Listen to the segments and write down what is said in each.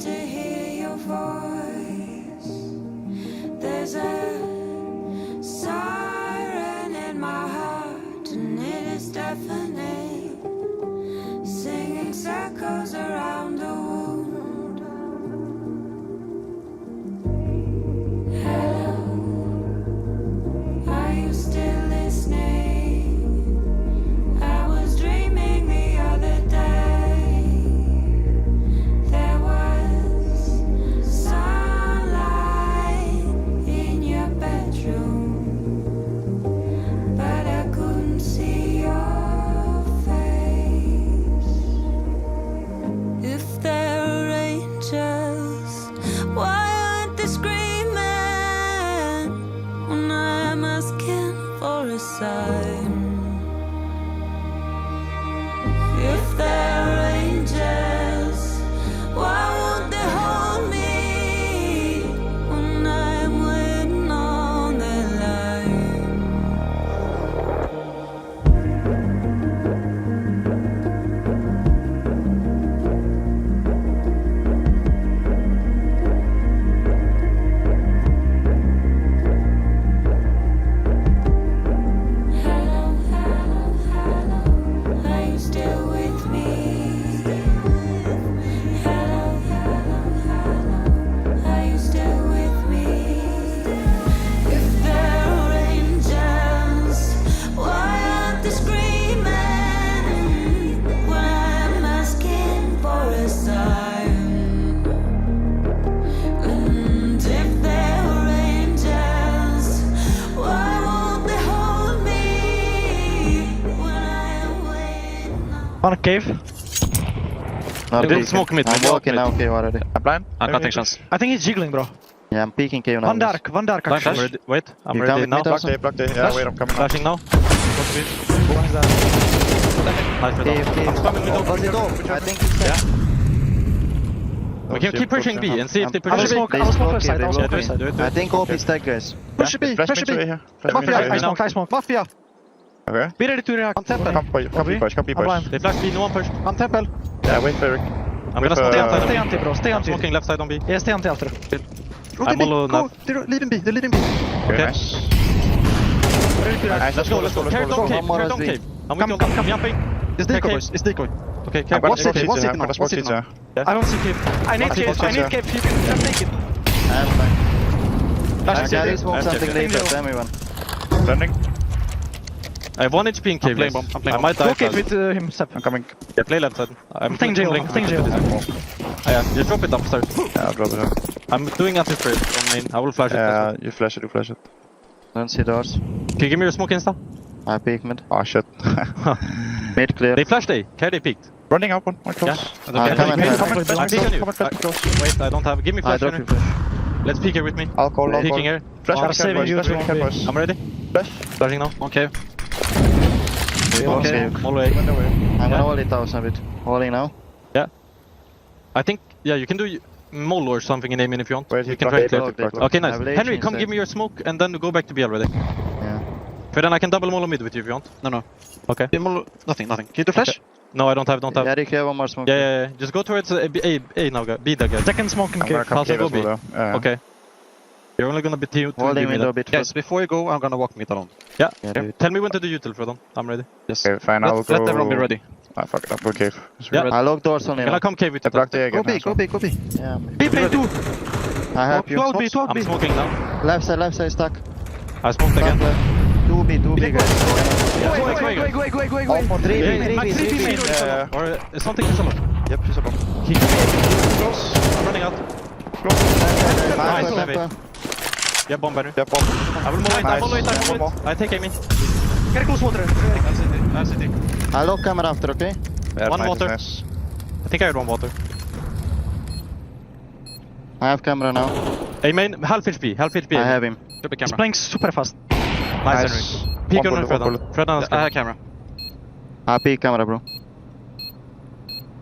to hear your voice. There's a siren in my heart, and it is deafening, singing circles around a wound. Hello, are you still listening? I was dreaming the other day. There was sunlight in your bedroom, but I couldn't see your face. If there are angels, why aren't they screaming when I'm asking for a sign? If there are angels, why won't they hold me when I'm waiting on the line? Hello, hello, hello, are you still with me? Hello, hello, hello, are you still with me? If there are angels, why aren't they screaming when I'm asking for a sign? And if there are angels, why won't they hold me when I'm waiting on? On a cave. Not Don't peeking. smoke mid, I'm mid, walking mid. now cave already. I'm blind. Cutting chance. I think he's jiggling, bro. Yeah, I'm peeking cave now. One dark Blind actually. flash. Wait, I'm You ready come with now. me, Block Dawson? A, block A. Yeah, Flash. wait, I'm coming now. Flashing now. Nice, Cave, cave. I'm spamming middle. Was it off? I think it's dead. We can keep pushing B and see if they I will push B. smoke left side, I will Yeah, smoke do left it, side. do it. I think OP is dead, guys. Push B, Flash push me to A B. here. Flash me to Mafia, A I here. smoke, I smoke. Mafia, Okay. be ready to react. On temple. Come B push, come B I'm push. blind. They flash B, no one push. On temple. Yeah, wait for Eric. I'm Wait gonna for, smoke left Stay side on anti, B. bro. Stay I'm anti. smoking left side on B. Yeah, stay anti after. I'm all Go. now. They're leaving B. They're leaving B. Okay, nice. Ready to react. Nice, Let's go, let's go. Carry down cave, One more carry down as cave. I'm Come, with you. come, come. I'm jumping. It's decoy, Okay. boys. It's decoy. Okay, I'm carry gonna One smoke city, CT, one city I'm gonna now, smoke one city CT. I don't see cave. I need cave. I need cave. You can just take it. I'm fine. Flash I is can city. smoke something Cave. later, tell me when. Landing. I have 1 HP in cave. playing guys. bomb, I'm playing I might die Go cave fast. with him, Sepp. I'm coming. Yeah, play left side. I'm Staying jail, tumbling. staying jail. Yeah, just drop it upstairs. Yeah, I'll drop it down. I'm doing anti-spray on main. I will flash it. Yeah, you flash it, you flash it. Don't see doors. Can you give me your smoke insta? I peek mid. Oh shit. Mid clear. They flashed A. Carry they peeked. Running out one close. Yeah. I'm coming. I'm peeking you. Wait, I don't have. Give me I flash. drop you Henry. flash. Let's peek here with me. I'll call, Peeking here. Flash I'm me, saving boys, you flash me, to boys. I'm ready. Flash. Flashing now. Okay. Okay. All the way. Run away. I'm gonna hold it 1000 bit. Holding now. I think, yeah, you can do mole or something in aiming if you want. Wait, We he can blocked try it, it. blocked it. Okay, nice. I have Henry, Legion come give instead. me your smoke and then go back to B already. Yeah. For then I can double mole mid with you if you want. No. Okay. Nothing. Can you do flash? Okay. No, I don't have. Yeah, Rick, you have one more smoke. Yeah. Just go towards A now, guys. B that guy. Second smoke in I'm gonna cave. come How's it cave as go, well though. Yeah. Okay. You're only gonna be two Holding B window a mid. bit Guys, first. before you go, I'm gonna walk mid alone. Yeah. Yeah, do it. Tell me when to do util for them. I'm ready. Yes. Okay, fine, I'll Let go. everyone be ready. Ah, fuck it, I'll go cave. Yeah. I lock doors only Can I now. come cave with I you? blocked A Go again. B, go B. Yeah. B play 2. I help you. 12 B, 12 I'm B. smoking now. Left side stuck. I smoked again. 2B guys. Yeah. Go. All for 3B, Yeah, 3B, Max 3B 3B. middle is Yeah. alone. Or something is alone. Yep, he's above. He close. I'm running out. Nice, Left, heavy. left. Yeah, bomb banner. Yep, bomb. I will move it, I Nice. follow it, I One follow more. it. I take aiming. Get close water. I'm city. I lock camera after, okay? Yeah, One nice, water. nice. I think I heard one water. I have camera now. Hey main, half HP. I have him. He's camera. playing super fast. Nice, Nice. Henry. Peek One on bullet, one Fredan. bullet. Fredan has I have camera. I peek camera, bro.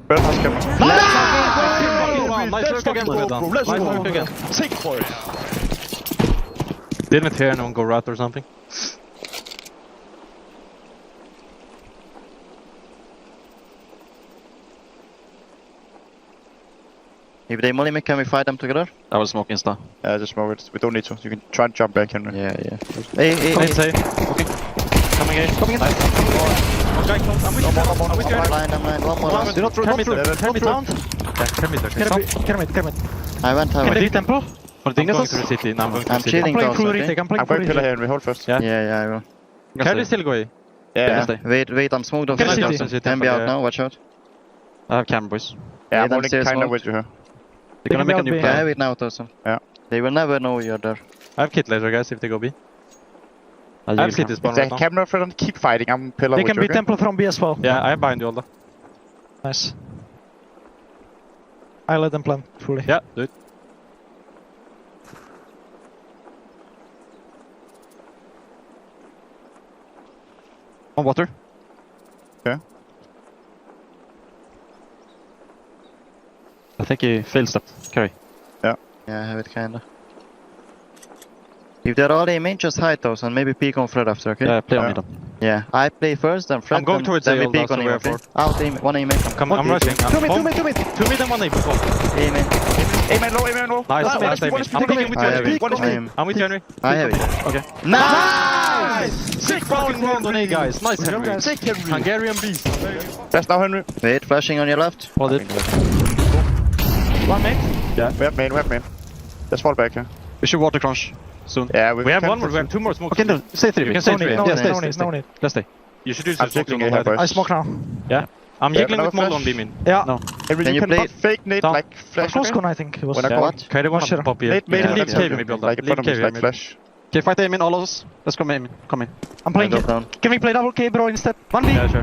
Bell has camera. Nice work again, Fredan. Let's Nice go. work again. Take for it. Didn't hear anyone go rat or something. If they molly me, can we fight them together? I will smoke insta. Just smoke it. We don't need to. You can try and jump back, Henry. Yeah. Hey. Let's say. Okay. Coming in. Coming in. Nice. Okay, close. I'm with you. I'm with you. I'm blind. One more last. Do not through. Can we down? Yeah, can we Can I went Can heaven. they temple? I'm going to the city. Now I'm going to I'm the city. chilling playing close, through okay? retake. I'm I'm playing going through to retake. Henry. Hold first. Yeah. Yeah, I will. Can we still go A? Yeah. Stay. Wait, I'm smoked off. Can I Can see? be out now, watch out. I have camera, boys. Yeah, I'm them holding stairs kind of smoked. with you here. They're gonna make a new be- I plan. have it now, Tosin. Yeah. They will never know you're there. I have kit laser, guys, if they go B. I have city spawn If they right now. camera for them, keep fighting. I'm pillar They with can you, be okay? temple from B as well. Yeah, I have behind you, Alda. Nice. I let them plan fully. Yeah, do it. On water. Yeah. I think he failed step. Carry. Yeah, I have it kinda. If they're all aiming, just hide those and maybe peek on Fred after, okay? Yeah, play on Yeah. me then. Yeah, I play first, then Fred. I'm going then, towards then A, we Alda, peek so on him, we're okay? four. Out aim, one aim. I'm rushing. Two mid. 2 mid and 1 A. Aim. Aim and low, aim and low. Nice, One nice speed, aiming. one speed, I'm peeking with I have you, it. one I am. I'm with you, Henry. I have it. Okay. Nice! Sick fucking round on A, guys. Nice, Henry. Sick, Henry. Hungarian beast. That's now, Henry. Wait, flashing on your left. Hold it. One main. We have main. Let's fall back here. We should water crunch soon. Yeah, We have one more. We have 2 more smokes. Okay, no, stay three. You can stay No three. need, no Yeah, need, stay, no stay, need, stay. no need. Let's stay. You should use I'm the smoke taking zone A here, already. boys. I smoke now. Yeah. I'm Yeah, jiggling with another Molly on flash. beam in. Yeah. No. Henry, Can you you cannot play- fake nade Stop. like flash, Close okay? con, I think. It was. When I Yeah. go What? Okay, they want Sure. to pop here. Nade, You can leave yeah, cave yeah. maybe, Alda. Like in Leave front of cave us, here, like maybe. flash. Okay, fight aim in, all of us. Let's come aim in. Come in. I'm playing. Drop down. Can we play double K, bro, instead? 1B. Yeah, sure.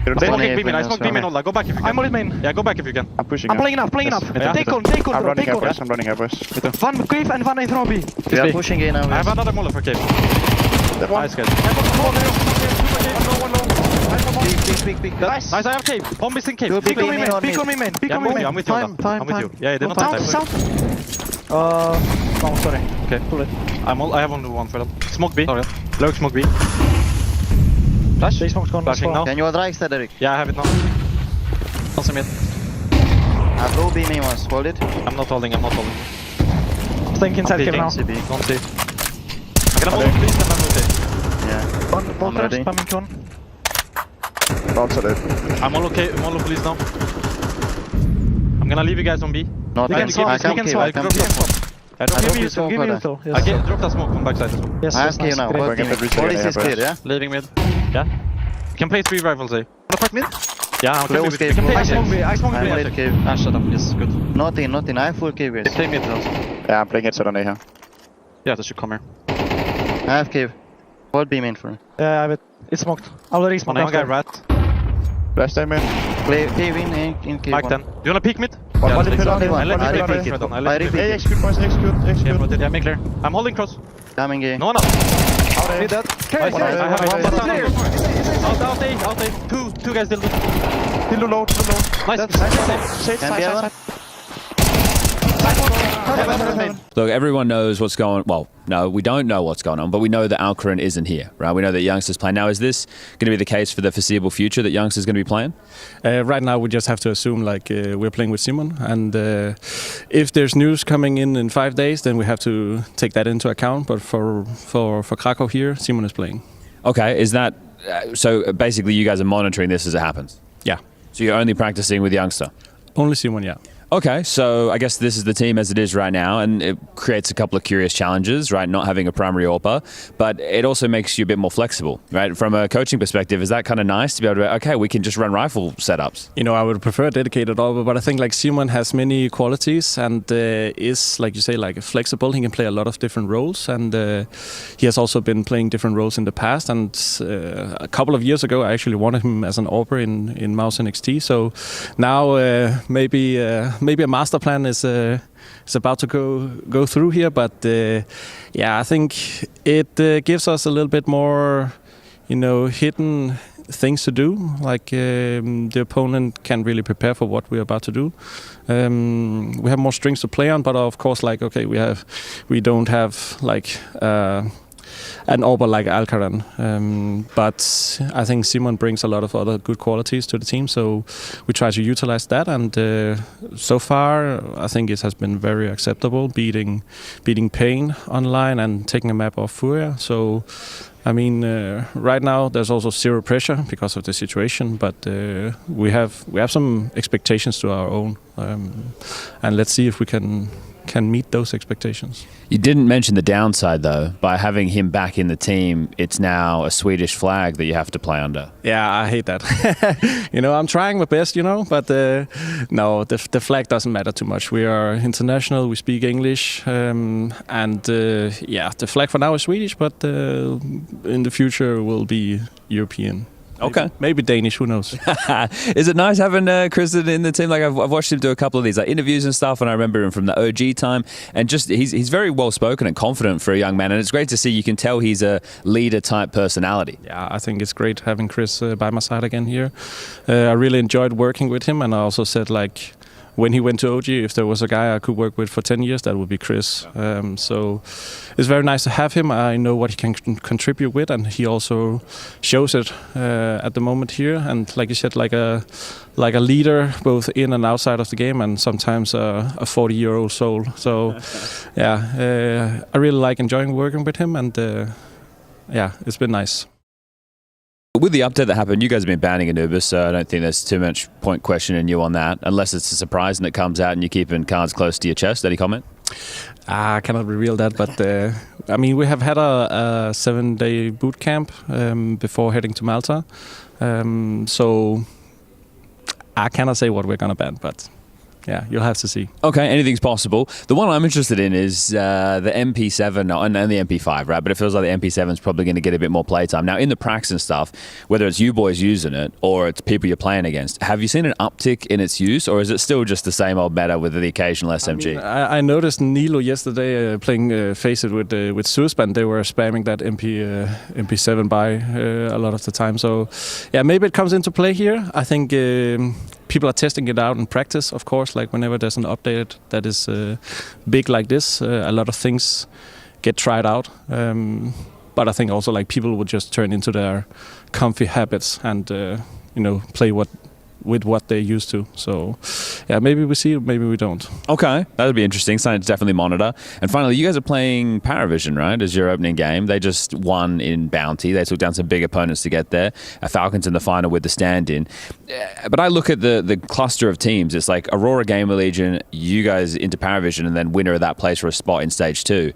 You don't They take One smoking A beam in. I as smoke well. beam in, Alda. Go back if you I'm can. on it main. Yeah, go back if you can. I'm pushing. I'm here. playing enough. Yeah. Take on, I'm bro. running Take here, on. boys. I'm running here, boys. One cave and one Inferno B. We are B. pushing A now. I have yes. another Mola for cave. That one. Nice, guys. Peek. Nice, I have cave. Bomb is in cave. Go Peek big. on me, man. Peek on me, man. Peek Yeah, on me, I'm man. with you. I'm with you, Alda. I'm with you. Yeah, they don't have Sound, time. sound. No, sorry. Okay. Too late. I have only one for them. Smoke B. Sorry. Lurk smoke B. Flash. They smoke's gone. Flashing now. Can you drag that, Eric? Yeah, I have it now. Also mid. I have low beam once. Hold it. I'm not holding. Staying inside cave now. CB. Don't see. I'm gonna hold please and I'm okay. Yeah. One bolter, ready. spamming con. Bounce it. I'm all okay. I'm all police now. I'm gonna leave you guys on B. Not We can I swap, we can't can cave. swap. I can't Drop cave. that smoke. I drop Give Give me me a smoke Give me for a little. I Yes. can drop that smoke from backside as well. Yes, I have yes, cave nice. now. Great. What Bring it team? every All is second, clear, yeah, yeah? Leaving mid. Yeah. You can play 3 rifles, eh? Wanna fight mid? Yeah, I'm Close okay. cave. We can play I Close smoke cave. B. I smoke I'm B. late cave. Ah, shut up. Yes, good. Nothing. I have full cave, guys. Play mid also. Yeah, I'm playing it on A here. Yeah, they should come here. I have cave. Hold beam in for me. Yeah, I have it. It's smoked. Already smoked. One guy after. rat. Flash time in. Play cave in cave. Mike one. 10. Do you wanna peek mid? One Yeah, in let's pillar, go. one. I let I you repeat play it. Fred on. I I let you repeat play. Hey, execute, boys. Execute. Yeah, rotate. Yeah, make clear. I'm holding cross. Coming A. No one up. Out A. Did that. Nice. One I have out, one out, baton. out. Out A. Two guys still. Still low. Nice. Side, Can be side, one. side. Look, everyone knows what's going on. Well, no, we don't know what's going on, but we know that Alcaran isn't here, right? We know that Youngster's playing. Now, is this going to be the case for the foreseeable future that Youngster's going to be playing? Right now, we just have to assume we're playing with Simon, and if there's news coming in 5 days, then we have to take that into account. But for Krakow here, Simon is playing. Okay, is that so? Basically, you guys are monitoring this as it happens. Yeah, So you're only practicing with Youngster. only Simon. Yeah. Okay, so I guess this is the team as it is right now, and it creates a couple of curious challenges, right? Not having a primary AWPer, but it also makes you a bit more flexible, right? From a coaching perspective, is that kind of nice to be able to, okay, we can just run rifle setups? You know, I would prefer a dedicated AWPer, but I think Simon has many qualities and is, like you say, flexible. He can play a lot of different roles, and he has also been playing different roles in the past. And a couple of years ago, I actually wanted him as an AWPer in Mouse NXT. So now maybe a master plan is about to go through here, but yeah, I think it gives us a little bit more, hidden things to do. The opponent can really prepare for what we're about to do. We have more strings to play on, but of course, we don't have an AWPer like Alcaran. But I think Simon brings a lot of other good qualities to the team, so we try to utilize that. And so far, I think it has been very acceptable, beating Pain online and taking a map off Furia. So, I mean, right now there's also zero pressure because of the situation, but we have some expectations to our own, and let's see if we can meet those expectations. You didn't mention the downside, though. By having him back in the team, it's now a Swedish flag that you have to play under. Yeah, I hate that. I'm trying my best, but no, the flag doesn't matter too much. We are international, we speak English, and the flag for now is Swedish, but in the future will be European. Okay. Maybe Danish, who knows? Is it nice having Chris in the team? Like I've watched him do a couple of these like interviews and stuff, and I remember him from the OG time. And just he's very well spoken and confident for a young man, and it's great to see. You can tell he's a leader type personality. Yeah, I think it's great having Chris by my side again here. I really enjoyed working with him, and I also said like, when he went to OG, if there was a guy I could work with for 10 years, that would be Chris. So it's very nice to have him. I know what he can contribute with, and he also shows it at the moment here. And like you said, like a leader, both in and outside of the game, and sometimes a 40-year-old soul. So I really like enjoying working with him, and it's been nice. With the update that happened, you guys have been banning Anubis, so I don't think there's too much point questioning you on that, unless it's a surprise and it comes out and you're keeping cards close to your chest. Any comment? I cannot reveal that, but I mean, we have had a 7-day boot camp before heading to Malta, so I cannot say what we're gonna ban, but yeah, you'll have to see. Okay, anything's possible. The one I'm interested in is the MP7 and the MP5, right? But it feels like the MP7 is probably going to get a bit more playtime. Now, in the pracs and stuff, whether it's you boys using it or it's people you're playing against, have you seen an uptick in its use, or is it still just the same old meta with the occasional SMG? I noticed Nilo yesterday playing Face It with Suspan. They were spamming that MP7 by a lot of the time. So, yeah, maybe it comes into play here. I think people are testing it out in practice, of course. Like whenever there's an update that is big like this, a lot of things get tried out. But I think also like people would just turn into their comfy habits and play with what they're used to. So yeah, maybe we see it, maybe we don't. Okay, that would be interesting. Something to definitely monitor. And finally, you guys are playing Paravision, right, as your opening game. They just won in Bounty. They took down some big opponents to get there. Falcons in the final with the stand-in. But I look at the cluster of teams. It's like Aurora, GamerLegion, you guys into Paravision, and then winner of that place for a spot in Stage 2.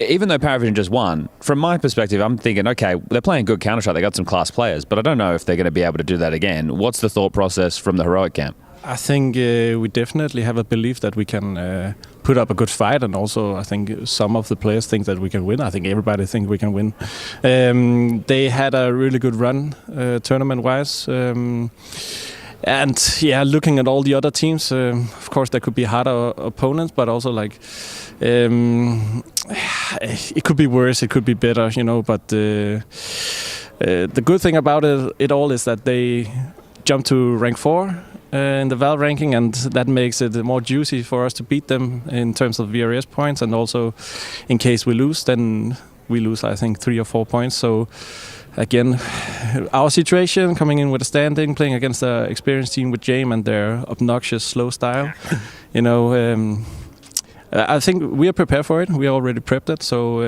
Even though Paravision just won, from my perspective, I'm thinking, okay, they're playing good Counter-Strike. They got some class players, but I don't know if they're going to be able to do that again. What's the thought process from the Heroic camp? I think we definitely have a belief that we can put up a good fight, and also I think some of the players think that we can win. I think everybody thinks we can win. They had a really good run tournament-wise. And yeah, looking at all the other teams, of course there could be harder opponents, but also like it could be worse, it could be better, But the good thing about it all is that they jumped to rank 4 in the Valve ranking, and that makes it more juicy for us to beat them in terms of VRS points, and also in case we lose, then we lose I think 3 or 4 points. So again, our situation, coming in with a standing, playing against an experienced team with Jame and their obnoxious slow style, I think we are prepared for it. We already prepped it, so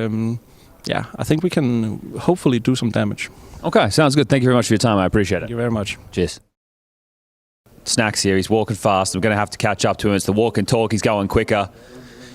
I think we can hopefully do some damage. Okay, sounds good. Thank you very much for your time. I appreciate it. Thank you very much. Cheers. Snacks here. He's walking fast. I'm going to have to catch up to him. It's the walk and talk. He's going quicker.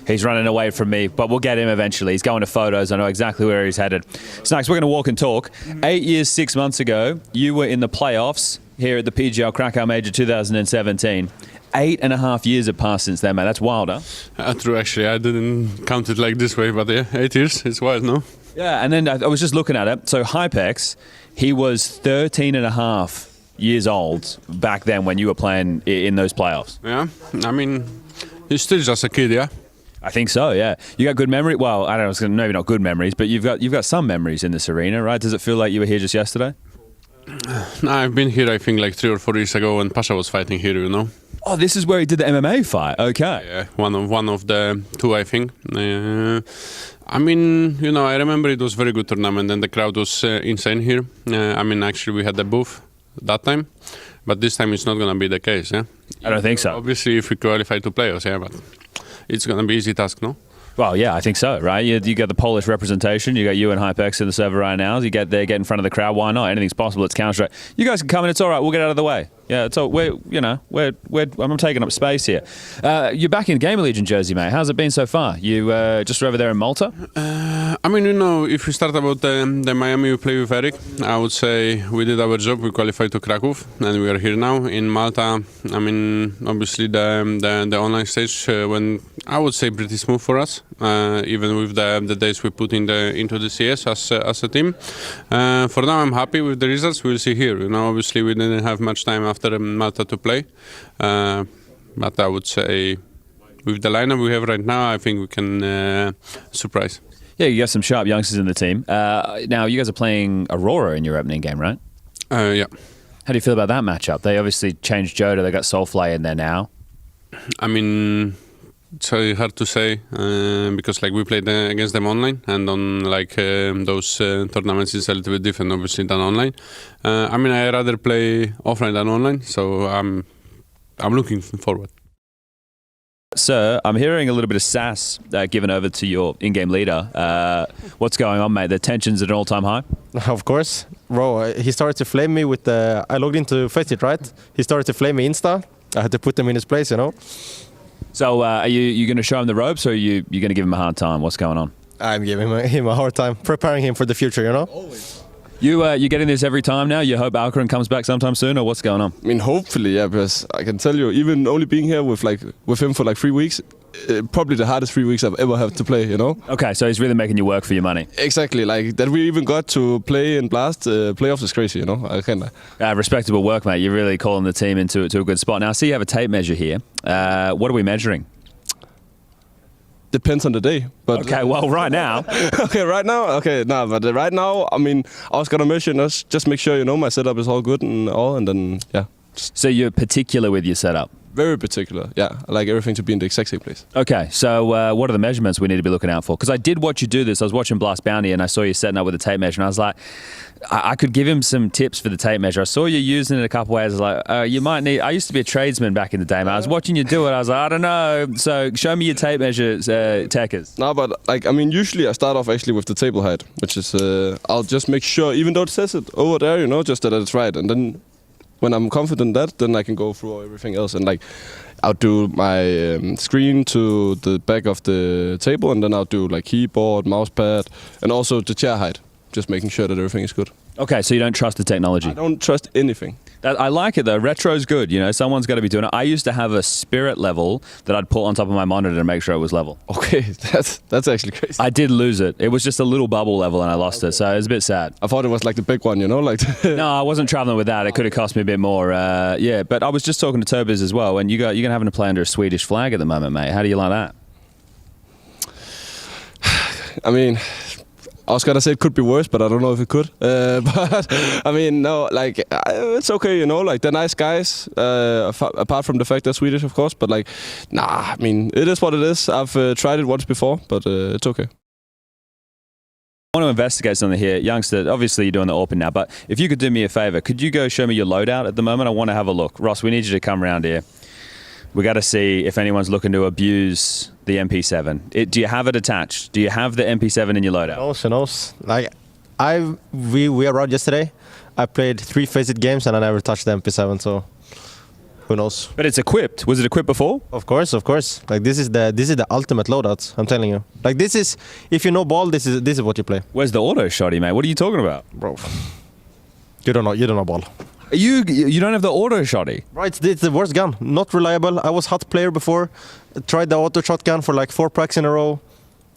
He's running away from me, but we'll get him eventually. He's going to photos. I know exactly where he's headed. Snacks, we're going to walk and talk. 8 years, 6 months ago, you were in the playoffs here at the PGL Krakow Major 2017. 8.5 years have passed since then, man. That's wild, huh? True, actually. I didn't count it like this way, but yeah, 8 years. It's wild, no? Yeah, and then I was just looking at it. So Hypex, he was 13.5 years old back then when you were playing in those playoffs. Yeah, I mean, he's still just a kid, yeah? I think so, yeah. You got good memory? Well, I don't know, maybe not good memories, but you've got some memories in this arena, right? Does it feel like you were here just yesterday? No, I've been here, I think, like 3 or 4 years ago when Pasha was fighting here, you know. Oh, this is where he did the MMA fight. Okay. Yeah, one of the 2, I think. I mean, you know, I remember it was very good tournament and the crowd was insane here. I mean, actually, we had the booth that time, but this time it's not gonna be the case. Yeah, I don't think so. Obviously, if we qualify to playoffs, yeah, but it's gonna be easy task, no? Well, yeah, I think so, right? You got the Polish representation. You got you and HypeX in the server right now. You get there, get in front of the crowd. Why not? Anything's possible. It's Counter-Strike. You guys can come in. It's all right. We'll get out of the way. Yeah, it's all. I'm taking up space here. You're back in GamerLegion jersey, mate. How's it been so far? You just over there in Malta? I mean, you know, if we start about the Miami we play with Eric, I would say we did our job. We qualified to Krakow, and we are here now in Malta. I mean, obviously the online stage when I would say pretty smooth for us, even with the days we put into the CS as a team. For now, I'm happy with the results. We'll see here. You know, obviously we didn't have much time after Malta to play, but I would say with the lineup we have right now, I think we can surprise. Yeah, you got some sharp youngsters in the team. Now, you guys are playing Aurora in your opening game, right? Yeah. How do you feel about that matchup? They obviously changed Joda. They got Soulfly in there now. I mean, it's very hard to say because like we played against them online, and on like those tournaments it's a little bit different, obviously, than online. I mean, I rather play offline than online, so I'm looking forward. Sir, I'm hearing a little bit of sass given over to your in-game leader. What's going on, mate? The tension's at an all-time high? Of course. Bro, he started to flame me with the... I logged into Faceit, right? He started to flame me Insta. I had to put him in his place, you know? So are you going to show him the ropes, or are you going to give him a hard time? What's going on? I'm giving him a hard time, preparing him for the future, you know? Always. You getting this every time now? You hope Alcaran comes back sometime soon, or what's going on? I mean, hopefully, yeah, because I can tell you, even only being here with him for like 3 weeks, probably the hardest 3 weeks I've ever had to play, you know? Okay, so he's really making you work for your money. Exactly, like that we even got to play in Blast, playoffs is crazy, you know? I kinda. Respectable work, mate. You're really calling the team into a good spot. Now, I see you have a tape measure here. What are we measuring? Depends on the day, but okay. Well, right now. Right now, I mean, I was gonna mention us just make sure you know my setup is all good and all, and then yeah. So you're particular with your setup. Very particular, yeah. I like everything to be in the exact same place. Okay, so what are the measurements we need to be looking out for? Because I did watch you do this. I was watching Blast Bounty and I saw you setting up with a tape measure, and I was like, I could give him some tips for the tape measure. I saw you using it a couple ways. I was like, you might need... I used to be a tradesman back in the day, man. I was watching you do it. I was like, I don't know. So show me your tape measures, techers. No, but like, I mean, usually I start off actually with the table height, which is, I'll just make sure, even though it says it over there, you know, just that it's right. And then when I'm confident in that, then I can go through everything else. And like, I'll do my screen to the back of the table, and then I'll do like keyboard, mousepad, and also the chair height. Just making sure that everything is good. Okay, so you don't trust the technology? I don't trust anything. I like it though. Retro's good, you know, someone's got to be doing it. I used to have a spirit level that I'd put on top of my monitor to make sure it was level. Okay, that's actually crazy. I did lose it. It was just a little bubble level and I lost it, so it was a bit sad. I thought it was like the big one, you know? Like. No, I wasn't traveling with that. It could have cost me a bit more. Yeah, but I was just talking to Tobiz as well, and you're going to having to play under a Swedish flag at the moment, mate. How do you like that? I mean, I was gonna say it could be worse, but I don't know if it could. But I mean, no, like it's okay, you know. Like they're nice guys, apart from the fact they're Swedish, of course. But like, nah, I mean, it is what it is. I've tried it once before, but it's okay. I want to investigate something here. Youngster, obviously you're doing the open now, but if you could do me a favor, could you go show me your loadout at the moment? I want to have a look. Ross, we need you to come around here. We got to see if anyone's looking to abuse the MP7. Do you have it attached? Do you have the MP7 in your loadout? Who knows? Like, we arrived yesterday. I played 3 Faceit games and I never touched the MP7, so who knows? But it's equipped. Was it equipped before? Of course. Like this is the ultimate loadout. I'm telling you. Like this is, if you know ball, this is what you play. Where's the auto shotty, mate? What are you talking about, bro? You don't know ball. You don't have the auto shotty? Right, it's the worst gun. Not reliable. I was hot player before. Tried the auto shotgun for like 4 packs in a row.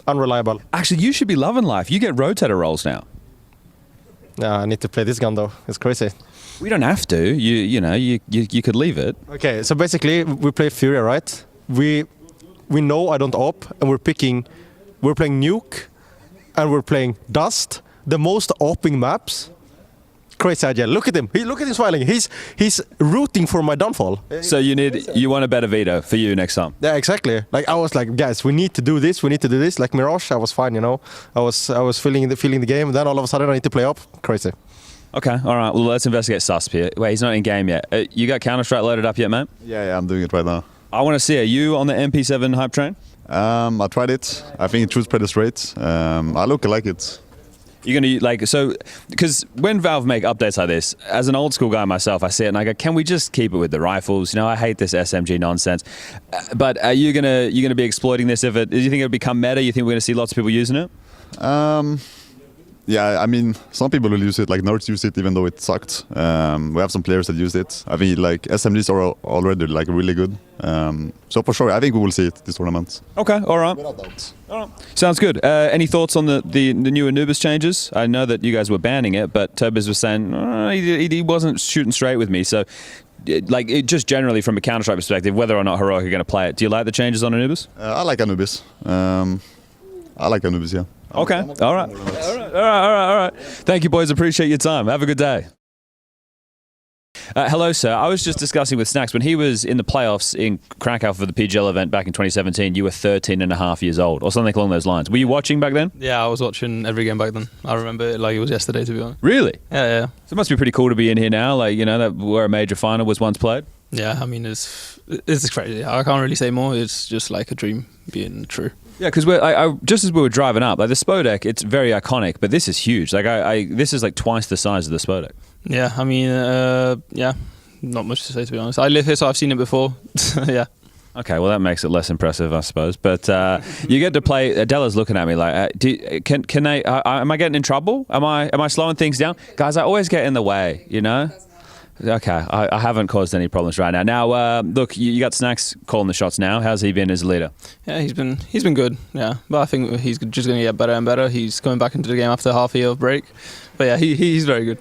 Unreliable. Actually, you should be loving life. You get rotator rolls now. Yeah, I need to play this gun though. It's crazy. We don't have to. You could leave it. Okay, so basically we play Furia, right? We know I don't op, and we're playing Nuke, and we're playing Dust, the most opping maps. crazy idea. Look at him. Look at him smiling. He's rooting for my downfall. So you want a better veto for you next time? Yeah, exactly. Like I was like, guys, we need to do this. We need to do this. Like Mirage, I was fine. You know, I was feeling the game. Then all of a sudden, I need to play up. Crazy. Okay, all right. Well, let's investigate Susp here. Wait, he's not in game yet. You got Counter-Strike loaded up yet, mate? Yeah, I'm doing it right now. I want to see. Are you on the MP7 hype train? I tried it. I think it shoots pretty straight. I like it. You're gonna like so because when Valve make updates like this, as an old school guy myself, I see it and I go, can we just keep it with the rifles? You know, I hate this SMG nonsense. But are you gonna be exploiting this? Do you think it'll become meta? You think we're gonna see lots of people using it? Yeah, I mean, some people will use it, like nerds use it even though it sucked. We have some players that use it. I mean, like SMGs are already like really good. So for sure, I think we will see it this tournament. Okay, all right. Without doubt. All right. Sounds good. Any thoughts on the new Anubis changes? I know that you guys were banning it, but Tobis was saying he wasn't shooting straight with me. So, like, just generally from a Counter-Strike perspective, whether or not Heroic are going to play it, do you like the changes on Anubis? I like Anubis. Yeah. Okay. All right. Thank you, boys. Appreciate your time. Have a good day. Hello, sir. I was just discussing with Snacks when he was in the playoffs in Krakow for the PGL event back in 2017. You were 13 and a half years old, or something along those lines. Were you watching back then? Yeah, I was watching every game back then. I remember it like it was yesterday, to be honest. Really? Yeah. So it must be pretty cool to be in here now, like, you know, that where a major final was once played. Yeah, I mean, it's crazy. I can't really say more. It's just like a dream being true. Yeah, because just as we were driving up, like the Spodek, it's very iconic, but this is huge. Like this is like twice the size of the Spodek. Yeah, I mean, yeah, not much to say, to be honest. I live here, so I've seen it before. Yeah. Okay, well that makes it less impressive, I suppose. But you get to play. Adela's looking at me like, can they? Am I getting in trouble? Am I slowing things down, guys? I always get in the way, you know. Okay, I haven't caused any problems right now. Now, look, you got Snacks calling the shots now. How's he been as a leader? Yeah, he's been good. Yeah, but I think he's just going to get better and better. He's coming back into the game after half a year of break. But yeah, he's very good.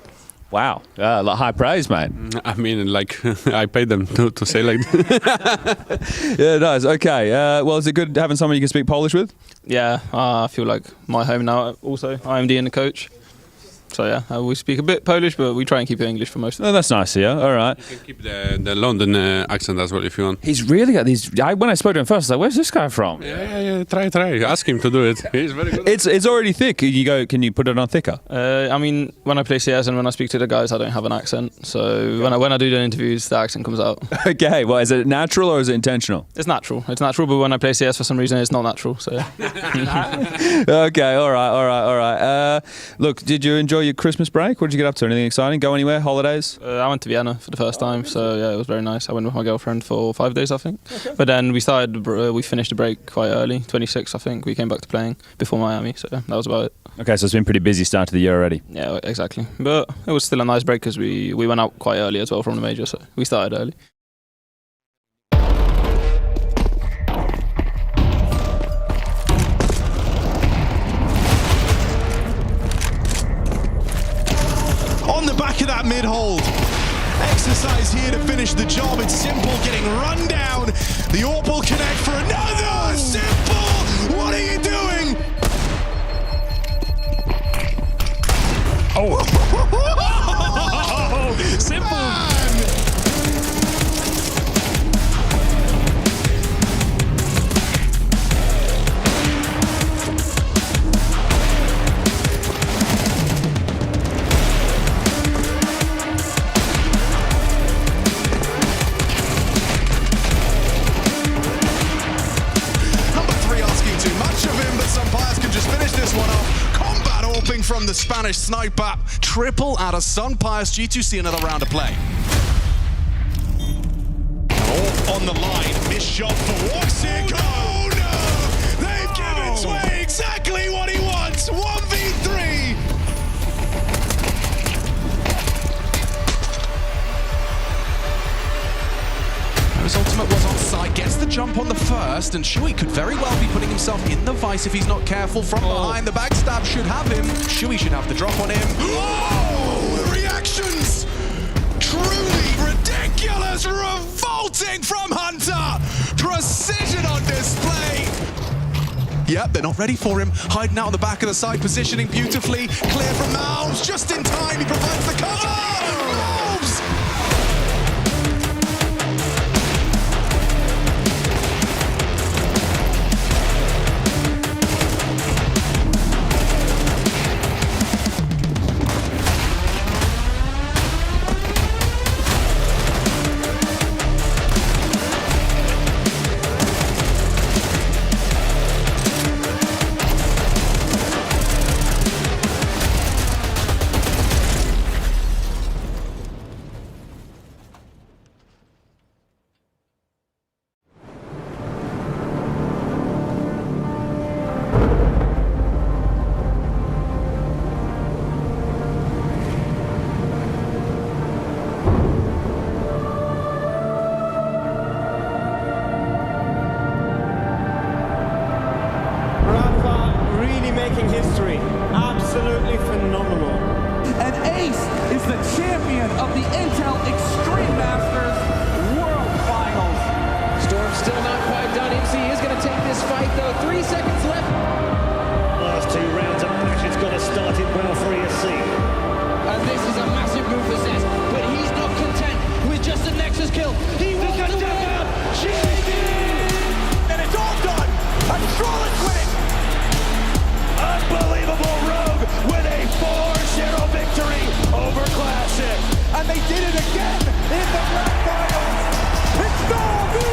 Wow, high praise, mate. I mean, like, I paid them to say like that. Yeah, nice. Okay, well, is it good having someone you can speak Polish with? Yeah, I feel like my home now also, IMD and the coach. So yeah, we speak a bit Polish, but we try and keep it English for most of it. Oh, that's nice, yeah. All right. You can keep the London accent as well if you want. He's really got these. When I spoke to him first, I was like, "Where's this guy from?" Yeah. Try. Ask him to do it. He's very good. It's already thick. Can you put it on thicker? I mean, when I play CS and when I speak to the guys, I don't have an accent. So when I do the interviews, the accent comes out. Okay. Well, is it natural or is it intentional? It's natural. But when I play CS, for some reason, it's not natural. So. Okay. All right. Look, did you enjoy your Christmas break? What did you get up to? Anything exciting? Go anywhere? Holidays? I went to Vienna for the first time, so yeah, it was very nice. I went with my girlfriend for 5 days, I think. Okay. But then we finished the break quite early, 26, I think. We came back to playing before Miami, so yeah, that was about it. Okay, so it's been pretty busy start to the year already. Yeah, exactly. But it was still a nice break because we went out quite early as well from the major, so we started early. On the back of that mid-hold. Exercise here to finish the job. It's Simple getting run down. The AWP will connect for another. Simple, what are you doing? Oh. Simple. Man. From the Spanish sniper, triple out of Sunpire's G2C, another round to play. All on the line, missed shot for Woxic. Oh no! They've given Sway exactly what he wants. 1v3. His ultimate was on site, gets the jump on the first, and Shui could very well be putting himself in the vice if he's not careful. From behind, the backstab should have him. Shui should have the drop on him. Oh, the reactions! Truly ridiculous, revolting from Hunter! Precision on display! Yep, they're not ready for him. Hiding out on the back of the side, positioning beautifully. Clear from Malms, just in time, he provides the cover! of the Intel Extreme Masters World Finals. Storm's still not quite done. MC is going to take this fight, though. 3 seconds left. Last 2 rounds of matches got to start it well for ESC. And this is a massive move for Zez, but he's not content with just a Nexus kill. He wants to win. And it's all done. Astralis winning. Unbelievable Rogue with a 4-0 victory over Classic. And they did it again in the grand finals. It's Norby!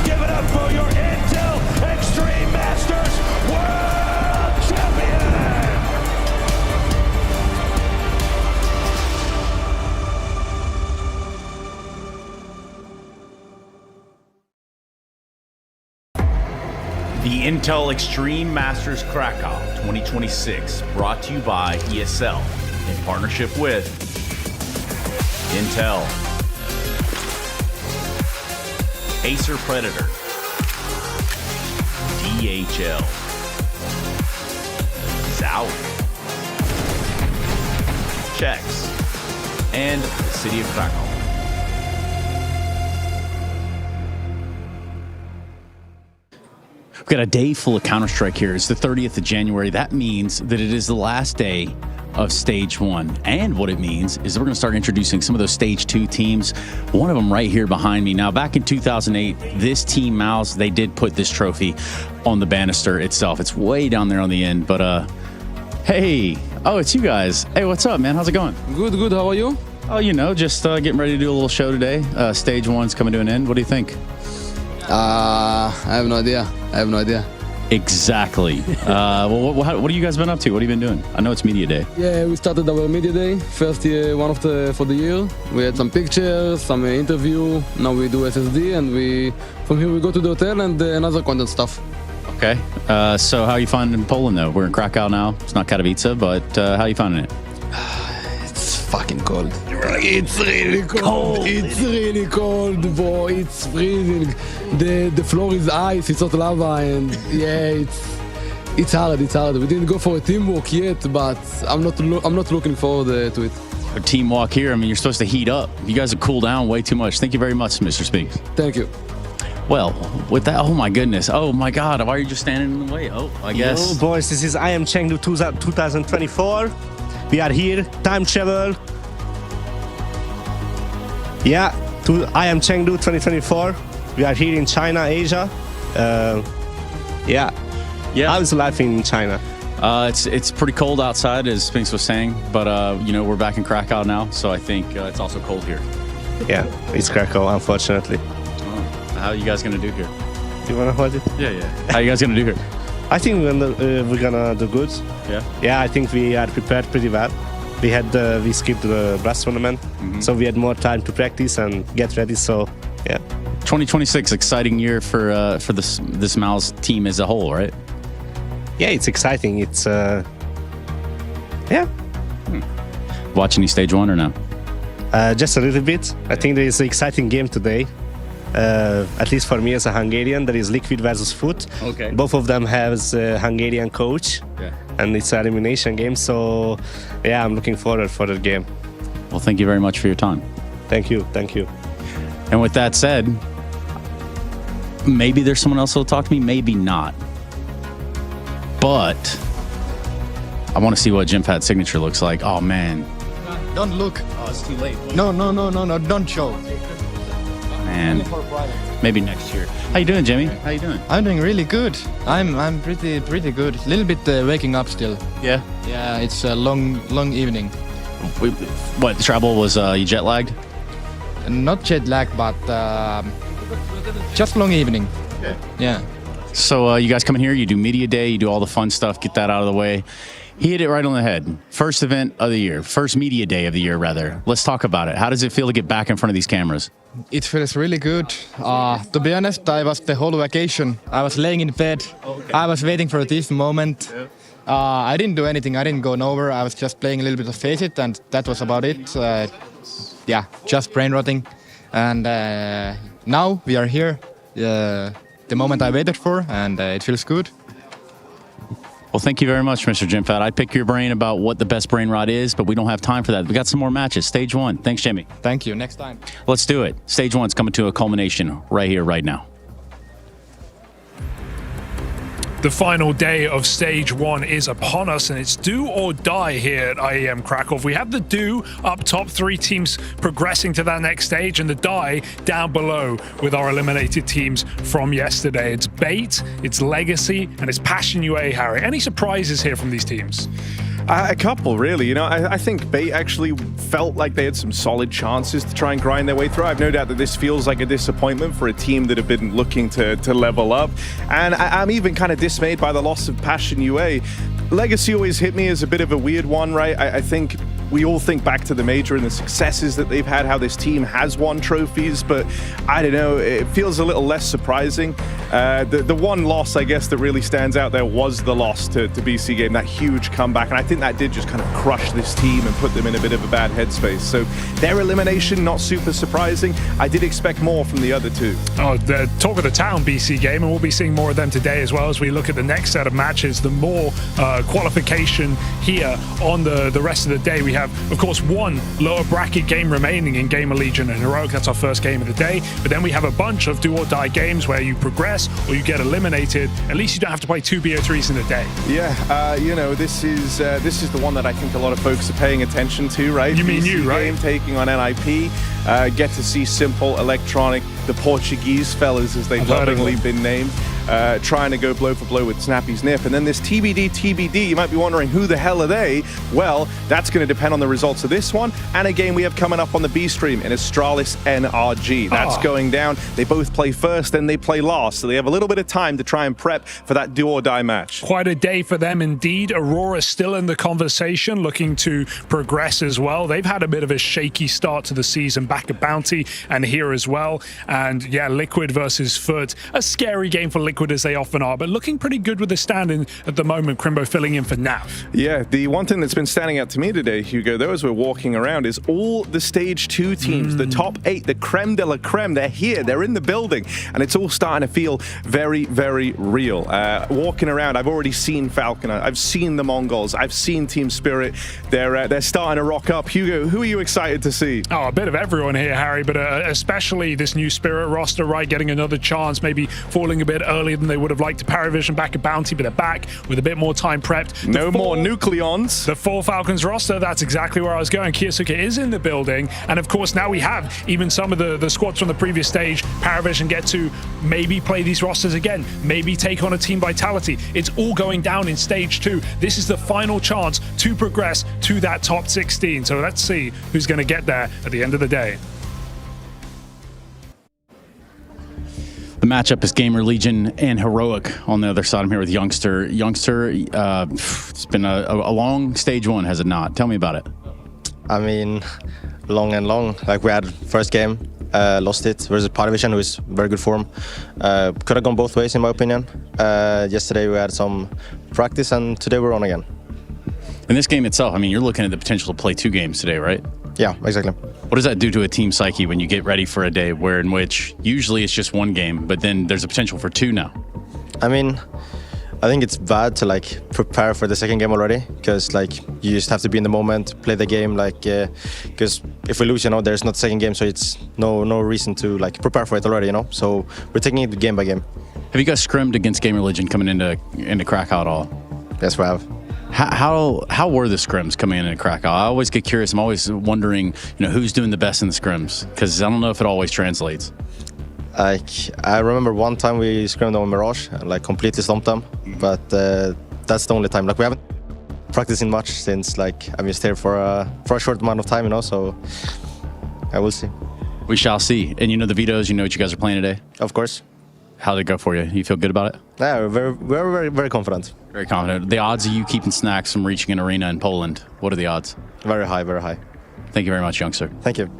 Give it up for your Intel Extreme Masters World Champion! The Intel Extreme Masters Krakow 2026, brought to you by ESL in partnership with Intel, Acer Predator, DHL, Zowie, Checks, and the City of Krakow. We've got a day full of Counter-Strike here. It's the 30th of January. That means that it is the last day of Stage 1. And what it means is that we're going to start introducing some of those Stage 2 teams. One of them right here behind me. Now, back in 2008, this team, Mouse, they did put this trophy on the banister itself. It's way down there on the end. But, hey. Oh, it's you guys. Hey, what's up, man? How's it going? Good, good. How are you? Oh, you know, just getting ready to do a little show today. Stage 1's coming to an end. What do you think? I have no idea. Exactly. Well, what have you guys been up to? What have you been doing? I know it's media day. Yeah, we started our media day. First one for the year. We had some pictures, some interview. Now we do SSD, and from here we go to the hotel and another content stuff. Okay. So how are you finding Poland though? We're in Krakow now. It's not Katowice, but how are you finding it? It's fucking cold. It's really cold. It's really cold, bro. It's freezing. The floor is ice. It's not lava, and yeah, it's hard. It's hard. We didn't go for a teamwork yet, but I'm not looking forward to it. A team walk here. I mean, you're supposed to heat up. You guys have cooled down way too much. Thank you very much, Mr. Speaks. Thank you. Well, with that, oh my goodness. Oh my God. Why are you just standing in the way? Oh, I guess. Yo, boys, this is IEM Chengdu 2024. We are here, time travel. Yeah, to IEM Chengdu 2024. We are here in China, Asia. Yeah. How's life in China? It's pretty cold outside, as Spinks was saying, but we're back in Krakow now, so I think it's also cold here. Yeah, it's Krakow, unfortunately. How are you guys gonna do here? You wanna hold it? Yeah. How are you guys gonna do here? I think we're gonna do good. Yeah. Yeah, I think we are prepared pretty well. We skipped the brass tournament, so we had more time to practice and get ready. So, yeah. 2026, exciting year for this Mouse team as a whole, right? Yeah, it's exciting. It's yeah. Watch any Stage 1 or no? Just a little bit. I think there is an exciting game today. At least for me as a Hungarian, there is Liquid versus Foot. Okay. Both of them have a Hungarian coach, and it's an elimination game. So, yeah, I'm looking forward for the game. Well, thank you very much for your time. Thank you. And with that said, maybe there's someone else who'll talk to me, maybe not. But I want to see what GymFat signature looks like. Oh man. Don't look. Oh, it's too late. No, don't show. Man. Maybe next year. How you doing, Jimmy? How you doing? I'm doing really good. I'm pretty good. A little bit waking up still. Yeah. Yeah, it's a long evening. What travel was you jet lagged? Not jet lag, but just long evening. Okay. Yeah. So you guys come in here, you do media day, you do all the fun stuff, get that out of the way. He hit it right on the head. First event of the year, first media day of the year, rather. Let's talk about it. How does it feel to get back in front of these cameras? It feels really good. To be honest, I was the whole vacation. I was laying in bed. Okay. I was waiting for this moment. Yeah. I didn't do anything. I didn't go nowhere. I was just playing a little bit of Face It, and that was about it. Yeah, just brain rotting. And now we are here. The moment I waited for, and it feels good. Well, thank you very much, Mr. Jimfat. I'd pick your brain about what the best brain rot is, but we don't have time for that. We got some more matches. Stage 1. Thanks, Jamie. Thank you. Next time. Let's do it. Stage 1's coming to a culmination right here, right now. The final day of Stage 1 is upon us, and it's do or die here at IEM Krakow. We have the do up top, 3 teams progressing to that next stage, and the die down below with our eliminated teams from yesterday. It's Bait, it's Legacy, and it's Passion UA, Harry. Any surprises here from these teams? A couple, really. You know, I think Bait actually felt like they had some solid chances to try and grind their way through. I have no doubt that this feels like a disappointment for a team that have been looking to level up. And I'm even kind of dismayed by the loss of Passion UA. Legacy always hit me as a bit of a weird one, right? I think we all think back to the major and the successes that they've had, how this team has won trophies, but I don't know, it feels a little less surprising. The one loss, I guess, that really stands out there was the loss to BC Game, that huge comeback, and I think that did just kind of crush this team and put them in a bit of a bad headspace. So their elimination, not super surprising. I did expect more from the other two. Oh, the talk of the town, BC Game, and we'll be seeing more of them today as well as we look at the next set of matches. The more qualification here on the rest of the day. We have, of course, one lower bracket game remaining in GamerLegion and Heroic. That's our first game of the day. But then we have a bunch of do or die games where you progress or you get eliminated. At least you don't have to play 2 BO3s in a day. Yeah, you know, this is the one that I think a lot of folks are paying attention to, right? You mean BC you, right? Game taking on NIP. Get to see Simple, Electronic, the Portuguese fellas, as they've lovingly been named, trying to go blow for blow with Snappy's Nip. And then this TBD, you might be wondering, who the hell are they? Well, that's going to depend on the results of this one and a game we have coming up on the B stream in Astralis NRG. That's going down. They both play first and they play last, so they have a little bit of time to try and prep for that do or die match. Quite a day for them indeed. Aurora still in the conversation, looking to progress as well. They've had a bit of a shaky start to the season back at Bounty and here as well. And yeah, Liquid versus Foot. A scary game for Liquid as they often are, but looking pretty good with the standing at the moment. Crimbo filling in for Nav. Yeah, the one thing that's been standing out to me today, Hugo, though, as we're walking around, is all the Stage 2 teams, the top 8, the creme de la creme. They're here, they're in the building, and it's all starting to feel very, very real. Walking around, I've already seen Falcon, I've seen the Mongols, I've seen Team Spirit. They're starting to rock up. Hugo, who are you excited to see? Oh, a bit of everyone here, Harry, but especially this new Spirit roster, right? Getting another chance, maybe falling a bit earlier than they would have liked to Paravision back at Bounty, but they're back with a bit more time prepped. No more Nucleons. The 4 Falcons roster, that's exactly where I was going. Kiyosuke is in the building, and of course now we have even some of the squads from the previous stage. Paravision get to maybe play these rosters again, maybe take on a Team Vitality. It's all going down in Stage 2. This is the final chance to progress to that top 16. So let's see who's going to get there at the end of the day. The matchup is GamerLegion and Heroic. On the other side, I'm here with Youngster. Youngster, it's been a long Stage 1, has it not? Tell me about it. I mean, long and long. Like, we had first game, lost it versus Pyjamas, who is very good form. Could have gone both ways, in my opinion. Yesterday we had some practice, and today we're on again. In this game itself, I mean, you're looking at the potential to play 2 games today, right? Yeah, exactly. What does that do to a team psyche when you get ready for a day in which usually it's just 1 game, but then there's a potential for 2 now? I mean, I think it's bad to like prepare for the second game already, because like you just have to be in the moment, play the game, like because if we lose, you know, there's not second game, so it's no reason to like prepare for it already, you know. So we're taking it game by game. Have you guys scrimmed against GamerLegion coming into Krakow at all? Yes, we have. How were the scrims coming in Krakow? I always get curious. I'm always wondering, you know, who's doing the best in the scrims, because I don't know if it always translates. Like, I remember one time we scrimmed on Mirage and like completely stomped them, but that's the only time. Like, we haven't practicing much since like I'm just here for a short amount of time, you know. So I will see. We shall see. And you know the Vitos. You know what you guys are playing today. Of course. How'd it go for you? You feel good about it? Yeah, we're very confident. Very confident. The odds of you keeping Snacks from reaching an arena in Poland, what are the odds? Very high, very high. Thank you very much, youngster. Thank you.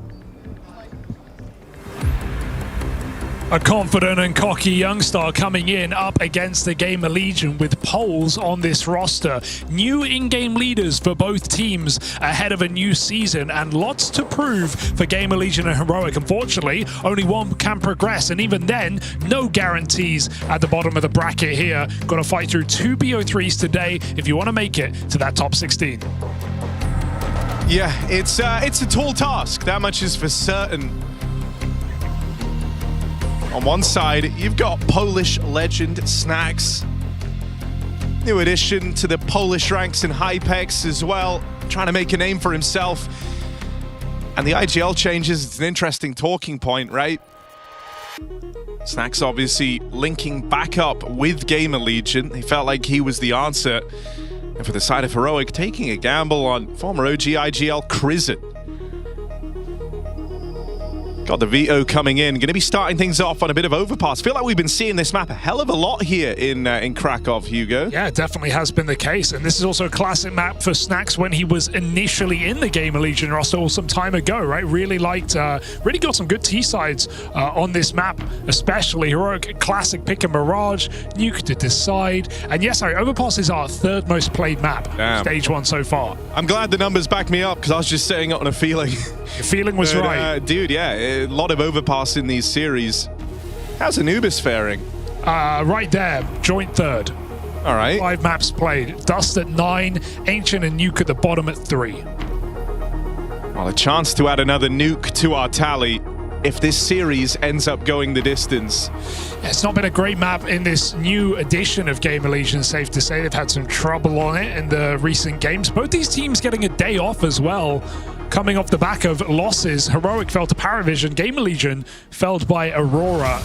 A confident and cocky youngstar coming in up against the GamerLegion with poles on this roster. New in-game leaders for both teams ahead of a new season and lots to prove for GamerLegion and Heroic. Unfortunately, only one can progress, and even then, no guarantees at the bottom of the bracket here. Got to fight through 2 BO3s today if you want to make it to that top 16. Yeah, it's a tall task. That much is for certain. On one side, you've got Polish legend Snacks. New addition to the Polish ranks in Hypex as well, trying to make a name for himself. And the IGL changes, it's an interesting talking point, right? Snacks obviously linking back up with GamerLegion. He felt like he was the answer. And for the side of Heroic, taking a gamble on former OG IGL Krizen. Got the Veto coming in. Going to be starting things off on a bit of Overpass. Feel like we've been seeing this map a hell of a lot here in Krakow, Hugo. Yeah, it definitely has been the case. And this is also a classic map for Snacks when he was initially in the GamerLegion roster some time ago, right? Really got some good T-sides on this map, especially Heroic classic pick a Mirage, Nuke to decide. And yes, Overpass is our third most played map, stage 1 so far. I'm glad the numbers back me up because I was just saying it on a feeling. Your feeling was right. Dude, yeah. A lot of Overpass in these series. How's Anubis faring? Right there, joint third. All right. 5 maps played. Dust at 9, Ancient and Nuke at the bottom at 3. Well, a chance to add another Nuke to our tally if this series ends up going the distance. It's not been a great map in this new edition of GamerLegion, safe to say. They've had some trouble on it in the recent games. Both these teams getting a day off as well, coming off the back of losses. Heroic fell to Paravision, GamerLegion felled by Aurora.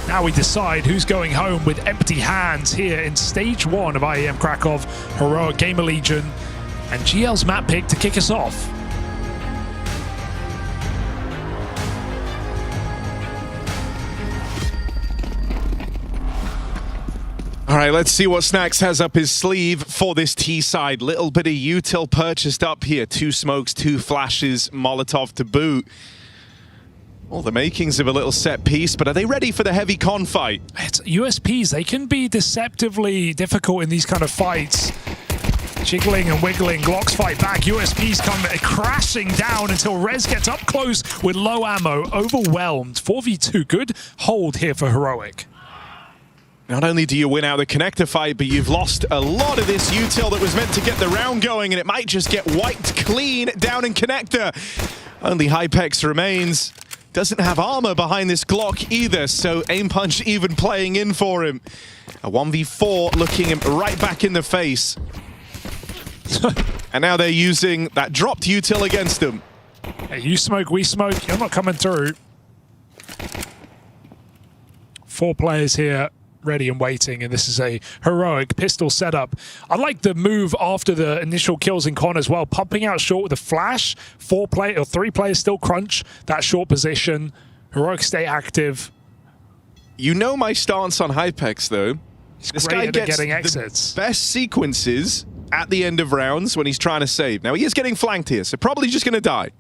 Now we decide who's going home with empty hands here in stage 1 of IEM Krakow. Heroic, GamerLegion, and GL's map pick to kick us off. All right, let's see what Snacks has up his sleeve for this T-side. Little bit of util purchased up here. 2 smokes, 2 flashes, Molotov to boot. All the makings of a little set piece, but are they ready for the heavy con fight? It's USPs. They can be deceptively difficult in these kind of fights. Jiggling and wiggling, Glocks fight back. USPs come crashing down until Rez gets up close with low ammo, overwhelmed. 4v2, good hold here for Heroic. Not only do you win out the connector fight, but you've lost a lot of this util that was meant to get the round going, and it might just get wiped clean down in connector. Only Hypex remains. Doesn't have armor behind this Glock either, so aim punch even playing in for him. A 1v4 looking him right back in the face. And now they're using that dropped util against him. Hey, you smoke, we smoke. You're not coming through. 4 players here, ready and waiting, and this is a Heroic pistol setup. I like the move after the initial kills in con as well, pumping out short with a flash. 3 players still crunch that short position. Heroic stay active. You know my stance on Hypex though. This guy gets getting exits. The best sequences at the end of rounds when he's trying to save. Now he is getting flanked here, so probably just gonna die.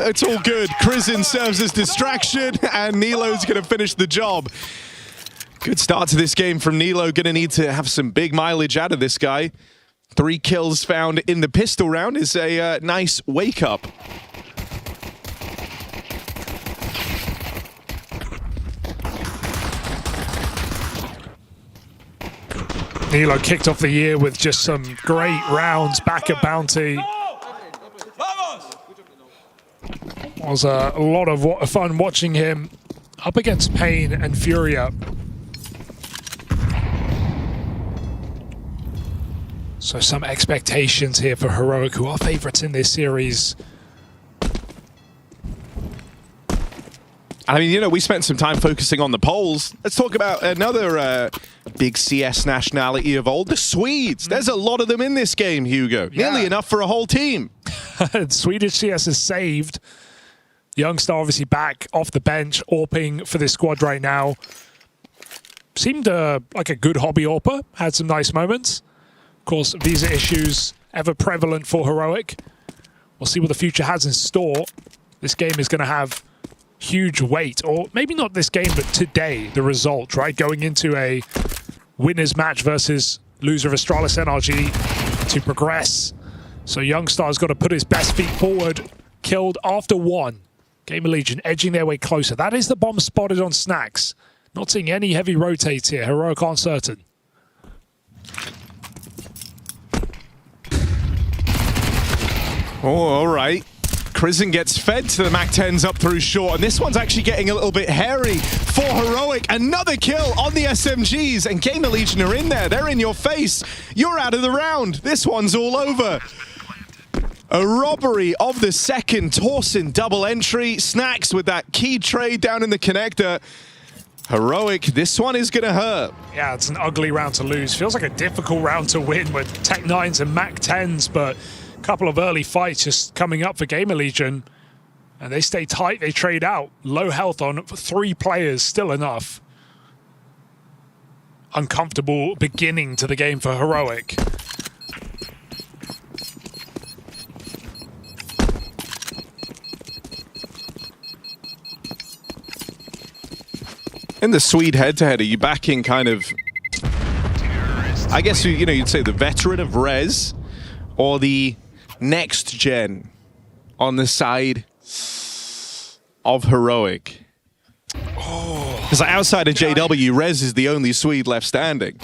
It's all good. Krizen serves as distraction, and Nilo's going to finish the job. Good start to this game from Nilo. Going to need to have some big mileage out of this guy. 3 kills found in the pistol round is a nice wake-up. Nilo kicked off the year with just some great rounds back at Bounty. It was a lot of fun watching him up against Pain and Furia. So some expectations here for Heroic, who are favorites in this series. I mean, you know, we spent some time focusing on the Poles. Let's talk about another big CS nationality of old, the Swedes. There's a lot of them in this game, Hugo. Yeah. Nearly enough for a whole team. Swedish CS is saved. Youngstar obviously back off the bench, AWPing for this squad right now. Seemed like a good hobby AWPer, had some nice moments. Of course, visa issues ever prevalent for Heroic. We'll see what the future has in store. This game is going to have huge weight, or maybe not this game, but today, the result, right? Going into a winners match versus loser of Astralis NRG to progress. So Youngstar's got to put his best feet forward. Killed after 1. GamerLegion edging their way closer. That is the bomb spotted on Snacks. Not seeing any heavy rotates here. Heroic uncertain. Oh, all right. Krisen gets fed to the MAC-10s up through short, and this one's actually getting a little bit hairy for Heroic. Another kill on the SMGs, and GamerLegion are in there. They're in your face. You're out of the round. This one's all over. A robbery of the second. Torsen double entry. Snacks with that key trade down in the connector. Heroic, this one is going to hurt. Yeah, it's an ugly round to lose. Feels like a difficult round to win with Tech 9s and Mac 10s, but a couple of early fights just coming up for GamerLegion. And they stay tight, they trade out. Low health on 3 players, still enough. Uncomfortable beginning to the game for Heroic. In the Swede head-to-head, are you backing kind of, I guess, you know, you'd say the veteran of Rez or the next gen on the side of Heroic? Because outside of JW, Rez is the only Swede left standing.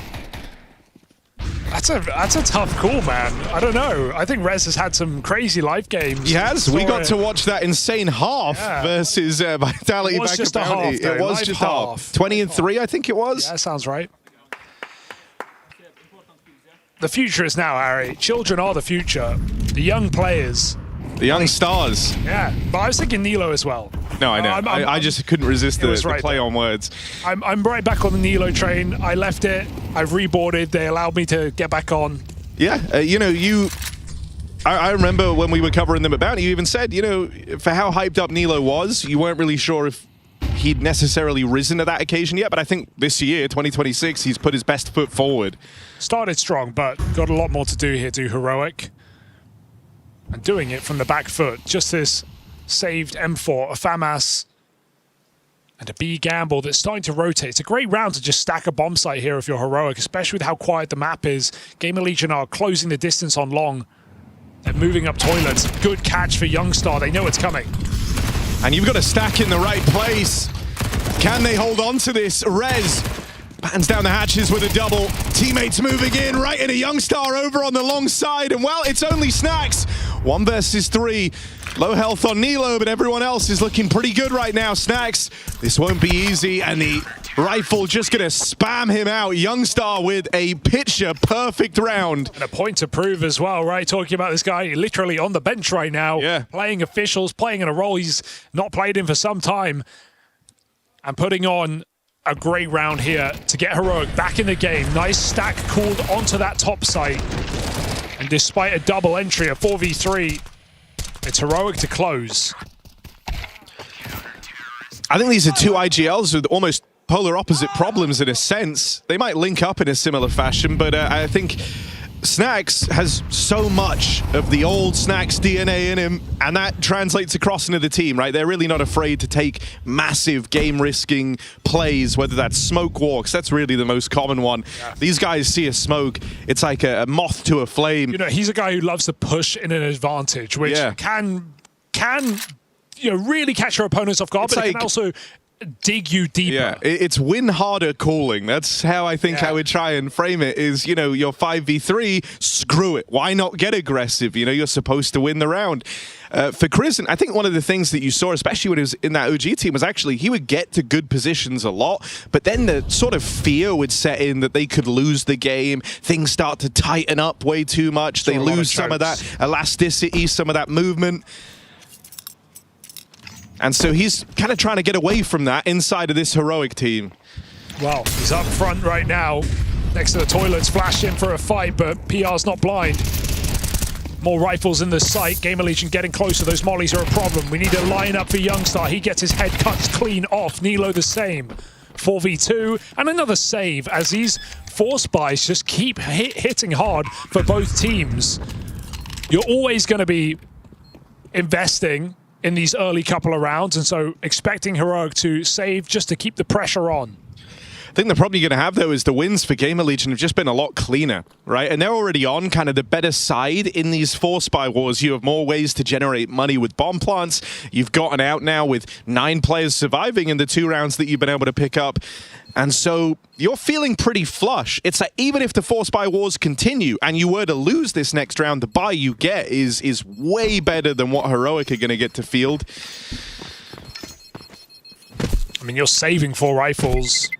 That's a tough call, man. I don't know. I think Rez has had some crazy life games. He has. We got to watch that insane half versus Vitality back at Bounty. It was just half. 20-3, I think it was. Yeah, that sounds right. The future is now, Harry. Children are the future. The young players. The young stars. Yeah, but I was thinking Nilo as well. No, I know. I just couldn't resist the play on words. I'm right back on the Nilo train. I left it. I've reboarded. They allowed me to get back on. Yeah, you know, I remember when we were covering them at Bounty, you even said, you know, for how hyped up Nilo was, you weren't really sure if he'd necessarily risen to that occasion yet, but I think this year, 2026, he's put his best foot forward. Started strong, but got a lot more to do here to Heroic. And doing it from the back foot. Just this saved M4, a FAMAS, and a B gamble that's starting to rotate. It's a great round to just stack a bomb site here if you're Heroic, especially with how quiet the map is. GamerLegion are closing the distance on long. They're moving up toilets. Good catch for Youngstar. They know it's coming. And you've got to stack in the right place. Can they hold on to this? Rez battens down the hatches with a double. Teammates moving in, right into Youngstar over on the long side. And well, it's only Snacks. 1 versus 3. Low health on Nilo, but everyone else is looking pretty good right now. Snacks, this won't be easy, and the rifle just gonna spam him out. Youngstar with a picture-perfect round. And a point to prove as well, right? Talking about this guy literally on the bench right now. Yeah. Playing officials, playing in a role he's not played in for some time. And putting on a great round here to get Heroic back in the game. Nice stack called onto that top site. And despite a double entry, a 4v3, it's Heroic to close. I think these are 2 IGLs with almost polar opposite problems in a sense. They might link up in a similar fashion, but I think Snacks has so much of the old Snacks DNA in him, and that translates across into the team, right? They're really not afraid to take massive game-risking plays, whether that's smoke walks. That's really the most common one. Yeah. These guys see a smoke, it's like a moth to a flame. You know, he's a guy who loves to push in an advantage, which can you know, really catch your opponents off guard, but it can also dig you deeper. Yeah, it's win harder calling. That's how I think I would try and frame it is, you know, you're 5v3, screw it. Why not get aggressive? You know, you're supposed to win the round. For Krisen, I think one of the things that you saw, especially when he was in that OG team, was actually he would get to good positions a lot, but then the sort of fear would set in that they could lose the game. Things start to tighten up way too much. They lose some of that elasticity, some of that movement. And so he's kind of trying to get away from that inside of this Heroic team. Well, he's up front right now, next to the toilets, flashed in for a fight, but PR's not blind. More rifles in the sight. GamerLegion getting closer. Those mollies are a problem. We need a line up for Youngstar. He gets his head cut clean off. Nilo the same. 4v2 and another save as these force buys just keep hitting hard for both teams. You're always going to be investing in these early couple of rounds, and so expecting Heroic to save just to keep the pressure on. I think they're probably going to have, though, is the wins for GamerLegion have just been a lot cleaner, right? And they're already on kind of the better side in these 4 spy wars. You have more ways to generate money with bomb plants. You've gotten out now with 9 players surviving in the 2 rounds that you've been able to pick up. And so you're feeling pretty flush. It's like even if the 4 spy wars continue and you were to lose this next round, the buy you get is way better than what Heroic are going to get to field. I mean, you're saving 4 rifles.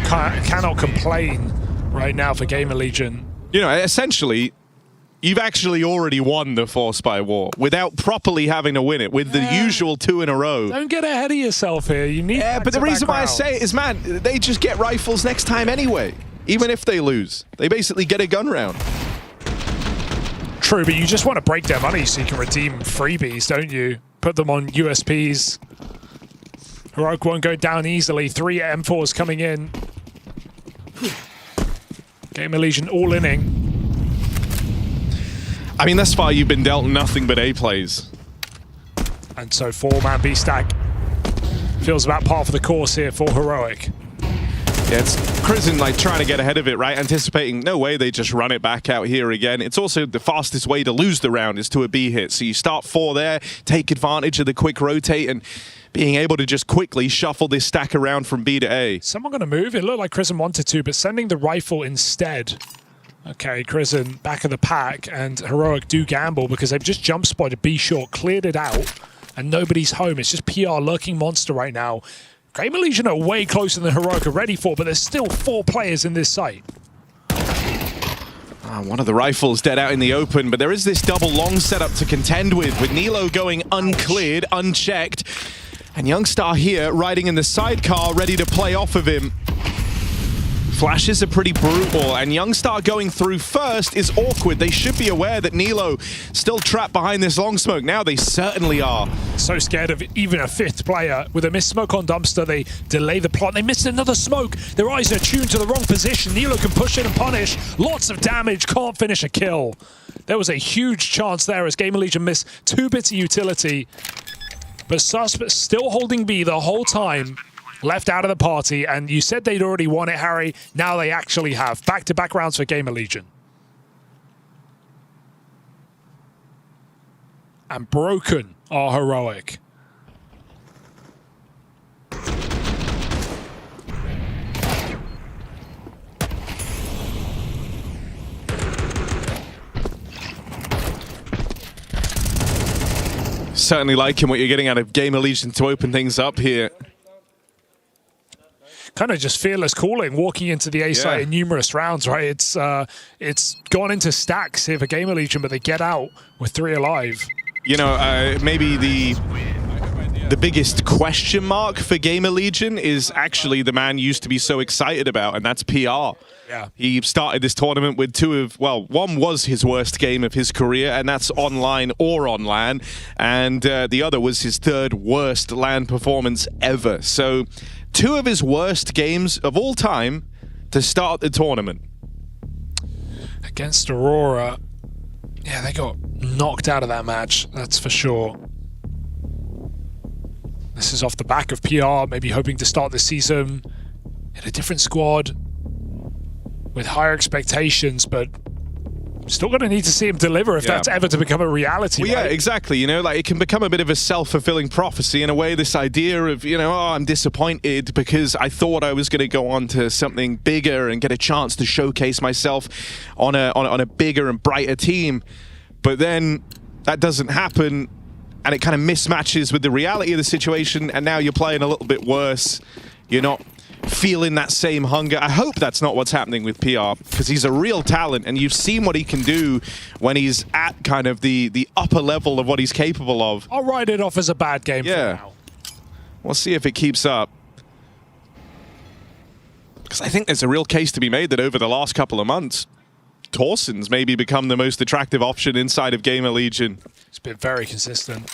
Cannot complain right now for GamerLegion. You know, essentially, you've actually already won the 4 spy war without properly having to win it with the usual 2 in a row. Don't get ahead of yourself here. You need. Yeah, but the reason why I say it is, man, they just get rifles next time anyway. Even if they lose, they basically get a gun round. True, but you just want to break their money so you can redeem freebies, don't you? Put them on USPs. Heroic won't go down easily. 3 M4s coming in. GamerLegion all inning. I mean, thus far you've been dealt nothing but A plays. And so 4-man B stack feels about par for the course here for Heroic. Yeah, it's Crizin like trying to get ahead of it, right? Anticipating, no way they just run it back out here again. It's also the fastest way to lose the round is to a B hit. So you start 4 there, take advantage of the quick rotate, and being able to just quickly shuffle this stack around from B to A. Someone going to move? It looked like Crizin wanted to, but sending the rifle instead. Okay, Crizin back of the pack, and Heroic do gamble because they've just jump spotted B short, cleared it out, and nobody's home. It's just PR lurking monster right now. GamerLegion are way closer than Heroic are ready for, but there's still 4 players in this site. One of the rifles dead out in the open, but there is this double long setup to contend with Nilo going uncleared, unchecked. And Youngstar here, riding in the sidecar, ready to play off of him. Flashes are pretty brutal, and Youngstar going through first is awkward. They should be aware that Nilo still trapped behind this long smoke. Now they certainly are. So scared of even a 5th player. With a missed smoke on Dumpster, they delay the plot. They missed another smoke. Their eyes are tuned to the wrong position. Nilo can push in and punish. Lots of damage, can't finish a kill. There was a huge chance there as GamerLegion missed 2 bits of utility. But Suspect still holding B the whole time, left out of the party, and you said they'd already won it, Harry. Now they actually have. Back-to-back rounds for GamerLegion. And broken are Heroic. Certainly liking what you're getting out of GamerLegion to open things up here. Kind of just fearless calling, walking into the A site in numerous rounds, right? It's gone into stacks here for GamerLegion, but they get out with 3 alive. You know, maybe the biggest question mark for GamerLegion is actually the man you used to be so excited about, and that's PR. Yeah. He started this tournament with 2 of, well, one was his worst game of his career, and that's online or on LAN, and the other was his 3rd worst LAN performance ever. So 2 of his worst games of all time to start the tournament. Against Aurora, yeah, they got knocked out of that match, that's for sure. This is off the back of PR, maybe hoping to start the season in a different squad with higher expectations, but still going to need to see him deliver if that's ever to become a reality. Well, yeah, exactly. You know, like it can become a bit of a self-fulfilling prophecy in a way, this idea of, you know, oh, I'm disappointed because I thought I was going to go on to something bigger and get a chance to showcase myself on a bigger and brighter team. But then that doesn't happen, and it kind of mismatches with the reality of the situation, and now you're playing a little bit worse. You're not feeling that same hunger. I hope that's not what's happening with PR, because he's a real talent, and you've seen what he can do when he's at kind of the upper level of what he's capable of. I'll write it off as a bad game for now. We'll see if it keeps up. Because I think there's a real case to be made that over the last couple of months, Torsen's maybe become the most attractive option inside of GamerLegion. It's been very consistent.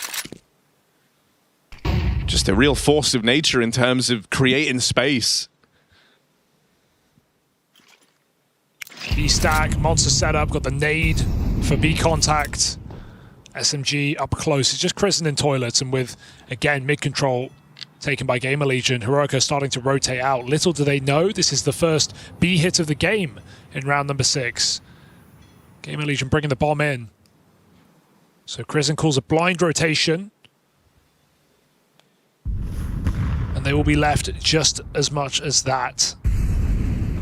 Just a real force of nature in terms of creating space. B stack, monster setup, got the nade for B contact. SMG up close. It's just Kristen in toilets, and with, again, mid-control taken by GamerLegion. Heroica starting to rotate out. Little do they know, this is the first B hit of the game in round number 6. GamerLegion bringing the bomb in. So Kristen calls a blind rotation. And they will be left just as much as that.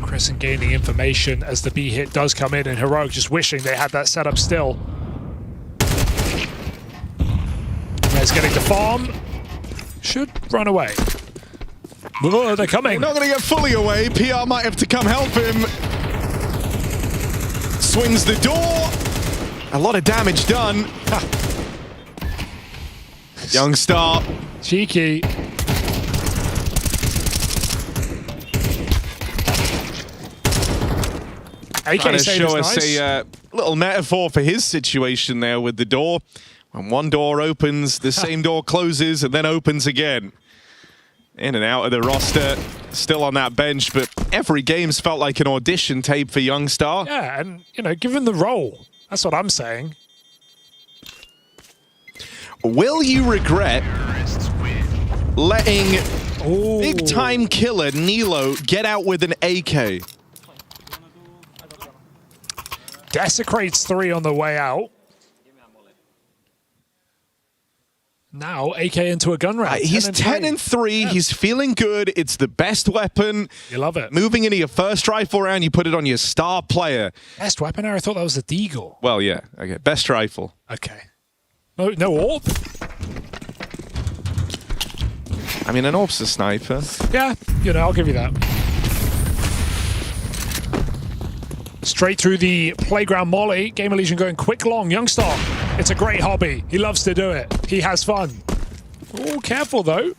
Kristen gaining information as the B hit does come in, and Heroic just wishing they had that setup still. Rez getting the farm. Should run away. Oh, they're coming. They're not going to get fully away. PR might have to come help him. Swings the door. A lot of damage done. Youngstar. Cheeky. Trying to show us a little metaphor for his situation there with the door. When one door opens, the same door closes and then opens again. In and out of the roster, still on that bench, but every game's felt like an audition tape for Youngstar. Yeah, and, you know, given the role, that's what I'm saying. Will you regret letting big-time killer Nilo get out with an AK? Desecrates 3 on the way out. Now, AK into a gun round. He's 10 and 3. Yeah. He's feeling good. It's the best weapon. You love it. Moving into your first rifle round, you put it on your star player. Best weapon? I thought that was a Deagle. Well, yeah. Okay. Best rifle. Okay. No AWP? I mean, an AWP's a sniper. Yeah, you know, I'll give you that. Straight through the playground molly. GamerLegion going quick long. Youngstar, it's a great hobby. He loves to do it. He has fun. Oh, careful though.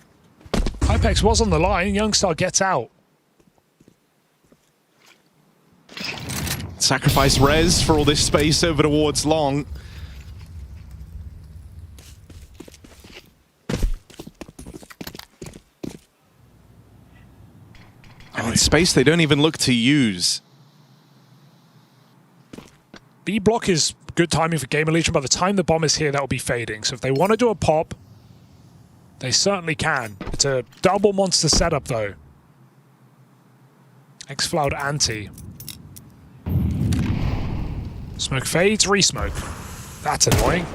Hypex was on the line. Youngstar gets out. Sacrifice res for all this space over towards long. And in space they don't even look to use. B block is good timing for GamerLegion. By the time the bomb is here, that will be fading. So if they want to do a pop, they certainly can. It's a double monster setup, though. X-Floud anti. Smoke fades, re-smoke. That's annoying.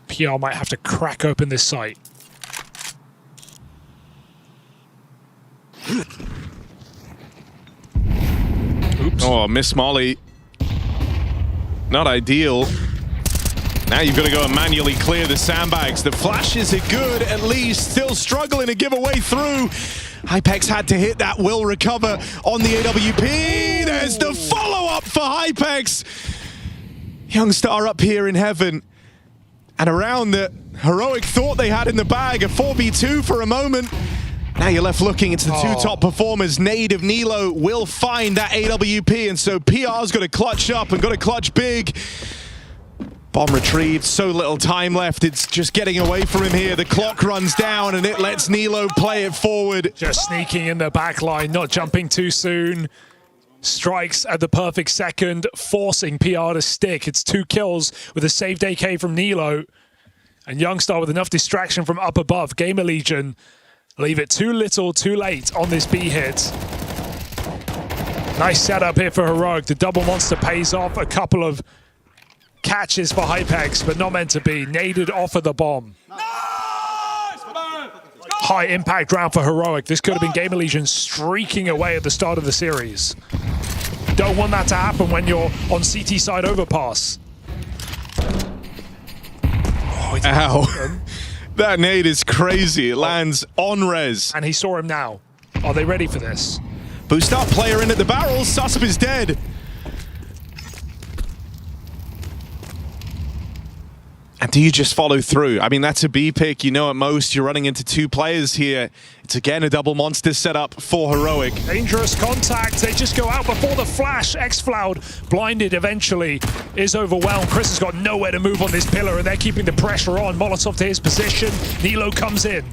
PR might have to crack open this site. Oops. Oh, miss Molly. Not ideal. Now you've got to go and manually clear the sandbags. The flashes are good, at least. Still struggling to give a way through. Hypex had to hit that. Will recover on the AWP. There's the follow-up for Hypex. Youngstar up here in heaven. And around the Heroic thought they had in the bag. A 4v2 for a moment. Now you're left looking. It's the two top performers. Nade of Nilo will find that AWP, and so PR's got to clutch up and got to clutch big. Bomb retrieved. So little time left. It's just getting away from him here. The clock runs down, and it lets Nilo play it forward. Just sneaking in the back line, not jumping too soon. Strikes at the perfect second, forcing PR to stick. It's 2 kills with a saved AK from Nilo. And Youngstar with enough distraction from up above. GamerLegion leave it too little, too late on this B hit. Nice setup here for Heroic. The double monster pays off. A couple of catches for Hypex, but not meant to be. Naded off of the bomb. High impact round for Heroic. This could have been GamerLegion streaking away at the start of the series. Don't want that to happen when you're on CT side overpass. Oh, ow. That nade is crazy. It lands on res. And he saw him now. Are they ready for this? Boost up, player in at the barrel. Susp is dead. And do you just follow through? I mean, that's a B pick. You know at most you're running into 2 players here. It's again a double monster setup for Heroic. Dangerous contact. They just go out before the flash. X-Floud, blinded eventually, is overwhelmed. Chris has got nowhere to move on this pillar, and they're keeping the pressure on. Molotov to his position. Nilo comes in.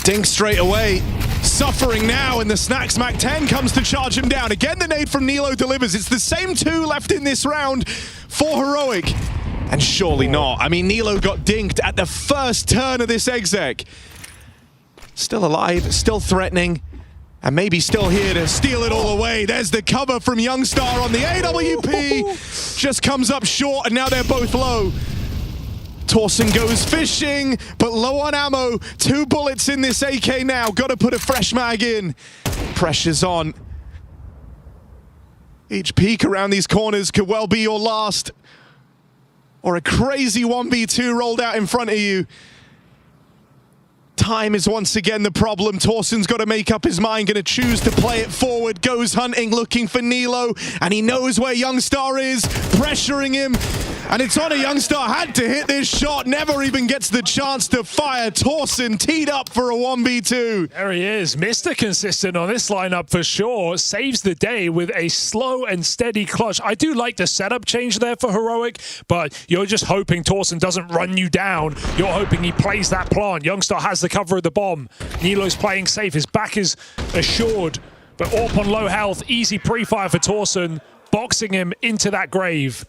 Dink straight away. suffering now, and the Snacks Mac 10 comes to charge him down. Again, the nade from Nilo delivers. It's the same two left in this round for Heroic. And surely not. I mean, Nilo got dinked at the first turn of this exec. Still alive, still threatening, and maybe still here to steal it all away. There's the cover from Youngstar on the AWP. Just comes up short, and now they're both low. Torsen goes fishing, but low on ammo. 2 bullets in this AK now. Got to put a fresh mag in. Pressure's on. Each peek around these corners could well be your last. Or a crazy 1v2 rolled out in front of you. Time is once again the problem. Torsen's got to make up his mind, going to choose to play it forward. Goes hunting, looking for Nilo, and he knows where Youngstar is, pressuring him. And it's on a Youngstar, had to hit this shot, never even gets the chance to fire. Torsen teed up for a 1v2. There he is, Mr. Consistent on this lineup for sure. Saves the day with a slow and steady clutch. I do like the setup change there for Heroic, but you're just hoping Torsen doesn't run you down. You're hoping he plays that plant. Youngstar has the cover of the bomb. Nilo's playing safe, his back is assured, but AWP on low health, easy pre-fire for Torsen, boxing him into that grave.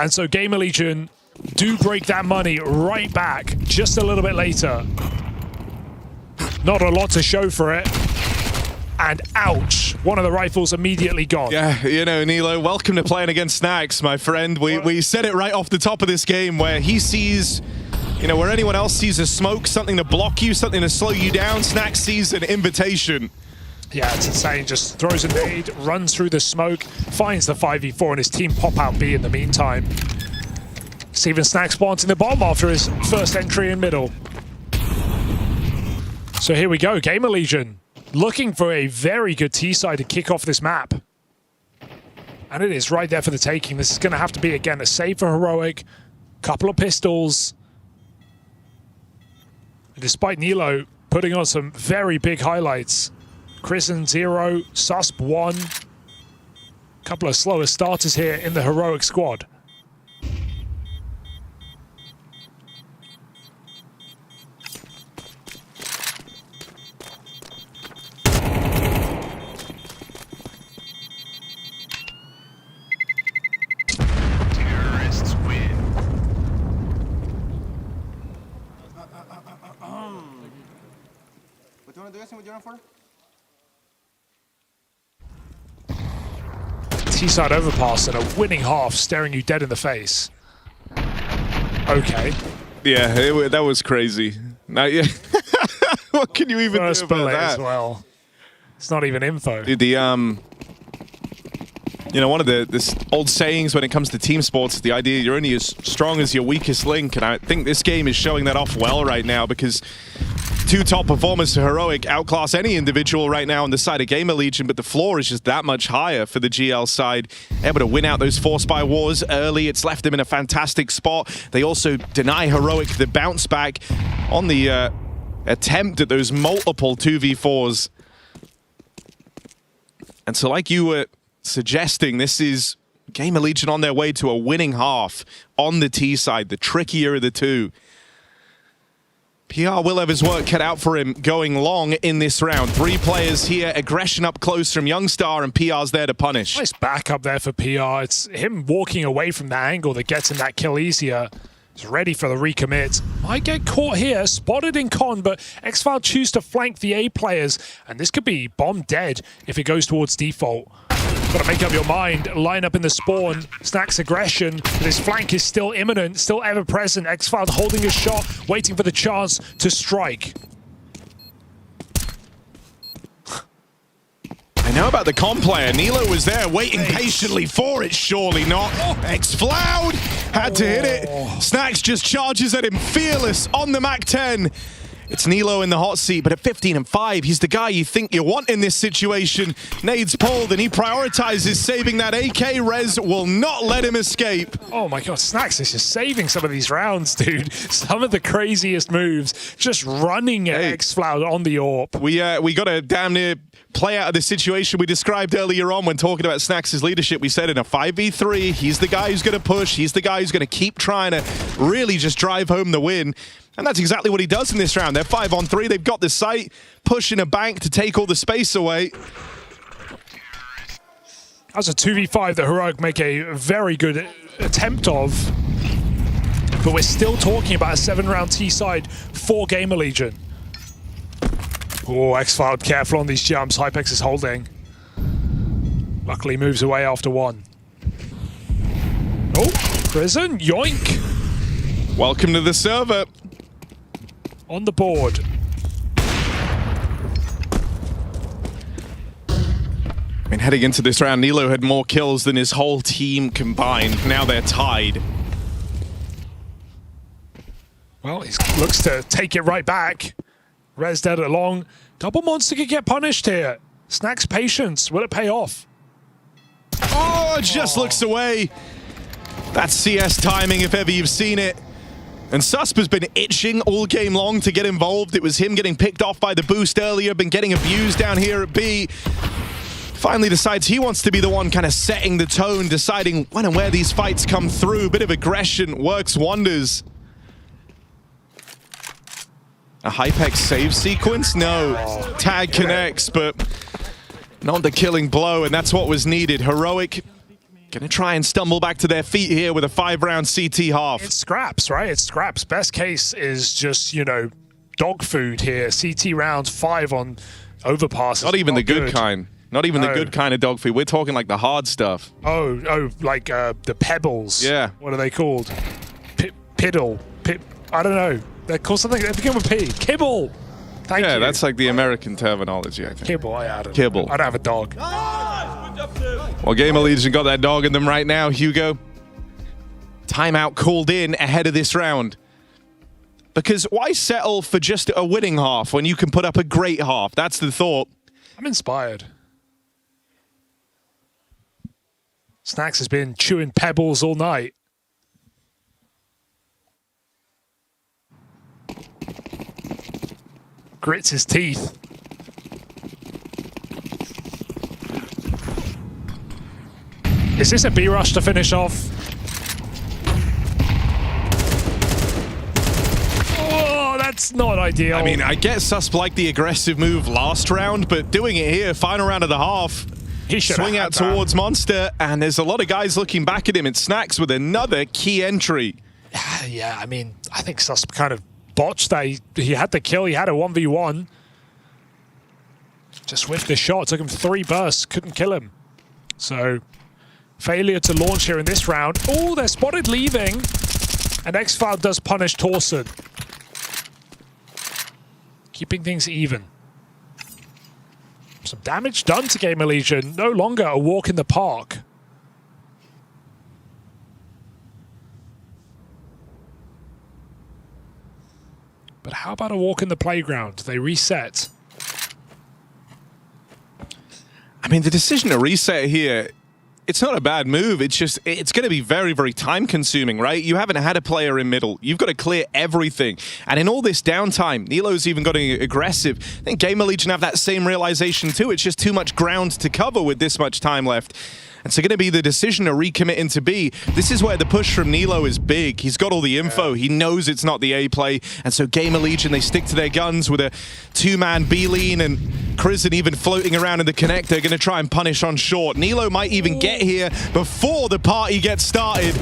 And so GamerLegion do break that money right back just a little bit later. Not a lot to show for it. And ouch, one of the rifles immediately gone. Yeah, you know, Nilo, welcome to playing against Snacks, my friend. We said it right off the top of this game where he sees, you know, where anyone else sees a smoke, something to block you, something to slow you down, Snacks sees an invitation. Yeah, it's insane. Just throws a nade, runs through the smoke, finds the 5v4, and his team pop out B in the meantime. Steven Snacks planting the bomb after his first entry in middle. So here we go, GamerLegion looking for a very good T-side to kick off this map. And it is right there for the taking. This is going to have to be, again, a save for Heroic. Couple of pistols. And despite Nilo putting on some very big highlights, Chrisen 0, Susp 1. Couple of slower starters here in the Heroic squad. Terrorists win. What do you want to do with your own for? T-side overpass and a winning half staring you dead in the face. Okay. Yeah, that was crazy. Now, yeah. What can you even First do about bullet that? as well. It's not even info. You know, one of the old sayings when it comes to team sports is the idea you're only as strong as your weakest link, and I think this game is showing that off well right now because 2 top performers to Heroic outclass any individual right now on the side of GamerLegion, but the floor is just that much higher for the GL side. Able to win out those Force by Wars early. It's left them in a fantastic spot. They also deny Heroic the bounce back on the attempt at those multiple 2v4s. And so like you were suggesting, this is GamerLegion on their way to a winning half on the T side, the trickier of the two. PR will have his work cut out for him going long in this round. 3 players here, aggression up close from Youngstar, and PR's there to punish. Nice backup there for PR. It's him walking away from that angle that gets him that kill easier. He's ready for the recommit. Might get caught here, spotted in con, but Xfile choose to flank the A players, and this could be bomb dead if it goes towards default. Got to make up your mind, line up in the spawn. Snacks aggression, but his flank is still imminent, still ever present. Xfile holding his shot, waiting for the chance to strike. I know about the con player. Nilo was there waiting patiently for it, surely not. Xfloud had to hit it. Snacks just charges at him, fearless on the Mac-10. It's Nilo in the hot seat, but at 15 and 5, he's the guy you think you want in this situation. Nades pulled, and he prioritizes saving that AK. Rez will not let him escape. Oh my god, Snacks is just saving some of these rounds, dude. Some of the craziest moves. Just running at Xfloud on the AWP. We got to damn near play out of the situation we described earlier on when talking about Snacks' leadership. We said in a 5v3, he's the guy who's going to push. He's the guy who's going to keep trying to really just drive home the win. And that's exactly what he does in this round. They're 5-on-3. They've got the site, pushing a bank to take all the space away. That's a 2v5 that Heroic make a very good attempt of. But we're still talking about a 7-round T-side for GamerLegion. Oh, X-Filed careful on these jumps. Hypex is holding. Luckily moves away after one. Oh, Prison, yoink. Welcome to the server. On the board. I mean, heading into this round, Nilo had more kills than his whole team combined. Now they're tied. Well, he looks to take it right back. Rez dead along. Double Monster could get punished here. Snack's patience. Will it pay off? Oh, just looks away. That's CS timing if ever you've seen it. And Susp has been itching all game long to get involved. It was him getting picked off by the boost earlier, been getting abused down here at B. Finally decides he wants to be the one kind of setting the tone, deciding when and where these fights come through. Bit of aggression works wonders. A Hypex save sequence? No. Tag connects, but not the killing blow, and that's what was needed. Heroic gonna try and stumble back to their feet here with a 5-round CT half. It's scraps, right? It's scraps. Best case is just, you know, dog food here. CT rounds 5 on Overpass. Not even the good kind. Not even the good kind of dog food. We're talking like the hard stuff. Oh, like the pebbles. Yeah. What are they called? Piddle. I don't know. They're called something. They begin with P. Kibble. Thank you. Yeah, that's like the American terminology, I think. Kibble. I don't. Kibble. I don't have a dog. Well, GamerLegion got that dog in them right now, Hugo. Timeout called in ahead of this round. Because why settle for just a winning half when you can put up a great half? That's the thought. I'm inspired. Snacks has been chewing pebbles all night. Grits his teeth. Is this a B rush to finish off? Oh, that's not ideal. I mean, I guess Susp liked the aggressive move last round, but doing it here, final round of the half, he should swing out towards Monster, and there's a lot of guys looking back at him. It's Snacks with another key entry. Yeah, I mean, I think Susp kind of botched that. He had the kill. He had a 1v1. Just whiffed the shot. Took him 3 bursts. Couldn't kill him. So, failure to launch here in this round. Oh, they're spotted leaving. And X-File does punish Torson. Keeping things even. Some damage done to GamerLegion. No longer a walk in the park. But how about a walk in the playground? They reset. I mean, the decision to reset here, it's not a bad move. It's just, it's going to be very, very time consuming, right? You haven't had a player in middle. You've got to clear everything. And in all this downtime, Nilo's even gotten aggressive. I think GamerLegion have that same realization too. It's just too much ground to cover with this much time left. And so going to be the decision to recommit into B. This is where the push from Nilo is big. He's got all the info. He knows it's not the A play. And so GamerLegion, they stick to their guns with a 2-man B lean, and Krisen even floating around in the connector, going to try and punish on short. Nilo might even get here before the party gets started.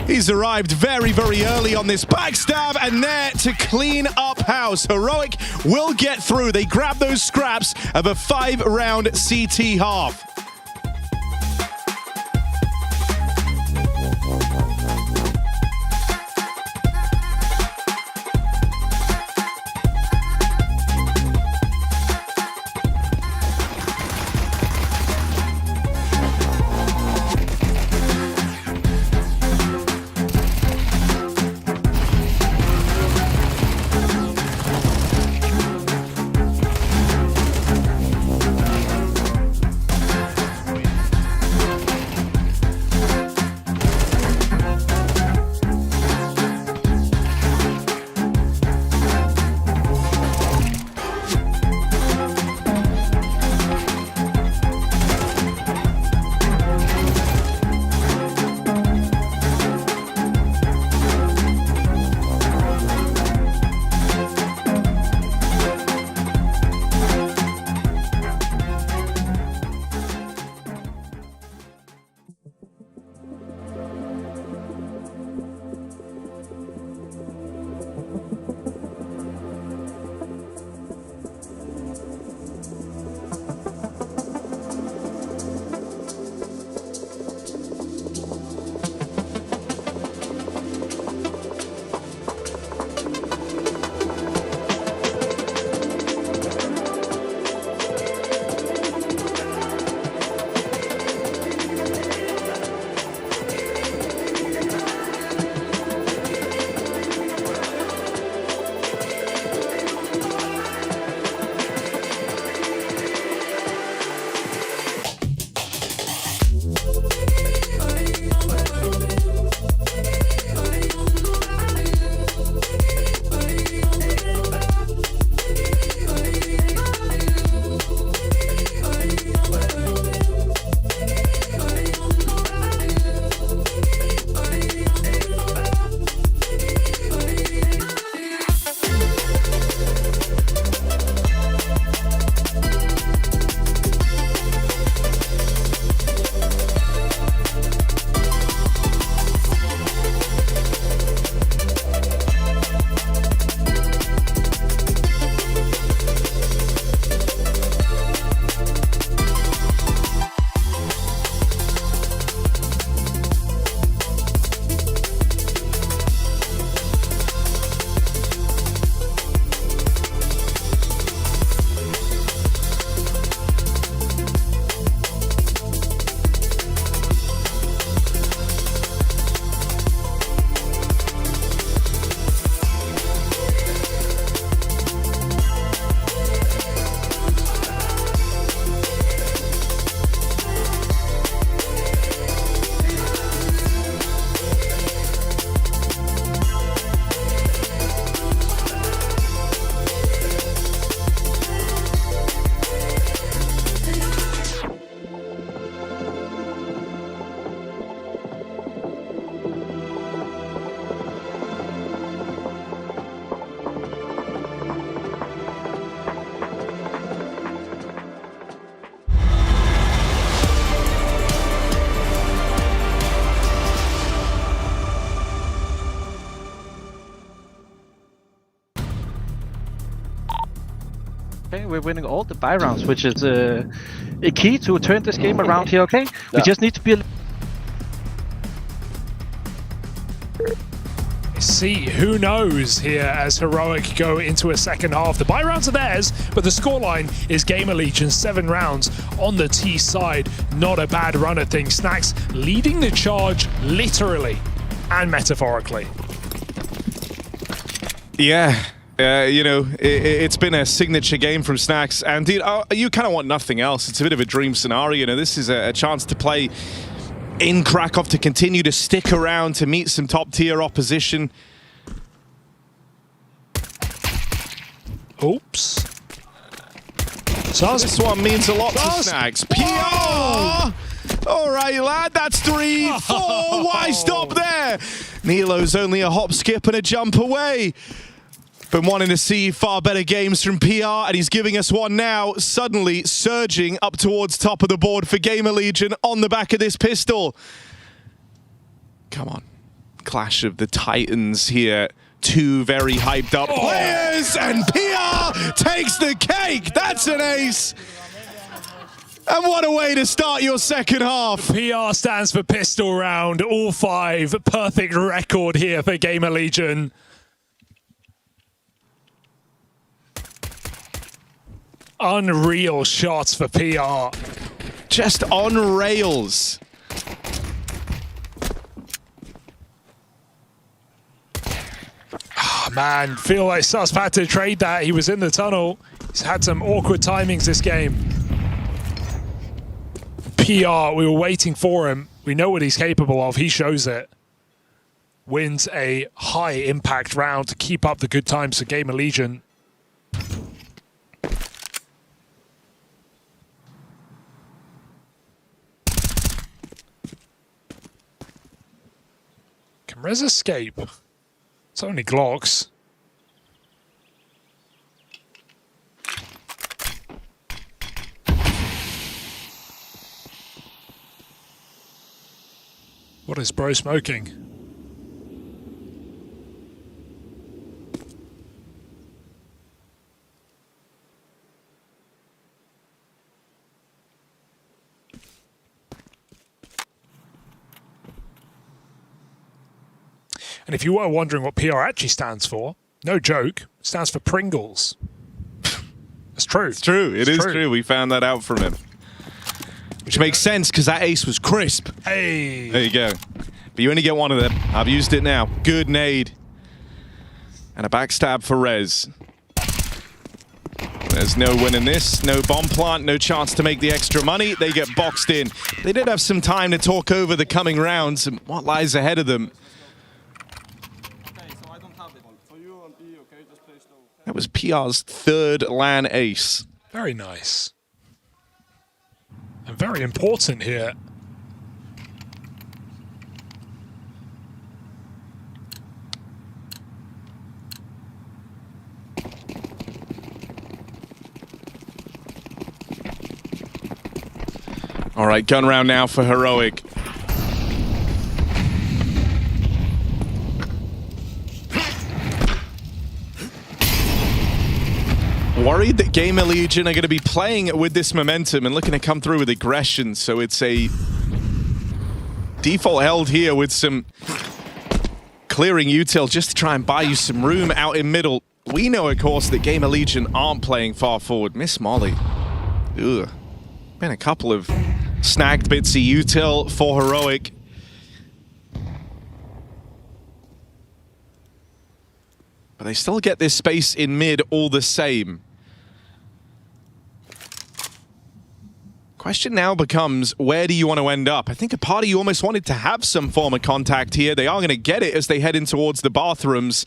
He's arrived very, very early on this backstab, and there to clean up house. Heroic will get through. They grab those scraps of a 5-round CT half. okay? We're winning all the buy rounds, which is a key to turn this game around here, okay? We just need to be See, who knows here as Heroic go into a second half. The buy rounds are theirs, but the scoreline is GamerLegion, 7 rounds on the T side. Not a bad run at things. Snax leading the charge literally and metaphorically. Yeah. You know, it's been a signature game from Snax, and dude, you kind of want nothing else. It's a bit of a dream scenario. You know, this is a chance to play in Krakow, to continue to stick around, to meet some top-tier opposition. Oops. So this one means a lot to Snax. PR! All right, lad, that's 3, 4. Why stop there? Nilo's only a hop, skip, and a jump away. Been wanting to see far better games from PR, and he's giving us one now, suddenly surging up towards top of the board for GamerLegion on the back of this pistol. Come on. Clash of the Titans here. 2 very hyped up players, and PR takes the cake. That's an ace. And what a way to start your second half. PR stands for pistol round, all 5. Perfect record here for GamerLegion. Unreal shots for PR. Just on rails. Oh, man, feel like Sus had to trade that. He was in the tunnel. He's had some awkward timings this game. PR, we were waiting for him. We know what he's capable of. He shows it. Wins a high impact round to keep up the good times for GamerLegion. Can Rez escape? It's only Glocks. What is bro smoking? And if you were wondering what PR actually stands for, no joke, it stands for Pringles. It's true. It's true. It is true. We found that out from him. Which makes sense, because that ace was crisp. Hey. There you go. But you only get one of them. I've used it now. Good nade. And a backstab for Rez. There's no winning this. No bomb plant. No chance to make the extra money. They get boxed in. They did have some time to talk over the coming rounds and what lies ahead of them. That was PR's 3rd LAN ace. Very nice. And very important here. All right, gun round now for Heroic. Worried that GamerLegion are going to be playing with this momentum and looking to come through with aggression, so it's a default held here with some clearing util just to try and buy you some room out in middle. We know, of course, that GamerLegion aren't playing far forward. Miss Molly. Ugh. Been a couple of snagged bits of util for Heroic. But they still get this space in mid all the same. Question now becomes, where do you want to end up? I think a part of you almost wanted to have some form of contact here. They are going to get it as they head in towards the bathrooms.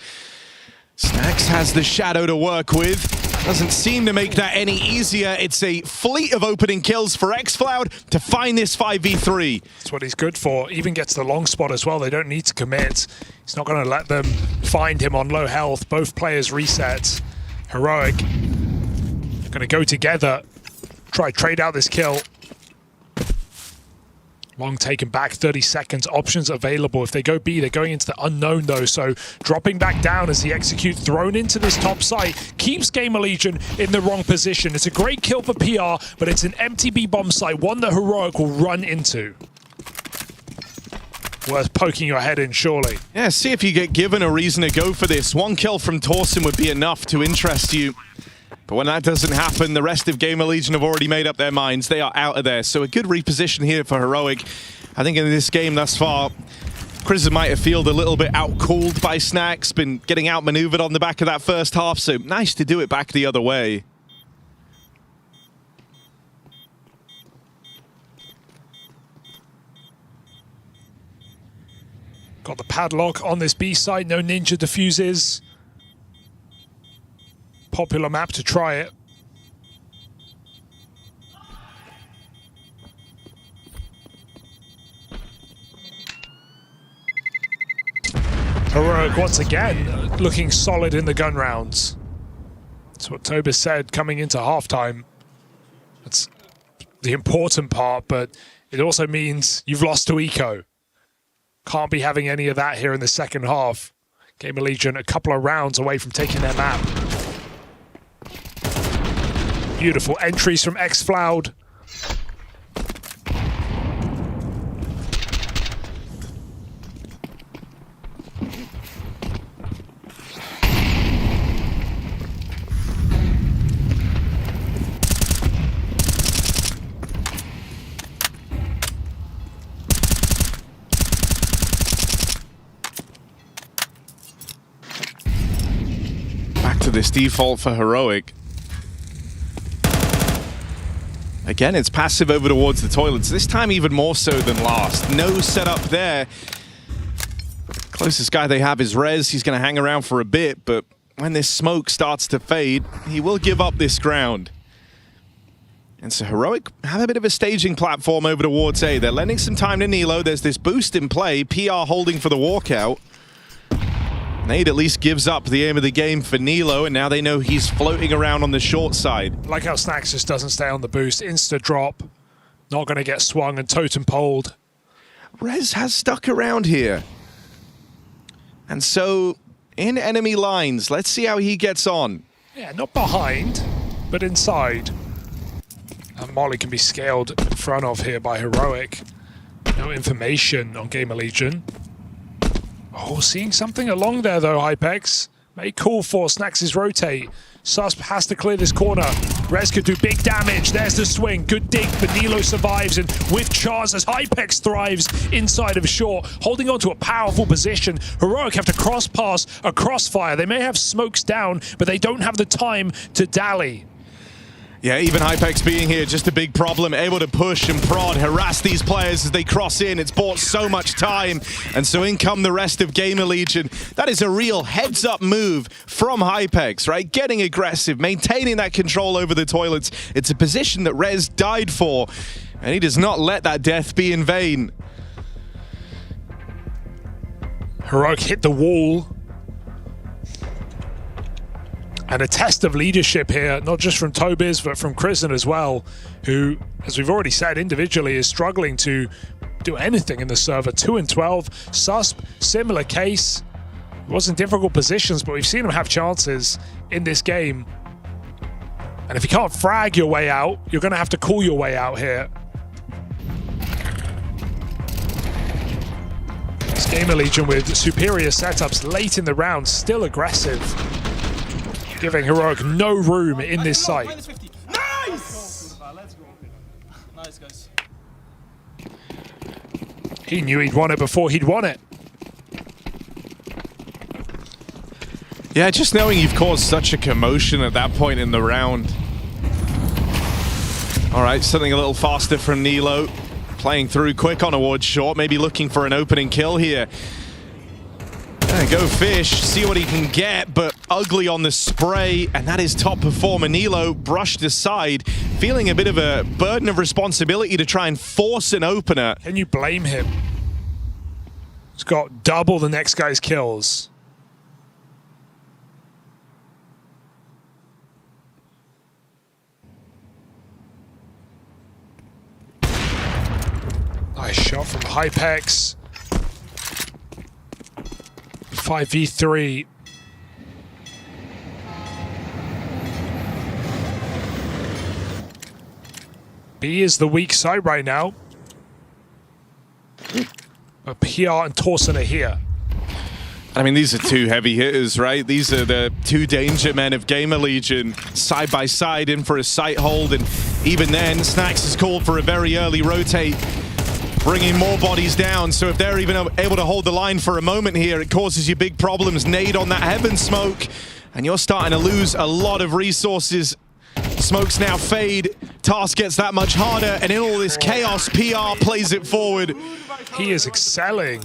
Snax has the shadow to work with. Doesn't seem to make that any easier. It's a fleet of opening kills for xFloud to find this 5v3. That's what he's good for. Even gets the long spot as well. They don't need to commit. He's not going to let them find him on low health. Both players reset. Heroic going to go together. Try trade out this kill. Long taken back, 30 seconds, options available. If they go B, they're going into the unknown though, so dropping back down as he executes, thrown into this top site, keeps GamerLegion in the wrong position. It's a great kill for PR, but it's an empty B bomb site, one that Heroic will run into. Worth poking your head in, surely. Yeah, see if you get given a reason to go for this. One kill from Torsen would be enough to interest you. But when that doesn't happen, the rest of GamerLegion have already made up their minds. They are out of there. So a good reposition here for Heroic. I think in this game thus far, Chris might have felt a little bit out-cooled by Snacks, been getting outmaneuvered on the back of that first half, so nice to do it back the other way. Got the padlock on this B side, no ninja diffuses. Popular map to try it. Heroic once again looking solid in the gun rounds. That's what Tobis said coming into halftime. That's the important part, but it also means you've lost to Eco. Can't be having any of that here in the second half. GamerLegion a couple of rounds away from taking their map. Beautiful entries from xFloud. Back to this default for Heroic. Again, it's passive over towards the toilets, this time even more so than last. No setup there. Closest guy they have is Rez. He's going to hang around for a bit, but when this smoke starts to fade, he will give up this ground. And so Heroic have a bit of a staging platform over towards A. They're lending some time to Nilo. There's this boost in play. PR holding for the walkout. Nade at least gives up the aim of the game for Nilo, and now they know he's floating around on the short side. Like how Snacks just doesn't stay on the boost. Insta drop. Not going to get swung and totem poled. Rez has stuck around here. And so, in enemy lines, let's see how he gets on. Yeah, not behind, but inside. And Molly can be scaled in front of here by Heroic. No information on GamerLegion. Oh, seeing something along there though, Hypex. May call for Snacks' rotate. Susp has to clear this corner. Rez could do big damage. There's the swing. Good dig, but Nilo survives, and with Chars as Hypex thrives inside of short, holding on to a powerful position. Heroic have to cross pass a crossfire. They may have smokes down, but they don't have the time to dally. Yeah, even Hypex being here, just a big problem. Able to push and prod, harass these players as they cross in. It's bought so much time. And so in come the rest of GamerLegion. That is a real heads-up move from Hypex, right? Getting aggressive, maintaining that control over the toilets. It's a position that Rez died for, and he does not let that death be in vain. Heroic hit the wall. And a test of leadership here, not just from Tobiz, but from Krisen as well, who, as we've already said, individually is struggling to do anything in the server. 2 and 12. Susp, similar case. It was in difficult positions, but we've seen him have chances in this game. And if you can't frag your way out, you're going to have to call your way out here. It's GamerLegion with superior setups late in the round, still aggressive. Giving Heroic no room in this site. Nice! Let's go. Nice, guys. He knew he'd won it before he'd won it. Yeah, just knowing you've caused such a commotion at that point in the round. All right, something a little faster from Nilo. Playing through quick on towards short, maybe looking for an opening kill here. Go fish, see what he can get, but ugly on the spray, and that is top performer. Nilo brushed aside, feeling a bit of a burden of responsibility to try and force an opener. Can you blame him? He's got double the next guy's kills. Nice shot from Hypex. 5v3. B is the weak side right now. But PR and Torsen are here. I mean, these are two heavy hitters, right? These are the two danger men of GamerLegion, side by side in for a sight hold, and even then, Snax has called for a very early rotate, bringing more bodies down. So if they're even able to hold the line for a moment here, it causes you big problems. Nade on that heaven smoke, and you're starting to lose a lot of resources. Smokes now fade, task gets that much harder, and in all this chaos, PR plays it forward. He is excelling.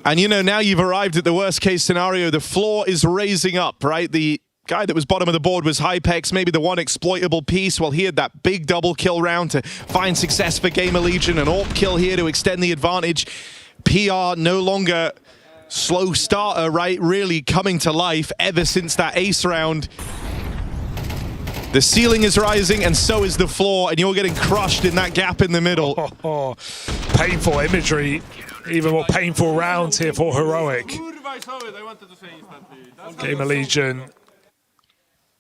And you know, now you've arrived at the worst case scenario. The floor is raising up, right? The guy that was bottom of the board was Hypex, maybe the one exploitable piece. Well, he had that big double kill round to find success for GamerLegion, an AWP kill here to extend the advantage. PR no longer slow starter, right? Really coming to life ever since that ace round. The ceiling is rising, and so is the floor, and you're getting crushed in that gap in the middle. Painful imagery. Even more painful rounds here for Heroic. GamerLegion.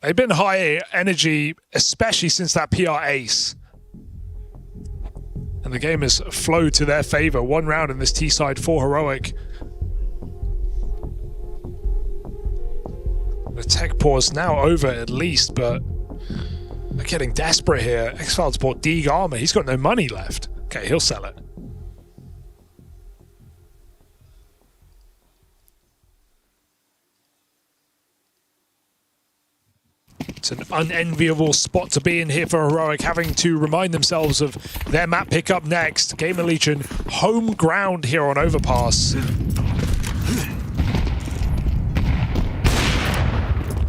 They've been high energy, especially since that PR ace. And the game has flowed to their favor. One round in this T side for Heroic. The tech pause now over at least, but they're getting desperate here. X-Files bought Deeg armor. He's got no money left. Okay, he'll sell it. It's an unenviable spot to be in here for Heroic, having to remind themselves of their map pick up next. GamerLegion home ground here on Overpass.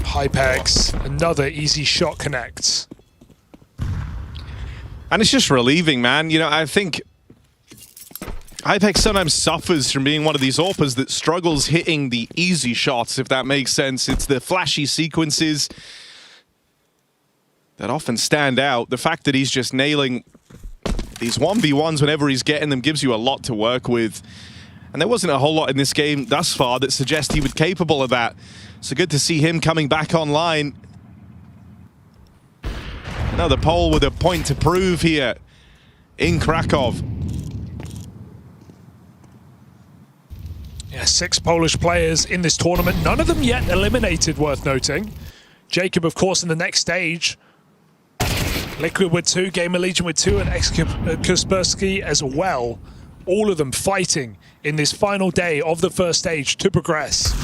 Hypex, another easy shot connects. And it's just relieving, man. You know, I think Hypex sometimes suffers from being one of these AWPers that struggles hitting the easy shots, if that makes sense. It's the flashy sequences that often stand out. The fact that he's just nailing these 1v1s whenever he's getting them gives you a lot to work with. And there wasn't a whole lot in this game thus far that suggests he was capable of that. So good to see him coming back online. Another pole with a point to prove here in Krakow. Yeah, 6 Polish players in this tournament. None of them yet eliminated, worth noting. Jacob, of course, in the next stage. Liquid with 2, GamerLegion with 2, and Kaspersky as well. All of them fighting in this final day of the first stage to progress.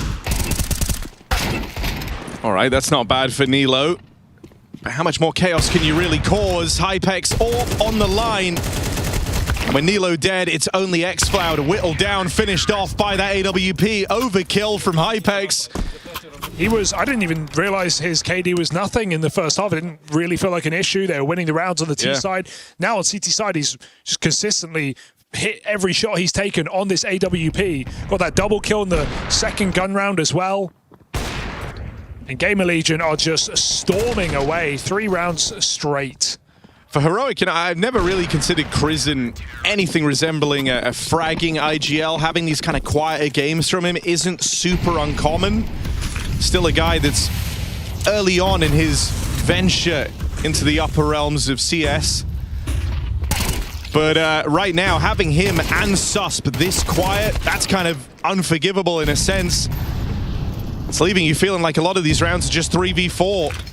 All right, that's not bad for Nilo. But how much more chaos can you really cause? Hypex AWP on the line. And with Nilo dead, it's only X-Cloud whittled down, finished off by that AWP. Overkill from Hypex. I didn't even realize his KD was nothing in the first half. It didn't really feel like an issue. They were winning the rounds on the T side. Now on CT side, he's just consistently hit every shot he's taken on this AWP. Got that double kill in the second gun round as well. And GamerLegion are just storming away 3 rounds straight. For Heroic, you know, I've never really considered Krizen anything resembling a fragging IGL. Having these kind of quieter games from him isn't super uncommon. Still a guy that's early on in his venture into the upper realms of CS. But right now, having him and Susp this quiet, that's kind of unforgivable in a sense. It's leaving you feeling like a lot of these rounds are just 3v4.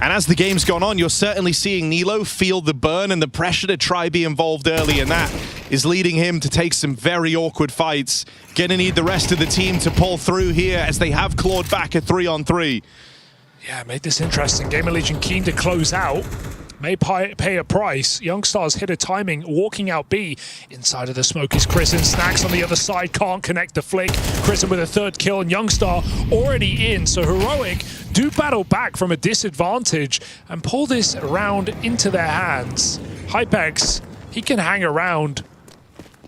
And as the game's gone on, you're certainly seeing Nilo feel the burn and the pressure to try be involved early, and that is leading him to take some very awkward fights. Gonna need the rest of the team to pull through here as they have clawed back a 3-on-3. Yeah, made this interesting. GamerLegion keen to close out. May pay a price. Youngstars hit a timing, walking out B. Inside of the smoke is Kristen. Snax on the other side, can't connect the flick. Kristen with a 3rd kill, and Youngstar already in. So Heroic do battle back from a disadvantage and pull this round into their hands. Hypex, he can hang around,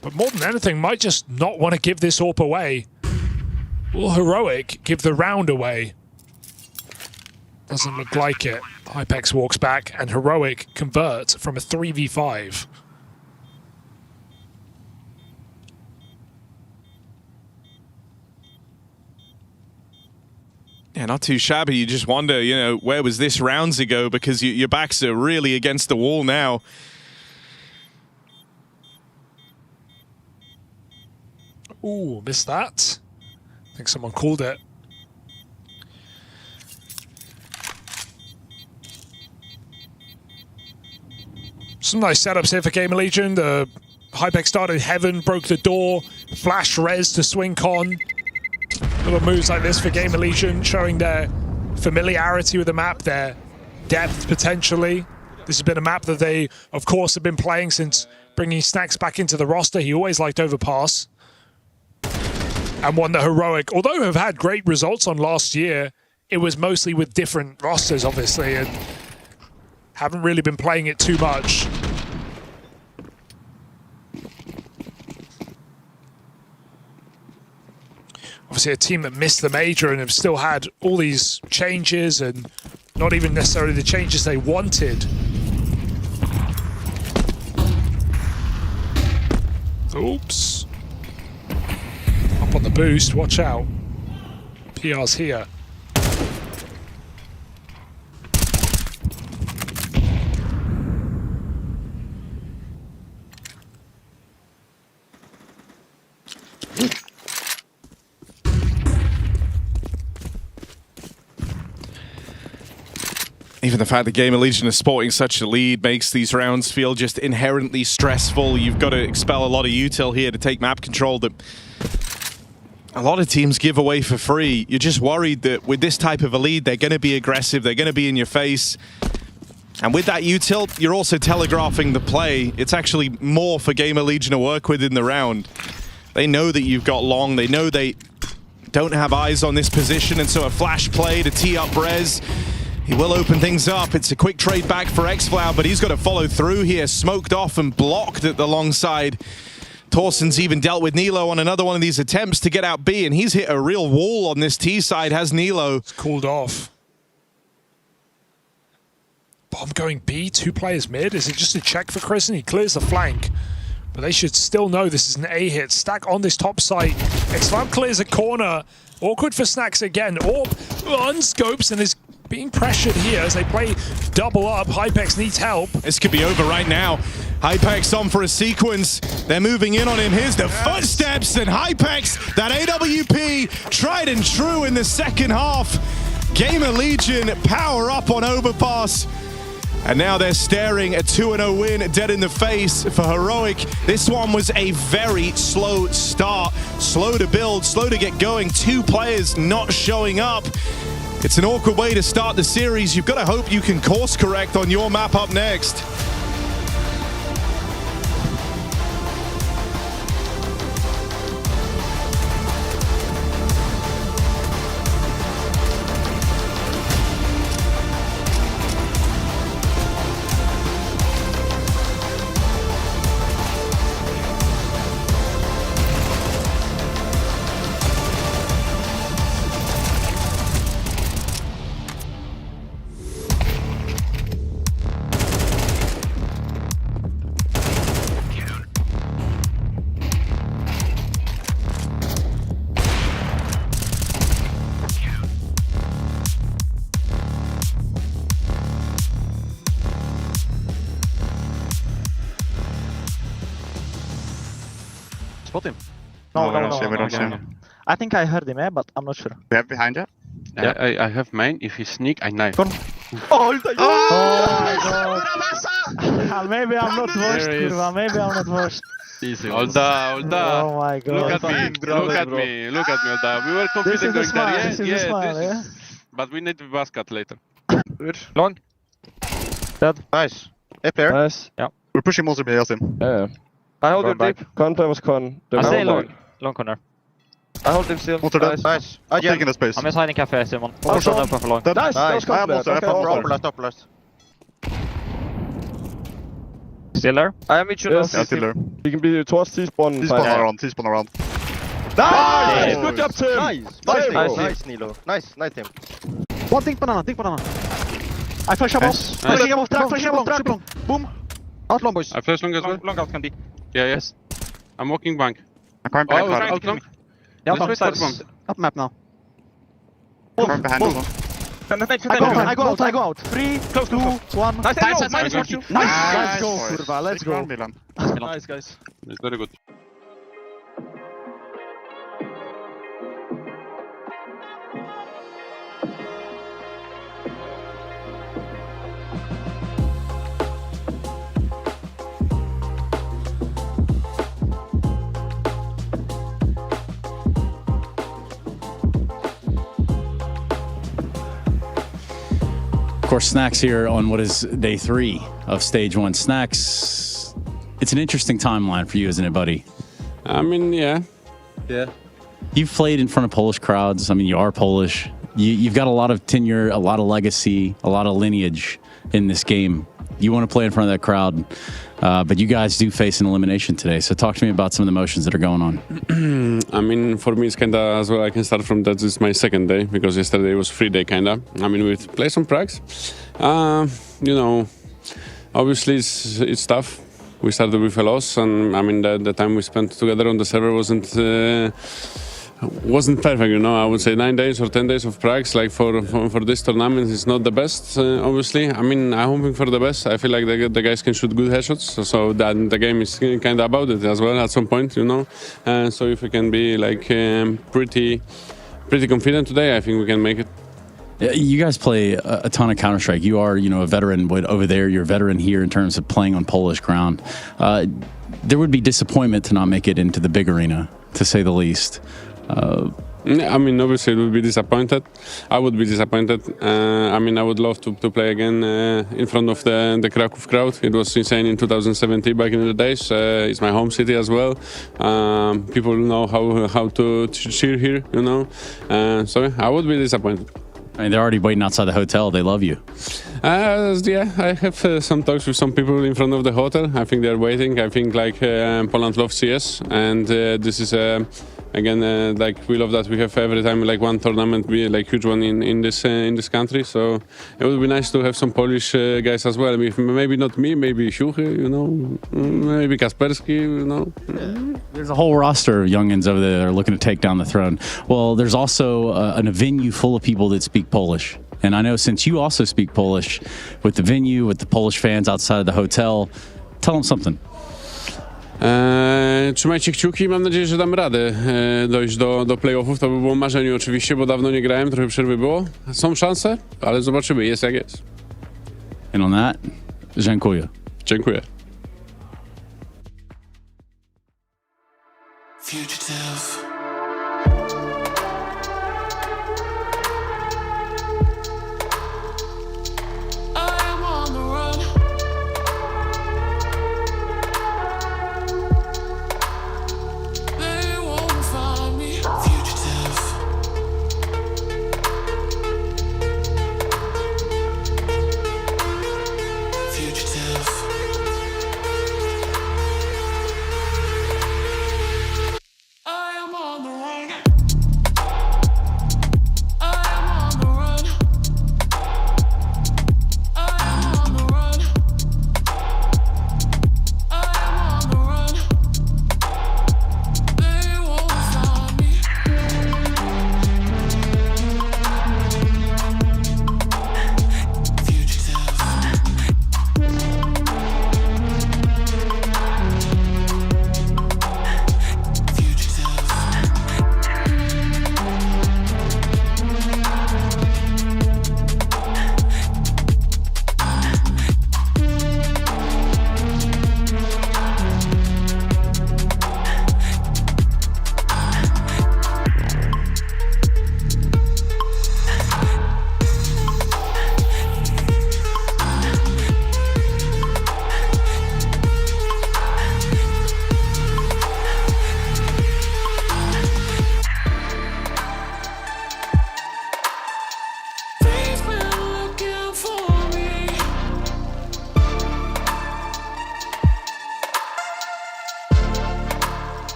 but more than anything, might just not want to give this AWP away. Will Heroic give the round away? Doesn't look like it. Hypex walks back, and Heroic converts from a 3v5. Yeah, not too shabby. You just wonder, you know, where was this rounds ago? Because your backs are really against the wall now. Ooh, missed that. I think someone called it. Some nice setups here for GamerLegion. The Hypex started Heaven, broke the door, flash res to swing con. Little moves like this for GamerLegion, showing their familiarity with the map, their depth potentially. This has been a map that they, of course, have been playing since bringing Snacks back into the roster. He always liked Overpass. And one that Heroic, although have had great results on last year, it was mostly with different rosters, obviously, and haven't really been playing it too much. Obviously a team that missed the major and have still had all these changes and not even necessarily the changes they wanted. Oops. Up on the boost, watch out. PR's here. Even the fact that GamerLegion is sporting such a lead makes these rounds feel just inherently stressful. You've got to expel a lot of util here to take map control that a lot of teams give away for free. You're just worried that with this type of a lead, they're going to be aggressive, they're going to be in your face. And with that util, you're also telegraphing the play. It's actually more for GamerLegion to work with in the round. They know that you've got long, they know they don't have eyes on this position, and so a flash play to tee up res. He will open things up. It's a quick trade back for xFlow, but he's got to follow through here. Smoked off and blocked at the long side. Torsen's even dealt with Nilo on another one of these attempts to get out B, and he's hit a real wall on this T side, has Nilo. It's cooled off. Bomb going B, 2 players mid. Is it just a check for Chris? And he clears the flank. But they should still know this is an A hit. Stack on this top site. xFlow clears a corner. Awkward for Snacks again. Orb unscopes and is being pressured here as they play double up. Hypex needs help. This could be over right now. Hypex on for a sequence. They're moving in on him. Here's the footsteps, and Hypex, that AWP, tried and true in the second half. GamerLegion power up on Overpass. And now they're staring a 2-0 win dead in the face for Heroic. This one was a very slow start. Slow to build, slow to get going. 2 players not showing up. It's an awkward way to start the series. You've got to hope you can course correct on your map up next. Spot him. No, we don't see him. I think I heard him, but I'm not sure. We have behind you? Yeah, I have mine. If he sneak, I knife. Oh my god! Maybe I'm not worst, kurwa. Maybe I'm not worst. Easy. Olda. Oh my god. Look at me, Olda. We were competing This is the going smile, there. this is the smile, yeah? But we need the basket later. Good. Long. Dead. Nice. Hey, player. Nice. Yeah. We're pushing multiple, Yasin. Yeah. I hold your deep. Contra was con. I stay long. Long corner. I hold him still. Multi dead. Nice. I'm taking the space. I'm just hiding cafe, Simon. Push on open for long. Nice. I am also upper last. Still there? I am with you. Yeah, still there. We can be towards T-spawn. T-spawn around. Nice! Good job, Tim! Nice, Nilo. Nice team. One think banana. I flash up. Flashing up, flashing up. Boom. Out long, boys. I flash long as well. Long out can be. Yeah, yes. I'm walking bank. I'm coming back. Out long. Yeah, Let's wait for bomb. Up map now. I go out. 3, 2, 1. Nice, Let's go, kurwa, let's go. Nice, guys. It's very good. Of course, Snacks here on what is day 3 of stage 1. Snacks, it's an interesting timeline for you, isn't it, buddy? I mean, yeah. You've played in front of Polish crowds. I mean, you are Polish. You've got a lot of tenure, a lot of legacy, a lot of lineage in this game. You want to play in front of that crowd, but you guys do face an elimination today. So talk to me about some of the emotions that are going on. I mean, for me, it's kind of as well. I can start from that. This is my second day because yesterday was free day, kind of. I mean, we play some pracs. You know, obviously it's tough. We started with a loss, and I mean, the time we spent together on the server wasn't perfect, you know. I would say 9 days or 10 days of pracs, like for this tournament, is not the best. Obviously, I mean, I'm hoping for the best. I feel like the guys can shoot good headshots, so that the game is kind of about it as well at some point, you know. So if we can be like pretty confident today, I think we can make it. You guys play a ton of Counter-Strike. You are, you know, a veteran over there. You're a veteran here in terms of playing on Polish ground. There would be disappointment to not make it into the big arena, to say the least. I mean, obviously, it would be disappointed. I would be disappointed. I mean, I would love to play again in front of the Krakow crowd. It was insane in 2017 back in the days. It's my home city as well. People know how to cheer here, you know. So I would be disappointed. I mean, they're already waiting outside the hotel. They love you. Yeah, I have some talks with some people in front of the hotel. I think they're waiting. I think like Poland loves CS, and this is again like we love that we have every time like one tournament be like huge one in this country. So it would be nice to have some Polish guys as well. Maybe not me, maybe Siuchy, you know, maybe Kaspersky, you know. There's a whole roster of youngins over there that are looking to take down the throne. Well, there's also a venue full of people that speak Polish. And I know since you also speak Polish, with the venue, with the Polish fans outside of the hotel, tell them something. Trzymajcie kciuki, mam nadzieję, że damy radę dojść do playoffów. To by było marzenie oczywiście, bo dawno nie grałem, trochę przerwy było. Są szanse, ale zobaczymy, jest jak jest. And on that, dziękuję. Dziękuję. Fugitive.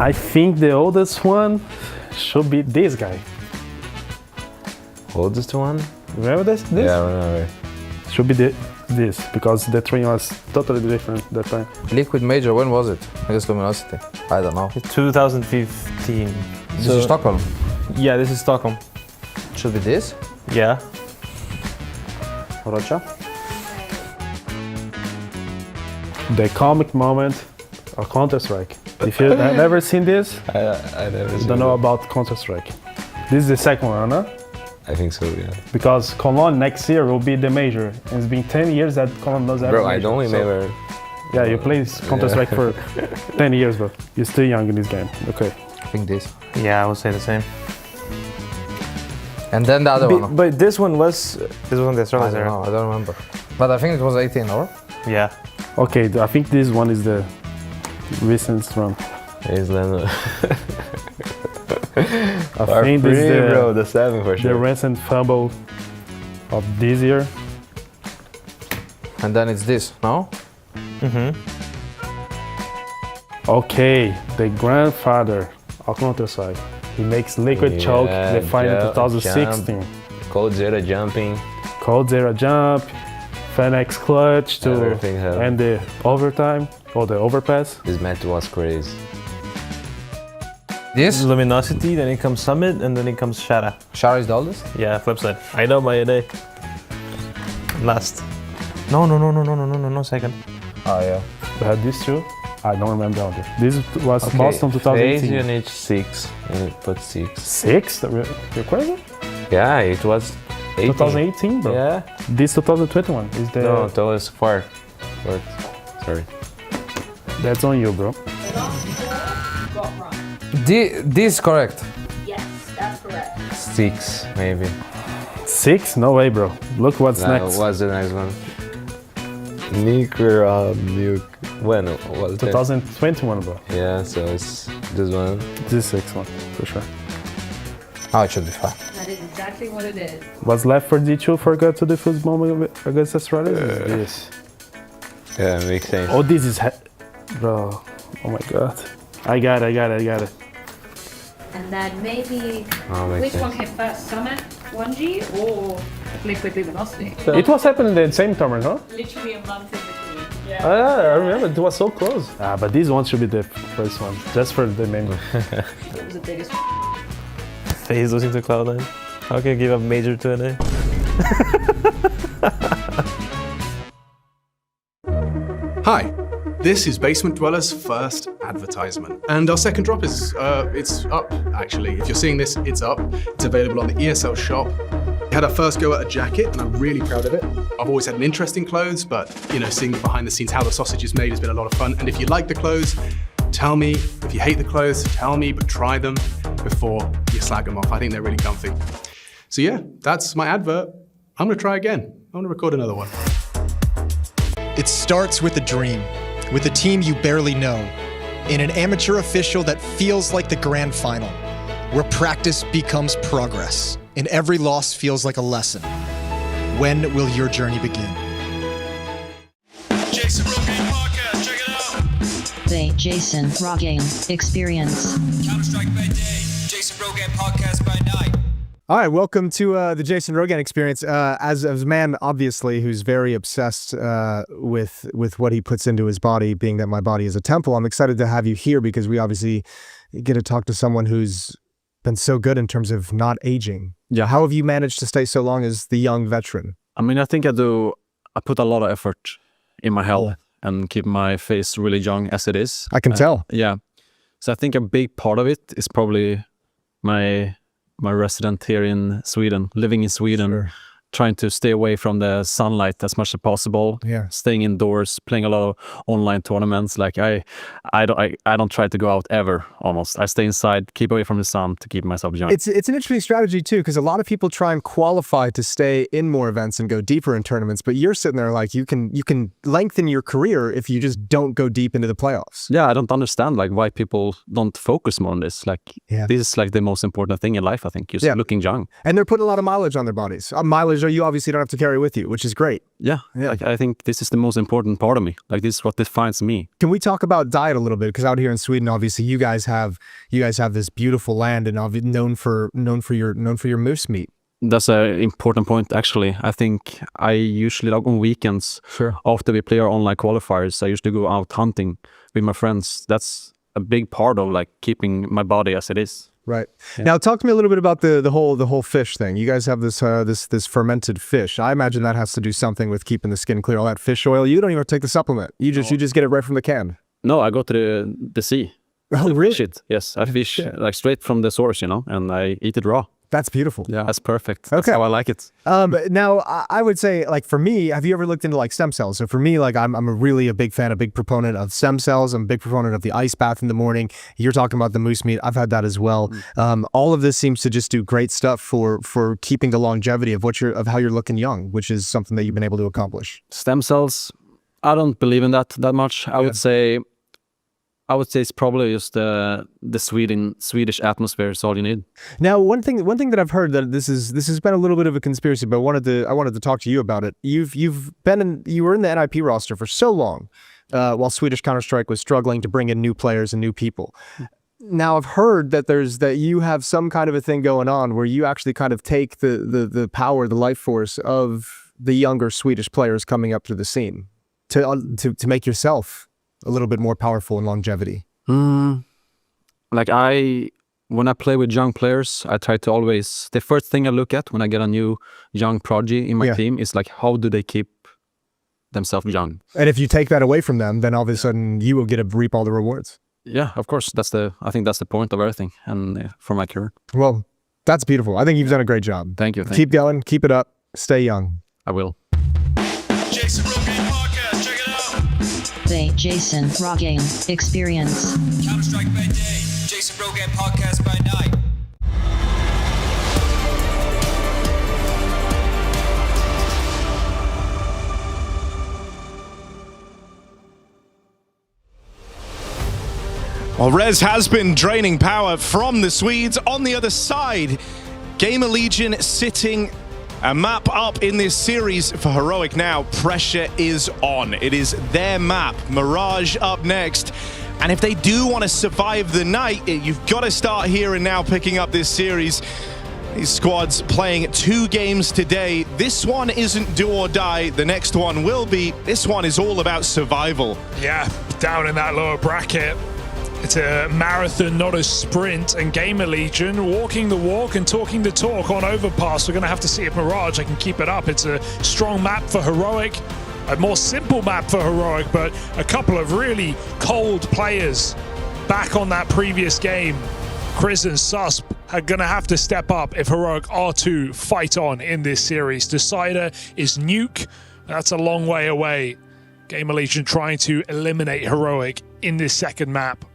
I think the oldest one should be this guy. Oldest one? Remember this? Yeah, I remember. Should be this because the train was totally different that time. Liquid Major, when was it? Against Luminosity? I don't know. 2015. This is Stockholm? Yeah, this is Stockholm. Should be this? Yeah. Rocha. The comic moment of Counter-Strike. If you have never seen this, I never you don't know about Counter-Strike. This is the second one, huh? I think so, yeah. Because Cologne next year will be the major. And it's been 10 years that Cologne doesn't have a major. I don't remember. Yeah, you played Counter-Strike for 10 years, but you're still young in this game. Okay. I think this. Yeah, I would say the same. And then the other one. But this one was the Astralis I don't era. know, I don't remember. But I think it was 18, or? Yeah. Okay, I think this one is the recent one. Iceland. I think this is bro, the 7 for sure. The recent fumble of this year. And then it's this, no? Mm-hmm. Okay, the grandfather of Counter-Strike. He makes Liquid Choke, the final 2016. Cold Zero jumping. Cold Zero jump, Fenix clutch to Everything happened. and the overtime or the overpass. This match was crazy. This? Luminosity, then it comes Summit, and then it comes Shara. Shara is the oldest? Yeah, flip side. I know by a day. Last. No, second. Oh, yeah. We had these two. I don't remember all this. This was Boston 2018. Phase unit 6, and it put 6. 6? You're crazy? Yeah, it was 18. 2018, bro. Yeah. This 2021 is the. No, that was 4. Sorry. That's on you, bro. This correct? Yes, that's correct. 6, maybe. 6? No way, bro. Look what's next. What's the next one? Nuke. When was it? 2021, bro. Yeah, so it's this one. This 6 one, for sure. Oh, it should be fine. That is exactly what it is. What's left for D2 forgot to defuse moment against Astralis? Is this. Yeah, makes sense. Oh, this is. Bro. Oh my god. I got it. And then maybe makes which one sense. came first, Summit 1G or Liquid Luminosity? It was happening at the same tournament, huh? Literally a month in between. Yeah. I remember it was so close. But this one should be the first one, just for the memory. What was the biggest? Phase losing to Cloud9. How can you give up major to an A? Hi, this is Basement Dweller's first advertisement. And our second drop is, it's up, actually. If you're seeing this, it's up. It's available on the ESL shop. We had our first go at a jacket, and I'm really proud of it. I've always had an interest in clothes, but, seeing behind the scenes how the sausage is made has been a lot of fun. And if you like the clothes, tell me. If you hate the clothes, tell me, but try them before you slag them off. I think they're really comfy. So yeah, that's my advert. I'm gonna try again. I'm gonna record another one. It starts with a dream, with a team you barely know, in an amateur official that feels like the grand final, where practice becomes progress, and every loss feels like a lesson. When will your journey begin? Jason Rogaine podcast, check it out. The Jason Rogaine Experience. Counter-Strike by day, Jason Rogaine podcast by night. All right, welcome to the Jason Rogaine Experience. As a man, obviously, who's very obsessed with what he puts into his body, being that my body is a temple, I'm excited to have you here because we obviously get to talk to someone who's been so good in terms of not aging. Yeah. How have you managed to stay so long as the young veteran? I mean, I think I put a lot of effort in my health and keep my face really young as it is. I can tell. Yeah. So I think a big part of it is probably my resident here in Sweden, living in Sweden, trying to stay away from the sunlight as much as possible. Yeah. Staying indoors, playing a lot of online tournaments. Like I don't try to go out ever. Almost, I stay inside, keep away from the sun to keep myself young. It's an interesting strategy too, because a lot of people try and qualify to stay in more events and go deeper in tournaments. But you're sitting there like you can lengthen your career if you just don't go deep into the playoffs. Yeah, I don't understand like why people don't focus more on this. Like this is like the most important thing in life. I think just looking young. And they're putting a lot of mileage on their bodies. Mileage you obviously don't have to carry with you, which is great. Yeah. Like, I think this is the most important part of me. Like this is what defines me. Can we talk about diet a little bit? Because out here in Sweden, obviously, you guys have this beautiful land and known for your moose meat. That's an important point, actually. I think I usually, like on weekends, after we play our online qualifiers, I usually go out hunting with my friends. That's a big part of like keeping my body as it is. Right. Yeah. Now, talk to me a little bit about the whole fish thing. You guys have this this fermented fish. I imagine that has to do something with keeping the skin clear. All that fish oil. You don't even take the supplement. You just get it right from the can. No, I go to the sea. Oh, really? Fish it. Yes, I fish like straight from the source, and I eat it raw. That's beautiful. Yeah, that's perfect. Okay. That's how I like it. Now, I would say, like, for me, have you ever looked into like stem cells? So for me, like, I'm a big fan, a big proponent of stem cells. I'm a big proponent of the ice bath in the morning. You're talking about the moose meat. I've had that as well. All of this seems to just do great stuff for keeping the longevity of how you're looking young, which is something that you've been able to accomplish. Stem cells, I don't believe in that much. I would say it's probably just the Swedish atmosphere is all you need. Now, one thing that I've heard, that this has been a little bit of a conspiracy, but I wanted to talk to you about it. You were in the NIP roster for so long, while Swedish Counter-Strike was struggling to bring in new players and new people. Now, I've heard that you have some kind of a thing going on where you actually kind of take the power, the life force of the younger Swedish players coming up to the scene to make yourself a little bit more powerful in longevity. Like when I play with young players, I try to always, the first thing I look at when I get a new young prodigy in my team is like, how do they keep themselves young? And if you take that away from them, then all of a sudden you will get to reap all the rewards. Yeah, of course. I think that's the point of everything, and for my career. Well, that's beautiful. I think you've done a great job. Thank you. Keep going. Keep it up. Stay young. I will. Jason Rogan Podcast, check it out. The Jason Rogan Experience. Counter-Strike by day, Jason Rogan Podcast by night. Well, Rez has been draining power from the Swedes. On the other side, GamerLegion sitting a map up in this series for Heroic now. Pressure is on. It is their map. Mirage up next. And if they do want to survive the night, you've got to start here and now picking up this series. These squads playing 2 games today. This one isn't do or die. The next one will be. This one is all about survival. Yeah, down in that lower bracket. It's a marathon, not a sprint, and GamerLegion walking the walk and talking the talk on Overpass. We're going to have to see if Mirage can keep it up. It's a strong map for Heroic, a more simple map for Heroic, but a couple of really cold players back on that previous game. Chris and Susp are going to have to step up if Heroic are to fight on in this series. Decider is Nuke. That's a long way away. GamerLegion trying to eliminate Heroic in this second map.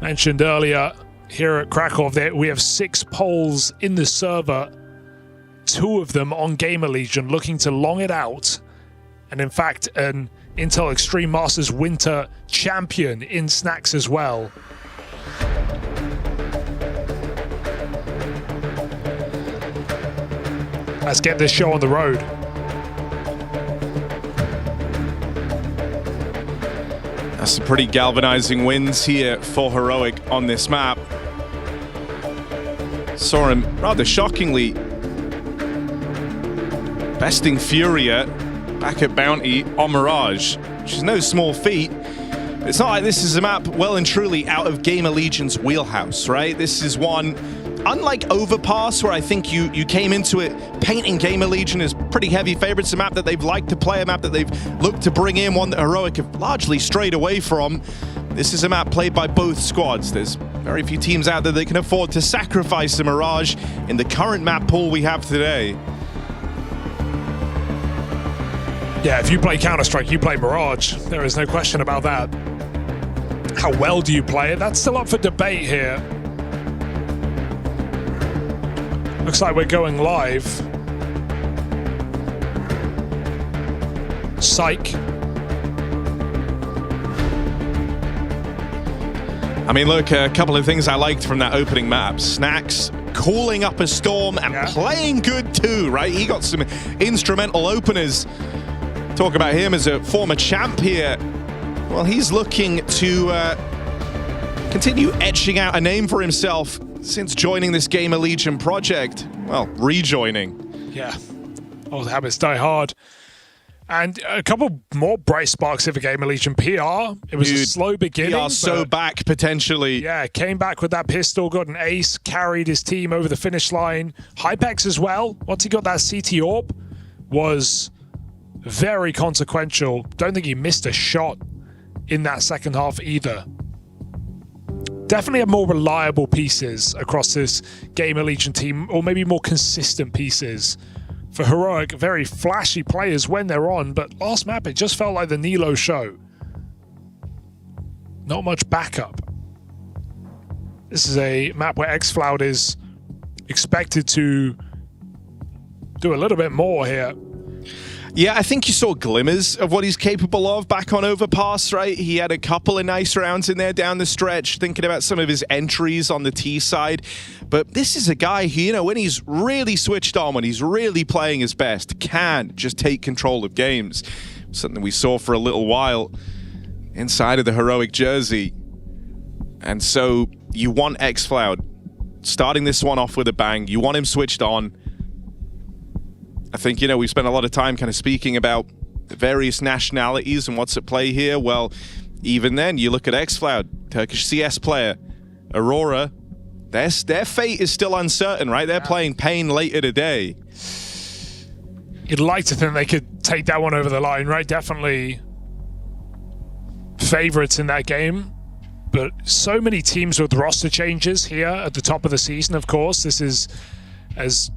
Mentioned earlier here at Krakow that we have 6 polls in the server, 2 of them on GamerLegion looking to long it out, and in fact an Intel Extreme Masters Winter champion in Snacks as well. Let's get this show on the road. That's some pretty galvanizing wins here for Heroic on this map. Saw him rather shockingly besting Furia back at Bounty on Mirage, which is no small feat. It's not like this is a map well and truly out of GamerLegion's wheelhouse, right? This is one, unlike Overpass, where I think you came into it painting GamerLegion as pretty heavy favorites, a map that they've liked to play, a map that they've looked to bring in, one that Heroic have largely strayed away from. This is a map played by both squads. There's very few teams out there that can afford to sacrifice a Mirage in the current map pool we have today. Yeah, if you play Counter-Strike, you play Mirage. There is no question about that. How well do you play it? That's still up for debate here. Looks like we're going live. Psych. I mean, look, a couple of things I liked from that opening map. Snacks calling up a storm and playing good too, right? He got some instrumental openers. Talk about him as a former champ here. Well, he's looking to continue etching out a name for himself since joining this GamerLegion project. Well, rejoining. Yeah. Old habits die hard. And a couple more bright sparks of a GamerLegion. PR, it was a slow beginning. PR so back, potentially. Yeah, came back with that pistol, got an ace, carried his team over the finish line. Hypex as well, once he got that CT AWP, was very consequential. Don't think he missed a shot in that second half either. Definitely have more reliable pieces across this GamerLegion team, or maybe more consistent pieces. For Heroic, very flashy players when they're on, but last map it just felt like the Nilo show. Not much backup. This is a map where xFloud is expected to do a little bit more here. Yeah, I think you saw glimmers of what he's capable of back on Overpass, right? He had a couple of nice rounds in there down the stretch, thinking about some of his entries on the T side. But this is a guy who, you know, when he's really switched on, when he's really playing his best, can just take control of games. Something we saw for a little while inside of the Heroic jersey. And so you want xFloud starting this one off with a bang. You want him switched on. I think, you know, we've spent a lot of time kind of speaking about the various nationalities and what's at play here. Well, even then, you look at xFloud, Turkish CS player, Aurora, their fate is still uncertain, right? They're playing Pain later today. You'd like to think they could take that one over the line, right? Definitely favorites in that game. But so many teams with roster changes here at the top of the season, of course. This is, as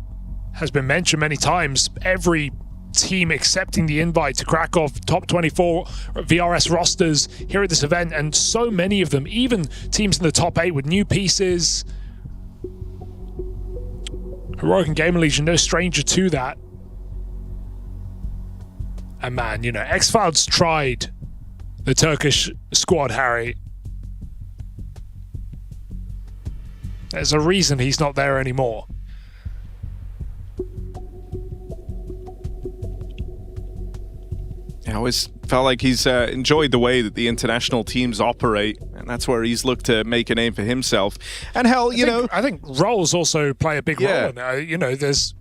has been mentioned many times, every team accepting the invite to Krakow top 24 VRS rosters here at this event, and so many of them, even teams in the top 8 with new pieces. Heroic and GamerLegion, no stranger to that. And man, you know, xFloud's tried the Turkish squad, Harry. There's a reason he's not there anymore. I always felt like he's enjoyed the way that the international teams operate, and that's where he's looked to make a name for himself. And hell, I think roles also play a big role in it. You know, there's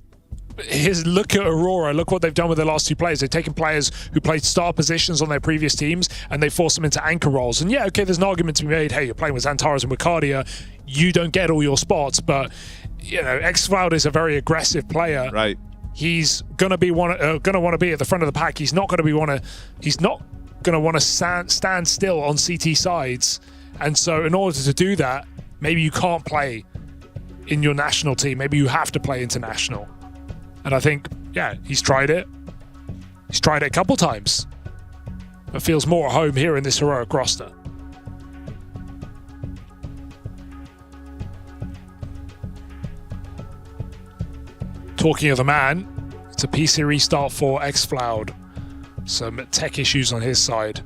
look at Aurora, look what they've done with their last 2 players. They've taken players who played star positions on their previous teams and they forced them into anchor roles. And yeah, okay, there's an argument to be made, hey, you're playing with Xantares and Wicardia, you don't get all your spots, but you know, xFloud is a very aggressive player. Right. He's gonna want to be at the front of the pack. He's not gonna want to stand still on CT sides. And so in order to do that, maybe you can't play in your national team. Maybe you have to play international. And I think, yeah, he's tried it. He's tried it a couple times, but feels more at home here in this Heroic roster. Talking of the man, it's a PC restart for xFloud. Some tech issues on his side.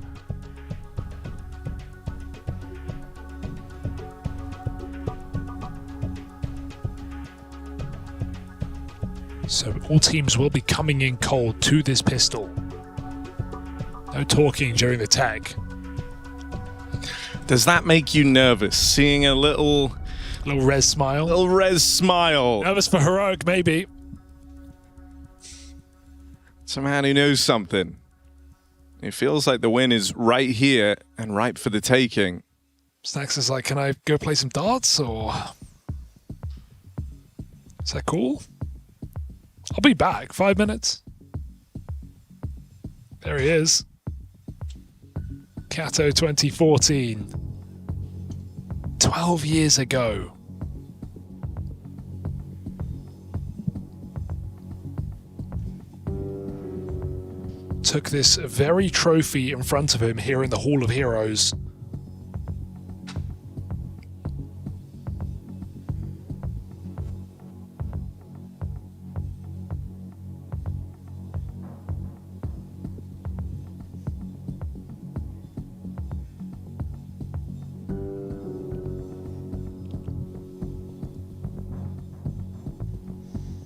So all teams will be coming in cold to this pistol. No talking during the tech. Does that make you nervous, seeing a little res smile? Little res smile. Nervous for Heroic, maybe. It's a man who knows something. It feels like the win is right here and ripe for the taking. Snacks is like, can I go play some darts, or is that cool? I'll be back. 5 minutes. There he is. Kato 2014. 12 years ago. Took this very trophy in front of him here in the Hall of Heroes.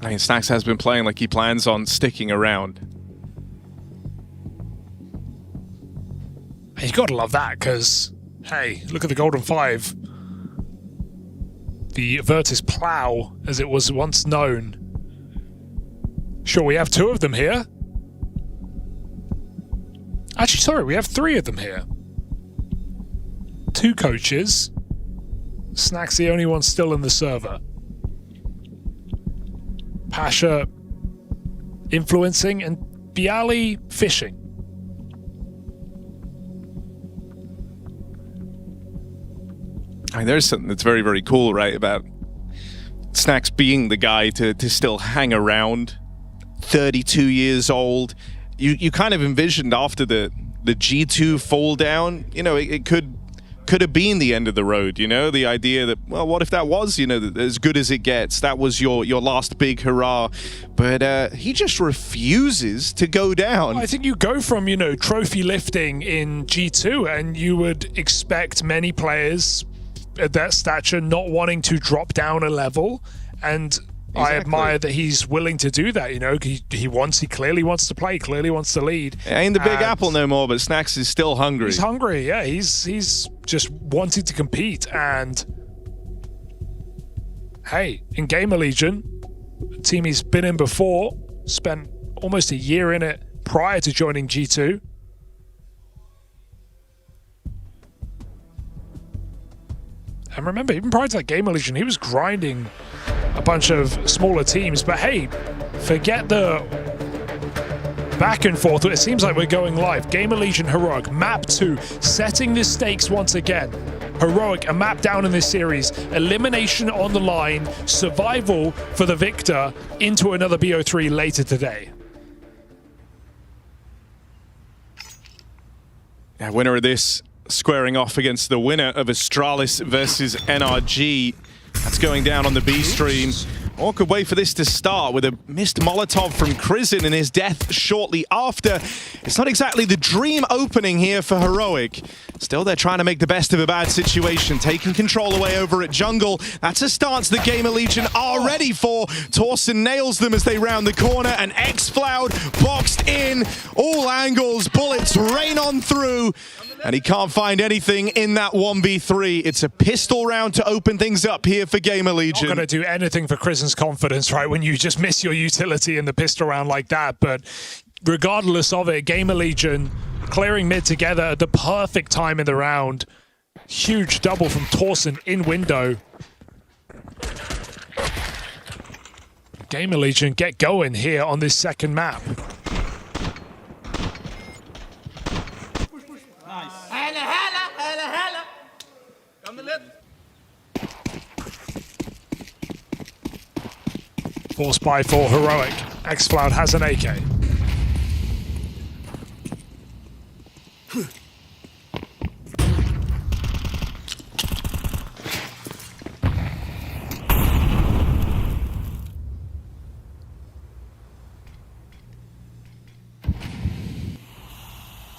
I mean, Snacks has been playing like he plans on sticking around. You got to love that, because, hey, look at the Golden 5. the Virtus Plow, as it was once known. Sure, we have 2 of them here. Actually, sorry, we have 3 of them here. 2 coaches. Snack's the only one still in the server. Pasha influencing and Bialy fishing. I mean, there's something that's very, very cool, right, about Snacks being the guy to still hang around. 32 years old. You kind of envisioned after the G2 fall down, you know, it could have been the end of the road, you know? The idea that, well, what if that was, you know, as good as it gets? That was your last big hurrah. But he just refuses to go down. I think you go from, you know, trophy lifting in G2, and you would expect many players at that stature not wanting to drop down a level, and I admire that he's willing to do that. You know, he clearly wants to play, clearly wants to lead. Ain't the Big Apple no more, but Snacks is still hungry. He's hungry, yeah. He's just wanting to compete. And hey, in GamerLegion, a team he's been in before, spent almost a year in it prior to joining G2. And remember, even prior to that GamerLegion, he was grinding a bunch of smaller teams. But hey, forget the back and forth. It seems like we're going live. GamerLegion Heroic, map 2, setting the stakes once again. Heroic, a map down in this series. Elimination on the line, survival for the victor into another BO3 later today. Yeah, winner of this squaring off against the winner of Astralis versus NRG. That's going down on the B stream. Awkward way for this to start with a missed Molotov from Krizin and his death shortly after. It's not exactly the dream opening here for Heroic. Still, they're trying to make the best of a bad situation, taking control away over at jungle. That's a stance the GamerLegion are ready for. Torsen nails them as they round the corner, and xFloud boxed in. All angles, bullets rain on through. And he can't find anything in that 1v3. It's a pistol round to open things up here for GamerLegion. Not going to do anything for Krizen's confidence, right, when you just miss your utility in the pistol round like that. But regardless of it, GamerLegion clearing mid together at the perfect time in the round. Huge double from Torsen in window. GamerLegion get going here on this second map. Force buy for Heroic. xFloud has an AK.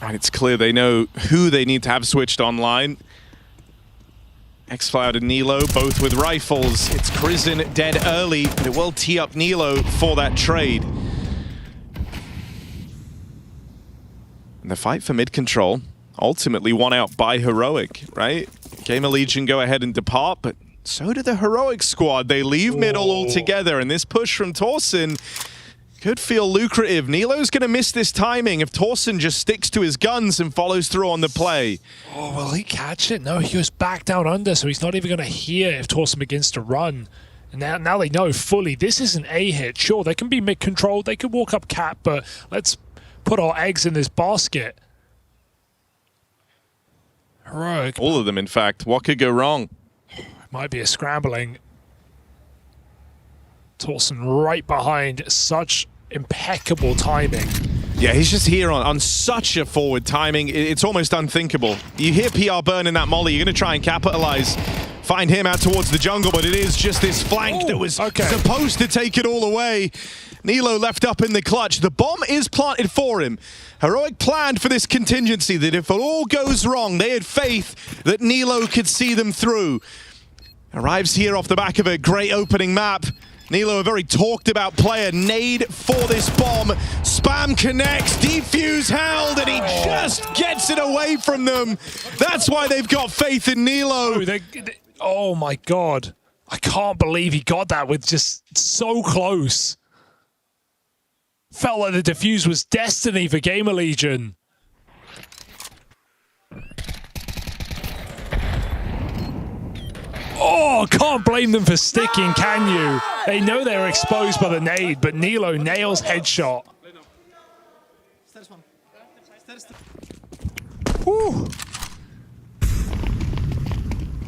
And it's clear they know who they need to have switched online. xFloud and Nilo, both with rifles. It's Krizin dead early, but it will tee up Nilo for that trade. And the fight for mid control, ultimately won out by Heroic, right? GamerLegion go ahead and depart, but so do the Heroic squad. They leave middle altogether, and this push from Torsen could feel lucrative. Nilo's going to miss this timing if Torsen just sticks to his guns and follows through on the play. Oh, will he catch it? No, he was back down under, so he's not even going to hear if Torsen begins to run. And now they know fully this is an A hit. Sure, they can be mid-controlled, they could walk up cap, but let's put our eggs in this basket. Heroic. All of them, in fact. What could go wrong? Might be a scrambling. Torsen right behind, such impeccable timing. Yeah, he's just here on such a forward timing. It's almost unthinkable. You hear PR burn in that molly, you're going to try and capitalize. Find him out towards the jungle, but it is just this flank that was supposed to take it all away. Nilo left up in the clutch. The bomb is planted for him. Heroic planned for this contingency, that if it all goes wrong, they had faith that Nilo could see them through. Arrives here off the back of a great opening map. Nilo, a very talked about player, nade for this bomb. Spam connects, defuse held, and he just gets it away from them. That's why they've got faith in Nilo. Oh my God. I can't believe he got that with just so close. Felt like the defuse was destiny for GamerLegion. Oh, can't blame them for sticking, can you? They know they're exposed by the nade, but Nilo nails headshot. Whew.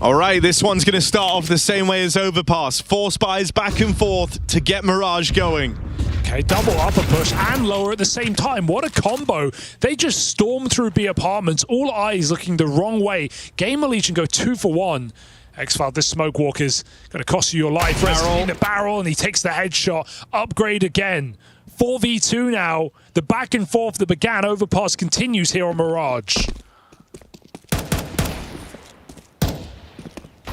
All right, this one's going to start off the same way as Overpass. 4 spies back and forth to get Mirage going. Okay, double upper push and lower at the same time. What a combo. They just storm through B apartments, all eyes looking the wrong way. GamerLegion go 2 for 1. X-File, this smoke walker's going to cost you your life. Resting in the barrel, and he takes the headshot. Upgrade again. 4v2 now. The back and forth that began Overpass continues here on Mirage.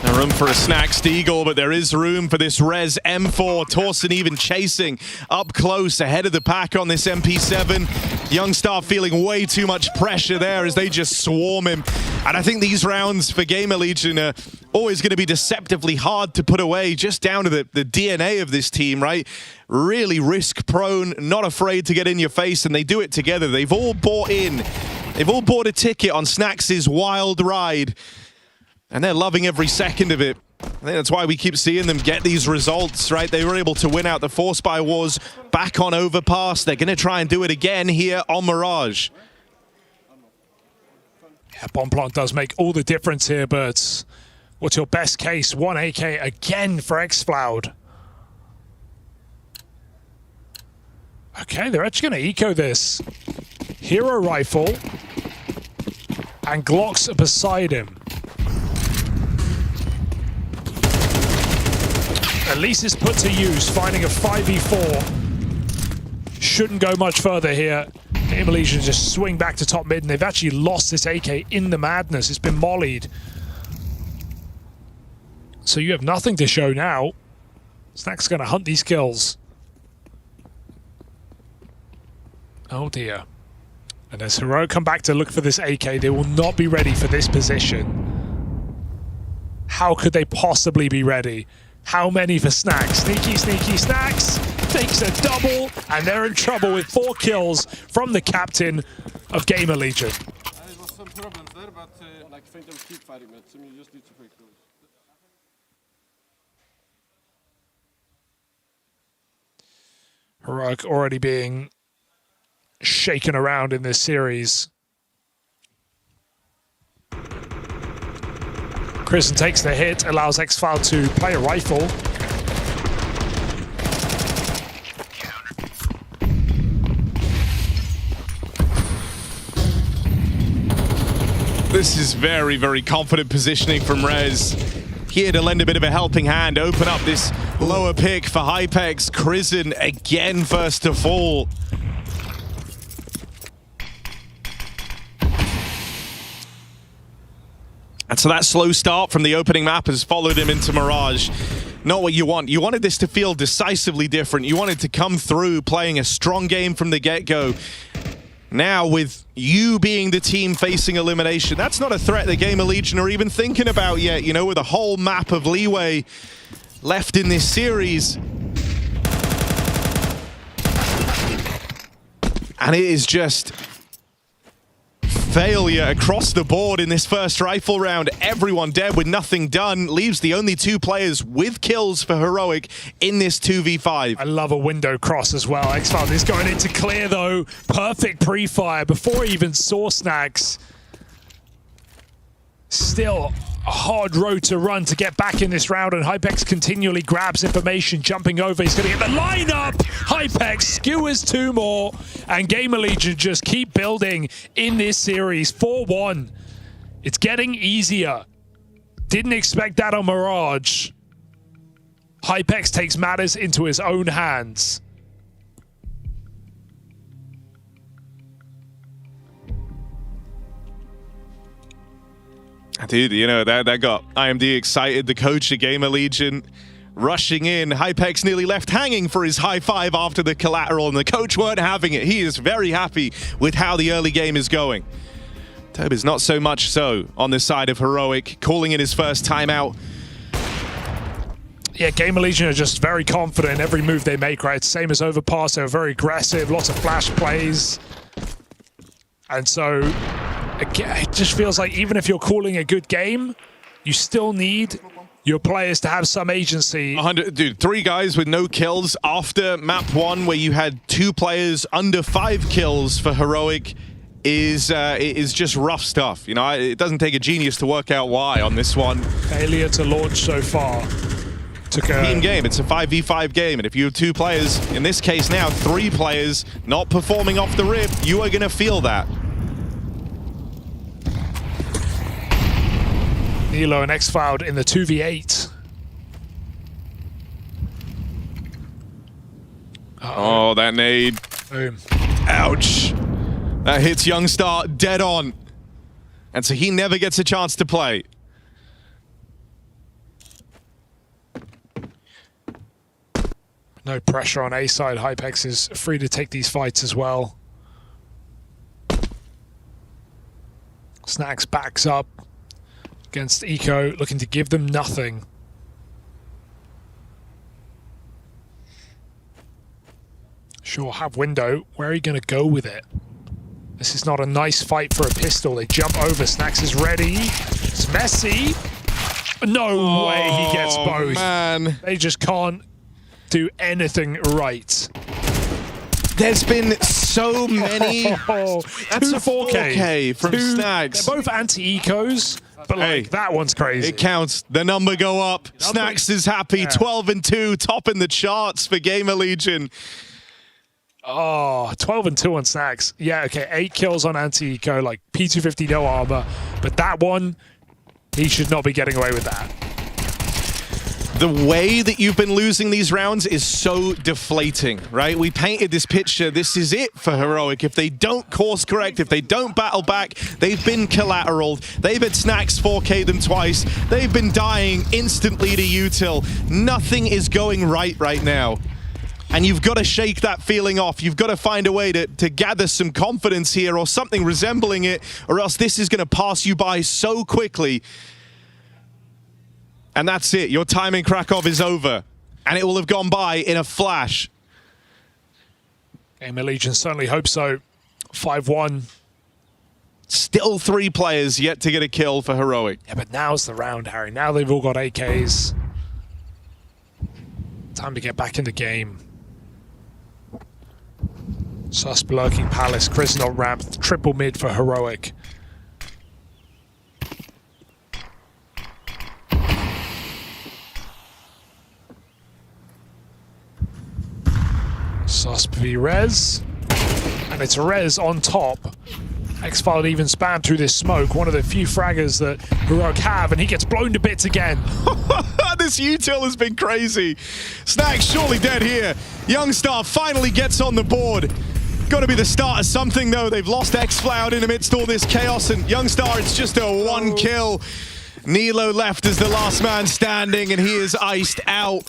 No room for a snack Steagle, but there is room for this Res M4. Torsen even chasing up close ahead of the pack on this MP7. Youngstar feeling way too much pressure there as they just swarm him. And I think these rounds for GamerLegion are always going to be deceptively hard to put away, just down to the DNA of this team, right? Really risk-prone, not afraid to get in your face, and they do it together. They've all bought in. They've all bought a ticket on Snax's wild ride. And they're loving every second of it. I think that's why we keep seeing them get these results, right? They were able to win out the 4 spy wars back on Overpass. They're going to try and do it again here on Mirage. Yeah, bomb plant does make all the difference here, but what's your best case? 1 AK again for X-Floud. Okay, they're actually going to eco this. Hero rifle. And Glocks are beside him. At least it's put to use, finding a 5v4. Shouldn't go much further here. GamerLegion just swing back to top mid, and they've actually lost this AK in the madness. It's been mollied. So you have nothing to show now. Snack's going to hunt these kills. Oh dear. And as Heroic come back to look for this AK, they will not be ready for this position. How could they possibly be ready? How many for Snax? Sneaky, sneaky Snax takes a double, and they're in trouble with 4 kills from the captain of GamerLegion. There was some problems there, but I think they'll keep fighting it, so you just need to fix those. Heroic already being shaken around in this series. Kristen takes the hit, allows X-File to play a rifle. This is very, very confident positioning from Rez. Here to lend a bit of a helping hand, open up this lower pick for Hypex. Kristen again first to fall. And so that slow start from the opening map has followed him into Mirage. Not what you want. You wanted this to feel decisively different. You wanted to come through playing a strong game from the get-go. Now, with you being the team facing elimination, that's not a threat that GamerLegion are even thinking about yet, you know, with a whole map of leeway left in this series. And it is just failure across the board in this first rifle round. Everyone dead with nothing done. Leaves the only 2 players with kills for Heroic in this 2v5. I love a window cross as well. X-File is going into clear though. Perfect pre-fire before he even saw Snax. Still a hard road to run to get back in this round, and Hypex continually grabs information, jumping over. He's going to get the lineup. Hypex skewers 2 more, and GamerLegion just keep building in this series. 4-1. It's getting easier. Didn't expect that on Mirage. Hypex takes matters into his own hands. Dude, you know, that got IMD excited. The coach of GamerLegion rushing in. Hypex nearly left hanging for his high five after the collateral, and the coach weren't having it. He is very happy with how the early game is going. Tob is not so much so on the side of Heroic, calling in his first timeout. Yeah, GamerLegion are just very confident in every move they make, right? Same as Overpass, they're very aggressive, lots of flash plays. And so, again, it just feels like even if you're calling a good game, you still need your players to have some agency. Dude, 3 guys with no kills after map 1, where you had 2 players under 5 kills for Heroic, is just rough stuff. You know, it doesn't take a genius to work out why on this one. Failure to launch so far. Took a team game. It's a 5v5 game, and if you have 2 players, in this case now 3 players, not performing off the rip, you are going to feel that. Nilo and X-Filed in the 2v8. Oh, that nade. Boom. Ouch. That hits Youngstar dead on. And so he never gets a chance to play. No pressure on A side. Hypex is free to take these fights as well. Snacks backs up against Eco, looking to give them nothing. Sure, have window. Where are you going to go with it? This is not a nice fight for a pistol. They jump over. Snacks is ready. It's messy. No way he gets both. Man. They just can't do anything right. There's been so many. That's a 4K from Snacks. They're both anti-ecos, but like that one's crazy. It counts. The number go up. Snacks is happy. 12-2, topping the charts for GamerLegion. Oh, 12-2 on Snacks. Yeah, okay, 8 kills on anti-eco, like P250 no armor, but that one, he should not be getting away with that. The way that you've been losing these rounds is so deflating, right? We painted this picture. This is it for Heroic. If they don't course correct, if they don't battle back, they've been collateral. They've had Snacks 4K them twice. They've been dying instantly to util. Nothing is going right now. And you've got to shake that feeling off. You've got to find a way to gather some confidence here or something resembling it, or else this is going to pass you by so quickly. And that's it. Your time in Krakow is over. And it will have gone by in a flash. GamerLegion certainly hope so. 5-1. Still 3 players yet to get a kill for Heroic. Yeah, but now's the round, Harry. Now they've all got AKs. Time to get back in the game. Sus lurking Palace. Chris on ramp. Triple mid for Heroic. Sus v Rez. And it's Rez on top. X-Filed even spammed through this smoke. One of the few fraggers that Heroic have, and he gets blown to bits again. This util has been crazy. Snacks surely dead here. Youngstar finally gets on the board. Got to be the start of something, though. They've lost X-Filed in amidst all this chaos, and Youngstar, it's just a 1 kill. Nilo left as the last man standing, and he is iced out.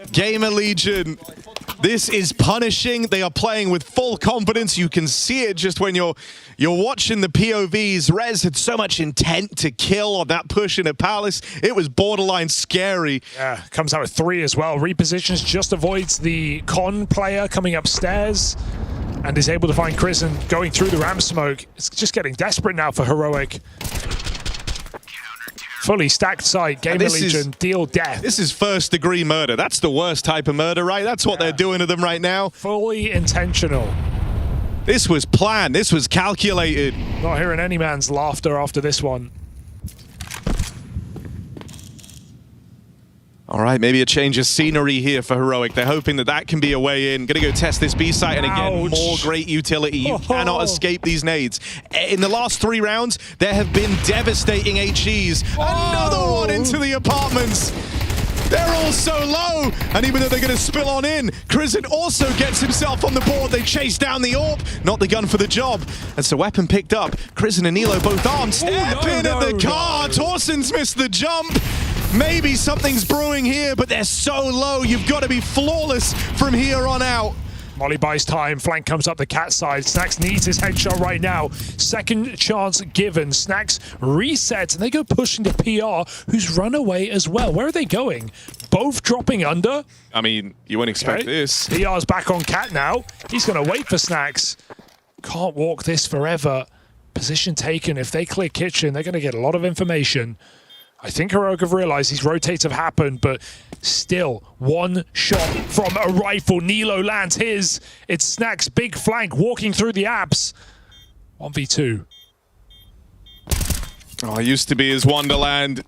GamerLegion, this is punishing. They are playing with full confidence. You can see it just when you're watching the POVs. Rez had so much intent to kill on that push into Palace. It was borderline scary. Yeah, comes out with 3 as well. Repositions, just avoids the con player coming upstairs and is able to find Krisen going through the ramp smoke. It's just getting desperate now for Heroic. Fully stacked side, GamerLegion, deal death. This is first-degree murder. That's the worst type of murder, right? That's what they're doing to them right now. Fully intentional. This was planned. This was calculated. Not hearing any man's laughter after this one. All right, maybe a change of scenery here for Heroic. They're hoping that that can be a way in. Gonna go test this B site, and again, more great utility. You cannot escape these nades. In the last 3 rounds, there have been devastating HEs. Another one into the apartments. They're all so low, and even though they're going to spill on in, Krisen also gets himself on the board. They chase down the AWP, not the gun for the job. And so weapon picked up. Krisen and Nilo both armed. Step in at the car. Torson's missed the jump. Maybe something's brewing here, but they're so low. You've got to be flawless from here on out. Molly buys time, flank comes up the cat side. Snax needs his headshot right now. Second chance given. Snax resets, and they go pushing to PR, who's run away as well. Where are they going? Both dropping under? I mean, you wouldn't expect this. PR's back on cat now. He's going to wait for Snax. Can't walk this forever. Position taken. If they clear kitchen, they're going to get a lot of information. I think Heroic have realized these rotates have happened, but still, one shot from a rifle. Nilo lands his. It's Snax, big flank, walking through the apps. 1v2. Oh, it used to be his Wonderland.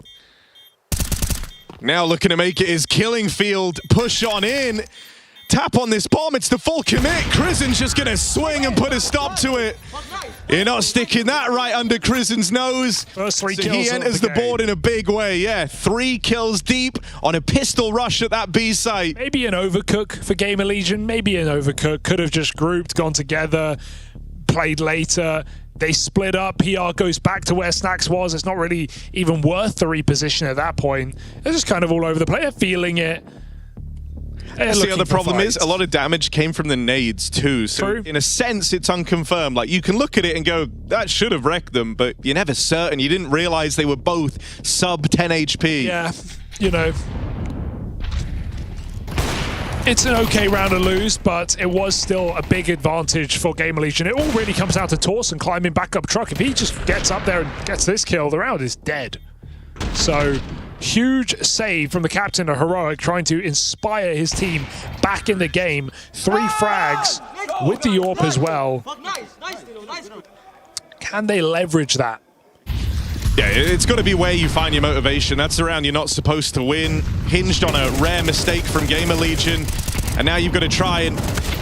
Now looking to make it his killing field. Push on in. Tap on this bomb. It's the full commit. Krizen's just going to swing and put a stop to it. You're not sticking that right under Krizen's nose. First 3 so kills. He enters the board in a big way. Yeah, 3 kills deep on a pistol rush at that B site. Maybe an overcook for GamerLegion. Maybe an overcook. Could have just grouped, gone together, played later. They split up. PR goes back to where Snax was. It's not really even worth the reposition at that point. They're just kind of all over the place. They're feeling it. That's the other problem is a lot of damage came from the nades too. So in a sense, it's unconfirmed. Like you can look at it and go, that should have wrecked them, but you're never certain. You didn't realize they were both sub 10 HP. Yeah, you know. It's an okay round to lose, but it was still a big advantage for GamerLegion. It all really comes down to Torsen climbing back up truck. If he just gets up there and gets this kill, the round is dead. So huge save from the captain of Heroic, trying to inspire his team back in the game. 3 frags with the AWP as well. Can they leverage that? Yeah, it's got to be where you find your motivation. That's the round you're not supposed to win. Hinged on a rare mistake from GamerLegion. And now you've got to try and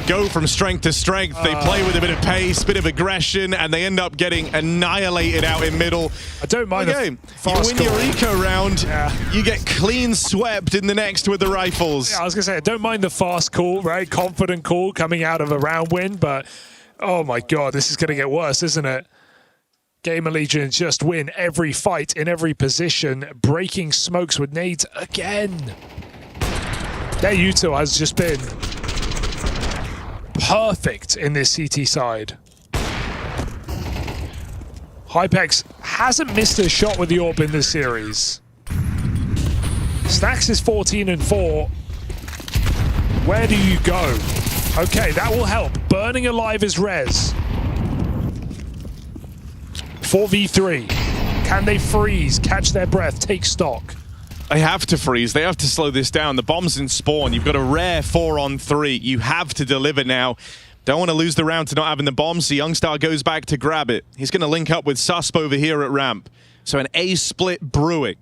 go from strength to strength. They play with a bit of pace, bit of aggression, and they end up getting annihilated out in middle. I don't mind the you win your eco round, you get clean swept in the next with the rifles. Yeah, I was going to say, I don't mind the fast call, right? Confident call coming out of a round win, but oh my God, this is going to get worse, isn't it? GamerLegion just win every fight in every position, breaking smokes with nades again. Their util has just been perfect in this CT side. Hypex hasn't missed a shot with the AWP in this series. Snax is 14-4. Where do you go? Okay, that will help. Burning alive is res. 4v3. Can they freeze, catch their breath, take stock? They have to freeze. They have to slow this down. The bomb's in spawn. You've got a rare 4-on-3. You have to deliver now. Don't want to lose the round to not having the bomb, so Youngstar goes back to grab it. He's going to link up with Susp over here at ramp. So an A split brewing.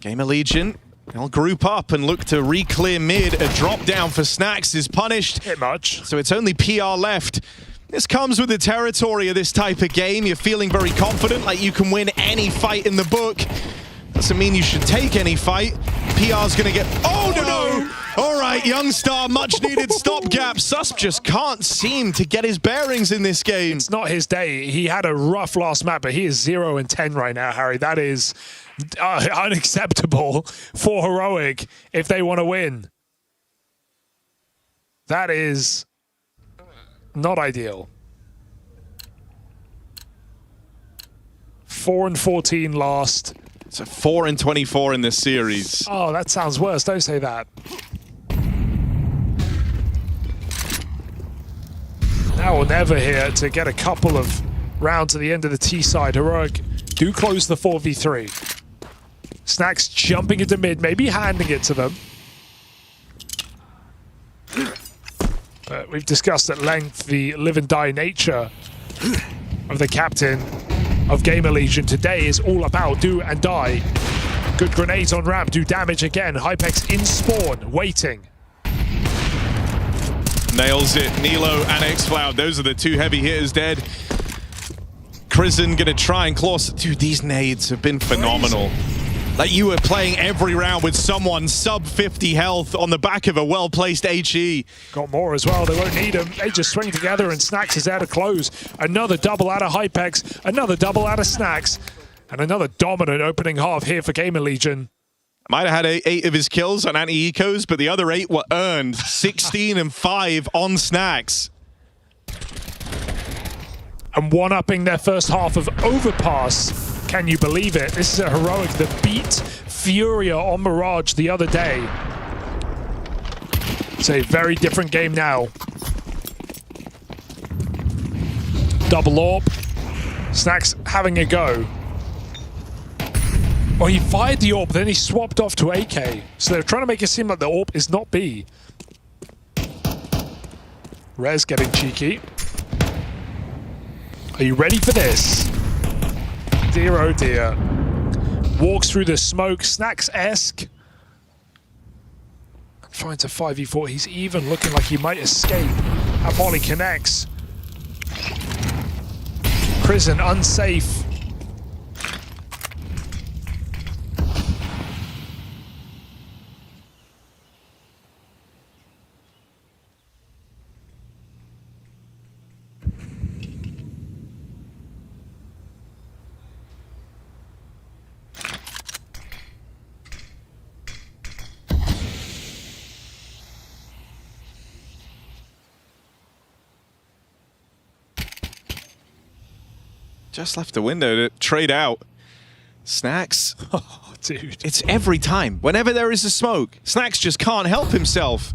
GamerLegion, they'll group up and look to re-clear mid. A drop down for Snax is punished. Hit much. So it's only PR left. This comes with the territory of this type of game. You're feeling very confident, like you can win any fight in the book. Doesn't mean you should take any fight. PR's gonna get... Oh no! All right, Youngstar, much needed stopgap. Susp just can't seem to get his bearings in this game. It's not his day. He had a rough last map, but he is 0-10 right now, Harry. That is unacceptable for Heroic if they want to win. That is not ideal. 4-14 last. So 4-24 in this series. Oh, that sounds worse. Don't say that. Now or never here to get a couple of rounds at the end of the T side. Heroic do close the 4v3. Snax jumping into mid, maybe handing it to them. But we've discussed at length the live and die nature of the captain of GamerLegion. Today is all about do and die. Good grenades on ramp, do damage again. Hypex in spawn, waiting. Nails it. Nilo and Xcloud, those are the 2 heavy hitters dead. Krizen gonna try and claw. Dude, these nades have been phenomenal. Like you were playing every round with someone sub 50 health on the back of a well-placed HE. Got more as well, they won't need them. They just swing together and Snax is out of close. Another double out of Hypex, another double out of Snax, and another dominant opening half here for GamerLegion. Might have had 8 of his kills on anti-ecos, but the other 8 were earned. 16 and 5 on Snax. And one-upping their first half of Overpass. Can you believe it? This is a heroic that beat Furia on Mirage the other day. It's a very different game now. Double AWP. Snax having a go. Oh, he fired the AWP, then he swapped off to AK. So they're trying to make it seem like the AWP is not B. Rez getting cheeky. Are you ready for this? Dear oh dear. Walks through the smoke, Snax-esque. Finds a 5v4. He's even looking like he might escape. That volley connects. Prison unsafe. Just left the window to trade out. Snax. Oh, dude. It's every time. Whenever there is a smoke, Snax just can't help himself.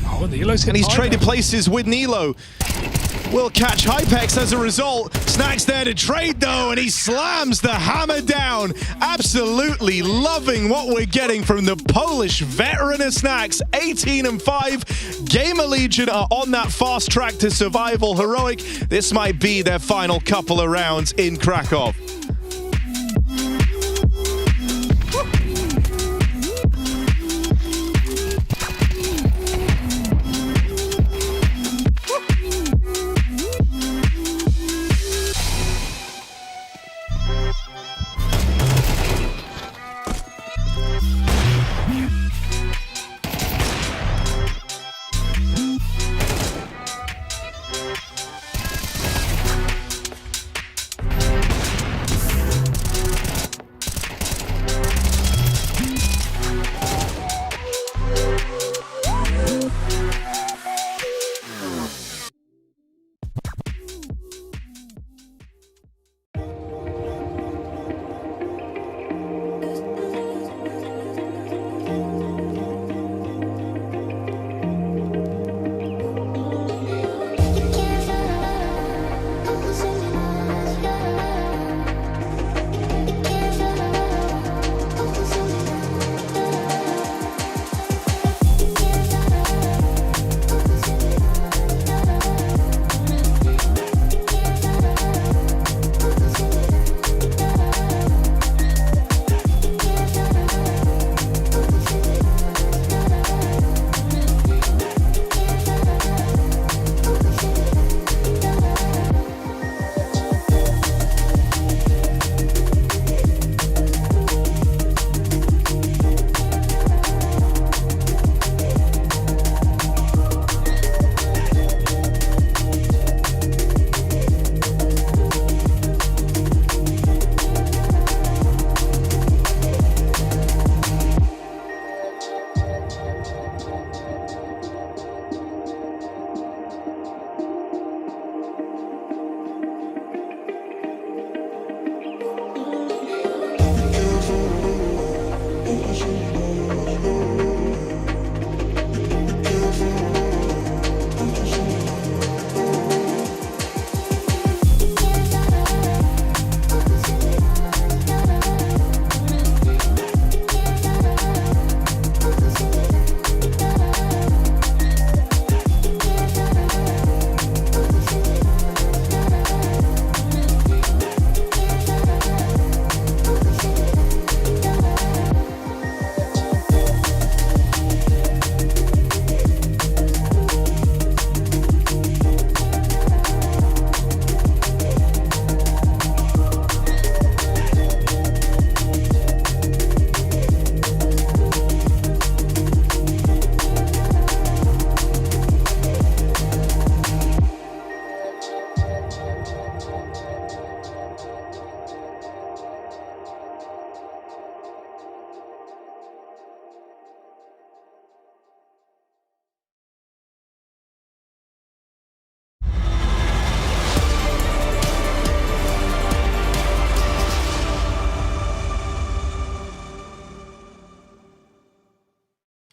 Oh, Nilo's and he's traded places with Nilo. Will catch Hypex as a result. Snax there to trade though, and he slams the hammer down. Absolutely loving what we're getting from the Polish veteran of Snax. 18 and 5. GamerLegion are on that fast track to survival heroic. This might be their final couple of rounds in Krakow.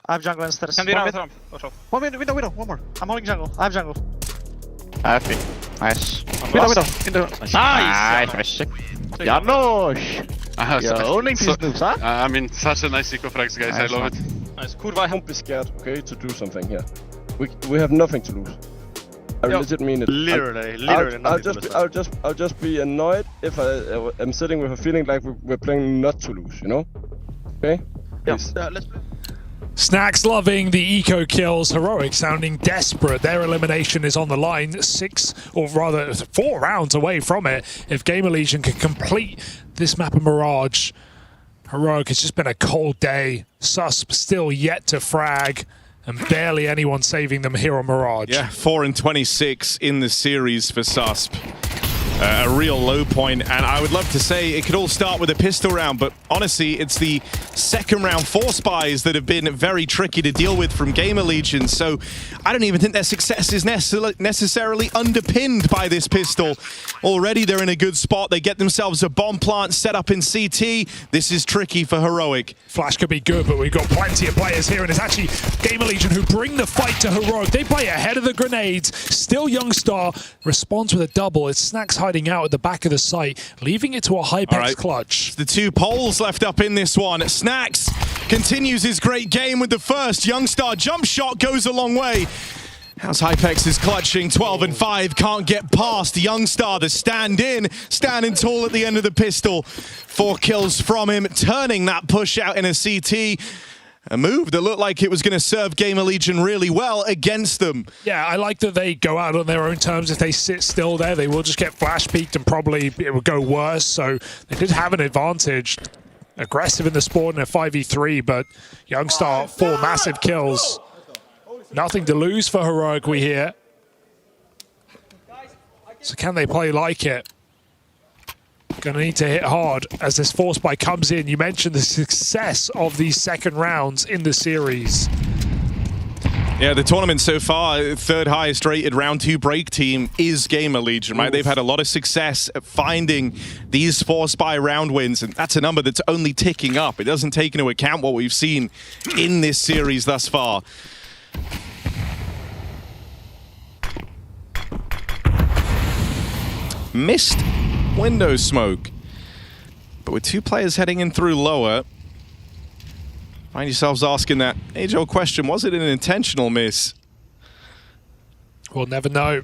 I have jungle and stairs. Can be ramp. One window, one more. I'm holding jungle. I have jungle. I have it. Nice. Window. In the... Nice. Janos! You're owning these noobs, huh? I mean, such a nice eco frags, guys. I love it. Nice. Kurva, don't be scared, okay, to do something here. We have nothing to lose. I legit mean it. Literally I'll just be annoyed if I am sitting with a feeling like we're playing not to lose, you know? Okay? Yeah, let's play. Snacks loving the eco kills. Heroic sounding desperate. Their elimination is on the line. 4 rounds away from it. If GamerLegion can complete this map of Mirage, Heroic, it's just been a cold day. Susp still yet to frag, and barely anyone saving them here on Mirage. Yeah, 4-26 in the series for Susp. A real low point, and I would love to say it could all start with a pistol round, but honestly, it's the second round 4 spies that have been very tricky to deal with from GamerLegion, so I don't even think their success is necessarily underpinned by this pistol. Already they're in a good spot. They get themselves a bomb plant set up in CT. This is tricky for Heroic. Flash could be good, but we've got plenty of players here, and it's actually GamerLegion who bring the fight to Heroic. They play ahead of the grenades. Still Youngstar responds with a double. It's Snacks hiding out at the back of the site, leaving it to a Hypex clutch. The 2 poles left up in this one. Snacks continues his great game with the first. Youngstar jump shot goes a long way. How's Hypex is clutching 12-5, can't get past Youngstar, the standing tall at the end of the pistol. 4 kills from him, turning that push out in a CT. A move that looked like it was going to serve GamerLegion really well against them. Yeah, I like that they go out on their own terms. If they sit still there, they will just get flash peeked and probably it will go worse. So they did have an advantage. Aggressive in the spawn in a 5v3, but Youngstar, 4 massive kills. Nothing to lose for Heroic, we hear. So can they play like it? Gonna need to hit hard as this 4 spy comes in. You mentioned the success of these second rounds in the series. Yeah, the tournament so far, 3rd highest rated round 2 break team is GamerLegion, right? They've had a lot of success at finding these 4 spy round wins, and that's a number that's only ticking up. It doesn't take into account what we've seen in this series thus far. Missed window smoke, but with 2 players heading in through lower, find yourselves asking that age-old question, was it an intentional miss? We'll never know.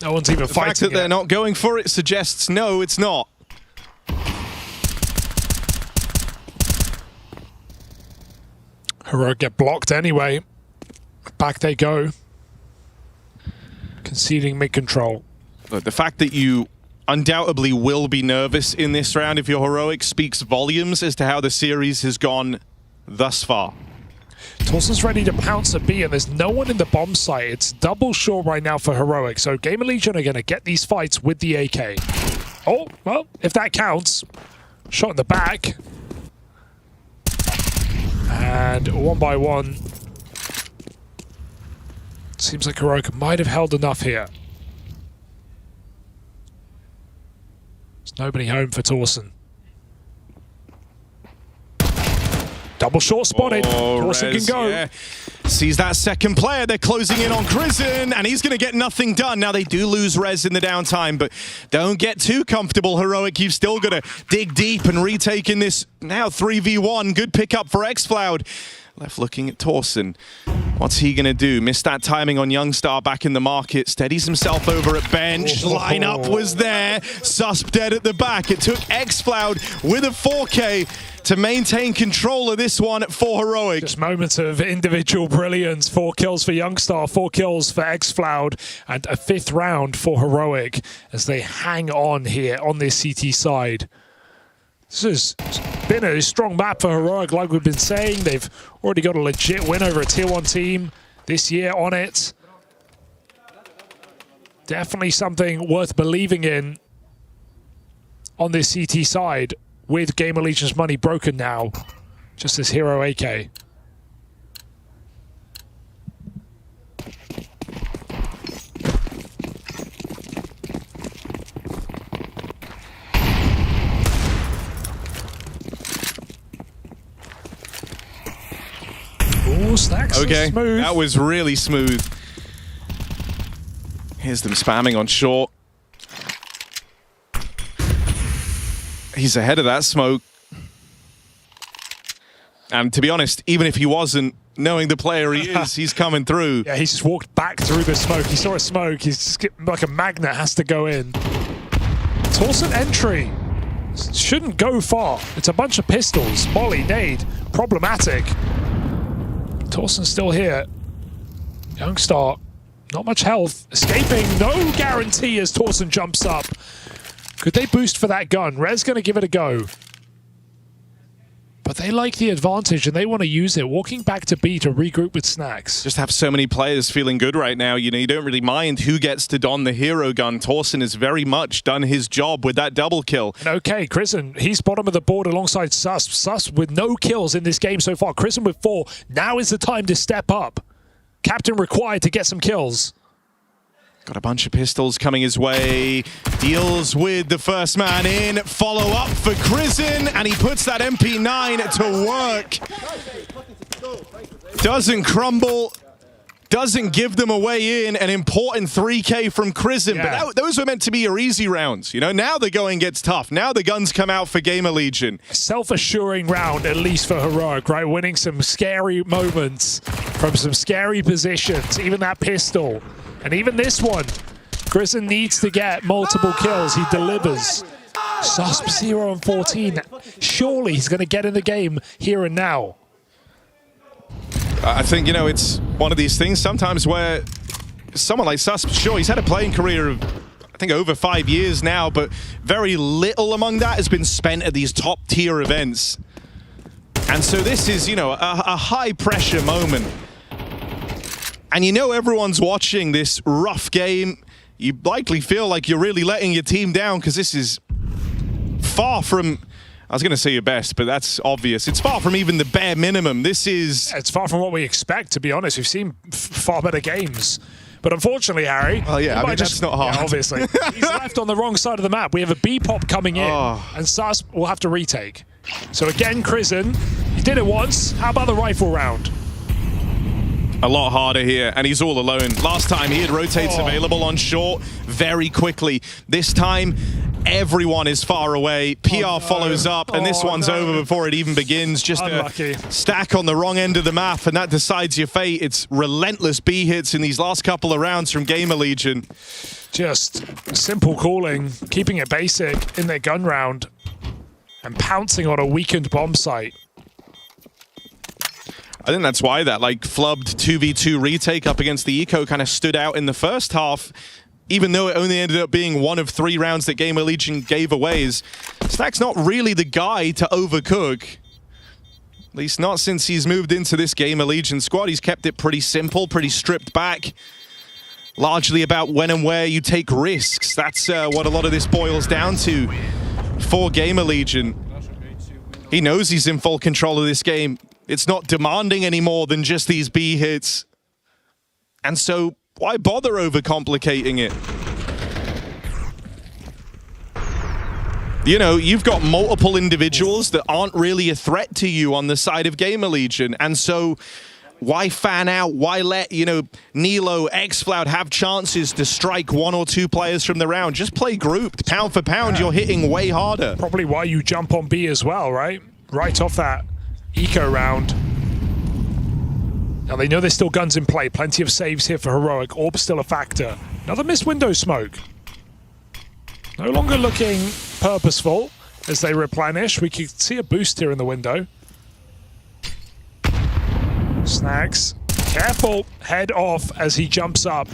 No one's even fighting. The fact that they're not going for it suggests no, it's not. Heroic get blocked anyway. Back they go. Conceding mid-control. Look, the fact that you undoubtedly will be nervous in this round if you're Heroic speaks volumes as to how the series has gone thus far. Torsen's ready to pounce at B, and there's no one in the bomb site. It's double short right now for Heroic, so GamerLegion are going to get these fights with the AK. Oh, well, if that counts. Shot in the back. And 1 by 1. Seems like Heroic might have held enough here. There's nobody home for Torsen. Double short spotted. Torsen can go. Yeah. Sees that second player. They're closing in on Crizzen, and he's going to get nothing done. Now, they do lose res in the downtime, but don't get too comfortable, Heroic. You've still got to dig deep and retake in this now 3v1. Good pickup for xFloud. Left looking at Torsen. What's he going to do? Missed that timing on Youngstar back in the market. Steadies himself over at bench. Lineup was there. Susp dead at the back. It took xFloud with a 4K to maintain control of this one for Heroic. Just moments of individual brilliance. 4 kills for Youngstar, 4 kills for xFloud, and a 5th round for Heroic as they hang on here on this CT side. This has been a strong map for Heroic, like we've been saying. They've already got a legit win over a Tier 1 team this year on it. Definitely something worth believing in on this CT side with GamerLegion's money broken now. Just this hero AK. Snacks. Okay, Smooth. that was really smooth. Here's them spamming on short. He's ahead of that smoke. And to be honest, even if he wasn't, knowing the player he is, he's coming through. Yeah, he's just walked back through the smoke. He saw a smoke. He's like a magnet, has to go in. Torsen entry. Shouldn't go far. It's a bunch of pistols. Molly, nade. Problematic. Torsen's still here. Youngstar, not much health. Escaping, no guarantee as Torsen jumps up. Could they boost for that gun? Red's going to give it a go. But they like the advantage and they want to use it. Walking back to B to regroup with Snacks. Just have so many players feeling good right now. You know, you don't really mind who gets to don the hero gun. Torsen has very much done his job with that double kill. And okay, Krisen, he's bottom of the board alongside Sus. Sus with no kills in this game so far. Krisen with 4. Now is the time to step up. Captain required to get some kills. Got a bunch of pistols coming his way. Deals with the first man in. Follow up for Krisen, and he puts that MP9 to work. Doesn't crumble. Doesn't give them a way in. An important 3K from Krisen. Yeah. But those were meant to be your easy rounds. You know, now the going gets tough. Now the guns come out for GamerLegion. Self-assuring round, at least for Heroic, right? Winning some scary moments from some scary positions. Even that pistol. And even this one, Krisen needs to get multiple kills. He delivers. Susp 0 and 14. Surely he's going to get in the game here and now. I think, you know, it's one of these things sometimes where someone like Susp, sure, he's had a playing career of, I think, over 5 years now, but very little among that has been spent at these top-tier events. And so this is, you know, a high-pressure moment. And you know everyone's watching this rough game. You likely feel like you're really letting your team down because this is far from, I was going to say your best, but that's obvious. It's far from even the bare minimum. This is... It's far from what we expect, to be honest. We've seen far better games. But unfortunately, Harry... Well, yeah, I mean, that's not hard. Yeah, obviously. He's left on the wrong side of the map. We have a B-pop coming in, and Sus will have to retake. So again, Krisen, he did it once. How about the rifle round? A lot harder here, and he's all alone. Last time he had rotates available on short very quickly. This time, everyone is far away. PR follows up, and this one's over before it even begins. Just unlucky. A stack on the wrong end of the map, and that decides your fate. It's relentless B hits in these last couple of rounds from GamerLegion. Just simple calling, keeping it basic in their gun round, and pouncing on a weakened bomb site. I think that's why that like flubbed 2v2 retake up against the Eco kind of stood out in the first half, even though it only ended up being 1 of 3 rounds that GamerLegion gave away. Snack's not really the guy to overcook. At least not since he's moved into this GamerLegion squad. He's kept it pretty simple, pretty stripped back. Largely about when and where you take risks. That's what a lot of this boils down to for GamerLegion. He knows he's in full control of this game. It's not demanding any more than just these B hits. And so, why bother overcomplicating it? You know, you've got multiple individuals that aren't really a threat to you on the side of GamerLegion. And so, why fan out? Why let, you know, Nilo, xFloud have chances to strike 1 or 2 players from the round? Just play grouped. Pound for pound, you're hitting way harder. Probably why you jump on B as well, right? Right off that Eco round. Now they know there's still guns in play. Plenty of saves here for Heroic. Orb still a factor. Another missed window smoke. No longer looking purposeful as they replenish. We can see a boost here in the window. Snacks. Careful. Head off as he jumps up.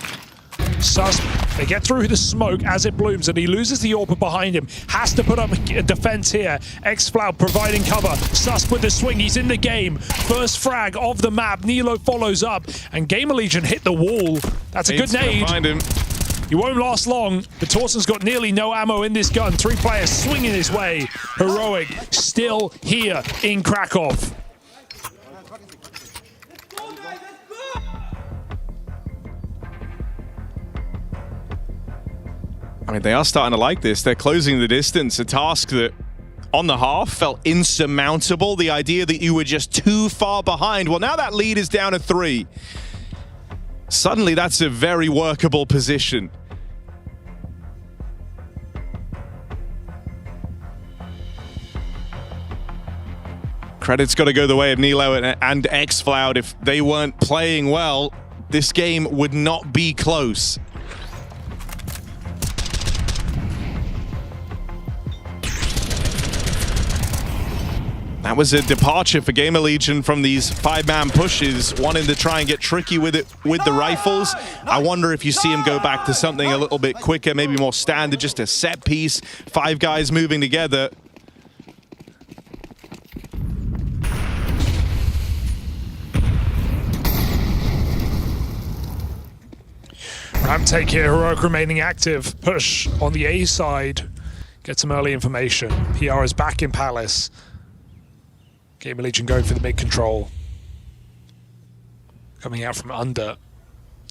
Sus, they get through the smoke as it blooms, and he loses the AWP behind him. Has to put up a defense here. xFloud providing cover. Sus with the swing, he's in the game. First frag of the map. Nilo follows up, and GamerLegion hit the wall. That's a good nade. Find him. He won't last long, but Torsen's got nearly no ammo in this gun. 3 players swinging his way. Heroic still here in Krakow. I mean, they are starting to like this. They're closing the distance, a task that on the half felt insurmountable. The idea that you were just too far behind. Well, now that lead is down to 3. Suddenly, that's a very workable position. Credit's got to go the way of Nilo and xFloud. If they weren't playing well, this game would not be close. That was a departure for GamerLegion from these 5-man pushes, wanting to try and get tricky with it with the rifles. I wonder if you see him go back to something a little bit quicker, maybe more standard, just a set piece, 5 guys moving together. Ramp take here, Heroic remaining active. Push on the A side. Get some early information. PR is back in Palace. GamerLegion going for the mid control. Coming out from under.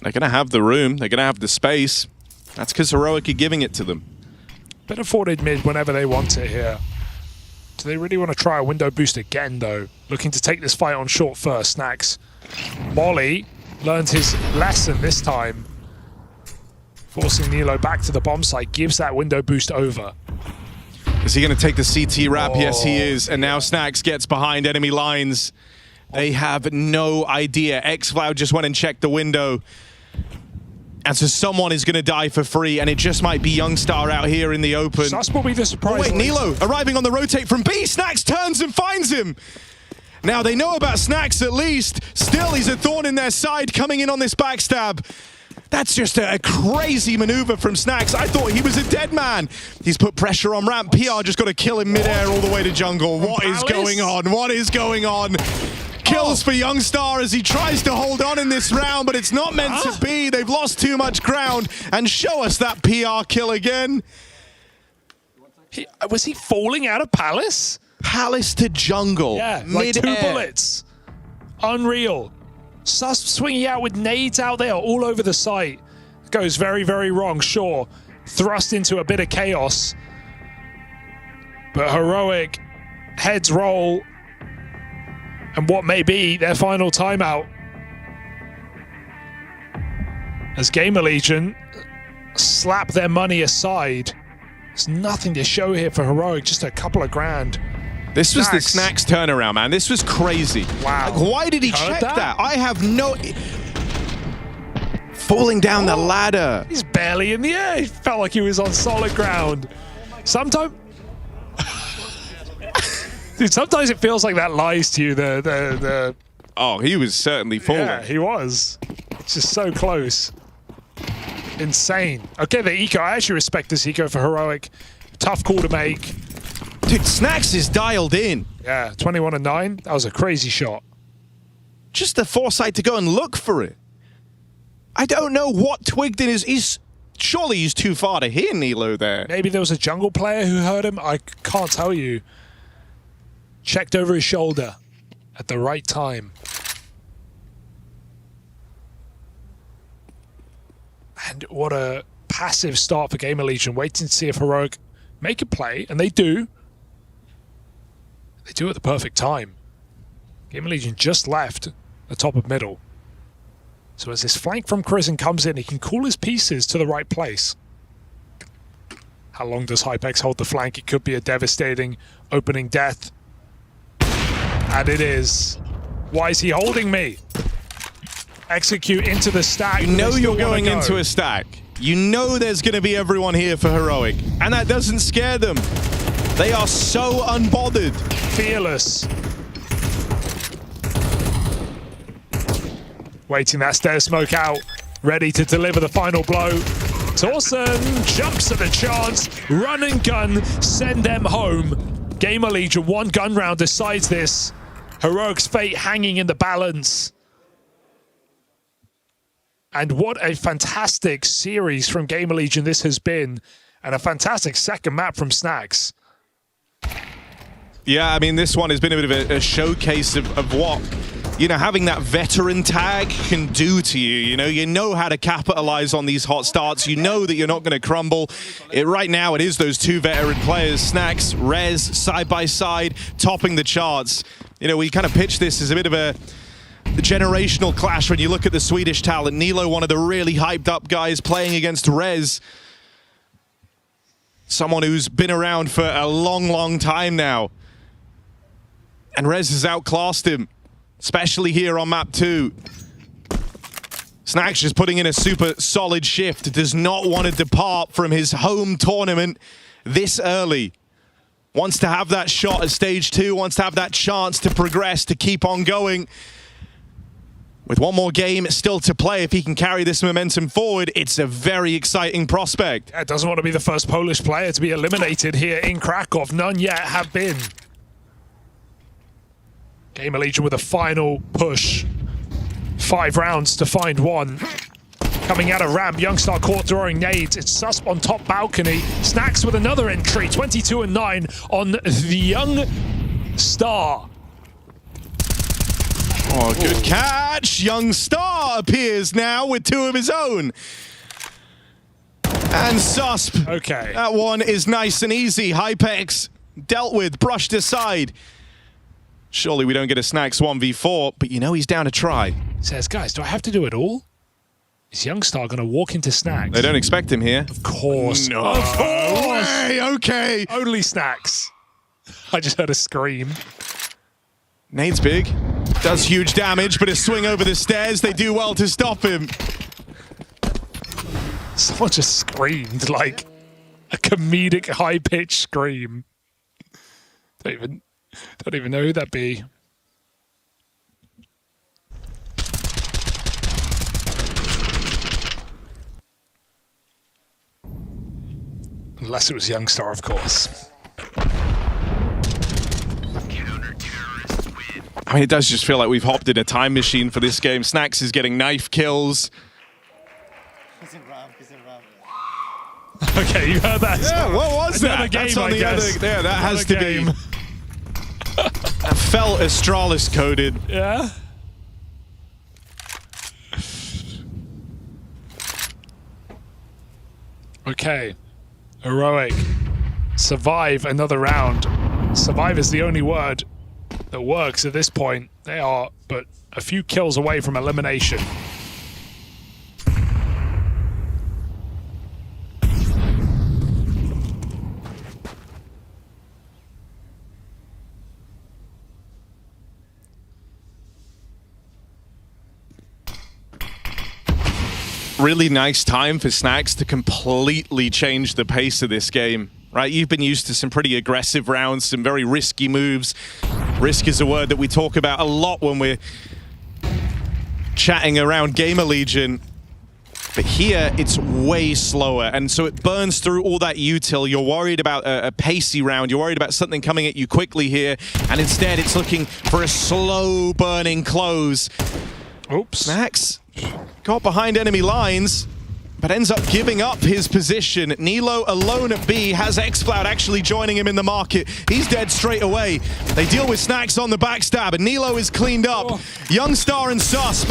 They're going to have the room. They're going to have the space. That's because Heroic are giving it to them. Bit afforded mid whenever they want it here. Do they really want to try a window boost again, though? Looking to take this fight on short first. Snax. Molly learned his lesson this time. Forcing Nilo back to the bomb site. Gives that window boost over. Is he going to take the CT wrap? Oh. Yes, he is. And now Snax gets behind enemy lines. They have no idea. xFloud just went and checked the window. And so someone is going to die for free, and it just might be Youngstar out here in the open. Sus will be the surprise. Oh, wait, Nilo arriving on the rotate from B. Snax turns and finds him. Now, they know about Snax at least. Still, he's a thorn in their side coming in on this backstab. That's just a crazy maneuver from Snax. I thought he was a dead man. He's put pressure on ramp. PR just got to kill him midair all the way to jungle. What is going on? What is going on? Kills for Youngstar as he tries to hold on in this round, but it's not meant to be. They've lost too much ground. And show us that PR kill again. Was he falling out of Palace? Palace to jungle. Yeah, like 2 bullets. Unreal. Sus swinging out with nades out there all over the site. Goes very, very wrong, sure. Thrust into a bit of chaos. But Heroic heads roll. And what may be their final timeout. As GamerLegion slap their money aside. There's nothing to show here for Heroic, just a couple of grand. This was the Snax turnaround, man. This was crazy. Wow. Like, why did he check that? I have no... Falling down the ladder. He's barely in the air. He felt like he was on solid ground. Sometimes... Dude, sometimes it feels like that lies to you. Oh, he was certainly falling. Yeah, he was. It's just so close. Insane. Okay, the eco. I actually respect this eco for Heroic. Tough call to make. Dude, Snax is dialed in. Yeah, 21-9. That was a crazy shot. Just the foresight to go and look for it. I don't know what twigged in his... Surely he's too far to hear Nilo there. Maybe there was a jungle player who heard him. I can't tell you. Checked over his shoulder at the right time. And what a passive start for GamerLegion. Waiting to see if Heroic make a play, and they do. They do at the perfect time. GamerLegion just left the top of middle. So as this flank from Crizzen comes in, he can call his pieces to the right place. How long does Hypex hold the flank? It could be a devastating opening death. And it is. Why is he holding me? Execute into the stack. You know you're going into a stack. You know there's going to be everyone here for Heroic. And that doesn't scare them. They are so unbothered. Fearless. Waiting that stair smoke out. Ready to deliver the final blow. Torsen jumps at the chance. Run and gun. Send them home. GamerLegion, 1 gun round decides this. Heroic's fate hanging in the balance. And what a fantastic series from GamerLegion this has been. And a fantastic second map from Snax. Yeah, I mean, this one has been a bit of a showcase of what you know, having that veteran tag can do to you. You know how to capitalize on these hot starts. You know that you're not going to crumble. Right now, it is those two veteran players, Snax, Rez, side by side, topping the charts. You know, we kind of pitched this as a bit of a generational clash when you look at the Swedish talent. Nilo, one of the really hyped up guys, playing against Rez. Someone who's been around for a long, long time now. And Rez has outclassed him, especially here on map 2. Snax just putting in a super solid shift. Does not want to depart from his home tournament this early. Wants to have that shot at stage 2, wants to have that chance to progress, to keep on going. With one more game still to play, if he can carry this momentum forward, it's a very exciting prospect. Yeah, doesn't want to be the first Polish player to be eliminated here in Krakow. None yet have been. GamerLegion with a final push. 5 rounds to find one. Coming out of ramp, Youngstar caught throwing nades. It's Susp on top balcony. Snax with another entry, 22-9 on the Youngstar. Oh, good catch. Youngstar appears now with 2 of his own. And Susp. Okay. That one is nice and easy. Hypex dealt with, brushed aside. Surely we don't get a Snax 1v4, but you know he's down to try. Says, guys, do I have to do it all? Is Youngstar going to walk into Snax? They don't expect him here. Of course. No. Of course. Okay. Only Snax. I just heard a scream. Nade's big. Does huge damage, but a swing over the stairs. They do well to stop him. Someone just screamed like a comedic high-pitched scream. Don't even know who that'd be. Unless it was Youngstar, of course. I mean, it does just feel like we've hopped in a time machine for this game. Snax is getting knife kills. Okay, you heard that. Yeah, what was Another that? Game, That's on I the guess. other. Yeah, that Another has to game. be. That felt Astralis coded. Yeah. Okay. Heroic. Survive another round. Survive is the only word that works at this point. They are but a few kills away from elimination. Really nice time for Snax to completely change the pace of this game, right? You've been used to some pretty aggressive rounds, some very risky moves. Risk is a word that we talk about a lot when we're chatting around GamerLegion. But here, it's way slower, and so it burns through all that util. You're worried about a pacey round. You're worried about something coming at you quickly here, and instead it's looking for a slow burning close. Oops. Snax got behind enemy lines, but ends up giving up his position. Nilo alone at B, has XCloud actually joining him in the market. He's dead straight away. They deal with Snax on the backstab, and Nilo is cleaned up. Youngstar and Susp.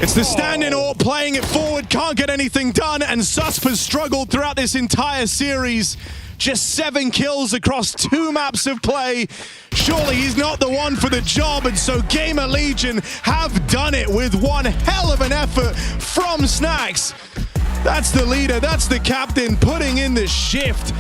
It's the stand-in AWP playing it forward, can't get anything done, and Susp has struggled throughout this entire series. Just 7 kills across 2 maps of play. Surely he's not the one for the job, and so GamerLegion have done it with one hell of an effort from Snax. That's the leader, that's the captain, putting in the shift.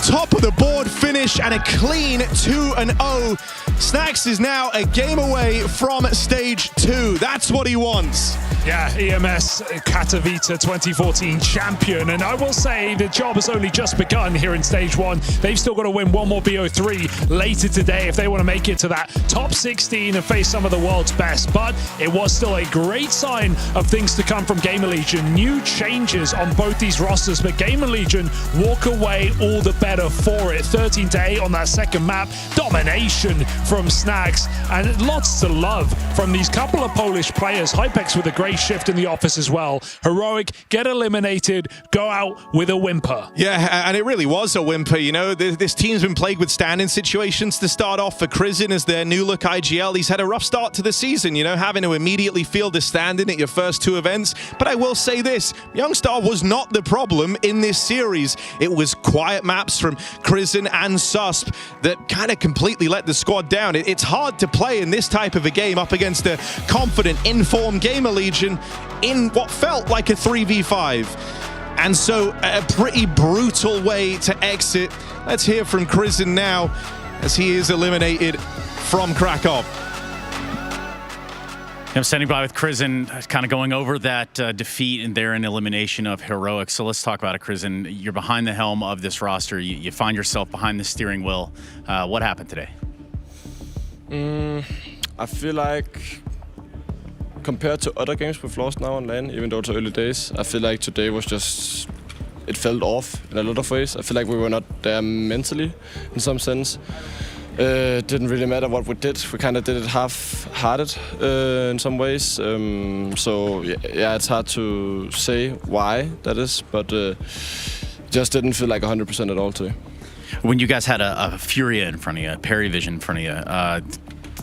Top of the board finish and a clean 2-0. Snax is now a game away from stage 2. That's what he wants. Yeah, EMS Katowice 2014 champion, and I will say the job has only just begun here in stage 1. They've still got to win one more BO3 later today if they want to make it to that top 16 and face some of the world's best, but it was still a great sign of things to come from GamerLegion. New changes on both these rosters, but GamerLegion walk away all the better for it. 13-8 on that second map, domination from Snax, and lots to love from these couple of Polish players. Hypex with a great shift in the office as well. Heroic get eliminated, go out with a whimper. Yeah, and it really was a whimper. You know, this team's been plagued with stand-in situations to start off. For Krizin as their new look IGL, he's had a rough start to the season, you know, having to immediately field a stand-in at your first 2 events. But I will say this, Youngstar was not the problem in this series. It was quiet maps from Krizin and Susp that kind of completely let the squad down. It's hard to play in this type of a game up against a confident, informed GamerLegion in what felt like a 3v5. And so a pretty brutal way to exit. Let's hear from Krizin now as he is eliminated from Krakow. I'm standing by with Krizin, kind of going over that defeat and their elimination of Heroic. So let's talk about it, Krizin. You're behind the helm of this roster. You find yourself behind the steering wheel. What happened today? I feel like compared to other games we've lost now on LAN, even though it's early days, I feel like today was just, it felt off in a lot of ways. I feel like we were not there mentally in some sense. It didn't really matter what we did. We kind of did it half-hearted in some ways. So yeah, it's hard to say why that is, but just didn't feel like 100% at all today. When you guys had a Furia in front of you, a Perivision in front of you,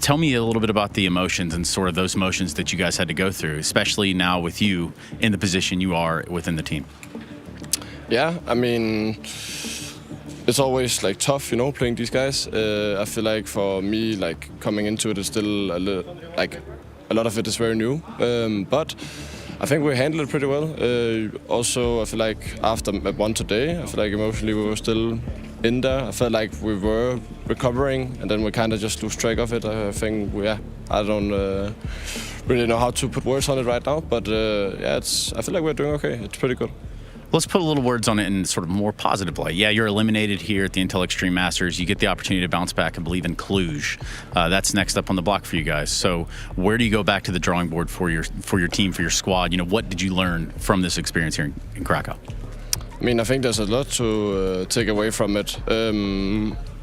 tell me a little bit about the emotions and sort of those emotions that you guys had to go through, especially now with you in the position you are within the team. Yeah, I mean, it's always like tough, you know, playing these guys. I feel like for me, like coming into it is still a lot of it is very new, but I think we handled it pretty well. Also, I feel like after map 1 today, I feel like emotionally we were still in there. I felt like we were recovering, and then we kind of just lose track of it. I think, I don't really know how to put words on it right now, but yeah, I feel like we're doing okay. It's pretty good. Let's put a little words on it in sort of more positive light. Yeah, you're eliminated here at the Intel Extreme Masters. You get the opportunity to bounce back, I believe, in Cluj. That's next up on the block for you guys. So where do you go back to the drawing board for your team, for your squad? You know, what did you learn from this experience here in Krakow? I mean, I think there's a lot to take away from it.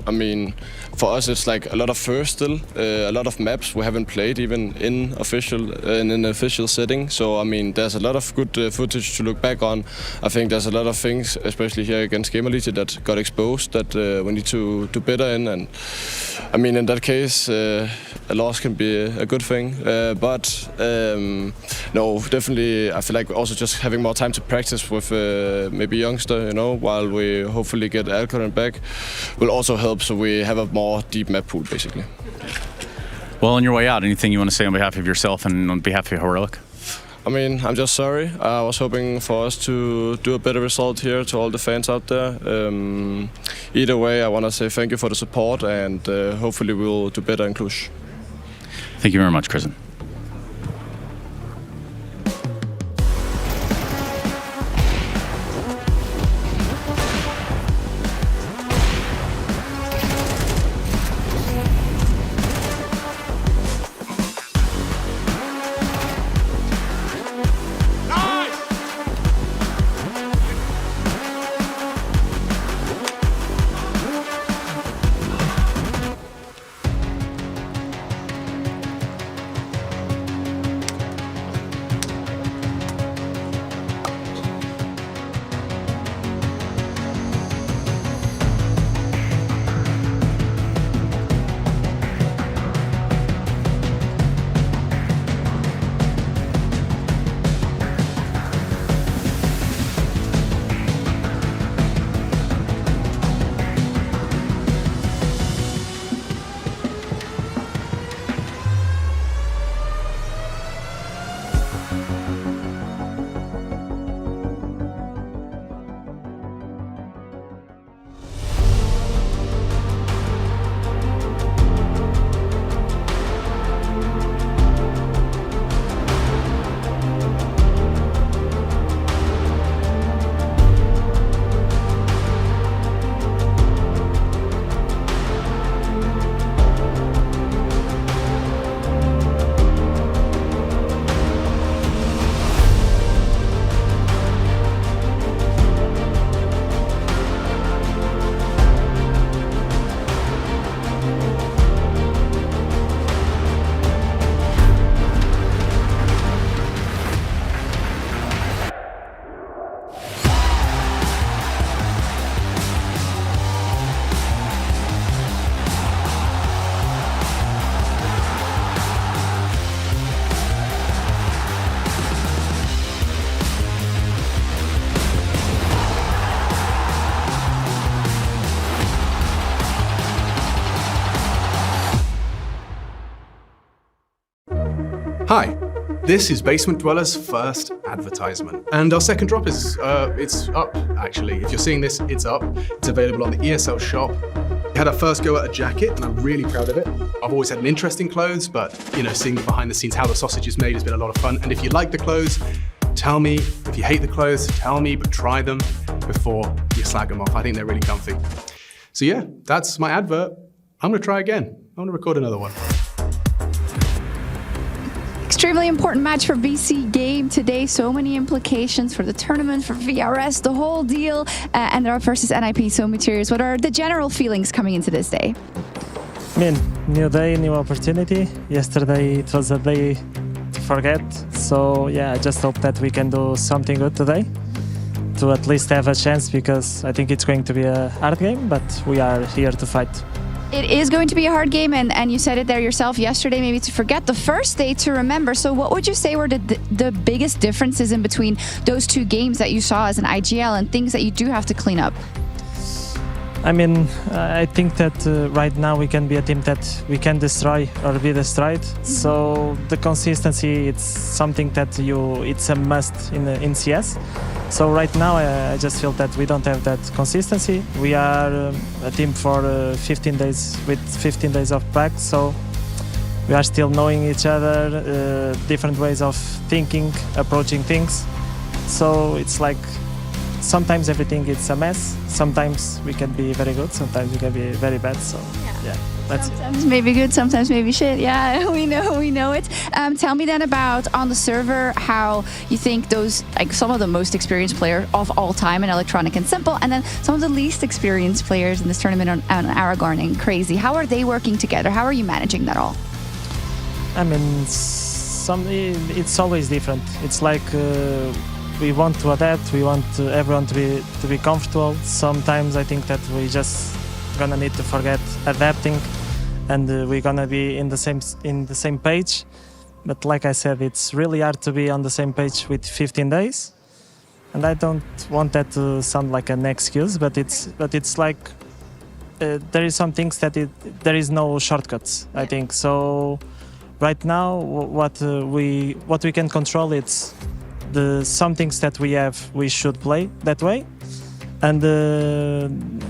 I mean, for us, it's like a lot of first still, a lot of maps we haven't played even in an official setting. So I mean, there's a lot of good footage to look back on. I think there's a lot of things, especially here against GamerLegion, that got exposed that we need to do better in. And I mean, in that case, a loss can be a good thing. But no, definitely, I feel like also just having more time to practice with maybe Youngster, you know, while we hopefully get Alcoran back, will also help. So we have a more deep map pool, basically. Well, on your way out, anything you want to say on behalf of yourself and on behalf of Heroic? I mean, I'm just sorry. I was hoping for us to do a better result here to all the fans out there. Either way, I want to say thank you for the support, and hopefully we'll do better in Cluj. Thank you very much, Krizin. Hi, this is Basement Dwellers' first advertisement. And our second drop is, it's up, actually. If you're seeing this, it's up. It's available on the ESL shop. We had our first go at a jacket, and I'm really proud of it. I've always had an interest in clothes, but, you know, seeing the behind the scenes, how the sausage is made has been a lot of fun. And if you like the clothes, tell me. If you hate the clothes, tell me, but try them before you slag them off. I think they're really comfy. So yeah, that's my advert. I'm gonna try again. I'm gonna record another one. Extremely important match for BC Game today. So many implications for the tournament, for VRS, the whole deal. And they're up versus NIP, so Materials. What are the general feelings coming into this day? I mean, new day, new opportunity. Yesterday it was a day to forget. So yeah, I just hope that we can do something good today to at least have a chance, because I think it's going to be a hard game, but we are here to fight. It is going to be a hard game, and you said it there yourself yesterday, maybe to forget the first day to remember. So what would you say were the biggest differences in between those two games that you saw as an IGL and things that you do have to clean up? I mean, I think that right now we can be a team that we can destroy or be destroyed. So the consistency, it's something that it's a must in CS. So right now I just feel that we don't have that consistency. We are a team for 15 days with 15 days of practice. So we are still knowing each other, different ways of thinking, approaching things. So it's like sometimes everything is a mess. Sometimes we can be very good. Sometimes we can be very bad. So yeah, that's sometimes maybe good, sometimes maybe shit. Yeah, we know it. Tell me then about on the server how you think those, like some of the most experienced players of all time in Electronic and Simple, and then some of the least experienced players in this tournament on Aragorn and Crazy. How are they working together? How are you managing that all? I mean, it's always different. It's like. We want to adapt. We want everyone to be comfortable. Sometimes I think that we just gonna need to forget adapting, and we're gonna be in the same page. But like I said, it's really hard to be on the same page with 15 days, and I don't want that to sound like an excuse. But it's like there is some things that there is no shortcuts. I think so. Right now, what we can control, it's some things that we have, we should play that way, and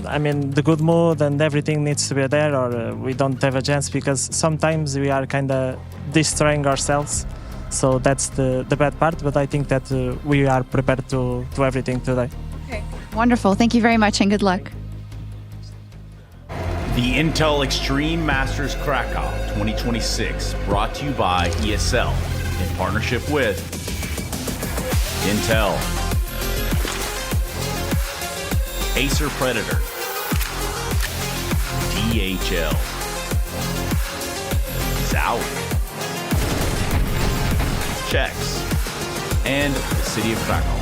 I mean the good mood and everything needs to be there, or we don't have a chance, because sometimes we are kind of destroying ourselves. So that's the bad part, but I think that we are prepared to everything today. Okay, wonderful. Thank you very much and good luck. The Intel Extreme Masters Krakow 2026, brought to you by ESL in partnership with Intel, Acer Predator, DHL, Zowie, Checks, and the City of Krakow.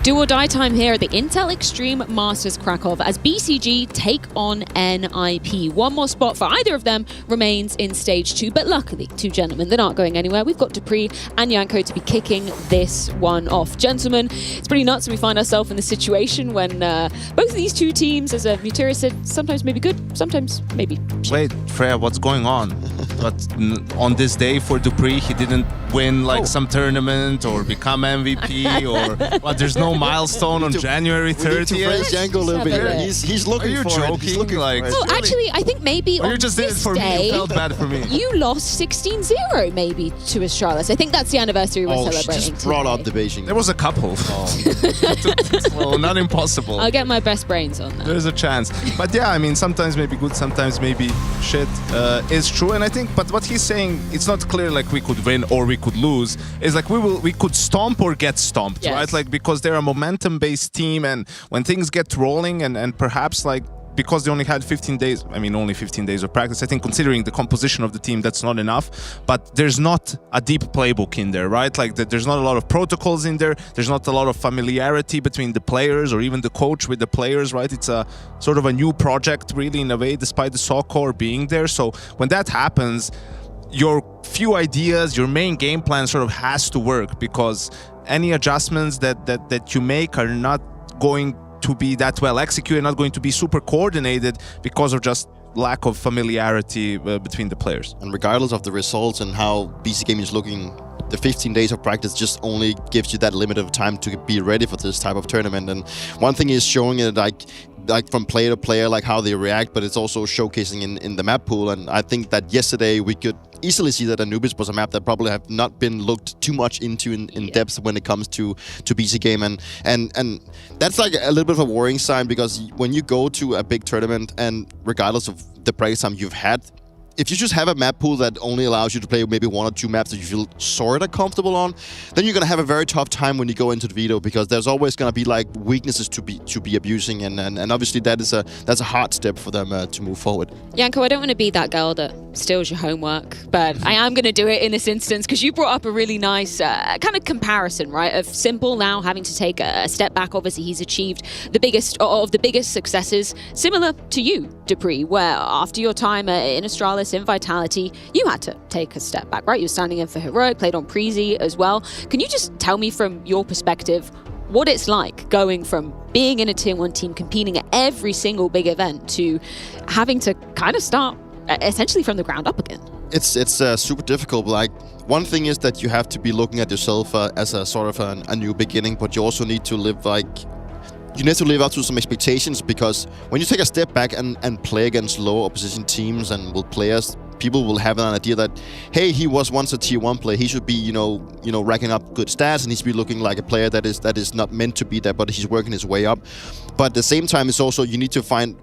Do or die time here at the Intel Extreme Masters Krakow as BCG take on NIP. One more spot for either of them remains in stage 2, but luckily, two gentlemen that aren't going anywhere. We've got Dupree and Janko to be kicking this one off. Gentlemen, it's pretty nuts when we find ourselves in this situation when both of these two teams, as Mutera said, sometimes maybe good, sometimes maybe shit. Wait, Freya, what's going on? But on this day for Dupree, he didn't win like some tournament or become MVP or what? There's no milestone on January 30th. We need to praise Janko a little bit here. He's looking for it. He's looking like, oh, actually, I think maybe or on you just did it this for day, me. You felt bad for me. You lost 16-0 maybe to Astralis. I think that's the anniversary we're celebrating. Just brought up the Beijing. There was a couple. Well, not impossible. I'll get my best brains on that. There's a chance. But yeah, I mean, sometimes maybe good, sometimes maybe shit is true. And I think, but what he's saying, it's not clear like we could win or we could lose. It's like we could stomp or get stomped, Yes. right? Like, because they're a momentum-based team, and when things get rolling and perhaps like, because they only had 15 days, I mean, only 15 days of practice, I think considering the composition of the team, that's not enough. But there's not a deep playbook in there, right? Like, there's not a lot of protocols in there. There's not a lot of familiarity between the players or even the coach with the players, right? It's a sort of a new project, really, in a way, despite the SOC core being there. So when that happens, your few ideas, your main game plan sort of has to work, because any adjustments that you make are not going to be that well executed, not going to be super coordinated because of just lack of familiarity between the players. And regardless of the results and how BC Gaming is looking, the 15 days of practice just only gives you that limit of time to be ready for this type of tournament. And one thing is showing it like from player to player, like how they react, but it's also showcasing in the map pool. And I think that yesterday we could easily see that Anubis was a map that probably have not been looked too much into in depth when it comes to BC Game, and that's like a little bit of a worrying sign, because when you go to a big tournament, and regardless of the practice time you've had, if you just have a map pool that only allows you to play maybe 1 or 2 maps that you feel sort of comfortable on, then you're gonna have a very tough time when you go into the veto, because there's always gonna be like weaknesses to be abusing, and obviously that's a hard step for them to move forward. Janko, I don't want to be that girl that steals your homework, but I am going to do it in this instance, because you brought up a really nice kind of comparison, right, of Simple now having to take a step back. Obviously, he's achieved the biggest of the biggest successes, similar to you, Dupree, where after your time in Astralis, in Vitality, you had to take a step back, right? You were standing in for Heroic, played on Prezi as well. Can you just tell me from your perspective what it's like going from being in a Tier 1 team, competing at every single big event, to having to kind of start essentially from the ground up again? It's super difficult. Like, one thing is that you have to be looking at yourself as a sort of a new beginning, but you also need to live you need to live up to some expectations, because when you take a step back and play against low opposition teams and with players, people will have an idea that, hey, he was once a Tier 1 player, he should be, you know, racking up good stats, and he should be looking like a player that is not meant to be there, but he's working his way up. But at the same time, it's also, you need to find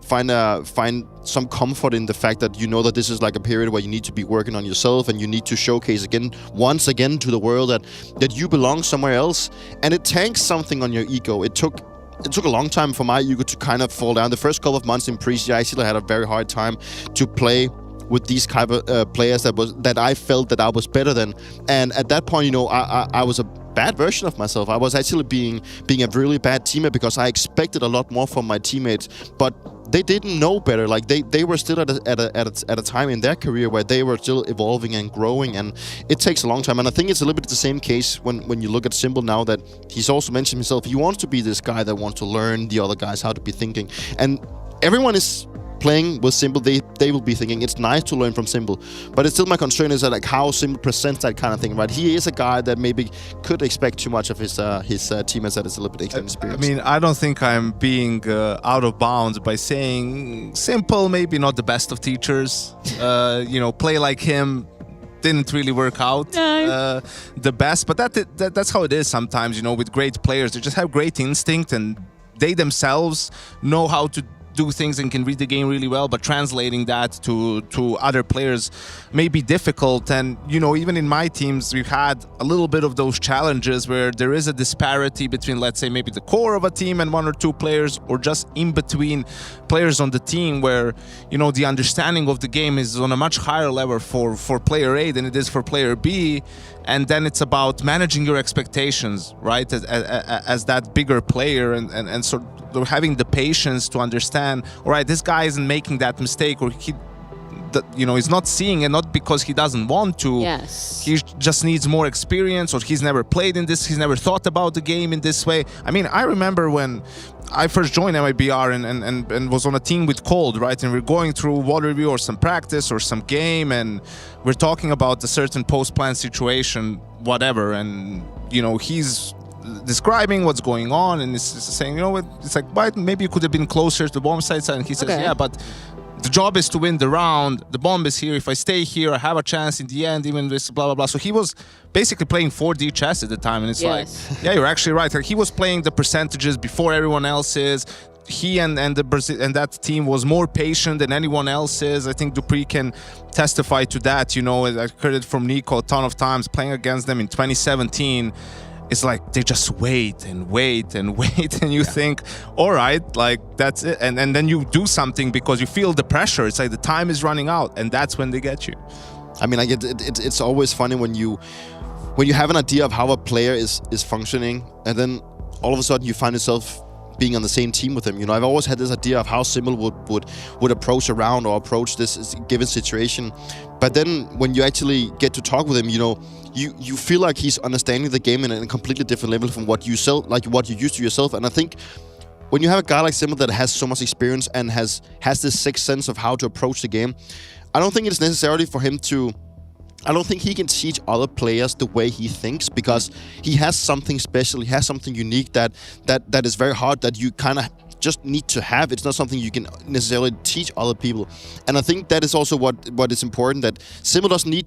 some comfort in the fact that you know that this is like a period where you need to be working on yourself, and you need to showcase once again to the world that you belong somewhere else. And it tanks something on your ego. It took a long time for my ego to kind of fall down. The first couple of months in Prezi, I actually had a very hard time to play with these kind of players that I felt that I was better than. And at that point, you know, I was a bad version of myself. I was actually being a really bad teammate, because I expected a lot more from my teammates, but they didn't know better. Like, they were still at a time in their career where they were still evolving and growing, and it takes a long time. And I think it's a little bit the same case when you look at Simple now, that he's also mentioned himself, he wants to be this guy that wants to learn the other guys how to be thinking. And everyone is playing with Simple, they will be thinking it's nice to learn from Simple, but it's still, my concern is that like how Simple presents that kind of thing, right? He is a guy that maybe could expect too much of his teammates that is a little bit inexperienced. I mean, I don't think I'm being out of bounds by saying Simple maybe not the best of teachers. You know, play like him didn't really work out the best, but that's how it is sometimes, you know, with great players. They just have great instinct, and they themselves know how to do things and can read the game really well, but translating that to other players may be difficult. And, you know, even in my teams, we've had a little bit of those challenges where there is a disparity between, let's say, maybe the core of a team and 1 or 2 players, or just in between players on the team, where, you know, the understanding of the game is on a much higher level for player A than it is for player B. And then it's about managing your expectations, right, as that bigger player, and sort of having the patience to understand, all right, this guy isn't making that mistake, or you know, he's not seeing it, not because he doesn't want to. Yes. He just needs more experience, or he's never played in this, he's never thought about the game in this way. I mean, I remember when I first joined MIBR and was on a team with Cold, right? And we're going through water review or some practice or some game, and we're talking about a certain post-plan situation, whatever. And, you know, he's describing what's going on, and it's saying, you know what, it's like, but maybe you could have been closer to the bomb site. And he says, yeah, but the job is to win the round. The bomb is here. If I stay here, I have a chance in the end, even this blah, blah, blah. So he was basically playing 4D chess at the time. And it's like, yeah, you're actually right. Like, he was playing the percentages before everyone else is. He and that team was more patient than anyone else is. I think Dupree can testify to that. You know, I heard it from Nico a ton of times playing against them in 2017. It's like they just wait and wait and wait, and you think, all right, like that's it, and then you do something because you feel the pressure. It's like the time is running out, and that's when they get you. I mean, it's always funny when you have an idea of how a player is functioning, and then all of a sudden you find yourself being on the same team with him. You know, I've always had this idea of how Simple would approach a round or approach this given situation. But then when you actually get to talk with him, you know, you feel like he's understanding the game in a completely different level from what you used to yourself. And I think when you have a guy like Simple that has so much experience and has this sixth sense of how to approach the game, I don't think it's necessarily for him to... I don't think he can teach other players the way he thinks, because he has something special, he has something unique that is very hard, that you kind of just need to have. It's not something you can necessarily teach other people. And I think that is also what is important, that Simple doesn't need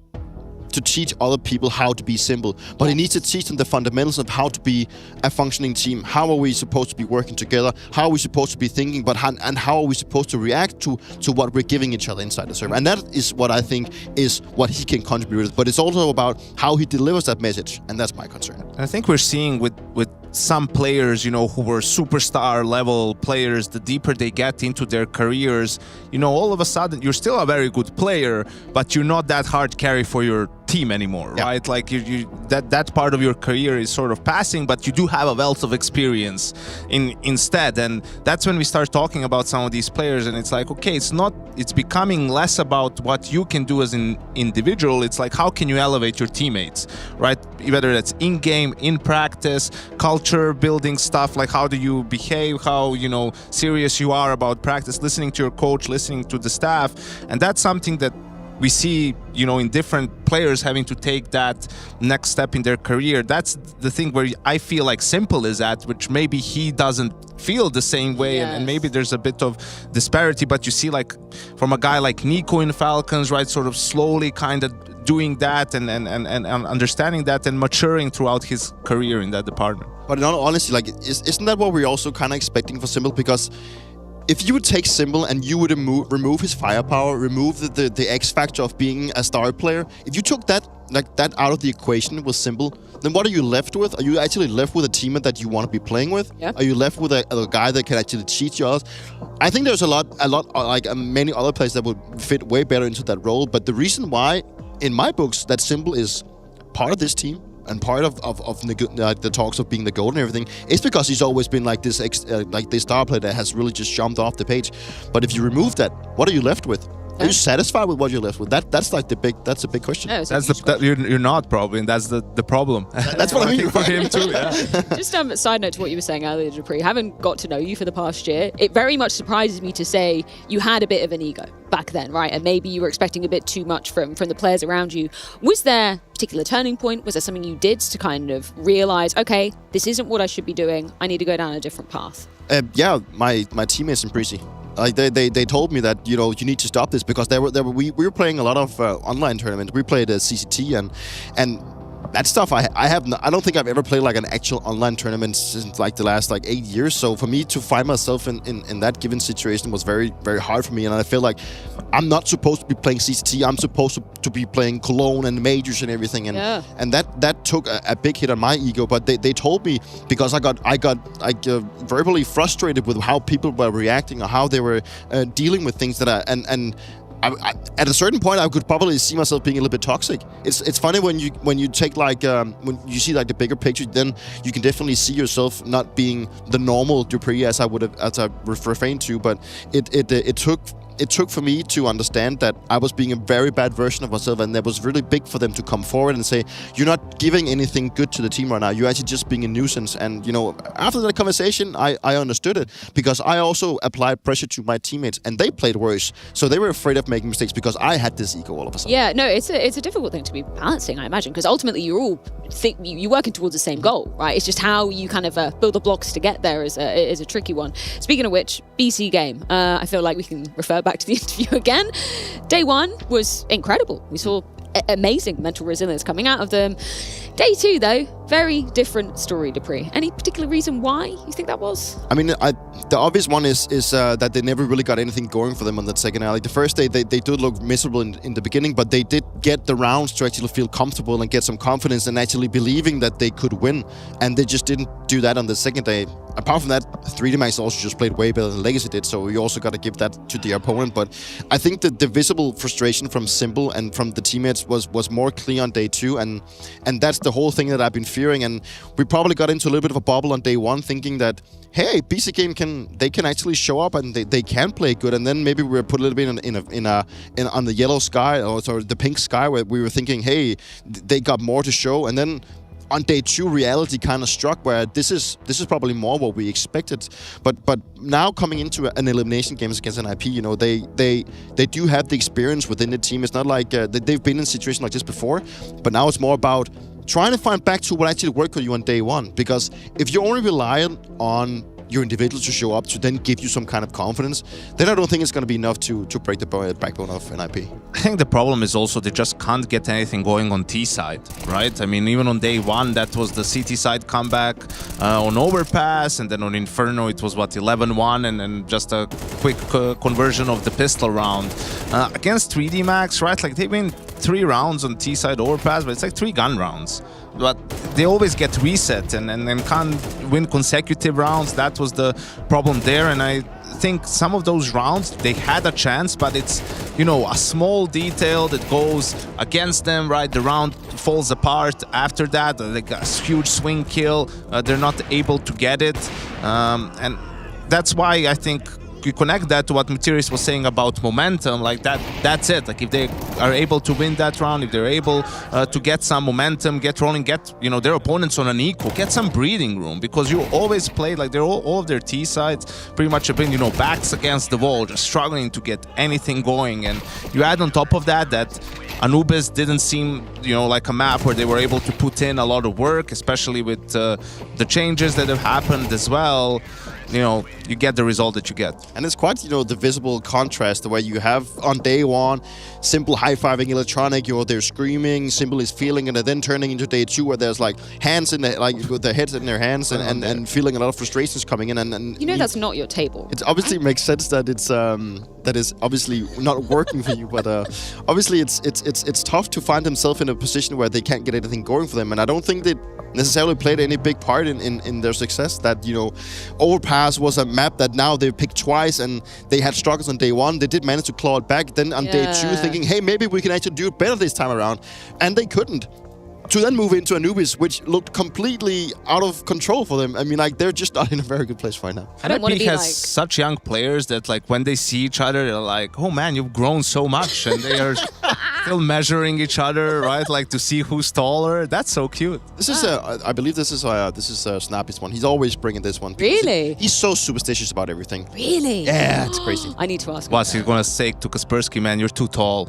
to teach other people how to be Simple, but he needs to teach them the fundamentals of how to be a functioning team. How are we supposed to be working together? How are we supposed to be thinking? And how are we supposed to react to what we're giving each other inside the server? And that is what I think is what he can contribute with. But it's also about how he delivers that message, and that's my concern. And I think we're seeing with some players, you know, who were superstar level players, the deeper they get into their careers, you know, all of a sudden you're still a very good player, but you're not that hard carry for your team anymore, right? Like that part of your career is sort of passing, but you do have a wealth of experience instead. And that's when we start talking about some of these players, and it's like, okay, it's becoming less about what you can do as an individual. It's like, how can you elevate your teammates, right? Whether that's in game, in practice, culture building stuff, like how do you behave, how, you know, serious you are about practice, listening to your coach, listening to the staff. And that's something that we see, you know, in different players having to take that next step in their career. That's the thing where I feel like Simple is at, which maybe he doesn't feel the same way, and maybe there's a bit of disparity. But you see, like, from a guy like Nico in Falcons, right, sort of slowly kind of doing that and understanding that and maturing throughout his career in that department. But in all honesty, like, isn't that what we're also kind of expecting for Simple? Because if you would take Simple and you would remove his firepower, remove the X factor of being a star player, if you took that out of the equation with Simple, then what are you left with? Are you actually left with a teammate that you want to be playing with? Are you left with a guy that can actually cheat you out? I think there's a lot like many other players that would fit way better into that role. But the reason why, in my books, that Simple is part of this team and part of the talks of being the GOAT and everything, is because he's always been like this star player that has really just jumped off the page. But if you remove that, what are you left with? Are you satisfied with what you're left with? That's a big question. No, you're not, probably, and that's the problem. That's what I mean for him too. Yeah. Just a side note to what you were saying earlier, Dupree. Having got to know you for the past year, it very much surprises me to say you had a bit of an ego back then, right? And maybe you were expecting a bit too much from the players around you. Was there a particular turning point? Was there something you did to kind of realize, okay, this isn't what I should be doing. I need to go down a different path? Yeah, my teammates in Prezi. Like they told me that, you know, you need to stop this, because we were playing a lot of online tournaments. We played CCT and that stuff. I don't think I've ever played like an actual online tournament since like the last 8 years. So for me to find myself in that given situation was very, very hard for me. And I feel like I'm not supposed to be playing CCT. I'm supposed to be playing Cologne and majors and everything. And that took a big hit on my ego. But they told me, because I got verbally frustrated with how people were reacting or how they were dealing with things that I at a certain point, I could probably see myself being a little bit toxic. It's funny when you take when you see like the bigger picture, then you can definitely see yourself not being the normal Dupree as I refrained to. But it took for me to understand that I was being a very bad version of myself, and that was really big for them to come forward and say, you're not giving anything good to the team right now. You're actually just being a nuisance. And, you know, after that conversation, I understood it, because I also applied pressure to my teammates, and they played worse. So they were afraid of making mistakes because I had this ego all of a sudden. Yeah, no, it's a difficult thing to be balancing, I imagine, because ultimately you're all you're working towards the same goal, right? It's just how you kind of build the blocks to get there is a tricky one. Speaking of which, BC game, I feel like we can refer back to the interview again. Day one was incredible. We saw amazing mental resilience coming out of them. Day two, though, very different story, Dupree. Any particular reason why you think that was? I mean, the obvious one is that they never really got anything going for them on that second night. Like the first day, they did look miserable in the beginning, but they did get the rounds to actually feel comfortable and get some confidence and actually believing that they could win. And they just didn't do that on the second day. Apart from that, 3D Max also just played way better than Legacy did, so you also got to give that to the opponent. But I think that the visible frustration from Simple and from the teammates was more clear on day two, and that's the whole thing that I've been fearing. And we probably got into a little bit of a bubble on day one, thinking that hey, BC Game can actually show up and they can play good. And then maybe we were put a little bit on the yellow sky or the pink sky where we were thinking, hey, they got more to show. And then on day 2, reality kind of struck where this is probably more what we expected. But now coming into an elimination games against an IP, you know, they do have the experience within the team. It's not like they've been in a situation like this before, but now it's more about trying to find back to what actually worked for you on day 1. Because if you're only relying on your individuals to show up to then give you some kind of confidence, then I don't think it's going to be enough to break the backbone of an IP. I think the problem is also they just can't get anything going on T side, right? I mean, even on day 1, that was the CT side comeback on Overpass, and then on Inferno it was what, 11-1, and then just a quick conversion of the pistol round against 3D Max, right? Like they win 3 rounds on T side Overpass, but it's like 3 gun rounds. But they always get reset and can't win consecutive rounds. That was the problem there. And I think some of those rounds, they had a chance, but it's, you know, a small detail that goes against them, right? The round falls apart after that, like a huge swing kill. They're not able to get it. And that's why I think you connect that to what Materis was saying about momentum, like that's it. Like if they are able to win that round, if they're able to get some momentum, get rolling, get, you know, their opponents on an equal, get some breathing room, because you always play like they're all of their T sides pretty much have been, you know, backs against the wall, just struggling to get anything going. And you add on top of that Anubis didn't seem, you know, like a map where they were able to put in a lot of work, especially with the changes that have happened as well. You know, you get the result that you get. And it's quite, you know, the visible contrast where you have on day 1, Simple high-fiving Electronic, you know, they're screaming, Simple is feeling, and then turning into day 2 where there's like hands in the, like with their heads in their hands and feeling a lot of frustrations coming in. And you know that's not your table. It obviously makes sense that it's that is obviously not working for you, but obviously it's tough to find themselves in a position where they can't get anything going for them. And I don't think they necessarily played any big part in their success. That, you know, Overpass was a map that now they've picked twice and they had struggles on day 1. They did manage to claw it back. Then on day 2, thinking, hey, maybe we can actually do it better this time around. And they couldn't. To then move into Anubis, which looked completely out of control for them. I mean, like, they're just not in a very good place right now. And IP has such young players that, like, when they see each other, they're like, oh man, you've grown so much. And they are still measuring each other, right? Like, to see who's taller. That's so cute. This is, I believe this is Snappy's one. He's always bringing this one. Really? He's so superstitious about everything. Really? Yeah, it's crazy. I need to ask him. What's he gonna say to Kaspersky, man? You're too tall.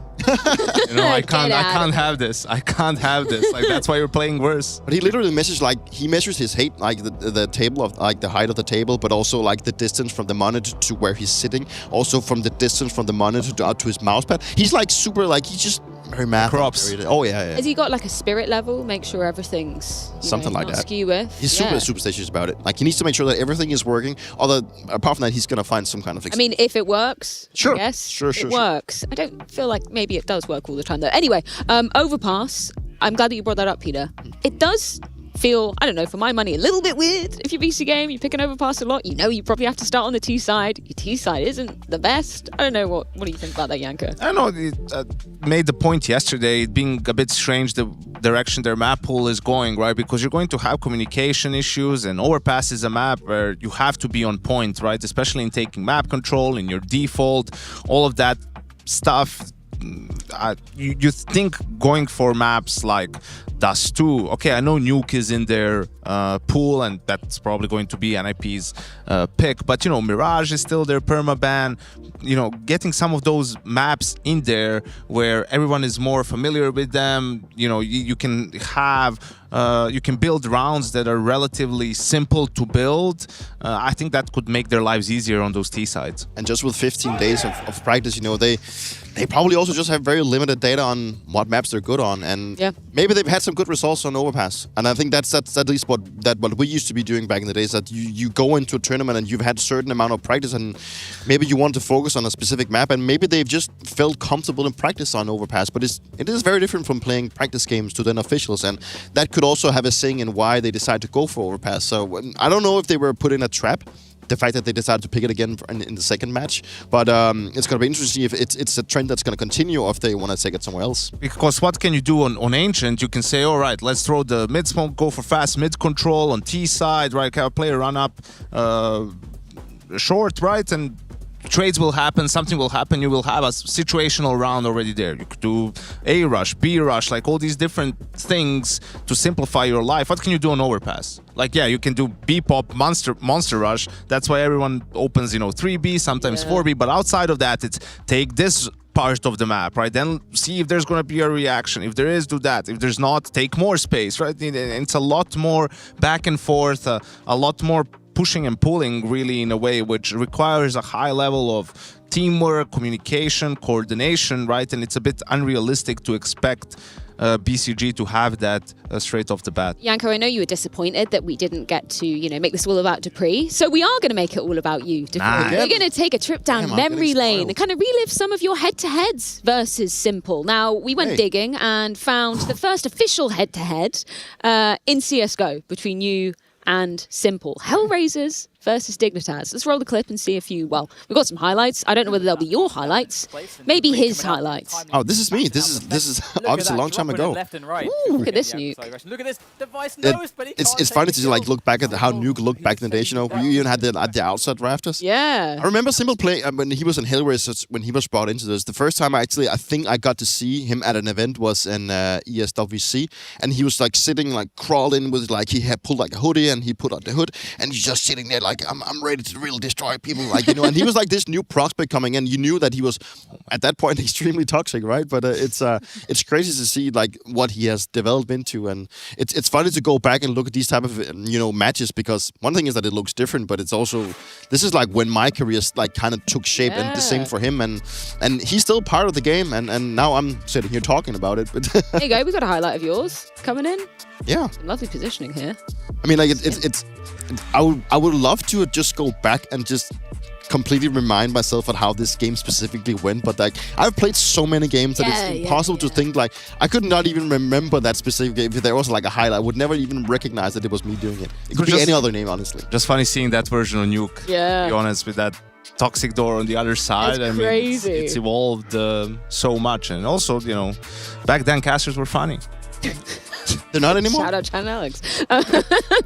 You know, I can't have this. I can't have this. Like, that's why you're playing worse. But he literally measures, like, he measures his height, like the table of, like, the height of the table, but also like the distance from the monitor to where he's sitting, also from the distance from the monitor to his mousepad. He's like super, like, he's just very math. Crops. Oh yeah. Has he got like a spirit level? Make sure everything's something like that. Skew with. He's super superstitious about it. Like, he needs to make sure that everything is working. Although apart from that, he's gonna find some kind of fix. I mean, if it works, sure. Yes, sure. It works. I don't feel like maybe it does work all the time though. Anyway, Overpass. I'm glad that you brought that up, Peter. It does feel, I don't know, for my money, a little bit weird. If you're BC Game, you pick an Overpass a lot, you know you probably have to start on the T side. Your T side isn't the best. I don't know, what do you think about that, Janko? I don't know, it made the point yesterday, it being a bit strange the direction their map pool is going, right? Because you're going to have communication issues, and Overpass is a map where you have to be on point, right? Especially in taking map control, in your default, all of that stuff. You think going for maps like Dust 2, okay, I know Nuke is in their pool, and that's probably going to be NIP's pick, but, you know, Mirage is still their permaban. You know, getting some of those maps in there where everyone is more familiar with them, you know, you can have you can build rounds that are relatively simple to build. I think that could make their lives easier on those T sides. And just with 15 days of practice, you know, they probably also just have very limited data on what maps they're good on, and maybe they've had some good results on Overpass. And I think that's at least what we used to be doing back in the days. That you go into a tournament and you've had a certain amount of practice, and maybe you want to focus on a specific map, and maybe they've just felt comfortable in practice on Overpass. But it is very different from playing practice games to then officials, and that could also have a saying in why they decide to go for Overpass. So I don't know if they were put in a trap the fact that they decided to pick it again in the second match. But it's going to be interesting if it's a trend that's going to continue or if they want to take it somewhere else. Because what can you do on Ancient? You can say, all right, let's throw the mid smoke, go for fast mid control on T side, right? Have a player run up short, right? And trades will happen, something will happen, you will have a situational round already there. You could do A rush, B rush, like all these different things to simplify your life. What can you do on Overpass? Like, yeah, you can do B pop, monster rush. That's why everyone opens, 3B, sometimes 4B. But outside of that, it's take this part of the map, right? Then see if there's going to be a reaction. If there is, do that. If there's not, take more space, right? It's a lot more back and forth, a lot more pushing and pulling, really, in a way which requires a high level of teamwork, communication, coordination, right? And it's a bit unrealistic to expect BCG to have that straight off the bat. Janko, I know you were disappointed that we didn't get to, make this all about Dupree. So we are going to make it all about you, Dupree. Nice. We're going to take a trip down memory lane and kind of relive some of your head-to-heads versus Simple. Now, we went digging and found the first official head-to-head in CSGO between you and Simple. Hellraisers versus Dignitas. Let's roll the clip and see if we've got some highlights. I don't know whether they'll be your highlights. Maybe his highlights. Oh, this is me. This is obviously a long time ago. Ooh, look at this Nuke. Look at this device knows, but it's funny to look back at how Nuke looked back in the days. We even had the outside rafters. Yeah. I remember Simple play when he was in Hellraisers, when he was brought into this. The first time I think I got to see him at an event was in ESWC, and he was sitting crawled in with he had pulled a hoodie and he put on the hood and he's just sitting there I'm ready to really destroy people, and he was this new prospect coming in. You knew that he was at that point extremely toxic, right? But it's crazy to see what he has developed into, and it's funny to go back and look at these type of matches, because one thing is that it looks different, but it's also this is when my career kind of took shape, and the same for him, and he's still part of the game, and now I'm sitting here talking about it. But there you go, we got a highlight of yours coming in. Yeah, lovely positioning here. I mean, I would love to just go back and just completely remind myself of how this game specifically went, but I've played so many games that it's impossible to think I could not even remember that specific game. If there was a highlight, I would never even recognize that it was me doing it. It could be any other name, honestly. Just funny seeing that version of Nuke. Yeah. To be honest, with that toxic door on the other side. It's crazy. It's evolved so much, and also back then casters were funny. They're not anymore. Shout out Chan Alex.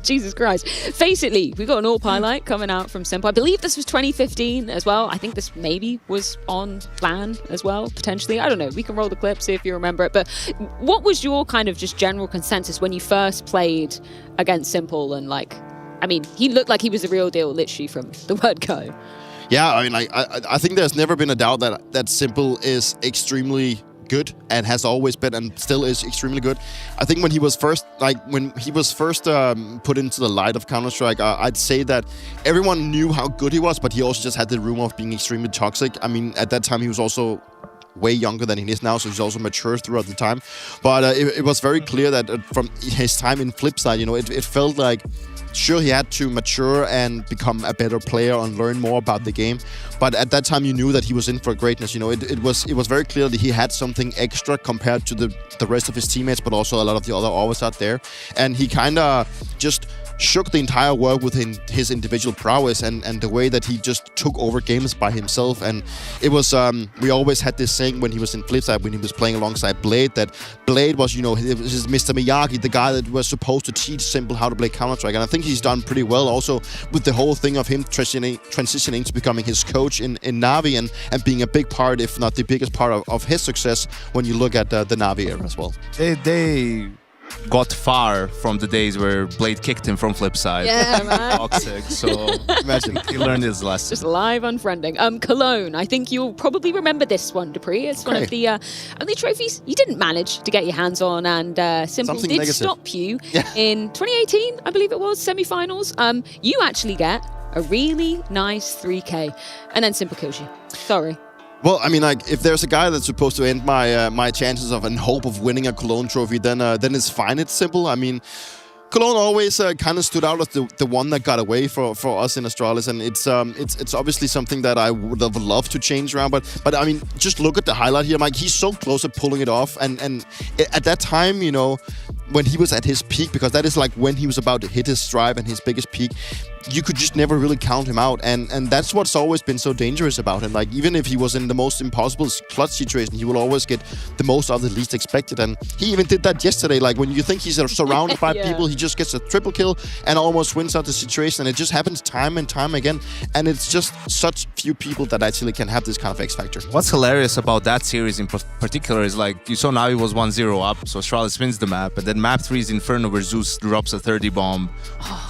Jesus Christ. Basically, we've got an AWP highlight coming out from Simple. I believe this was 2015 as well. I think this maybe was on plan as well, potentially. I don't know. We can roll the clip, see if you remember it. But what was your kind of just general consensus when you first played against Simple? And he looked like he was the real deal, literally, from the word go. Yeah, I mean, I think there's never been a doubt that Simple is extremely good and has always been and still is extremely good. I think when he was first put into the light of Counter-Strike, I'd say that everyone knew how good he was, but he also just had the rumor of being extremely toxic. I mean, at that time he was also way younger than he is now, so he's also matured throughout the time. But it was very clear that from his time in Flipside, it felt like sure, he had to mature and become a better player and learn more about the game. But at that time, you knew that he was in for greatness. It was very clear that he had something extra compared to the rest of his teammates, but also a lot of the other always out there. And he kind of just shook the entire world with his individual prowess and the way that he just took over games by himself. And it was, we always had this saying when he was in Flipside, when he was playing alongside Blade, that Blade was, his Mr. Miyagi, the guy that was supposed to teach Simple how to play Counter-Strike. And I think he's done pretty well also with the whole thing of him transitioning to becoming his coach in Na'Vi and being a big part, if not the biggest part of his success when you look at the Na'Vi era as well. They got far from the days where Blade kicked him from Flipside. Yeah, man. Toxic. So imagine he learned his lesson. Just live unfriending. Cologne. I think you'll probably remember this one, Dupree. It's one of the only trophies you didn't manage to get your hands on, and Simple Something did negative. stop you in 2018, I believe it was, semi-finals. You actually get a really nice 3K, and then Simple kills you. Sorry. Well, I mean, if there's a guy that's supposed to end my chances of and hope of winning a Cologne trophy, then it's fine. It's Simple. I mean, Cologne always kind of stood out as the one that got away for us in Astralis, and it's obviously something that I would have loved to change around. But I mean, just look at the highlight here, Mike. He's so close at pulling it off, and at that time, when he was at his peak, because that is when he was about to hit his stride and his biggest peak, you could just never really count him out, and that's what's always been so dangerous about him. Like, even if he was in the most impossible clutch situation, he will always get the most out of the least expected, and he even did that yesterday. Like, when you think he's surrounded by people, he just gets a triple kill and almost wins out the situation, and it just happens time and time again, and it's just such few people that actually can have this kind of X factor. What's hilarious about that series in particular is, like, you saw Navi was 1-0 up, so Astralis wins the map, and then map 3 is Inferno where Zeus drops a 30 bomb.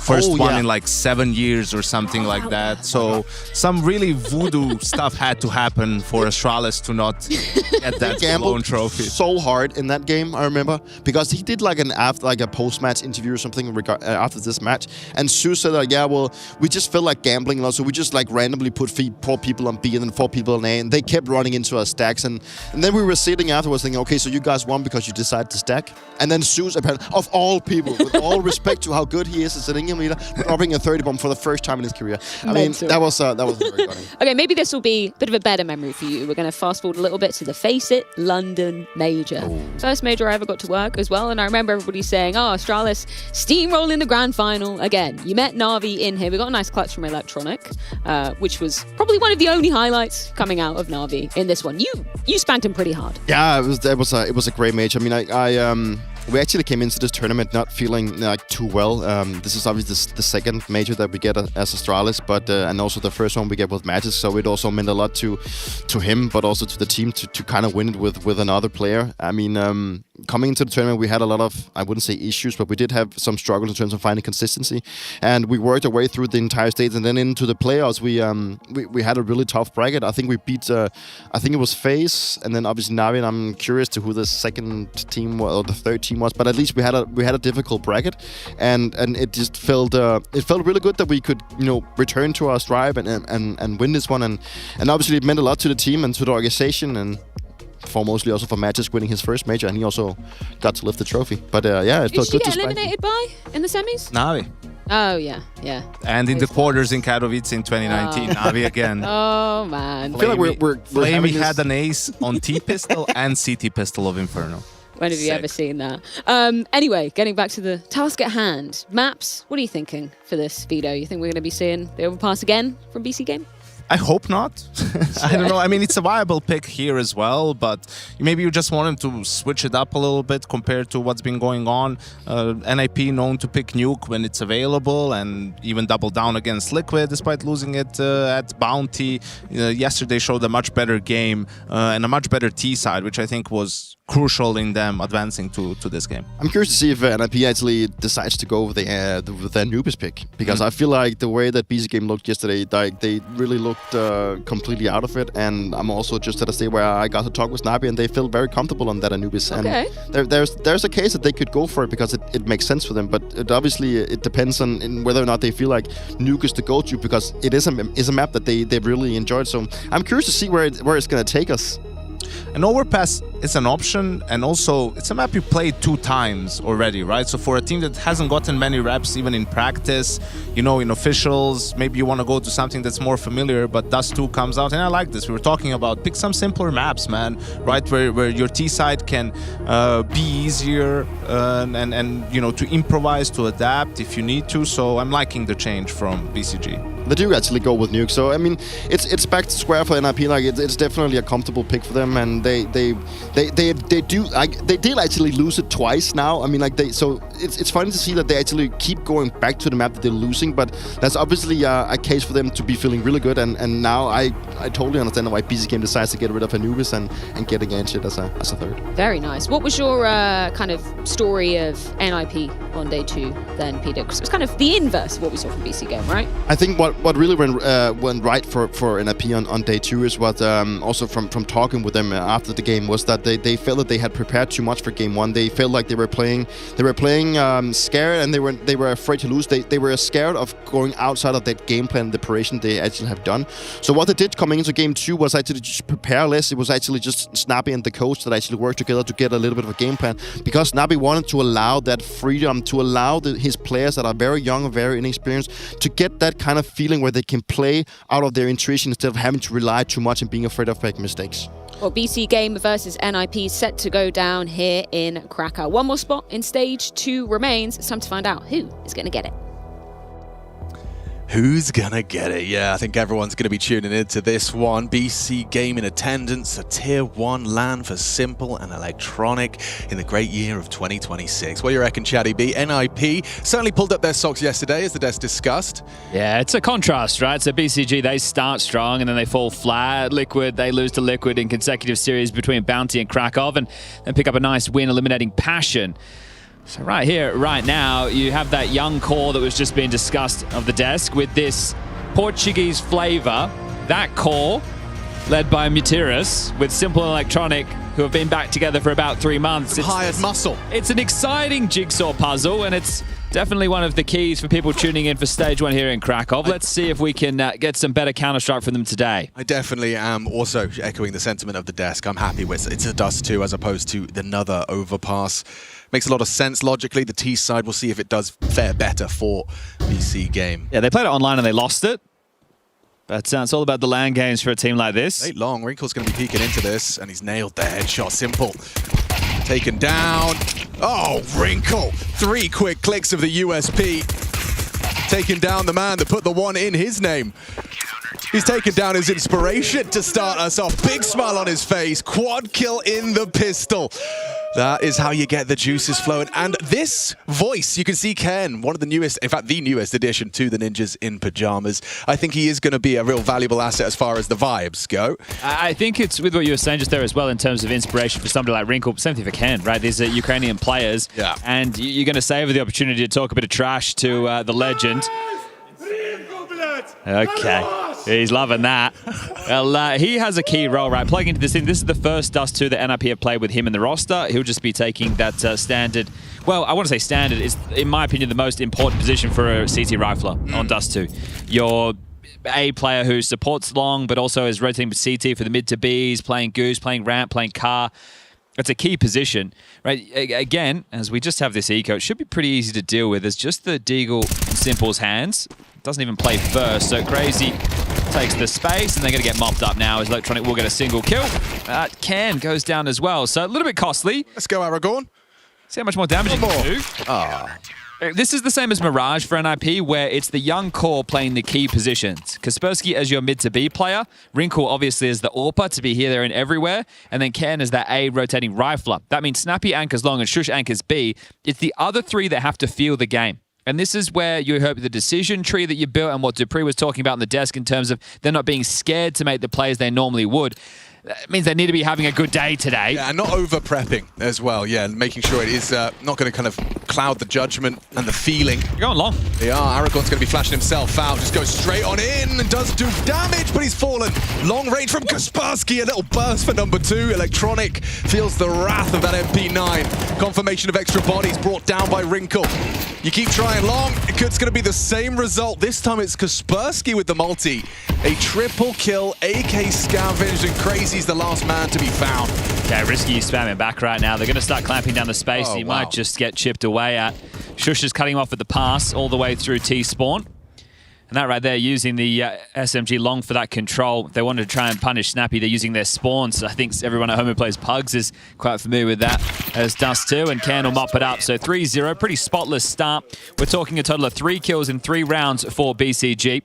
First one in like 7 years or something like that. So some really voodoo stuff had to happen for Astralis to not get that lone trophy. So hard in that game, I remember, because he did like a post-match interview or something after this match, and Zeus said like, yeah, well, we just felt like gambling, and so we just like randomly put 4 people on B and then 4 people on A, and they kept running into our stacks, and then we were sitting afterwards thinking, okay, so you guys won because you decided to stack, and then Zeus, apparently, of all people, with all respect to how good he is as an Indian leader, dropping a 30 bomb for the first time in his career. I mean, that was very funny. Okay, maybe this will be a bit of a better memory for you. We're going to fast forward a little bit to the Face It London Major. First major I ever got to work as well, and I remember everybody saying, oh, Astralis steamrolling the grand final. Again, you met Na'Vi in here. We got a nice clutch from Electronic, which was probably one of the only highlights coming out of Na'Vi in this one. You spanked him pretty hard. Yeah, it was a great match. I mean, we actually came into this tournament not feeling like too well. This is obviously the second major that we get as Astralis, but and also the first one we get with matches. So it also meant a lot to him, but also to the team to kind of win it with another player. I mean, coming into the tournament, we had a lot of, I wouldn't say issues, but we did have some struggles in terms of finding consistency, and we worked our way through the entire stage. And then into the playoffs, we had a really tough bracket. I think we beat, I think it was FaZe, and then obviously Na'Vi. And I'm curious to who the second team or the third team was, but at least we had a difficult bracket, and it just felt really good that we could return to our stride and win this one, and obviously it meant a lot to the team and to the organization, and foremostly also for Matches winning his first major, and he also got to lift the trophy. But yeah, it felt good to get eliminated by in the semis? Na'Vi. Oh, yeah. And in the quarters in Katowice in 2019, Na'Vi again. Oh, man. I feel like we had an ace on T-Pistol and CT Pistol of Inferno. When have you ever seen that? Anyway, getting back to the task at hand. Maps, what are you thinking for this, Vito? You think we're going to be seeing the Overpass again from BC Game? I hope not. I don't know. I mean, it's a viable pick here as well, but maybe you just want him to switch it up a little bit compared to what's been going on. NIP known to pick Nuke when it's available and even double down against Liquid despite losing it at Bounty. Yesterday showed a much better game and a much better T side, which I think was crucial in them advancing to this game. I'm curious to see if NIP actually decides to go with their Anubis pick, because I feel like the way that BC Game looked yesterday, like they really looked completely out of it, and I'm also just at a state where I got to talk with Nabi, and they feel very comfortable on that Anubis. Okay. And there's a case that they could go for it because it makes sense for them, but it depends on whether or not they feel like Nuke is the go-to, because it is a map that they've really enjoyed. So I'm curious to see where it's going to take us. An Overpass is an option, and also it's a map you played 2 times already, right? So for a team that hasn't gotten many reps even in practice, in officials, maybe you want to go to something that's more familiar, but Dust 2 comes out, and I like this. We were talking about pick some simpler maps, man, right? Where your T side can be easier and to improvise, to adapt if you need to. So I'm liking the change from BCG. They do actually go with Nuke, so I mean, it's back to square for NIP. Like it's definitely a comfortable pick for them, and they did actually lose it twice now. I mean, so it's funny to see that they actually keep going back to the map that they're losing, but that's obviously a case for them to be feeling really good. And now I totally understand why BC Game decides to get rid of Anubis and get against it as a third. Very nice. What was your kind of story of NIP on day 2 then, Peter? Because it was kind of the inverse of what we saw from BC Game, right? I think what really went right for NIP on day 2 is what also from talking with them after the game was that they felt that they had prepared too much for game 1. They felt like they were playing scared, and they were afraid to lose. They were scared of going outside of that game plan, the preparation they actually have done. So what they did coming into game 2 was actually just prepare less. It was actually just Snappy and the coach that actually worked together to get a little bit of a game plan, because Snappy wanted to allow that freedom, to allow his players that are very young and very inexperienced to get that kind of feeling where they can play out of their intuition instead of having to rely too much and being afraid of making mistakes. Well, BC Game versus NIP set to go down here in Krakow. One more spot in stage 2 remains. It's time to find out who is going to get it. Who's gonna get it? Yeah, I think everyone's gonna be tuning into this one. BC Game in attendance, a Tier 1 LAN for Simple and Electronic in the great year of 2026. What do you reckon, Chatty B? NIP certainly pulled up their socks yesterday, as the desk discussed. Yeah, it's a contrast, right? So BCG, they start strong and then they fall flat. Liquid, they lose to Liquid in consecutive series between Bounty and Krakow and then pick up a nice win, eliminating Passion. So right here, right now, you have that young core that was just being discussed of the desk with this Portuguese flavor. That core, led by Mutiris, with Simple Electronic, who have been back together for about 3 months. Hired muscle. It's an exciting jigsaw puzzle, and it's definitely one of the keys for people tuning in for Stage 1 here in Krakow. Let's see if we can get some better Counter-Strike from them today. I definitely am also echoing the sentiment of the desk. I'm happy with it's a Dust 2 as opposed to another Overpass. Makes a lot of sense logically. The T side, we'll see if it does fare better for BC Game. Yeah, they played it online and they lost it. But it's all about the LAN games for a team like this. Late long, Wrinkle's going to be peeking into this, and he's nailed the headshot. Simple. Taken down. Oh, Wrinkle. 3 quick clicks of the USP. Taking down the man that put the one in his name. He's taken down his inspiration to start us off. Big smile on his face. Quad kill in the pistol. That is how you get the juices flowing. And this voice, you can see Ken, one of the newest, in fact, the newest addition to the Ninjas in Pyjamas. I think he is going to be a real valuable asset as far as the vibes go. I think it's with what you were saying just there as well in terms of inspiration for somebody like Wrinkle. Same thing for Ken, right? These are Ukrainian players. Yeah. And you're going to savor the opportunity to talk a bit of trash to the legend. Okay. He's loving that. Well, he has a key role, right? Plugging into this thing. This is the first Dust 2 that NIP have played with him in the roster. He'll just be taking that standard. Well, I want to say standard is, in my opinion, the most important position for a CT rifler on Dust 2. Your A player who supports long, but also is rotating with CT for the mid to Bs, playing Goose, playing Ramp, playing Car. It's a key position, right? Again, as we just have this eco, it should be pretty easy to deal with. It's just the Deagle in Simple's hands. Doesn't even play first, so Crazy takes the space, and they're going to get mopped up now as Electronic will get a single kill. Can goes down as well, so a little bit costly. Let's go, Aragorn. See how much more damage you can do. This is the same as Mirage for NIP, where it's the young core playing the key positions. Kaspersky as your mid to B player, Wrinkle obviously as the AWPer to be here, there, and everywhere, and then Ken as that A rotating rifler. That means Snappy anchors long and Shush anchors B. It's the other three that have to feel the game. And this is where you hope the decision tree that you built and what Dupree was talking about on the desk in terms of they're not being scared to make the plays they normally would. That means they need to be having a good day today. Yeah, and not over-prepping as well. Yeah, making sure it is not going to kind of cloud the judgment and the feeling. You're going long. They are. Aragorn's going to be flashing himself out. Just goes straight on in and does do damage, but he's fallen. Long range from Kaspersky. A little burst for number 2. Electronic feels the wrath of that MP9. Confirmation of extra bodies brought down by Wrinkle. You keep trying long. It's going to be the same result. This time it's Kaspersky with the multi. A triple kill, AK scavenged, and Crazy's the last man to be found. Okay, Risky spamming back right now. They're going to start clamping down the space. He might just get chipped away at. Shush is cutting off at the pass all the way through T-spawn. And that right there, using the SMG long for that control. If they wanted to try and punish Snappy, they're using their spawns. I think everyone at home who plays Pugs is quite familiar with that as Dust 2, and Can will mop it up. So 3-0, pretty spotless start. We're talking a total of 3 kills in 3 rounds for BCG.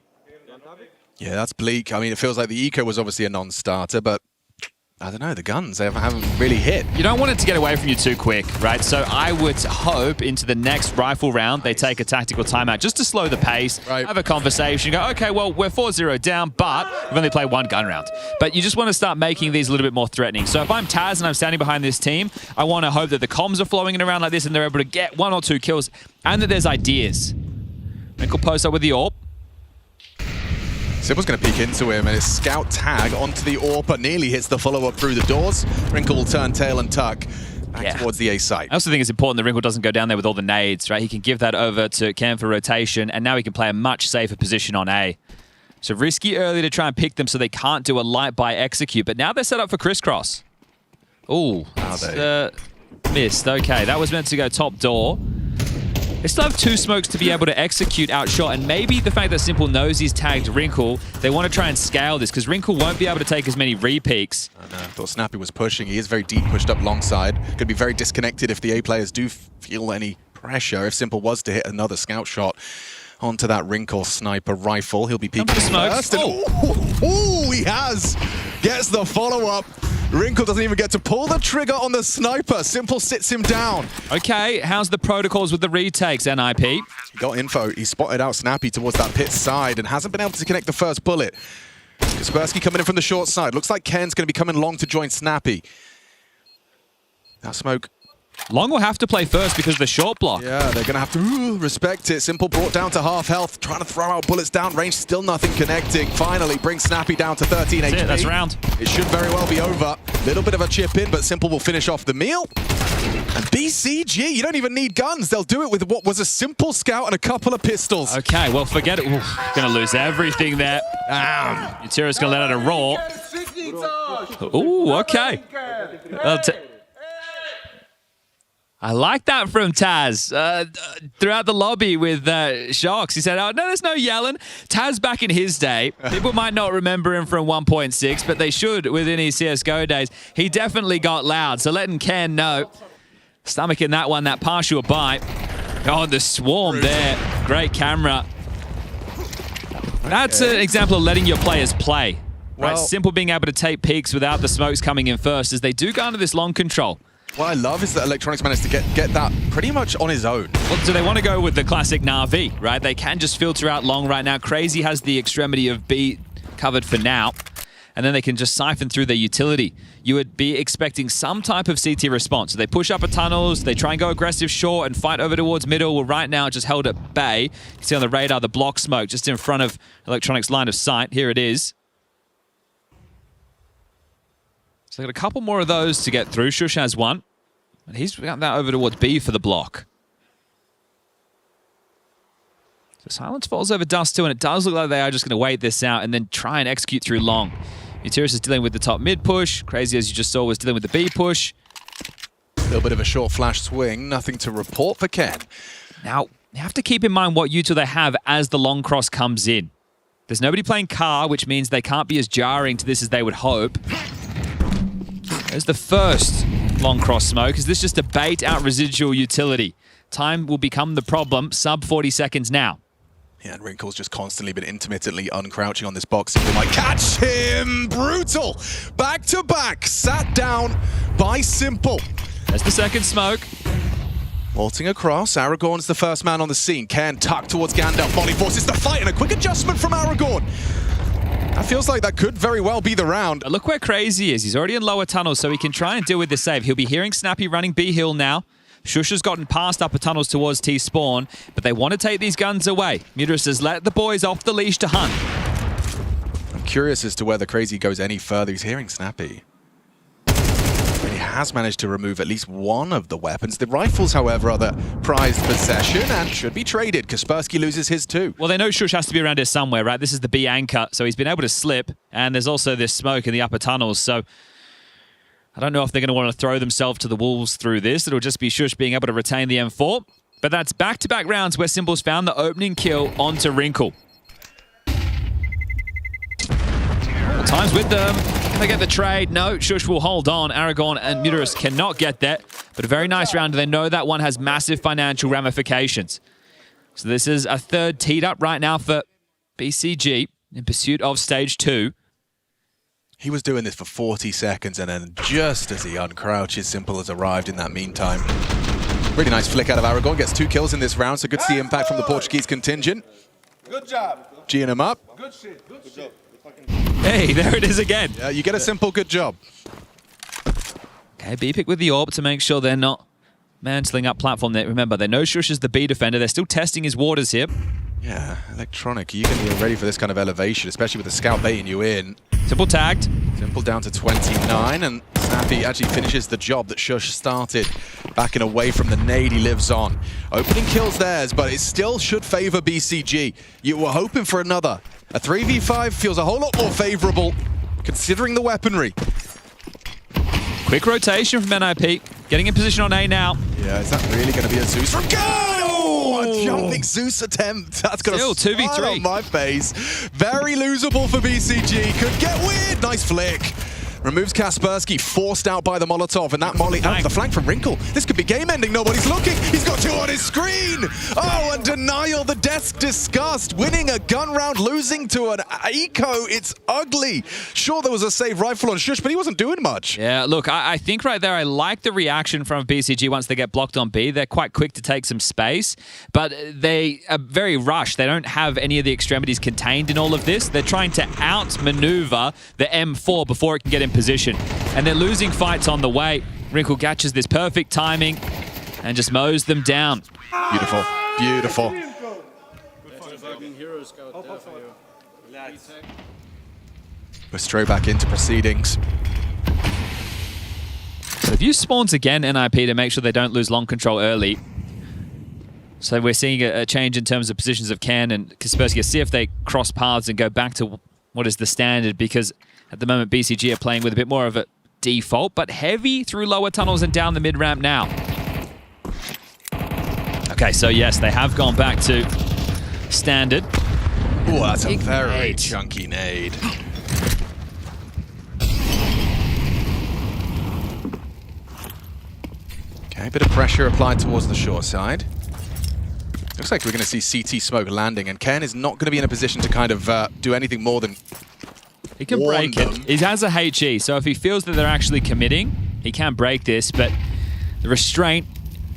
Yeah, that's bleak. I mean, it feels like the eco was obviously a non-starter, but I don't know, the guns, they haven't really hit. You don't want it to get away from you too quick, right? So I would hope into the next rifle round, they take a tactical timeout just to slow the pace, have a conversation, go, okay, well, we're 4-0 down, but we've only played 1 gun round. But you just want to start making these a little bit more threatening. So if I'm Taz and I'm standing behind this team, I want to hope that the comms are flowing in around like this and they're able to get 1 or 2 kills and that there's ideas. Wrinkle post up with the AWP. Simple's going to peek into him, and his scout tag onto the AWP, nearly hits the follow-up through the doors. Wrinkle will turn tail and tuck back towards the A site. I also think it's important that Wrinkle doesn't go down there with all the nades, right? He can give that over to Cam for rotation, and now he can play a much safer position on A. So risky early to try and pick them so they can't do a light by execute, but now they're set up for crisscross. Ooh, missed. Okay, that was meant to go top door. They still have 2 smokes to be able to execute outshot, and maybe the fact that Simple knows he's tagged Wrinkle, they want to try and scale this, because Wrinkle won't be able to take as many re-peaks. I know, I thought Snappy was pushing. He is very deep, pushed up long side. Could be very disconnected if the A players do feel any pressure, if Simple was to hit another scout shot. onto that Wrinkle sniper rifle. He'll be peeking first. Oh, he has! Gets the follow-up. Wrinkle doesn't even get to pull the trigger on the sniper. Simple sits him down. Okay, how's the protocols with the retakes, NIP? He got info. He spotted out Snappy towards that pit side and hasn't been able to connect the first bullet. Kaspersky coming in from the short side. Looks like Ken's going to be coming long to join Snappy. That smoke. Long will have to play first because of the short block. Yeah, they're going to have to respect it. Simple brought down to half health, trying to throw out bullets down range, still nothing connecting. Finally brings Snappy down to 13 HP. That's round. It should very well be over. Little bit of a chip in, but Simple will finish off the meal. And BCG, you don't even need guns. They'll do it with what was a simple scout and a couple of pistols. Okay, well, forget it. Going to lose everything there. Utira's going to let out a roar. Ooh, okay. I like that from Taz. Throughout the lobby with Shocks, he said, oh, no, there's no yelling. Taz back in his day, people might not remember him from 1.6, but they should within his CSGO days. He definitely got loud, so letting Ken know. Stomaching that one, that partial bite. Oh, the swarm there. Great camera. That's an example of letting your players play. Right? Simple being able to take peeks without the smokes coming in first as they do go into this long control. What I love is that Electronics managed to get that pretty much on his own. Well, do they want to go with the classic Na'Vi, right? They can just filter out long right now. Crazy has the extremity of B covered for now, and then they can just siphon through their utility. You would be expecting some type of CT response. So they push up a tunnels, they try and go aggressive short and fight over towards middle. Well, right now, just held at bay. You can see on the radar the block smoke just in front of Electronics' line of sight. Here it is. So they got a couple more of those to get through. Shush has one. And he's got that over towards B for the block. So silence falls over Dust too, and it does look like they are just going to wait this out and then try and execute through long. Utiris is dealing with the top mid push. Crazy, as you just saw, was dealing with the B push. A little bit of a short flash swing. Nothing to report for Ken. Now, you have to keep in mind what util they have as the long cross comes in. There's nobody playing car, which means they can't be as jarring to this as they would hope. There's the first long cross smoke. Is this just a bait out residual utility? Time will become the problem. Sub 40 seconds now. Yeah, and Wrinkle's just constantly been intermittently uncrouching on this box. Simple might catch him! Brutal! Back to back, sat down by Simple. There's the second smoke. Vaulting across, Aragorn's the first man on the scene. Ken tucked towards Gandalf. Molly forces the fight and a quick adjustment from Aragorn. That feels like that could very well be the round. Look where Crazy is. He's already in lower tunnels, so he can try and deal with the save. He'll be hearing Snappy running B hill now. Shush has gotten past upper tunnels towards T-spawn, but they want to take these guns away. Mudras has let the boys off the leash to hunt. I'm curious as to whether Crazy goes any further. He's hearing Snappy. He has managed to remove at least one of the weapons. The rifles, however, are the prized possession and should be traded. Kaspersky loses his too. Well, they know Shush has to be around here somewhere, right? This is the B anchor, so he's been able to slip, and there's also this smoke in the upper tunnels, so I don't know if they're going to want to throw themselves to the wolves through this. It'll just be Shush being able to retain the M4, but that's back-to-back rounds where Simple's found the opening kill onto Wrinkle. Time's with them. Can they get the trade? No, Shush will hold on. Aragorn and Mudras cannot get that, but a very nice round. They know that one has massive financial ramifications. So this is a third teed up right now for BCG in pursuit of stage 2. He was doing this for 40 seconds, and then just as he uncrouches, Simple has arrived in that meantime. Really nice flick out of Aragorn. Gets 2 kills in this round, so good to see impact from the Portuguese contingent. Good job. G'ing him up. Good shit. Good job. Hey, there it is again. Yeah, you get a Simple good job. Okay, B-pick with the AWP to make sure they're not mantling up platform. Remember, they know Shush is the B defender. They're still testing his waters here. Yeah, Electronic, you're going to be ready for this kind of elevation, especially with the scout baiting you in. Simple tagged. Simple down to 29, and Snappy actually finishes the job that Shush started. Backing away from the nade, he lives on. Opening kills theirs, but it still should favor BCG. You were hoping for another. A 3v5 feels a whole lot more favorable, considering the weaponry. Quick rotation from NIP. Getting in position on A now. Yeah, is that really going to be a Zeus? Oh, a jumping Zeus attempt. That's going to still 2v3 on my face. Very losable for BCG. Could get weird. Nice flick. Removes Kaspersky, forced out by the Molotov, and that molly out the flank from Wrinkle. This could be game-ending, nobody's looking. He's got two on his screen. Oh, and Denial, the death's disgust, winning a gun round, losing to an eco. It's ugly. Sure, there was a save rifle on Shush, but he wasn't doing much. Yeah, look, I think right there, I like the reaction from BCG once they get blocked on B. They're quite quick to take some space, but they are very rushed. They don't have any of the extremities contained in all of this. They're trying to outmaneuver the M4 before it can get in position. And they're losing fights on the way. Wrinkle catches this perfect timing and just mows them down. Beautiful, beautiful. We're straight back into proceedings. So if you spawns again, NIP, to make sure they don't lose long control early. So we're seeing a change in terms of positions of Ken and Kaspersky. See if they cross paths and go back to what is the standard, because at the moment BCG are playing with a bit more of a default, but heavy through lower tunnels and down the mid-ramp now. Okay, so yes, they have gone back to standard. Oh, that's a very chunky nade. Okay, a bit of pressure applied towards the short side. Looks like we're going to see CT smoke landing, and Ken is not going to be in a position to kind of do anything more than he can break it. He has a HE, so if he feels that they're actually committing, he can break this, but the restraint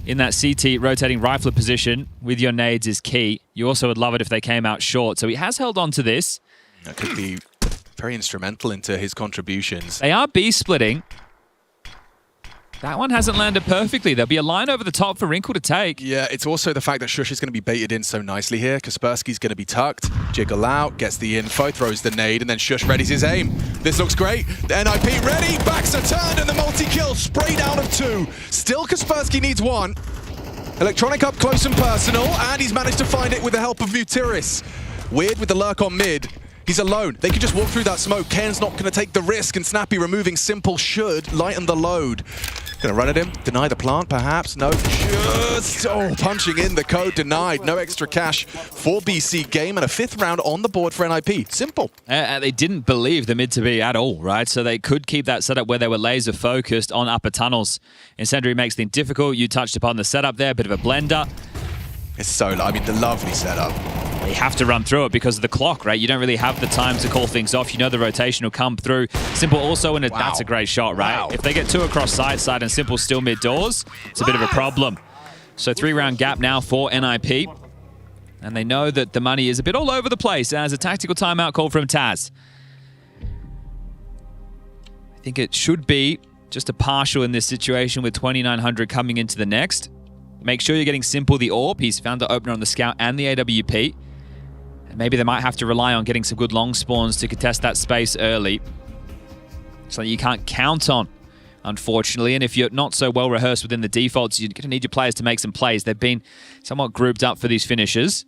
in that CT rotating rifler position with your nades is key. You also would love it if they came out short, so he has held on to this. That could be very instrumental into his contributions. They are B-splitting. That one hasn't landed perfectly. There'll be a line over the top for Wrinkle to take. Yeah, it's also the fact that Shush is going to be baited in so nicely here. Kaspersky's going to be tucked, jiggle out, gets the info, throws the nade, and then Shush readies his aim. This looks great. The NIP ready, backs are turned, and the multi-kill sprayed out of two. Still Kaspersky needs one. Electronic up close and personal, and he's managed to find it with the help of Mutiris. Weird with the lurk on mid. He's alone. They can just walk through that smoke. Ken's not going to take the risk, and Snappy removing Simple should lighten the load. Going to run at him. Deny the plant, perhaps. No, just punching in the code. Denied. No extra cash for BC Game, and a 5th round on the board for NIP. Simple. They didn't believe the mid to be at all, right? So they could keep that setup where they were laser focused on upper tunnels. Incendiary makes things difficult. You touched upon the setup there, bit of a blender. It's so, I mean, the lovely setup. You have to run through it because of the clock, right? You don't really have the time to call things off. You know the rotation will come through. Simple also, and that's a great shot, right? Wow. If they get two across side and Simple still mid-doors, it's a bit of a problem. So 3-round gap now for NIP. And they know that the money is a bit all over the place as a tactical timeout call from Taz. I think it should be just a partial in this situation with 2,900 coming into the next. Make sure you're getting Simple the AWP. He's found the opener on the Scout and the AWP. And maybe they might have to rely on getting some good long spawns to contest that space early. Something you can't count on, unfortunately. And if you're not so well rehearsed within the defaults, you're going to need your players to make some plays. They've been somewhat grouped up for these finishes.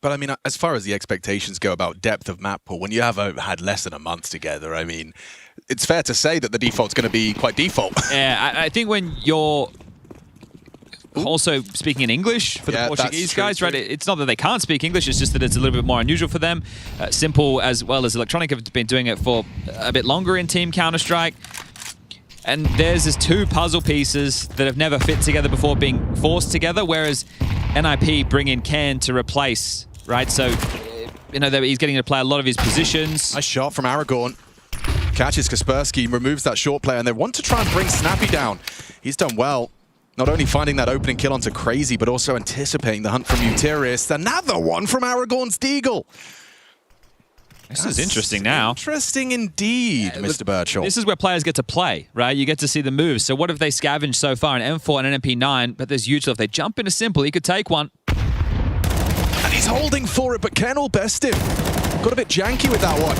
But I mean, as far as the expectations go about depth of map pool, when you have had less than a month together, I mean, it's fair to say that the default's going to be quite default. Yeah, I think when you're also speaking in English for the Portuguese guys, right? It's not that they can't speak English, it's just that it's a little bit more unusual for them. Simple as well as Electronic have been doing it for a bit longer in Team Counter-Strike. And there's just two puzzle pieces that have never fit together before being forced together, whereas NIP bring in Ken to replace, right? So, you know, he's getting to play a lot of his positions. Nice shot from Aragorn. Catches Kaspersky, removes that short player, and they want to try and bring Snappy down. He's done well. Not only finding that opening kill onto Crazy, but also anticipating the hunt from Mutiris. Another one from Aragorn's Deagle. This is interesting now. Interesting indeed, Mr. Birchall. This is where players get to play, right? You get to see the moves. So what have they scavenged so far? An M4 and an MP9, but there's usually, if they jump into Simple, he could take one. And he's holding for it, but Ken will best him. Got a bit janky with that one.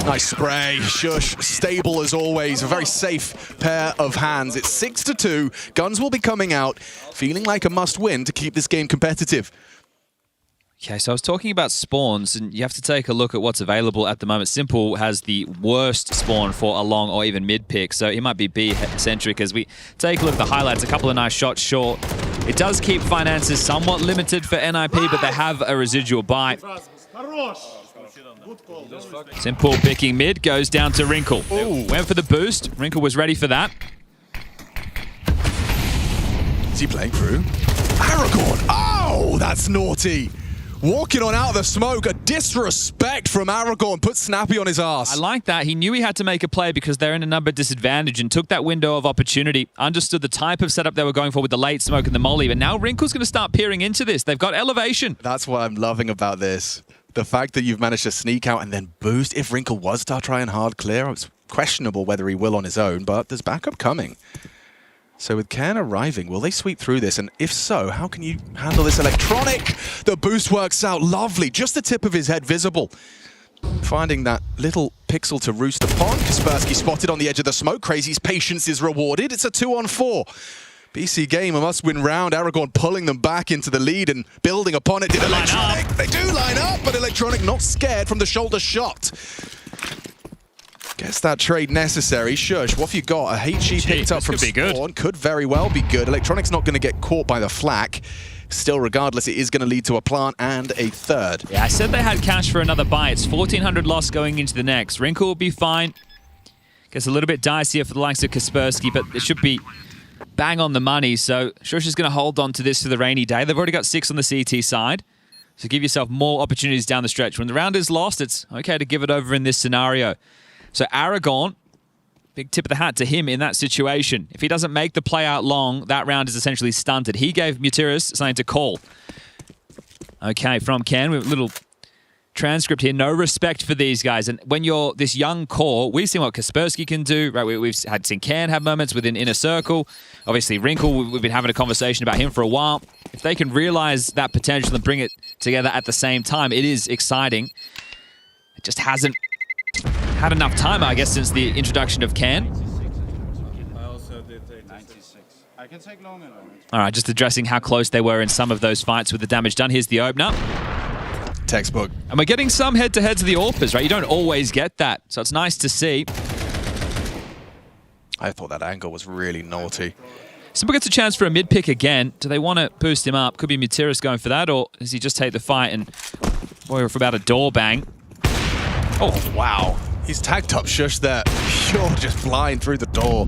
Nice spray. Shush, stable as always. A very safe pair of hands. It's 6-2. Guns will be coming out, feeling like a must-win to keep this game competitive. Okay, so I was talking about spawns, and you have to take a look at what's available at the moment. Simple has the worst spawn for a long or even mid pick, so he might be B-centric as we take a look at the highlights. A couple of nice shots short. It does keep finances somewhat limited for NIP, but they have a residual buy. Simple picking mid, goes down to Wrinkle. Went for the boost. Wrinkle was ready for that. Is he playing through? Aragorn! Oh, that's naughty! Walking on out of the smoke, a disrespect from Aragorn, put Snappy on his ass. I like that. He knew he had to make a play because they're in a number disadvantage and took that window of opportunity, understood the type of setup they were going for with the late smoke and the molly, but now Wrinkle's going to start peering into this. They've got elevation. That's what I'm loving about this. The fact that you've managed to sneak out and then boost. If Wrinkle was to try and hard clear, it's questionable whether he will on his own, but there's backup coming. So with Cairn arriving, will they sweep through this? And if so, how can you handle this electronic? The boost works out lovely. Just the tip of his head visible. Finding that little pixel to roost upon. Kaspersky spotted on the edge of the smoke. Crazy's patience is rewarded. It's a 2-on-4. BC Game, a must-win round. Aragorn pulling them back into the lead and building upon it. Did Electronic? They do line up, but Electronic not scared from the shoulder shot. Guess that trade necessary. Shush, what have you got? A HE picked up from Spawn. Could very well be good. Electronic's not going to get caught by the flak. Still, regardless, it is going to lead to a plant and a third. Yeah, I said they had cash for another buy. It's 1,400 loss going into the next. Wrinkle will be fine. Gets a little bit dicier for the likes of Kaspersky, but it should be bang on the money. So Shush is going to hold on to this for the rainy day. They've already got 6 on the CT side. So give yourself more opportunities down the stretch. When the round is lost, it's okay to give it over in this scenario. So Aragorn, big tip of the hat to him in that situation. If he doesn't make the play out long, that round is essentially stunted. He gave Mutiris something to call. Okay, from Ken, we have a little transcript here. No respect for these guys. And when you're this young core, we've seen what Kaspersky can do. Right, we've seen Ken have moments within Inner Circle. Obviously, Wrinkle, we've been having a conversation about him for a while. If they can realize that potential and bring it together at the same time, it is exciting. It just hasn't had enough time, I guess, since the introduction of Ken. I also did 96. I can take longer. All right, just addressing how close they were in some of those fights with the damage done. Here's the opener. Textbook. And we're getting some head-to-heads of the AWPers, right? You don't always get that, so it's nice to see. I thought that angle was really naughty. Simple gets a chance for a mid-pick again. Do they want to boost him up? Could be Mutiris going for that, or does he just take the fight and boy, for about a door bang? Oh, wow. He's tagged up Shush there. You're just flying through the door.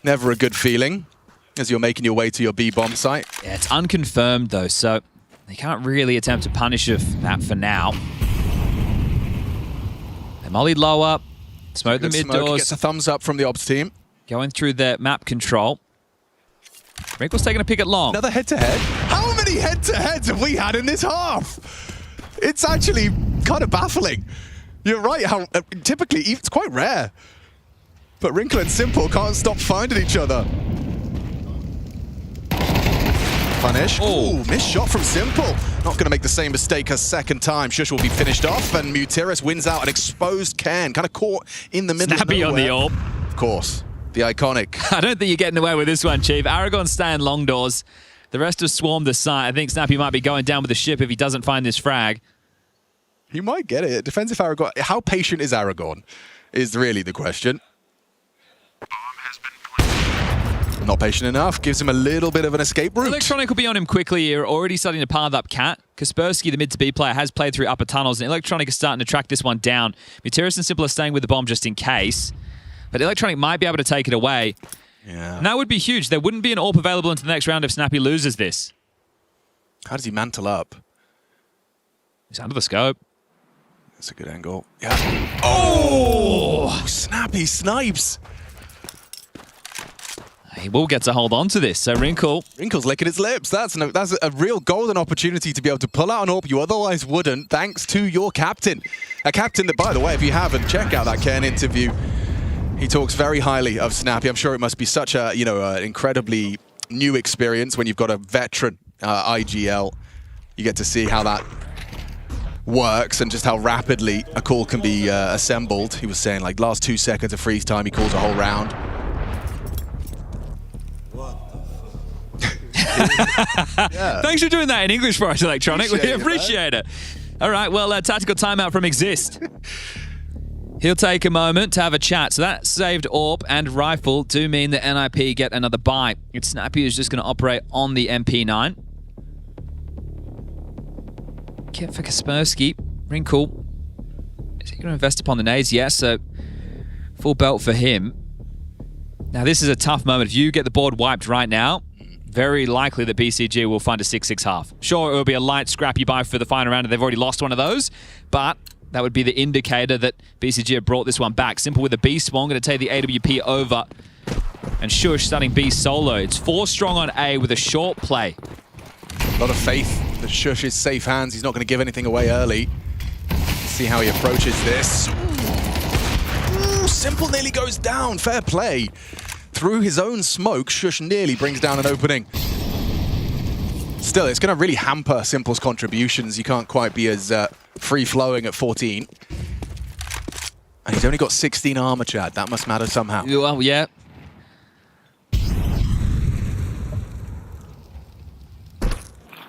Never a good feeling as you're making your way to your B-bomb site. Yeah, it's unconfirmed though, so they can't really attempt to punish that for now. They mollied low up, smoke the mid doors. Gets a thumbs up from the ops team. Going through their map control. Wrinkle's taking a pick at long. Another head-to-head. How many head-to-heads have we had in this half? It's actually kind of baffling. You're right, how typically it's quite rare. But Wrinkle and Simple can't stop finding each other. Punish. Oh, missed shot from Simple. Not going to make the same mistake a second time. Shush will be finished off, and Mutiris wins out an exposed Cairn. Kind of caught in the middle. Snappy on the AWP. Of course. The iconic. I don't think you're getting away with this one, Chief. Aragorn's staying long doors. The rest have swarmed the site. I think Snappy might be going down with the ship if he doesn't find this frag. He might get it. It depends if Aragorn... How patient is Aragorn is really the question. Not patient enough. Gives him a little bit of an escape route. Electronic will be on him quickly here. Already starting to path up Cat. Kaspersky, the mid-to-B player, has played through upper tunnels, and Electronic is starting to track this one down. Mutiris and Simple are staying with the bomb just in case. But Electronic might be able to take it away. Yeah. And that would be huge. There wouldn't be an AWP available into the next round if Snappy loses this. How does he mantle up? He's under the scope. That's a good angle. Yeah. Oh! Snappy snipes. He will get to hold on to this. So Wrinkle's licking his lips. That's a real golden opportunity to be able to pull out an AWP you otherwise wouldn't, thanks to your captain. A captain that, by the way, if you haven't, check out that Cairn interview. He talks very highly of Snappy. I'm sure it must be such a, incredibly new experience when you've got a veteran IGL. You get to see how that works and just how rapidly a call can be assembled. He was saying, like, last 2 seconds of freeze time, he calls a whole round. Yeah. Thanks for doing that in English for us, Electronic. We appreciate it. All right, well, tactical timeout from Exist. He'll take a moment to have a chat. So that saved AWP and Rifle do mean that NIP get another buy. It's Snappy who's just going to operate on the MP9. for Kaspersky. Wrinkle. Is he going to invest upon the nades? Yes, so full belt for him. Now, this is a tough moment. If you get the board wiped right now, very likely that BCG will find a 6-6 half. Sure, it will be a light, scrappy buy for the final round, and they've already lost one of those, but that would be the indicator that BCG have brought this one back. Simple with a B spawn, going to take the AWP over. And Shush starting B solo. It's 4 strong on A with a short play. A lot of faith that Shush is safe hands. He's not going to give anything away early. Let's see how he approaches this. Ooh, Simple nearly goes down. Fair play. Through his own smoke, Shush nearly brings down an opening. Still, it's going to really hamper Simple's contributions. You can't quite be as free-flowing at 14. And he's only got 16 armor, Chad. That must matter somehow. Well, yeah.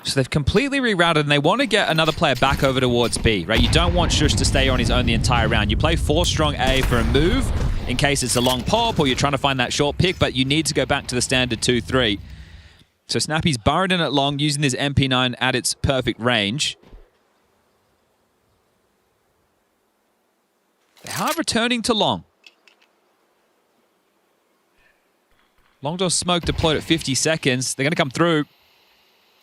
So they've completely rerouted, and they want to get another player back over towards B, right? You don't want Shush to stay on his own the entire round. You play 4 strong A for a move in case it's a long pop or you're trying to find that short pick, but you need to go back to the standard 2-3. So Snappy's burrowed in at long, using his MP9 at its perfect range. They are returning to long. Long door smoke deployed at 50 seconds. They're going to come through.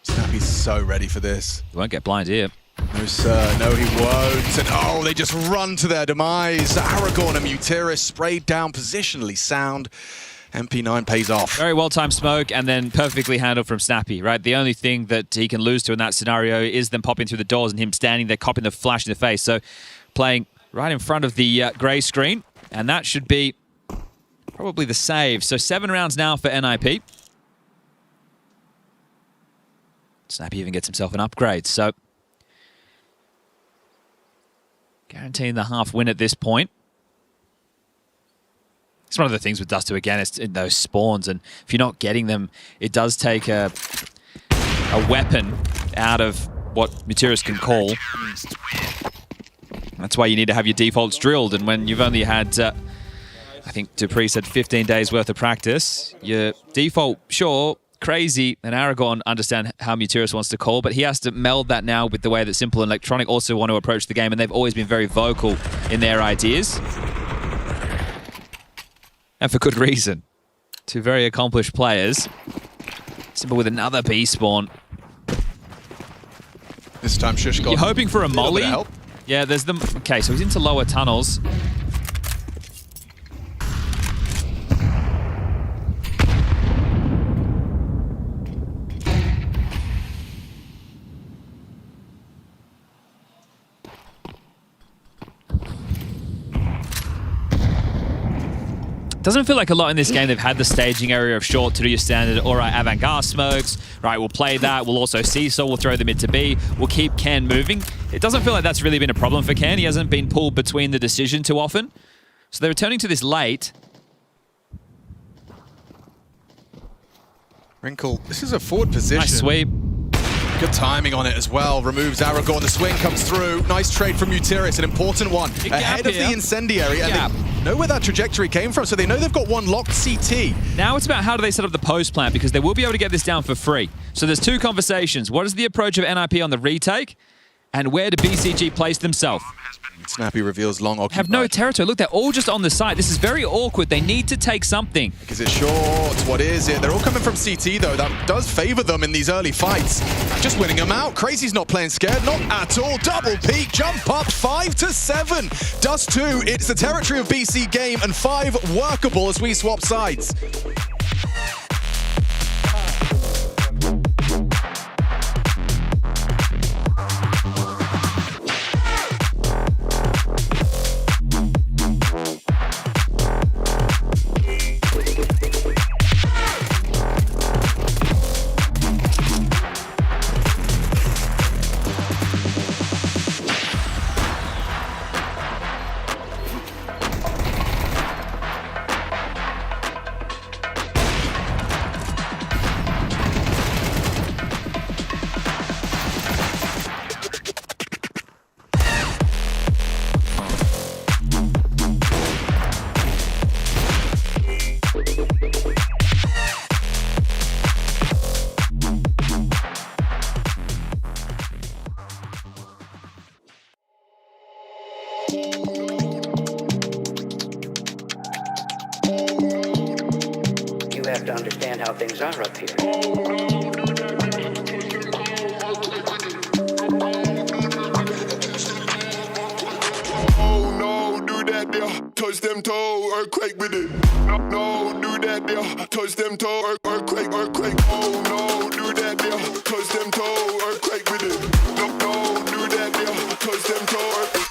Snappy's so ready for this. He won't get blind here. No, sir. No, he won't. And oh, they just run to their demise. Aragorn and Mutiris sprayed down positionally sound. MP9 pays off. Very well-timed smoke and then perfectly handled from Snappy, right? The only thing that he can lose to in that scenario is them popping through the doors and him standing there, copping the flash in the face. So playing right in front of the grey screen, and that should be probably the save. So 7 rounds now for NIP. Snappy even gets himself an upgrade, so guaranteeing the half win at this point. It's one of the things with Dust 2 again, it's in those spawns, and if you're not getting them, it does take a weapon out of what Mutiris can call. That's why you need to have your defaults drilled, and when you've only had, I think Dupree said 15 days worth of practice, your default, sure, crazy, and Aragorn understand how Mutiris wants to call, but he has to meld that now with the way that Simple and Electronic also want to approach the game, and they've always been very vocal in their ideas. And for good reason. 2 very accomplished players. Simple with another B spawn. This time Shush got You're hoping for a molly? help. Yeah, there's them. Okay, so he's into lower tunnels. Doesn't feel like a lot in this game. They've had the staging area of short to do your standard, all right, avant-garde smokes, right, we'll play that, we'll also seesaw, we'll throw them into B, we'll keep Ken moving. It doesn't feel like that's really been a problem for Ken. He hasn't been pulled between the decision too often. So they're returning to this late. Wrinkle, this is a forward position. Nice sweep. Good timing on it as well. Removes Aragorn. The swing comes through. Nice trade from Mutiris, an important one. Ahead of the incendiary. And they know where that trajectory came from, so they know they've got one locked CT. Now it's about how do they set up the post plant, because they will be able to get this down for free. So there's 2 conversations. What is the approach of NIP on the retake? And where do BCG place themselves? Snappy reveals long occupied. Have no territory. Look, they're all just on the side. This is very awkward. They need to take something. Is it short? What is it? They're all coming from CT, though. That does favor them in these early fights. Just winning them out. Crazy's not playing scared. Not at all. Double peak. Jump up. 5-7. Dust 2. It's the territory of BC game. And 5 workable as we swap sides. have to understand how things are up here. Oh no, do that there, touch them toe, earthquake with it. No, do that there, touch them toe, earthquake. Oh no, do that there, touch them toe, earthquake with it. No, do that there, touch them toe, earthquake.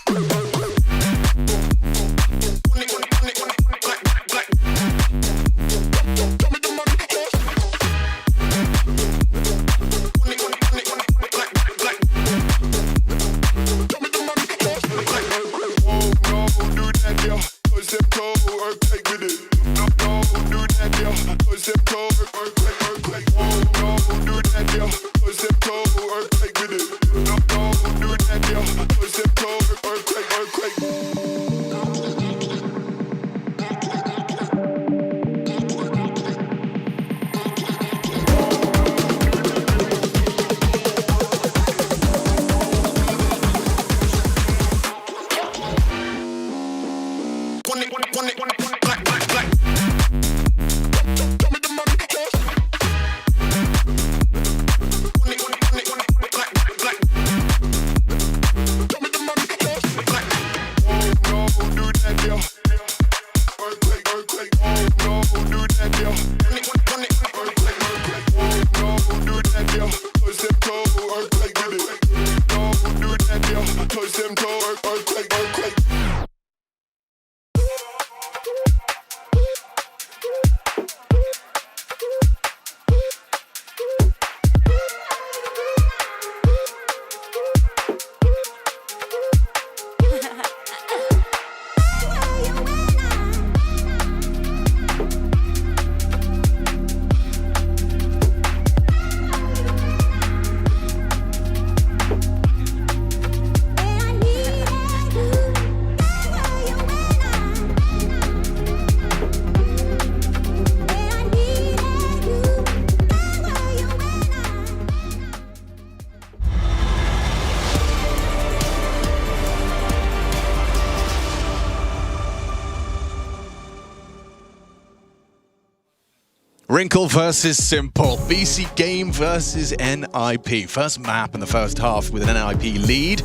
Wrinkle versus Simple. BC Game versus NIP. First map in the first half with an NIP lead.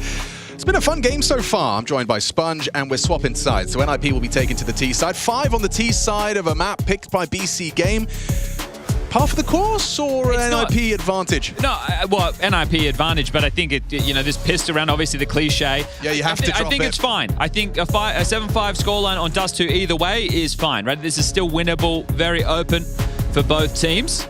It's been a fun game so far. I'm joined by Sponge and we're swapping sides. So NIP will be taken to the T side. 5 on the T side of a map picked by BC Game. Half of the course or an NIP advantage? No, well, NIP advantage, but I think this pissed around, obviously the cliche. Yeah, you have to drop I think it's fine. I think a 7-5 scoreline on Dust 2 either way is fine, right? This is still winnable, very open for both teams.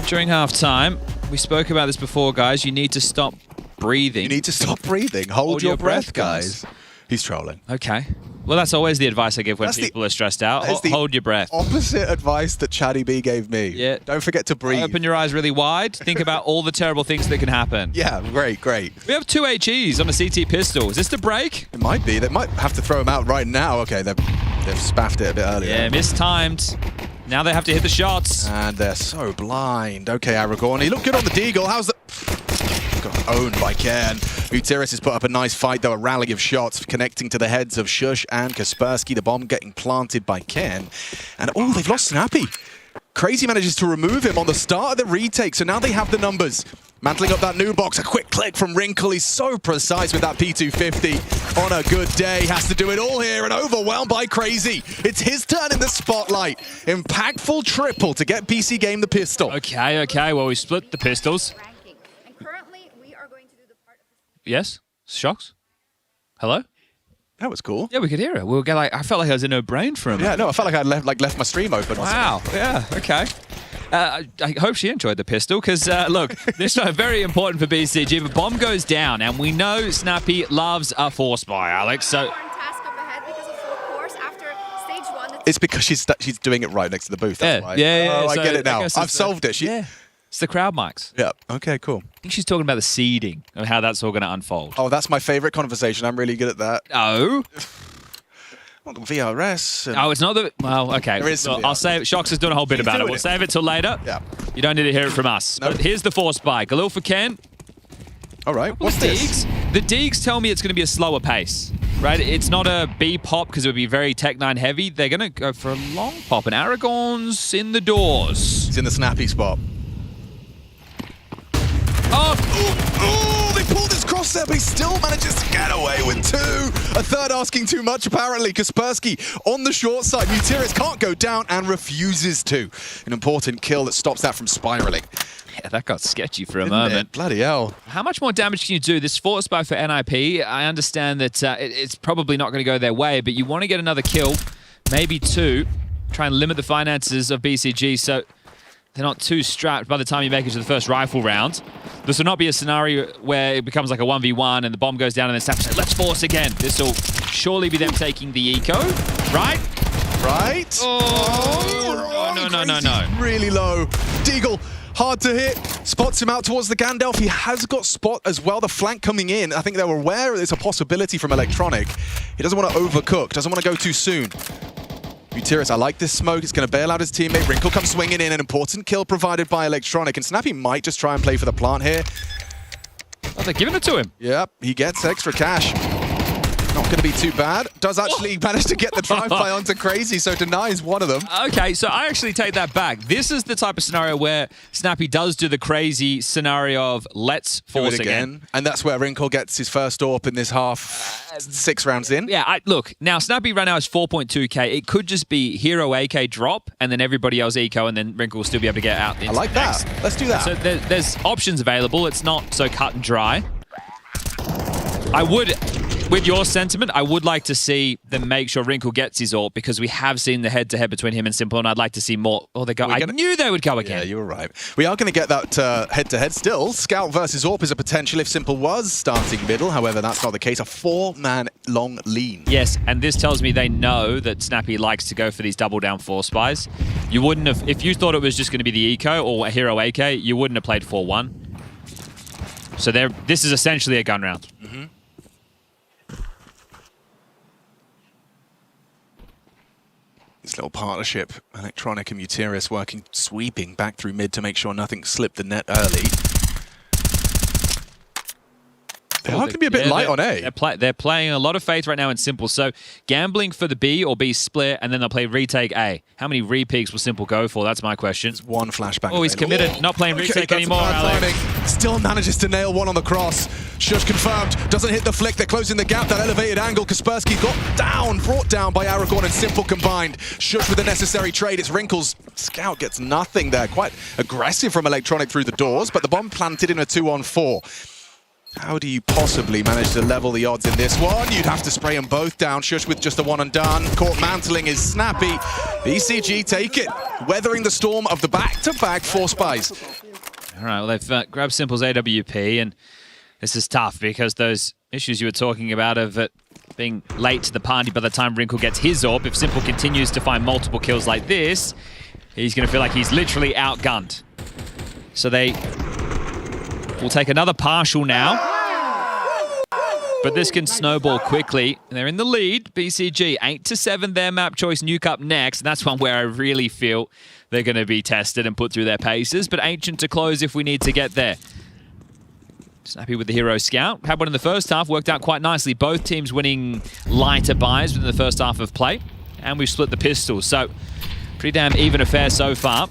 During halftime, we spoke about this before, guys. You need to stop breathing. You need to stop breathing. Hold your breath, guys. He's trolling. Okay. Well, that's always the advice I give when people are stressed out. Hold your breath. Opposite advice that Chatty B gave me. Yeah. Don't forget to breathe. Open your eyes really wide. Think about all the terrible things that can happen. Yeah, great. We have 2 HEs on a CT pistol. Is this the break? It might be. They might have to throw him out right now. Okay, they've spaffed it a bit earlier. Yeah, mistimed. Now they have to hit the shots. And they're so blind. Okay, Aragorn. He looked good on the Deagle. How's the... Got owned by Ken. Utiris has put up a nice fight, though. A rally of shots connecting to the heads of Shush and Kaspersky. The bomb getting planted by Ken. And, oh, they've lost Snappy. Crazy manages to remove him on the start of the retake, so now they have the numbers. Mantling up that new box, a quick click from Wrinkle. He's so precise with that P250. On a good day, has to do it all here and overwhelmed by Crazy. It's his turn in the spotlight. Impactful triple to get BC Game the pistol. Okay, well, we split the pistols. Yes? Shocks? Hello? That was cool. Yeah, we could hear it. We were I felt like I was in her brain for a minute. Yeah, no, I felt like I'd left my stream open. Wow. Yeah, okay. I hope she enjoyed the pistol, because, look, this is very important for BCG. The bomb goes down, and we know Snappy loves a force buy, Alex, so... It's because she's doing it right next to the booth, that's why. Yeah. Oh, I so get it now. I've solved it. It's the crowd mics. Yeah, okay, cool. I think she's talking about the seeding and how that's all going to unfold. Oh, that's my favorite conversation. I'm really good at that. Oh? VRS. And... Oh, it's not the... Well, okay. There is some I'll save it. Shox is doing a whole bit about it. We'll save it till later. Yeah. You don't need to hear it from us. Nope. But here's the force buy. Galil for Ken. All right, what's this? The Deegs tell me it's going to be a slower pace. right? It's not a B pop because it would be very Tech-9 heavy. They're going to go for a long pop, and Aragorn's in the doors. He's in the snappy spot. Oh, they pulled his cross there, but he still manages to get away with 2. A third asking too much, apparently. Kaspersky on the short side. Mutiris can't go down and refuses to. An important kill that stops that from spiraling. Yeah, that got sketchy for a moment. Bloody hell. How much more damage can you do? This force buy for NIP, I understand that it's probably not going to go their way, but you want to get another kill, maybe 2, try and limit the finances of BCG so they're not too strapped by the time you make it to the first rifle round. This will not be a scenario where it becomes like a 1v1 and the bomb goes down and then Snap says, let's force again. This will surely be them taking the eco, right? Right? Oh, no. Really low. Deagle, hard to hit. Spots him out towards the Gandalf. He has got spot as well. The flank coming in. I think they were aware there's a possibility from Electronic. He doesn't want to overcook. Doesn't want to go too soon. Mutiris, I like this smoke. It's going to bail out his teammate. Wrinkle comes swinging in. An important kill provided by Electronic. And Snappy might just try and play for the plant here. Oh, they're giving it to him. Yep, he gets extra cash. Not going to be too bad. Does actually manage to get the drive-by onto Crazy, so denies one of them. Okay, so I actually take that back. This is the type of scenario where Snappy does do the crazy scenario of let's force again. And that's where Wrinkle gets his first AWP in this half, 6 rounds in. Yeah, look, now Snappy right now is 4.2k. It could just be Hero AK drop, and then everybody else eco, and then Wrinkle will still be able to get out. I like that. Let's do that. So there's options available. It's not so cut and dry. I would... With your sentiment, I would like to see them make sure Wrinkle gets his AWP because we have seen the head-to-head between him and Simple, and I'd like to see more. Oh, they go. I knew they would go again. Yeah, you were right. We are going to get that head-to-head still. Scout versus AWP is a potential if Simple was starting middle. However, that's not the case. A 4-man long lean. Yes, and this tells me they know that Snappy likes to go for these double-down force buys. You wouldn't have, if you thought it was just going to be the eco or a Hero AK, you wouldn't have played 4-1. So this is essentially a gun round. Mm-hmm. This little partnership, Electronic and Mutiris working, sweeping back through mid to make sure nothing slipped the net early. They are going to be a bit light on A. They're playing a lot of faith right now in Simple. So gambling for the B or B split, and then they'll play retake A. How many repeaks will Simple go for? That's my question. It's one flashback. Oh, he's committed. Not playing retake anymore, Alex. Still manages to nail one on the cross. Shush confirmed. Doesn't hit the flick. They're closing the gap. That elevated angle. Kaspersky brought down by Aragorn and Simple combined. Shush with the necessary trade. It's Wrinkles. Scout gets nothing there. Quite aggressive from Electronic through the doors, but the bomb planted in a 2-on-4. How do you possibly manage to level the odds in this one? You'd have to spray them both down. Shush with just a one and done. Caught mantling is Snappy. BCG take it. Weathering the storm of the back-to-back force buys. All right, well, they've grabbed Simple's AWP, and this is tough because those issues you were talking about of it being late to the party by the time Wrinkle gets his AWP, if Simple continues to find multiple kills like this, he's going to feel like he's literally outgunned. So they will take another partial now. But this can snowball quickly. They're in the lead. BCG, 8-7, their map choice. Nuke up next. And that's one where I really feel they're going to be tested and put through their paces. But Ancient to close if we need to get there. Snappy with the Hero Scout. Had one in the first half. Worked out quite nicely. Both teams winning lighter buys within the first half of play. And we've split the pistols. So, pretty damn even affair so far.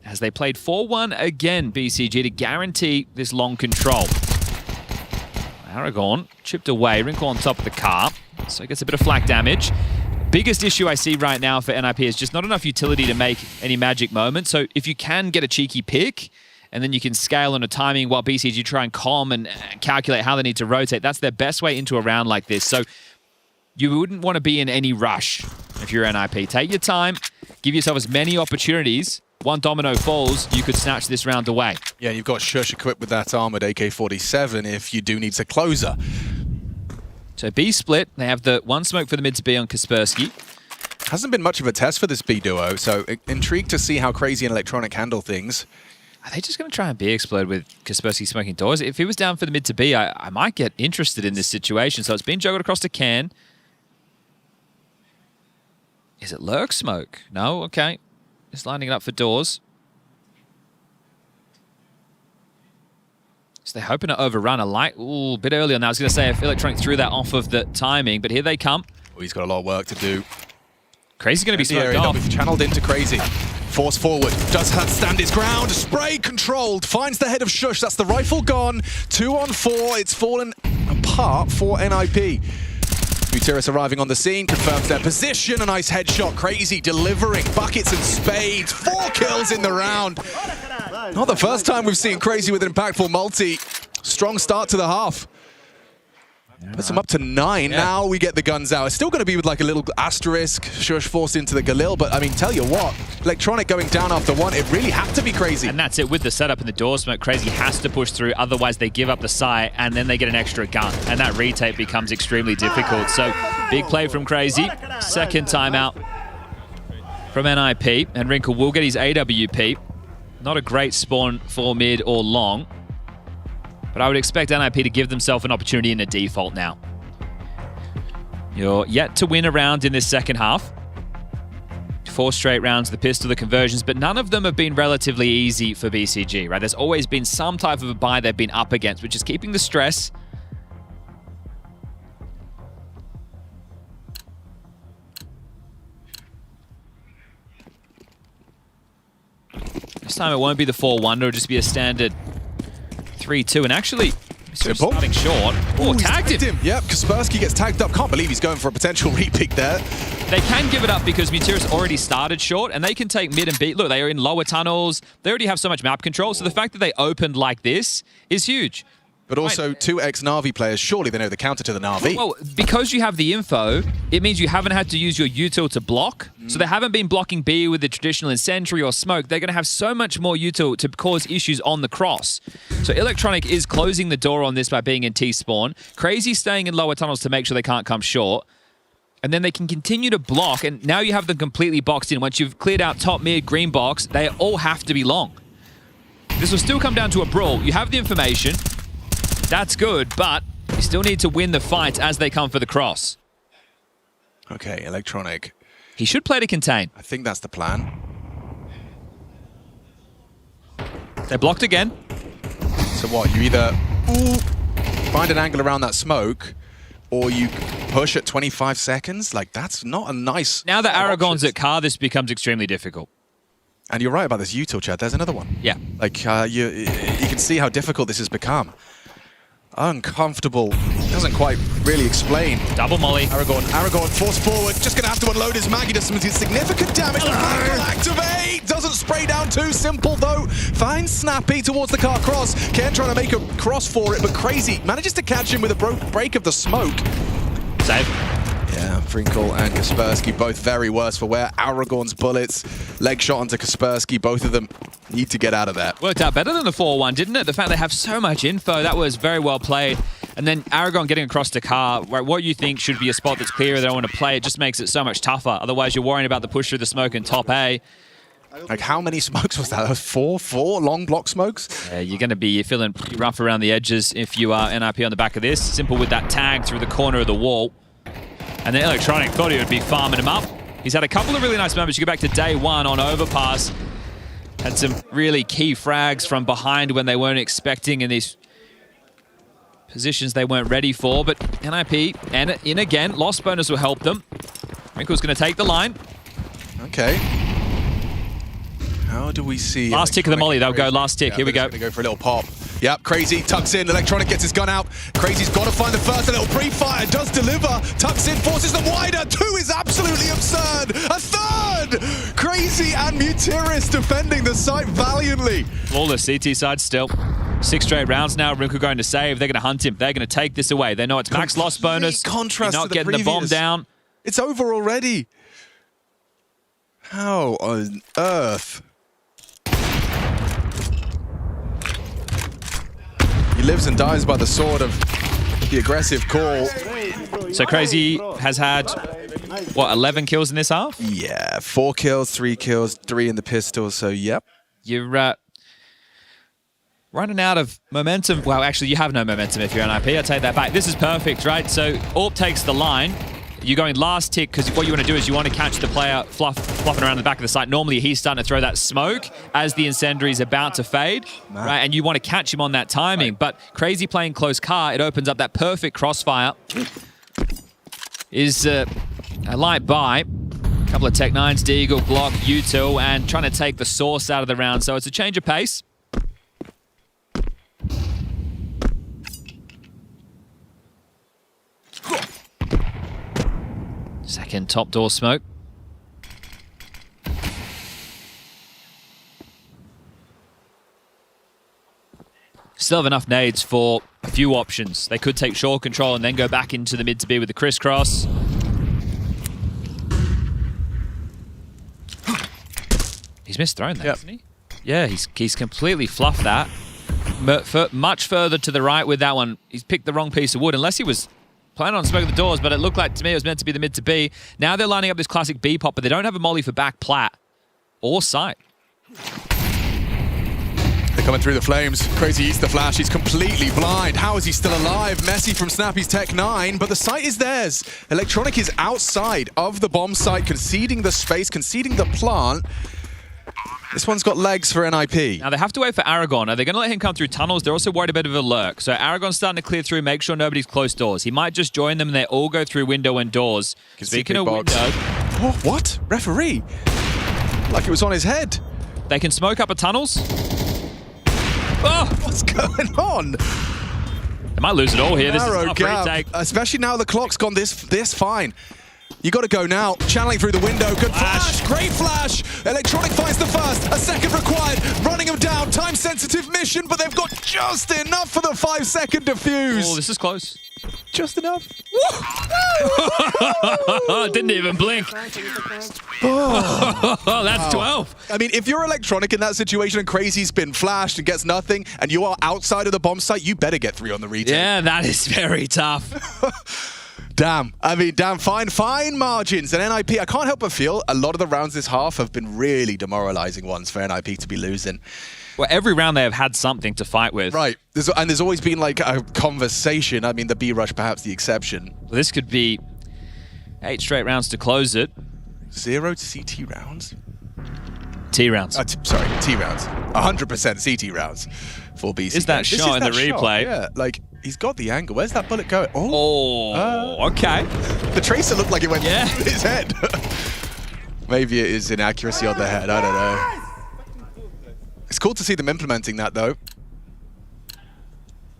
As they played 4-1 again, BCG, to guarantee this long control. Aragorn chipped away, Wrinkle on top of the car, so he gets a bit of flak damage. Biggest issue I see right now for NIP is just not enough utility to make any magic moments. So if you can get a cheeky pick, and then you can scale on a timing while BCG try and calm and calculate how they need to rotate, that's their best way into a round like this. So you wouldn't want to be in any rush if you're NIP. Take your time, give yourself as many opportunities. One domino falls, you could snatch this round away. Yeah, you've got Shush equipped with that armored AK-47 if you do need a closer. So B split, they have the one smoke for the mid to B on Kaspersky. Hasn't been much of a test for this B duo, so intrigued to see how Crazy and Electronic handle things. Are they just going to try and B explode with Kaspersky smoking doors? If he was down for the mid to B, I might get interested in this situation. So it's been juggled across to Can. Is it Lurk smoke? No? Okay. Just lining it up for doors. So they're hoping to overrun a bit early on that. I was going to say if Electronic threw that off of the timing, but here they come. Oh, he's got a lot of work to do. Crazy's going to be smoked off. We've channeled into Crazy. Force forward, does stand his ground. Spray controlled, finds the head of Shush. That's the rifle gone. 2 on 4. It's fallen apart for NIP. Muteris arriving on the scene, confirms their position. A nice headshot. Crazy delivering buckets and spades. 4 kills in the round. Not the first time we've seen Crazy with an impactful multi. Strong start to the half. Puts him up to 9. Now we get the guns out. It's still going to be with like a little asterisk. Shush forced into the Galil, but I mean, tell you what, Electronic going down after 1, it really had to be Crazy. And that's it with the setup and the door smoke. Crazy has to push through, otherwise they give up the site and then they get an extra gun. And that retake becomes extremely difficult. So big play from Crazy. Second timeout from NIP. And Wrinkle will get his AWP. Not a great spawn for mid or long. But I would expect NIP to give themselves an opportunity in a default now. You're yet to win a round in this second half. 4 straight rounds, the pistol, the conversions, but none of them have been relatively easy for BCG, right? There's always been some type of a buy they've been up against, which is keeping the stress. This time it won't be the 4-1, it'll just be a standard 3-2, and actually, starting short. Oh, tagged him. Yep, Kaspersky gets tagged up. Can't believe he's going for a potential repick there. They can give it up because Muteris already started short, and they can take mid and beat. Look, they are in lower tunnels. They already have so much map control, so the fact that they opened like this is huge. But also 2 ex-Na'Vi players, surely they know the counter to the Na'Vi. Well, because you have the info, it means you haven't had to use your util to block. So they haven't been blocking B with the traditional incendiary or smoke. They're going to have so much more util to cause issues on the cross. So Electronic is closing the door on this by being in T-spawn. Crazy staying in lower tunnels to make sure they can't come short. And then they can continue to block, and now you have them completely boxed in. Once you've cleared out top, mid, green box, they all have to be long. This will still come down to a brawl. You have the information. That's good, but you still need to win the fight as they come for the cross. Okay, Electronic. He should play to contain. I think that's the plan. They're blocked again. So what, you either find an angle around that smoke, or you push at 25 seconds? Like, that's not a nice... Now that Aragon's at car, this becomes extremely difficult. And you're right about this util, Chad. There's another one. Yeah. Like, you can see how difficult this has become. Uncomfortable. Doesn't quite really explain. Double molly. Aragon force forward. Just going to have to unload his mag. He does some significant damage. Activate. Doesn't spray down too simple, though. Finds Snappy towards the car cross. Ken trying to make a cross for it, but Crazy manages to catch him with a break of the smoke. Save. Yeah, Frinkle and Kaspersky both very worse for wear. Aragon's bullets, leg shot onto Kaspersky. Both of them need to get out of there. Worked out better than the 4-1, didn't it? The fact they have so much info, that was very well played. And then Aragon getting across the car, where what you think should be a spot that's clear, they don't want to play, it just makes it so much tougher. Otherwise, you're worrying about the push through the smoke in top A. Like, how many smokes was that? That was four long block smokes? Yeah, you're going to be feeling pretty rough around the edges if you are NIP on the back of this. Simple with that tag through the corner of the wall. And then Electronic thought he would be farming him up. He's had a couple of really nice moments. You go back to day 1 on Overpass. Had some really key frags from behind when they weren't expecting in these positions they weren't ready for. But NIP, and in again, lost bonus will help them. Wrinkle's going to take the line. Okay. How do we see... Last tick of the molly, they'll go last tick. Here we go. Going to go for a little pop. Yep, Crazy tucks in. Electronic gets his gun out. Crazy's got to find the first. A little pre-fire does deliver. Tucks in, forces them wider. 2 is absolutely absurd. A third! Crazy and Muteris defending the site valiantly. Flawless CT side still. 6 straight rounds now. Wrinkle going to save. They're going to hunt him. They're going to take this away. They know it's max loss bonus. Contrast You're not to the getting previous. the bomb down. It's over already. How on earth? He lives and dies by the sword of the aggressive call. So Crazy has had, what, 11 kills in this half? Yeah, 4 kills, 3 kills, 3 in the pistol, so yep. You're running out of momentum. Well, actually, you have no momentum if you're NIP. I take that back. This is perfect, right? So AWP takes the line. You're going last tick because what you want to do is you want to catch the player fluffing around the back of the site. Normally, he's starting to throw that smoke as the incendiary is about to fade, right? And you want to catch him on that timing. Right. But Crazy playing close car, it opens up that perfect crossfire. Is a light buy. A couple of Tech 9s, Deagle, Glock, U2, and trying to take the source out of the round. So it's a change of pace. Second top door smoke. Still have enough nades for a few options. They could take short control and then go back into the mid to B with the crisscross. He's missed throwing that, hasn't he? Yeah, he's completely fluffed that. Much further to the right with that one. He's picked the wrong piece of wood, unless he was planning on smoking the doors, but it looked like to me it was meant to be the mid to B. Now they're lining up this classic B pop, but they don't have a molly for back plat or sight. They're coming through the flames. Crazy eats the flash. He's completely blind. How is he still alive? Messy from Snappy's Tech 9, but the site is theirs. Electronic is outside of the bomb site, conceding the space, conceding the plant. This one's got legs for NIP. Now they have to wait for Aragon. Are they going to let him come through tunnels? They're also worried a bit of a lurk. So Aragon's starting to clear through, make sure nobody's close doors. He might just join them and they all go through window and doors. Speaking of window... Oh, what? Referee? Like it was on his head. They can smoke up a tunnels. Oh! What's going on? They might lose it all here. This is not a gap. retake. Especially now the clock's gone this fine. You got to go now. Channeling through the window. Good flash. Great flash. Electronic finds the first. A second required. Running him down. Time-sensitive mission, but they've got just enough for the 5-second defuse. Oh, this is close. Just enough. Didn't even blink. Oh, that's 12. I mean, if you're Electronic in that situation and Crazy's been flashed and gets nothing, and you are outside of the bomb site, you better get 3 on the retake. Yeah, that is very tough. Damn. I mean, damn, fine margins. And NIP, I can't help but feel a lot of the rounds this half have been really demoralizing ones for NIP to be losing. Well, every round they have had something to fight with. Right. There's always been like a conversation. I mean, the B rush perhaps the exception. Well, this could be 8 straight rounds to close it. 0 CT rounds? T rounds. Sorry, T rounds. 100% CT rounds for BC. Is that shot in the replay? Yeah, like, he's got the angle. Where's that bullet going? Okay. The tracer looked like it went through his head. Maybe it is inaccuracy on the head. I don't know. It's cool to see them implementing that, though.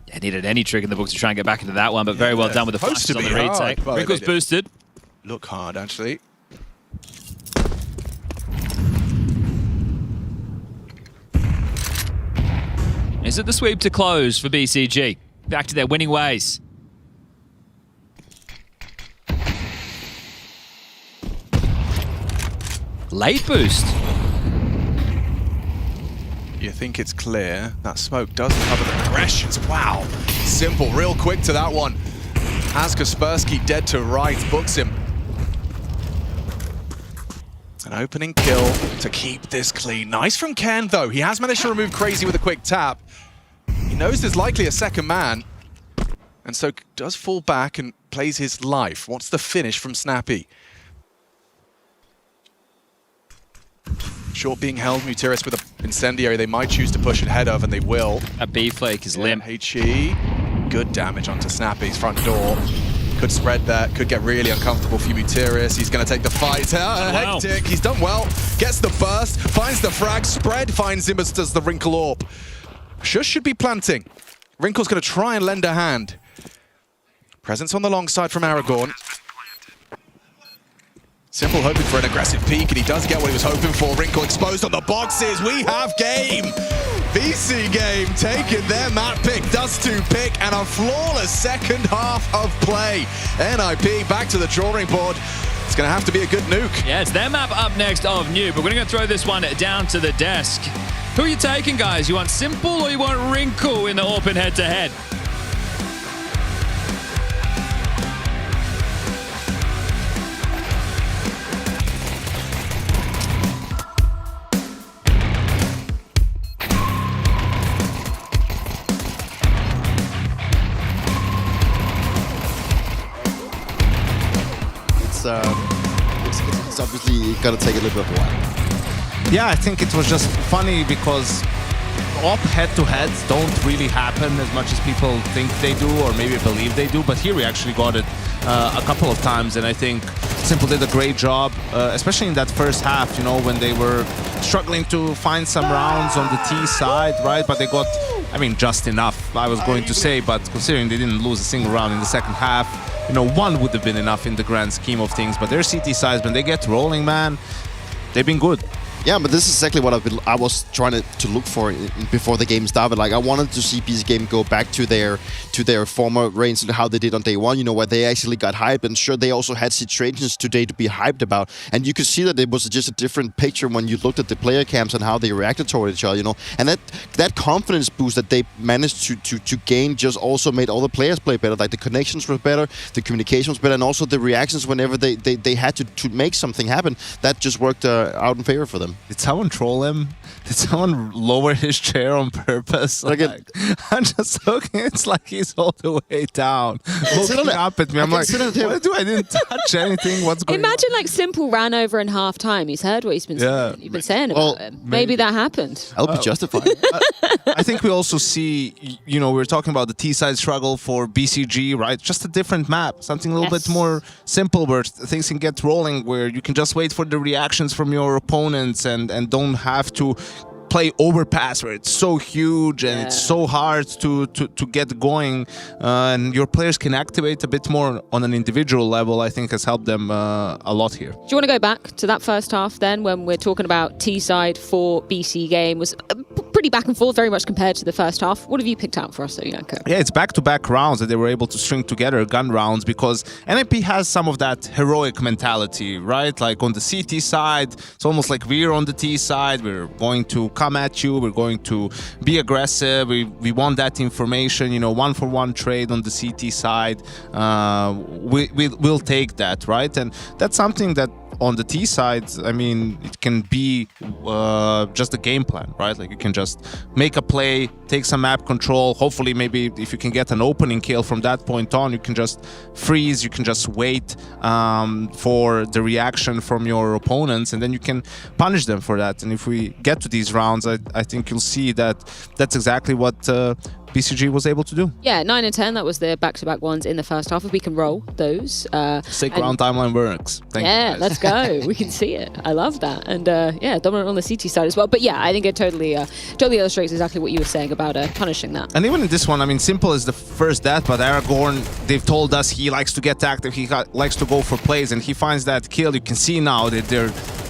Yeah, needed any trick in the book to try and get back into that one, but very well done with the flashes on the retake. Wrinkles boosted. Look hard, actually. Is it the sweep to close for BCG? Back to their winning ways. Late boost. You think it's clear. That smoke does cover the progressions. Wow. Simple, real quick to that one. Has Kaspersky dead to right, books him. An opening kill to keep this clean. Nice from Ken, though. He has managed to remove Crazy with a quick tap. He knows there's likely a second man, and so does fall back and plays his life. What's the finish from Snappy? Short being held, Mutiris with an incendiary. They might choose to push it head of, and they will. That B-flake is limp. HE, good damage onto Snappy's front door. Could spread that, could get really uncomfortable for Mutiris. He's going to take the fight. Hectic, he's done well. Gets the burst, finds the frag, spread, finds him as does the Wrinkle Orb. Shush should be planting. Wrinkle's going to try and lend a hand. Presence on the long side from Aragorn. Simple hoping for an aggressive peek, and he does get what he was hoping for. Wrinkle exposed on the boxes. We have game. VC game taking their map pick, Dust2 pick, and a flawless second half of play. NIP back to the drawing board. It's going to have to be a good nuke. Yeah, it's their map up next of Nuke, but we're going to throw this one down to the desk. Who are you taking, guys? You want Simple or you want Wrinkle in the open head-to-head? it's obviously gonna take a little bit of a while. Yeah, I think it was just funny because op head-to-heads don't really happen as much as people think they do or maybe believe they do, but here we actually got it a couple of times, and I think Simple did a great job, especially in that first half, you know, when they were struggling to find some rounds on the T side, right? But they got, I mean, just enough, I was going to say, but considering they didn't lose a single round in the second half, you know, one would have been enough in the grand scheme of things. But their CT sides, when they get rolling, man, they've been good. Yeah, but this is exactly what I was trying to look for before the game started. Like, I wanted to see PC Game go back to their former reigns and how they did on day one, you know, where they actually got hyped. And sure, they also had situations today to be hyped about. And you could see that it was just a different picture when you looked at the player cams and how they reacted toward each other, you know. And that confidence boost that they managed to gain just also made all the players play better. Like, the connections were better, the communication was better, and also the reactions whenever they had to make something happen. That just worked out in favor for them. Did someone troll him? Did someone lower his chair on purpose? Like, I'm just looking, it's like he's all the way down, looking up at me. I'm like, what do I didn't touch anything? What's going on? Imagine like Simple ran over in half time. He's heard what you've been saying about him. Maybe that happened. I'll be justified. I think we also see, you know, we were talking about the T-side struggle for BCG, right? Just a different map, something a little bit more simple where things can get rolling, where you can just wait for the reactions from your opponents and don't have to play Overpass where it's so huge and it's so hard to get going, and your players can activate a bit more on an individual level. I think has helped them a lot here. Do you want to go back to that first half then, when we're talking about T-side for BC Game? Was pretty back and forth, very much compared to the first half. What have you picked out for us, Yanko? Yeah, it's back-to-back rounds that they were able to string together, gun rounds, because NIP has some of that heroic mentality, right? Like on the CT side, it's almost like we're on the T side, we're going to come at you, we're going to be aggressive, we want that information, you know, 1-for-1 trade on the CT side, we'll take that, right? And that's something that on the T side, I mean, it can be just a game plan, right? Like you can just make a play, take some map control. Hopefully, maybe if you can get an opening kill from that point on, you can just freeze, you can just wait for the reaction from your opponents, and then you can punish them for that. And if we get to these rounds, I think you'll see that that's exactly what BCG was able to do. Yeah, 9 and 10, that was the back-to-back ones in the first half. If we can roll those. Sick round timeline works. Thank you, let's go. We can see it. I love that. And yeah, dominant on the CT side as well. But yeah, I think it totally illustrates exactly what you were saying about punishing that. And even in this one, I mean, Simple is the first death, but Aragorn, they've told us he likes to get active, he likes to go for plays, and he finds that kill. You can see now that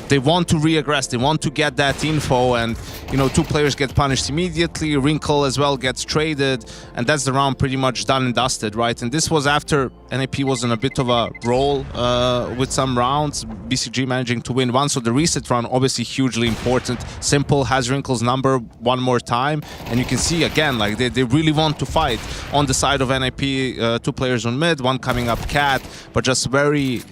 they want to re-aggress, they want to get that info, and you know, 2 players get punished immediately, Wrinkle as well gets traded, and that's the round pretty much done and dusted, right? And this was after NAP was on a bit of a roll with some rounds, BCG managing to win one, so the reset round obviously hugely important. Simple has Wrinkle's number one more time, and you can see again, like they really want to fight on the side of NAP, 2 players on mid, one coming up Cat, but just very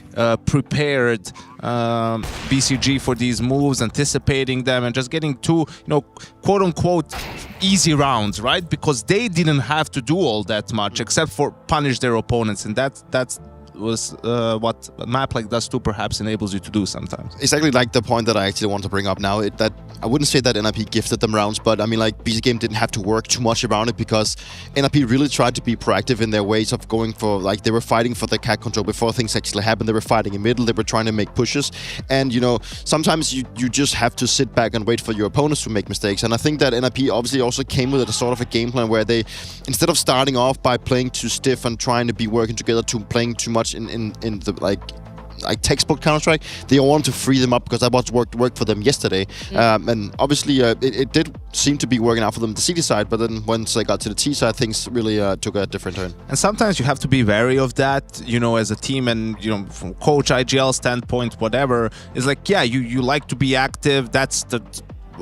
prepared BCG for these moves, anticipating them and just getting 2, you know, quote-unquote easy rounds, right? Because they didn't have to do all that much except for punish their opponents, and that's was what a map like Dust 2 perhaps enables you to do sometimes. Exactly like the point that I actually want to bring up now, that I wouldn't say that NIP gifted them rounds, but I mean, like, BC Game didn't have to work too much around it because NIP really tried to be proactive in their ways of going for, like, they were fighting for the cat control before things actually happened. They were fighting in middle, they were trying to make pushes, and you know, sometimes you just have to sit back and wait for your opponents to make mistakes. And I think that NIP obviously also came with a sort of a game plan where they, instead of starting off by playing too stiff and trying to be working together to playing too much in the like textbook Counter-Strike, they want to free them up because that was worked for them yesterday. And obviously it did seem to be working out for them the CT side, but then once they got to the T side, things really took a different turn. And sometimes you have to be wary of that, you know, as a team, and you know, from coach, IGL standpoint, whatever, is like, yeah, you like to be active, that's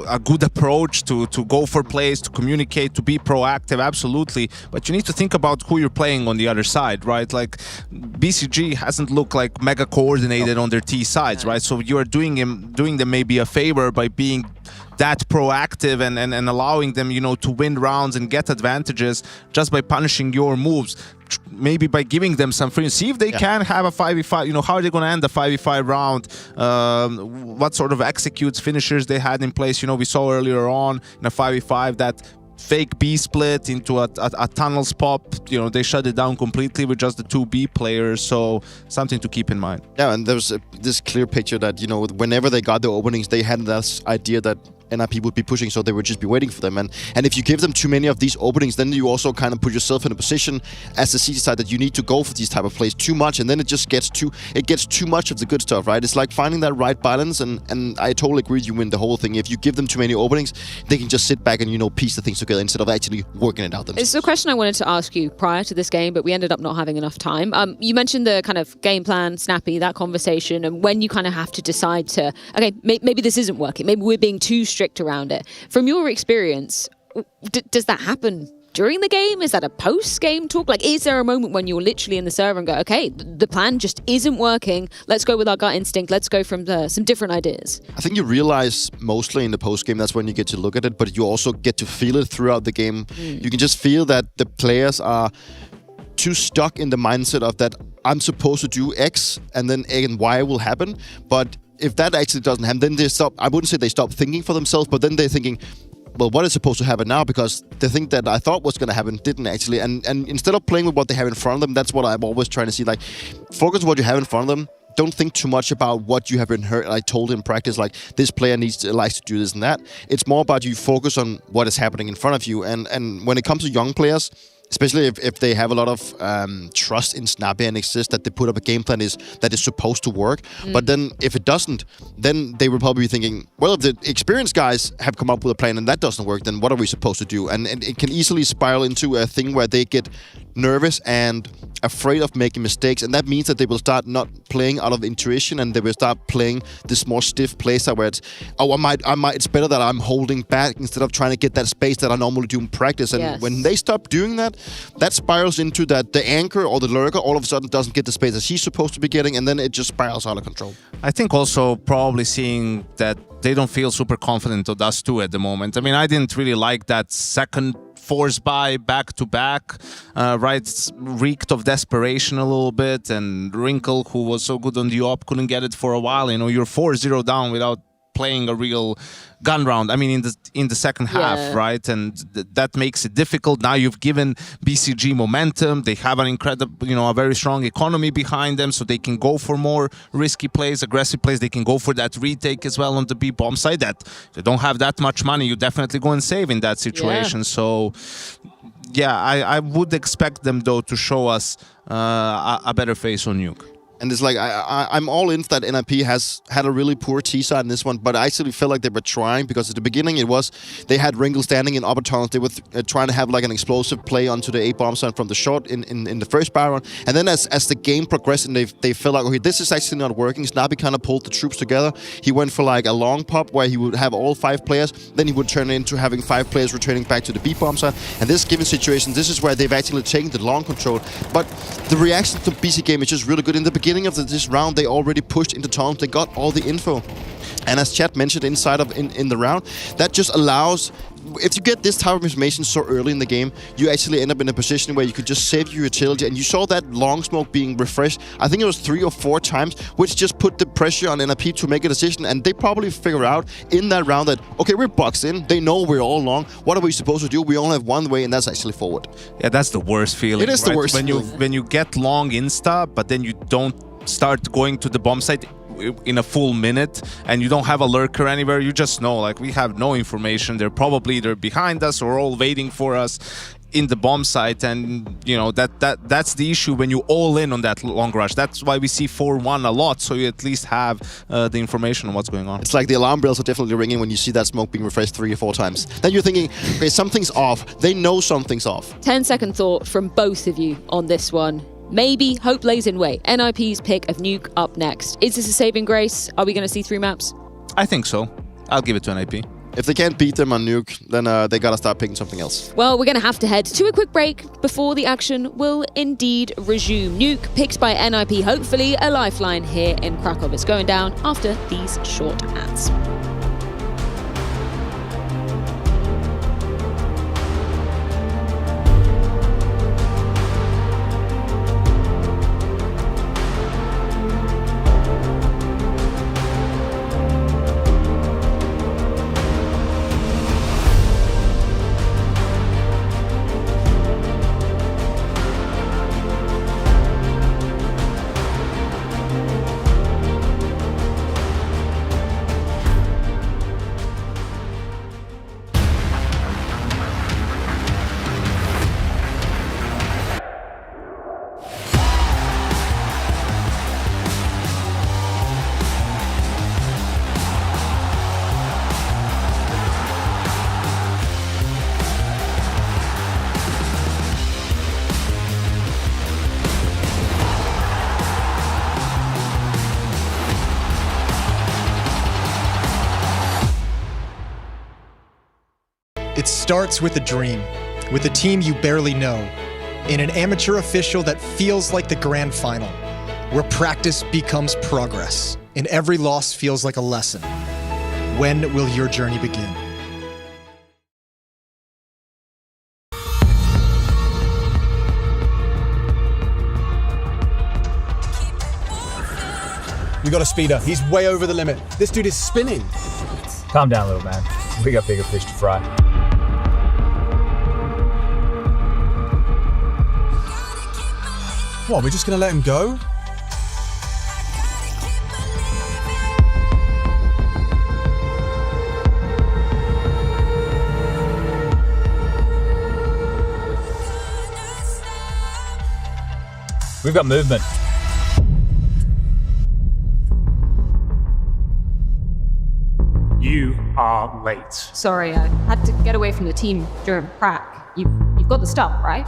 a good approach to go for plays, to communicate, to be proactive, absolutely. But you need to think about who you're playing on the other side, right? Like BCG hasn't looked like mega coordinated on their T sides, right? So you are doing them maybe a favor by being that proactive and allowing them, you know, to win rounds and get advantages just by punishing your moves. maybe by giving them some free, see if they can have a 5v5. You know, how are they going to end the 5v5 round? What sort of executes, finishers they had in place? You know, we saw earlier on in a 5v5 that fake B split into a tunnels pop. You know, they shut it down completely with just the 2 B players. So something to keep in mind. Yeah, and there's this clear picture that, you know, whenever they got the openings, they had this idea that NIP would be pushing, so they would just be waiting for them. And if you give them too many of these openings, then you also kind of put yourself in a position as the CT side that you need to go for these type of plays too much, and then it just gets too much of the good stuff, right? It's like finding that right balance, and I totally agree with you in the whole thing. If you give them too many openings, they can just sit back and, you know, piece the things together instead of actually working it out themselves. It's a question I wanted to ask you prior to this game, but we ended up not having enough time. You mentioned the kind of game plan, snappy, that conversation, and when you kind of have to decide to, okay, maybe this isn't working, maybe we're being too strict around it. From your experience, does that happen during the game? Is that a post-game talk? Like, is there a moment when you're literally in the server and go, okay, the plan just isn't working, let's go with our gut instinct, let's go from some different ideas? I think you realize mostly in the post-game, that's when you get to look at it, but you also get to feel it throughout the game. You can just feel that the players are too stuck in the mindset of that I'm supposed to do X and then A and Y will happen, but if that actually doesn't happen, then they stop. I wouldn't say they stop thinking for themselves, but then they're thinking, well, what is supposed to happen now? Because the thing that I thought was going to happen didn't actually. And instead of playing with what they have in front of them, that's what I'm always trying to see. Like, focus on what you have in front of them. Don't think too much about what you have been heard, like told in practice, like this player likes to do this and that. It's more about you focus on what is happening in front of you. And when it comes to young players, especially if they have a lot of trust in Snappy and exist that they put up a game plan that is supposed to work. But then if it doesn't, then they will probably be thinking, well, if the experienced guys have come up with a plan and that doesn't work, then what are we supposed to do? And it can easily spiral into a thing where they get nervous and afraid of making mistakes, and that means that they will start not playing out of intuition, and they will start playing this more stiff playstyle where it's, oh, I might, it's better that I'm holding back instead of trying to get that space that I normally do in practice. And when they stop doing that, that spirals into that the anchor or the lurker all of a sudden doesn't get the space that she's supposed to be getting, and then it just spirals out of control. I think also probably seeing that they don't feel super confident of us too at the moment. I mean, I didn't really like that second force buy back-to-back, right? Reeked of desperation a little bit, and Wrinkle, who was so good on the op, couldn't get it for a while. You know, you're 4-0 down without playing a real gun round. I mean, in the second half, right? And that makes it difficult. Now you've given BCG momentum. They have an incredible, you know, a very strong economy behind them, so they can go for more risky plays, aggressive plays. They can go for that retake as well on the B bomb side. That if they don't have that much money, you definitely go and save in that situation. So yeah, I would expect them though to show us a better face on Nuke. And it's like, I'm all in that NIP has had a really poor T-side in this one, but I actually felt like they were trying, because at the beginning they had Wrinkle standing in upper tunnels. They were trying to have like an explosive play onto the A-bomb side from the short in the first bar round. And then as the game progressed and they felt like, okay, this is actually not working, Snappy kind of pulled the troops together. He went for like a long pop where he would have all 5 players, then he would turn it into having 5 players returning back to the B-bomb side. And this given situation, this is where they've actually taken the long control. But the reaction to BC game is just really good. In the beginning of this round, they already pushed into tunnels. They got all the info, and as Chad mentioned inside of in the round, that just allows, if you get this type of information so early in the game, you actually end up in a position where you could just save your utility. And you saw that long smoke being refreshed, I think it was 3 or 4 times, which just put the pressure on NIP to make a decision. And they probably figure out in that round that, okay, we're boxed in, they know we're all long, what are we supposed to do? We only have one way, and that's actually forward. Yeah, that's the worst feeling. It is the worst when you get long insta, but then you don't start going to the bomb site in a full minute, and you don't have a lurker anywhere. You just know, like, we have no information. They're probably either behind us or all waiting for us in the bomb site, and you know that's the issue when you all in on that long rush. That's why we see 4-1 a lot, so you at least have the information on what's going on. It's like the alarm bells are definitely ringing when you see that smoke being refreshed 3 or 4 times. Then you're thinking, okay, something's off. They know something's off. 10-second thought from both of you on this one. Maybe hope lays in wait. NIP's pick of Nuke up next. Is this a saving grace? Are we going to see 3 maps? I think so. I'll give it to NIP. If they can't beat them on Nuke, then they gotta start picking something else. Well, we're going to have to head to a quick break before the action will indeed resume. Nuke picked by NIP, hopefully a lifeline here in Krakow. It's going down after these short ads. It starts with a dream, with a team you barely know, in an amateur official that feels like the grand final, where practice becomes progress, and every loss feels like a lesson. When will your journey begin? We got a speeder. He's way over the limit. This dude is spinning. Calm down, little man. We got bigger fish to fry. What, we're just gonna let him go? We've got movement. You are late. Sorry, I had to get away from the team during prac. You've got the stuff, right?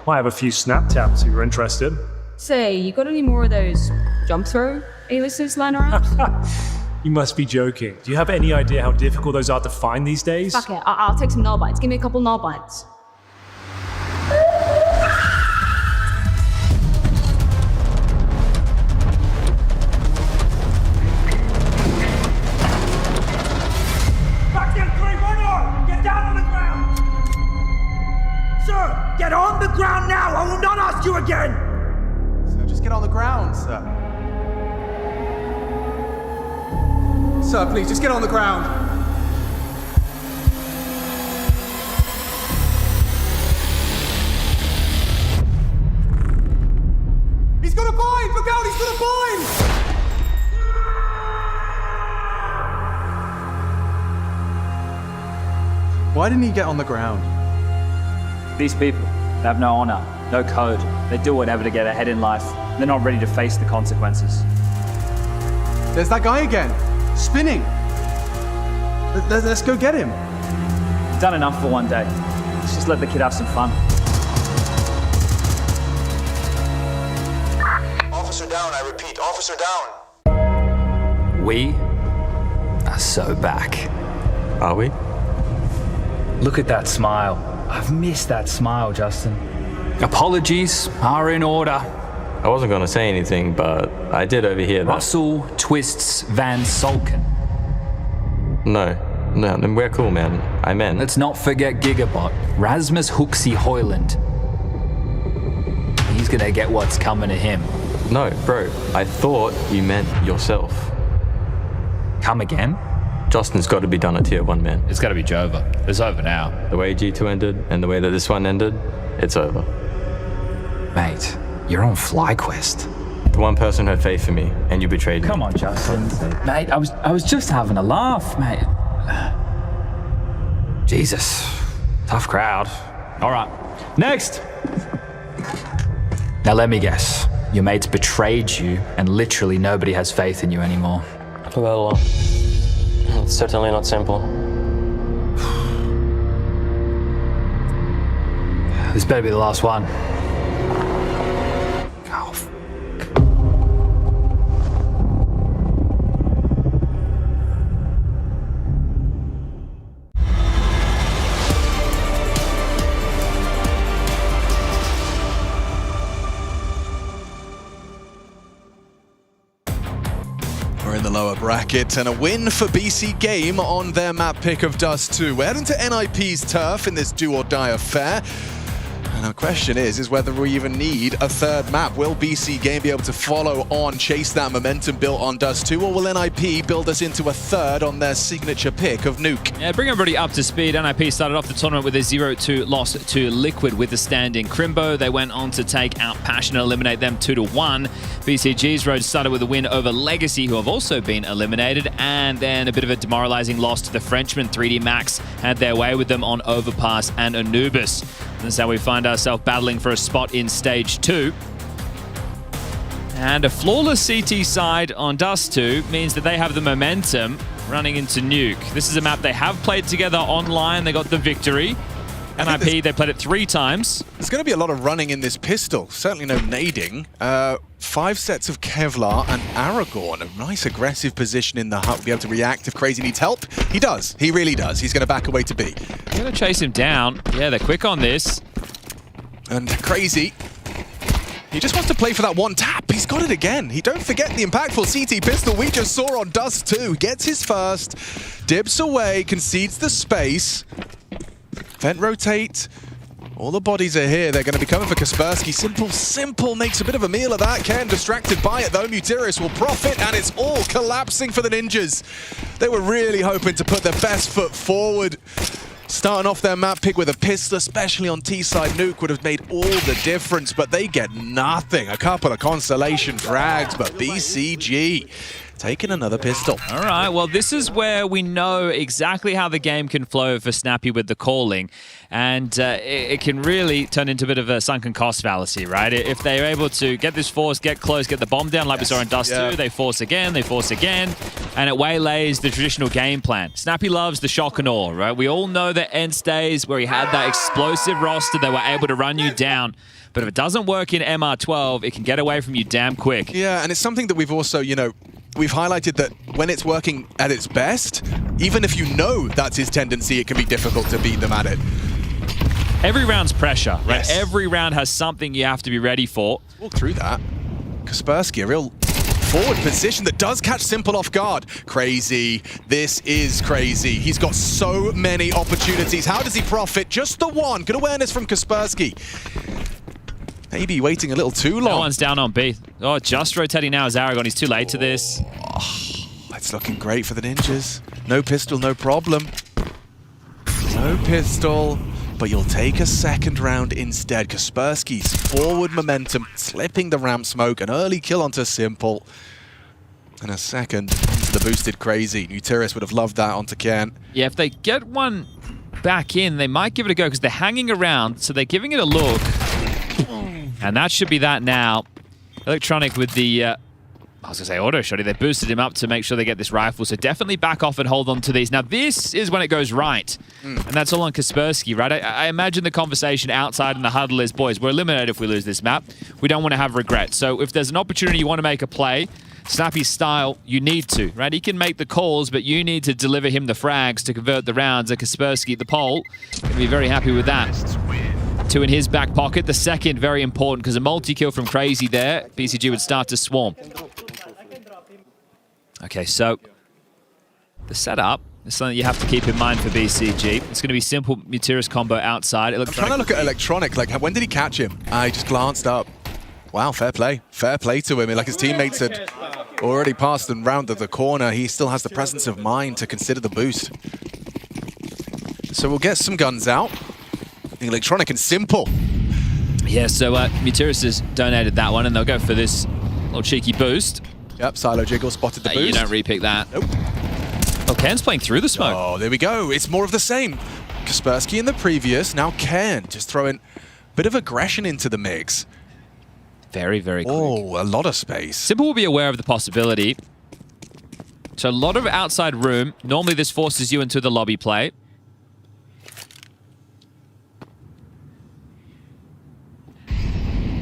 I have a few snap taps if you're interested. Say, you got any more of those jump throw A-listers lying around? You must be joking. Do you have any idea how difficult those are to find these days? Fuck it, I'll take some null bites. Give me a couple null bites. Get on the ground now! I will not ask you again! Sir, just get on the ground, sir. Sir, please, just get on the ground. He's got a bind! Look out, he's got a bind! Why didn't he get on the ground? These people, they have no honor, no code. They do whatever to get ahead in life. They're not ready to face the consequences. There's that guy again, spinning. Let's go get him. Done enough for one day. Let's just let the kid have some fun. Officer down, I repeat, officer down. We are so back. Are we? Look at that smile. I've missed that smile, Justin. Apologies are in order. I wasn't going to say anything, but I did overhear that. Russell Twists Van Solken. No, then we're cool, man. I meant. Let's not forget Gigabot, Rasmus Hooksy Hoyland. He's gonna get what's coming to him. No, bro, I thought you meant yourself. Come again? Justin's got to be done at tier 1, man. It's got to be Jova. It's over now. The way G2 ended and the way that this one ended, it's over. Mate, you're on FlyQuest. The one person who had faith in me, and you betrayed me. Come on, Justin. Mate, I was just having a laugh, mate. Jesus. Tough crowd. All right. Next. Now let me guess. Your mates betrayed you, and literally nobody has faith in you anymore. Well, it's certainly not simple. This better be the last one. We're in the lower bracket, and a win for BC Game on their map pick of Dust 2. We're heading to NIP's turf in this do-or-die affair. And our question is whether we even need a third map. Will BC Game be able to follow on, chase that momentum built on Dust 2, or will NIP build us into a third on their signature pick of Nuke? Yeah, bring everybody up to speed. NIP started off the tournament with a 0-2 loss to Liquid with the standing Crimbo. They went on to take out Passion and eliminate them 2-1. BCG's road started with a win over Legacy, who have also been eliminated, and then a bit of a demoralizing loss to the Frenchmen. 3D Max had their way with them on Overpass and Anubis. That's how we find ourselves battling for a spot in Stage 2. And a flawless CT side on Dust 2 means that they have the momentum running into Nuke. This is a map they have played together online. They got the victory. NIP, they played it 3 times. There's going to be a lot of running in this pistol. Certainly no nading. 5 sets of Kevlar and Aragorn. A nice aggressive position in the hut. Will be able to react if Crazy needs help. He does. He really does. He's going to back away to B. They're going to chase him down. Yeah, they're quick on this. And Crazy, he just wants to play for that one tap. He's got it again. He don't forget the impactful CT pistol we just saw on Dust 2. Gets his first, dips away, concedes the space. Vent rotate. All the bodies are here. They're going to be coming for Kaspersky. Simple makes a bit of a meal of that. Ken distracted by it though. Mutiris will profit, and it's all collapsing for the Ninjas. They were really hoping to put their best foot forward. Starting off their map pick with a pistol, especially on T-side, Nuke would have made all the difference, but they get nothing. A couple of consolation frags, but BCG taking another pistol. All right, well, this is where we know exactly how the game can flow for Snappy with the calling. And it can really turn into a bit of a sunken cost fallacy, right? If they're able to get this force, get close, get the bomb down like we saw in Dust 2, they force again, and it waylays the traditional game plan. Snappy loves the shock and awe, right? We all know the end stays where he had that explosive roster that were able to run you down. But if it doesn't work in MR12, it can get away from you damn quick. Yeah, and it's something that we've also, we've highlighted that when it's working at its best, even if you know that's his tendency, it can be difficult to beat them at it. Every round's pressure, right? Yes. Every round has something you have to be ready for. Walk through that. Kaspersky, a real forward position that does catch Simple off guard. Crazy. This is Crazy. He's got so many opportunities. How does he profit? Just the one. Good awareness from Kaspersky. Maybe waiting a little too long. No one's down on B. Oh, just rotating now is Aragorn. He's too late to this. It's looking great for the Ninjas. No pistol, no problem. No pistol, but you'll take a second round instead. Kaspersky's forward momentum, slipping the ramp smoke, an early kill onto Simple. And a second onto the boosted Crazy. Mutiris would have loved that onto Ken. Yeah, if they get one back in, they might give it a go because they're hanging around, so they're giving it a look. And that should be that now. Electronic with the, I was going to say auto shotty. They boosted him up to make sure they get this rifle. So definitely back off and hold on to these. Now this is when it goes right. And that's all on Kaspersky, right? I imagine the conversation outside in the huddle is, boys, we're eliminated if we lose this map. We don't want to have regret. So if there's an opportunity you want to make a play, Snappy's style, you need to, right? He can make the calls, but you need to deliver him the frags to convert the rounds. And Kaspersky, the pole, can be very happy with that. 2 in his back pocket. The second, very important, because a multi-kill from Crazy there, BCG would start to swarm. Okay, so the setup is something you have to keep in mind for BCG. It's going to be simple Mutiris combo outside. I'm trying to look at Electronic. Like, when did he catch him? He just glanced up. Wow, fair play. Fair play to him. Like, his teammates had already passed and rounded the corner. He still has the presence of mind to consider the boost. So we'll get some guns out. Electronic and Simple. Yeah, so Mutiris has donated that one, and they'll go for this little cheeky boost. Yep, Silo Jiggle spotted the boost. You don't repick that. Nope. Oh, Ken's playing through the smoke. Oh, there we go. It's more of the same. Kaspersky in the previous, now Ken just throwing a bit of aggression into the mix. Very, very quick. Oh, a lot of space. Simple will be aware of the possibility. So a lot of outside room. Normally this forces you into the lobby play.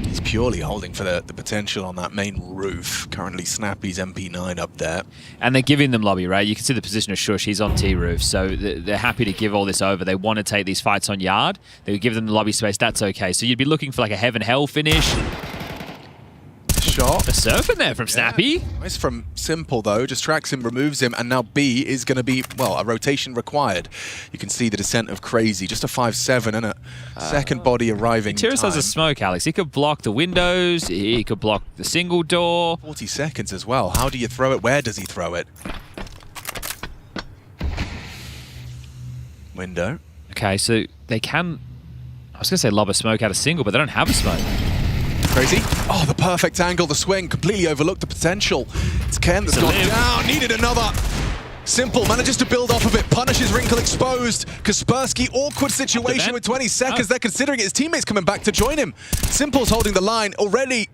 He's purely holding for the potential on that main roof. Currently Snappy's MP9 up there. And they're giving them lobby, right? You can see the position of Shush. He's on T-roof. So they're happy to give all this over. They want to take these fights on yard. They would give them the lobby space. That's okay. So you'd be looking for like a heaven hell finish. Shot. A surf in there from Snappy. Nice from Simple, though. Just tracks him, removes him, and now B is going to be, well, a rotation required. You can see the descent of Crazy. Just a 5-7 and a second body arriving. Mutiris has a smoke, Alex. He could block the windows. He could block the single door. 40 seconds as well. How do you throw it? Where does he throw it? Window. Okay, so they can... I was going to say lob a smoke out of single, but they don't have a smoke. Crazy. Oh, the perfect angle, the swing. Completely overlooked the potential. It's Ken that's gone down. Needed another. Simple manages to build off of it. Punishes Wrinkle exposed. Kaspersky, awkward situation with 20 seconds. They're considering it. His teammates coming back to join him. Simple's holding the line. Already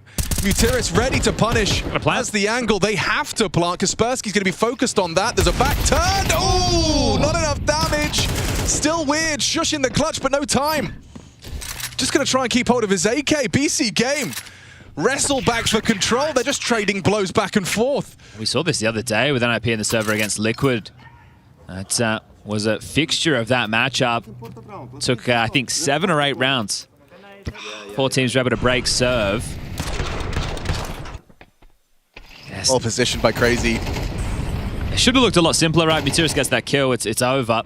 Mutiris ready to punish. As the angle, they have to plant. Kaspersky's going to be focused on that. There's a back turn. Oh, not enough damage. Still weird. Shush in the clutch, but no time. Just going to try and keep hold of his AK. BC Game wrestle back for control. They're just trading blows back and forth. We saw this the other day with NIP in the server against Liquid. That was a fixture of that matchup. Took, I think, 7 or 8 rounds. 4 teams were able to break serve. Yes. Well positioned by Crazy. It should have looked a lot simpler, right? Mutiris gets that kill, it's over.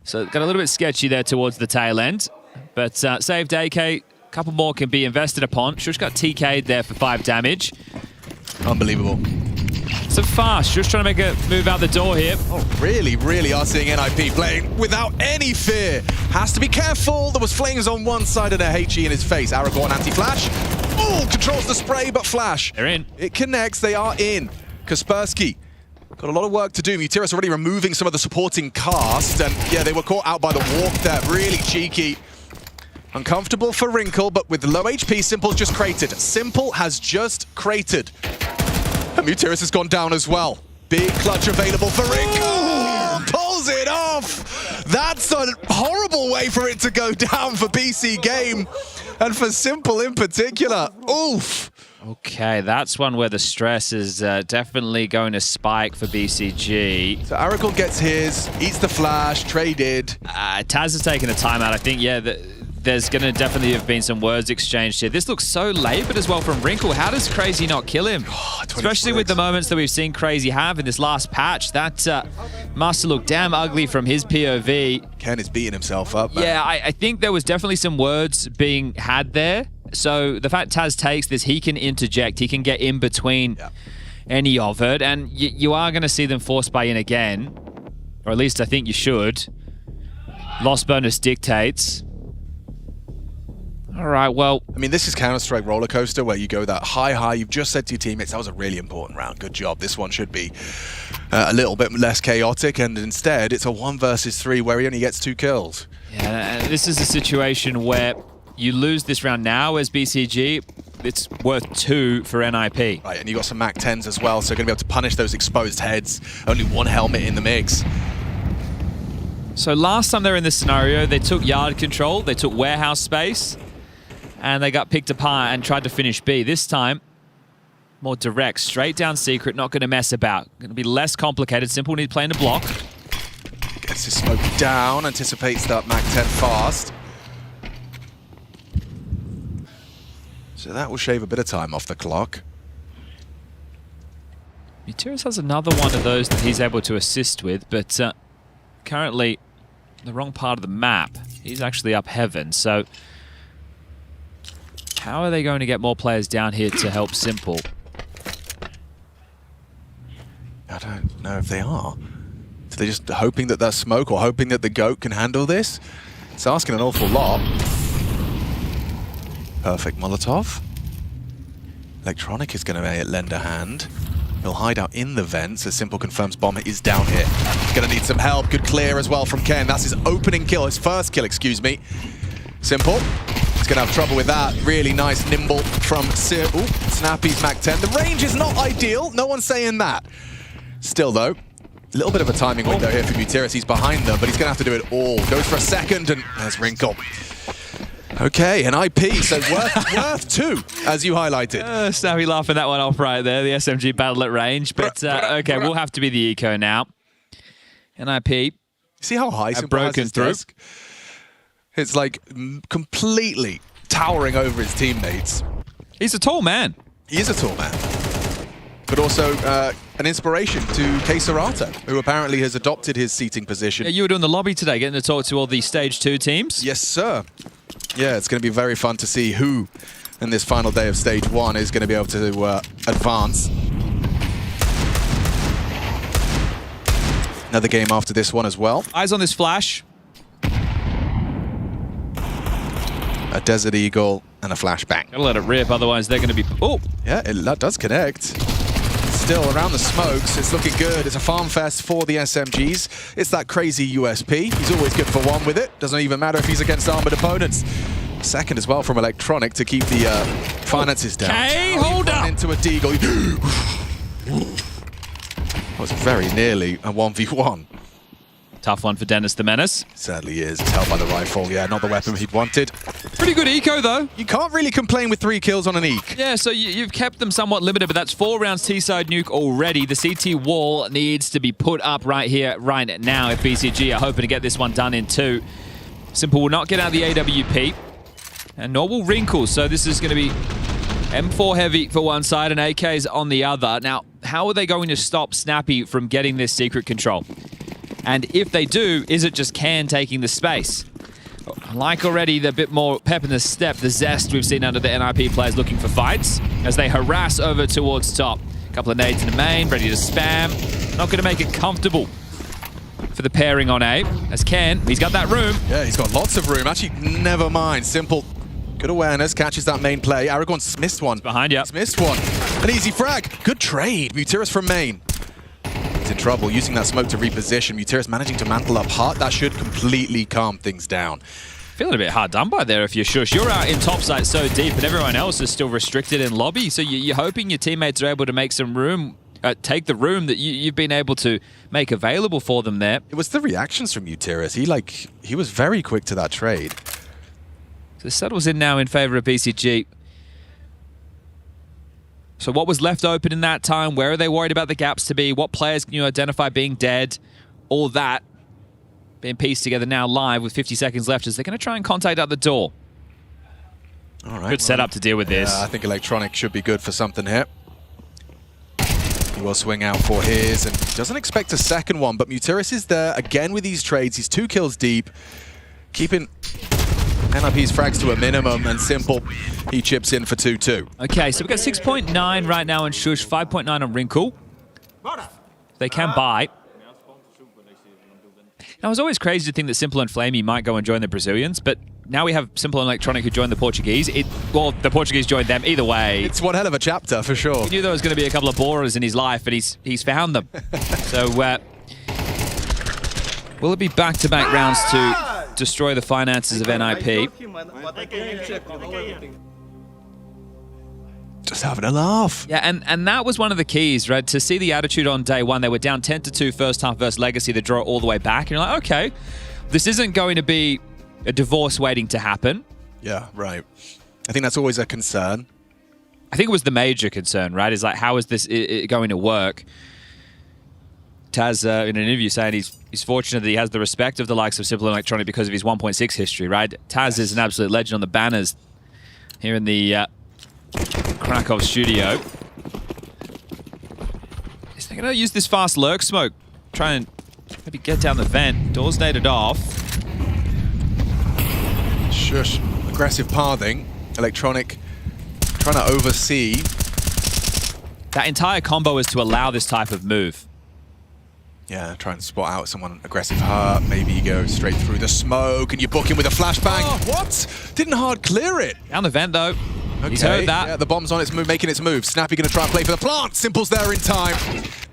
So got a little bit sketchy there towards the tail end. But saved AK, a couple more can be invested upon. Shush got TK'd there for 5 damage. Unbelievable. So fast, just trying to make a move out the door here. Oh, really are seeing NIP playing without any fear. Has to be careful. There was flames on one side and a HE in his face. Aragorn anti-flash. Oh, controls the spray, but flash. They're in. It connects, they are in. Kaspersky got a lot of work to do. Mutiris already removing some of the supporting cast. And yeah, they were caught out by the walk there. Really cheeky. Uncomfortable for Wrinkle, but with low HP, Simple's just crated. Simple has just crated. And Mutiris has gone down as well. Big clutch available for Wrinkle. Pulls it off. That's a horrible way for it to go down for BC Game. And for Simple in particular. Oof. Okay, that's one where the stress is definitely going to spike for BCG. So Aracle gets his, eats the flash, traded. Taz has taken a timeout. I think, yeah, there's going to definitely have been some words exchanged here. This looks so labored as well from Wrinkle. How does Crazy not kill him? Especially with the moments that we've seen Crazy have in this last patch. That must look damn ugly from his POV. Ken is beating himself up, man. Yeah, I think there was definitely some words being had there. So the fact Taz takes this, he can interject. He can get in between any of it. And you are going to see them force buy in again. Or at least I think you should. Loss bonus dictates. All right, well... I mean, this is Counter-Strike roller coaster where you go that high. You've just said to your teammates, that was a really important round. Good job. This one should be a little bit less chaotic. And instead, it's a 1 versus 3 where he only gets 2 kills. Yeah, and this is a situation where you lose this round now as BCG. It's worth 2 for NIP. Right, and you got some Mac 10s as well, so you're going to be able to punish those exposed heads. Only 1 helmet in the mix. So last time they were in this scenario, they took yard control, they took warehouse space, and they got picked apart and tried to finish B. This time, more direct, straight down secret, not going to mess about. Going to be less complicated. Simple need to play in the block. Gets his smoke down, anticipates that Mac 10 fast. So that will shave a bit of time off the clock. Mutiris has another one of those that he's able to assist with, but currently the wrong part of the map. He's actually up heaven, so how are they going to get more players down here to help Simple? I don't know if they are. So they're just hoping that that's smoke or hoping that the GOAT can handle this? It's asking an awful lot. Perfect Molotov. Electronic is going to lend a hand. He'll hide out in the vents as Simple confirms bomb is down here. He's going to need some help. Good clear as well from Ken. That's his opening kill, his first kill, excuse me. Simple. He's going to have trouble with that. Really nice nimble from Snappy's Mac 10. The range is not ideal. No one's saying that. Still, though, a little bit of a timing window here for Mutiris. He's behind them, but he's going to have to do it all. Goes for a second, and there's Wrinkle. Okay, an IP, so worth 2, as you highlighted. Snappy laughing that one off right there, the SMG battle at range. But, okay, we'll have to be the eco now. NIP. See how high Simple has his desk? It's like completely towering over his teammates. He's a tall man. He is a tall man. But also an inspiration to K Serato, who apparently has adopted his seating position. Yeah, you were doing the lobby today, getting to talk to all the Stage 2 teams. Yes, sir. Yeah, it's going to be very fun to see who in this final day of Stage 1 is going to be able to advance. Another game after this one as well. Eyes on this flash. A Desert Eagle and a flashbang. Gotta let it rip, otherwise they're going to be... Oh! Yeah, that does connect. Still around the smokes, it's looking good. It's a farm fest for the SMGs. It's that crazy USP. He's always good for 1 with it. Doesn't even matter if he's against armored opponents. Second as well from Electronic to keep the finances down. Okay, hold up. Into a deagle. That was very nearly a 1v1. Tough one for Dennis the Menace. Certainly is. It's held by the rifle. Yeah, not the weapon he'd wanted. Pretty good eco, though. You can't really complain with 3 kills on an eke. Yeah, so you've kept them somewhat limited, but that's 4 rounds T-side nuke already. The CT wall needs to be put up right here, right now, if BCG are hoping to get this one done in 2. Simple will not get out the AWP, and nor will Wrinkle, so this is going to be M4 heavy for one side and AKs on the other. Now, how are they going to stop Snappy from getting this secret control? And if they do, is it just Can taking the space? Like already, the bit more pep in the step, the zest we've seen under the NIP players looking for fights as they harass over towards top. A couple of nades in the main, ready to spam. Not going to make it comfortable for the pairing on A. As Can, he's got that room. Yeah, he's got lots of room. Actually, never mind. Simple. Good awareness, catches that main play. Aragorn's missed one. It's behind you. He's missed one. An easy frag. Good trade. Mutiris from main. He's in trouble, using that smoke to reposition. Mutiris managing to mantle up Heart. That should completely calm things down. Feeling a bit hard done by there if you're Shush. You're out in top site so deep and everyone else is still restricted in lobby. So you're hoping your teammates are able to make some room, take the room that you've been able to make available for them there. It was the reactions from Mutiris. He was very quick to that trade. So the settle's in now in favor of BCG. So what was left open in that time? Where are they worried about the gaps to be? What players can you identify being dead? All that being pieced together now live with 50 seconds left as they're going to try and contact out the door. All right. Good setup to deal with this. I think Electronic should be good for something here. He will swing out for his and doesn't expect a second one, but Mutiris is there again with these trades. He's 2 kills deep, keeping NIP's frags to a minimum, and Simple, he chips in for 2-2. Okay, so we've got 6.9 right now on Shush, 5.9 on Wrinkle. They can buy. Now, it was always crazy to think that Simple and Flamey might go and join the Brazilians, but now we have Simple and Electronic who joined the Portuguese. Well, the Portuguese joined them. Either way, it's one hell of a chapter, for sure. He knew there was going to be a couple of borers in his life, and he's found them. So, will it be back-to-back rounds to destroy the finances of NIP? Just having a laugh. Yeah, and that was one of the keys, right? To see the attitude on day one. They were down 10-2 first half versus Legacy. They draw it all the way back. And you're like, okay, this isn't going to be a divorce waiting to happen. Yeah, right. I think that's always a concern. I think it was the major concern, right? Is like, how is this going to work? Taz, in an interview, saying he's fortunate that he has the respect of the likes of Simple Electronic because of his 1.6 history, right? Taz is an absolute legend on the banners here in the Krakow studio. Is they going to use this fast lurk smoke? Try and maybe get down the vent. Doors naded off. Shush. Aggressive pathing. Electronic trying to oversee. That entire combo is to allow this type of move. Yeah, trying to spot out someone aggressive Heart. Maybe you go straight through the smoke and you book him with a flashbang. Oh, what? Didn't Hard clear it. Down the vent, though. Okay. He's heard that. Yeah, the bomb's on its move, making its move. Snappy going to try and play for the plant. Simple's there in time.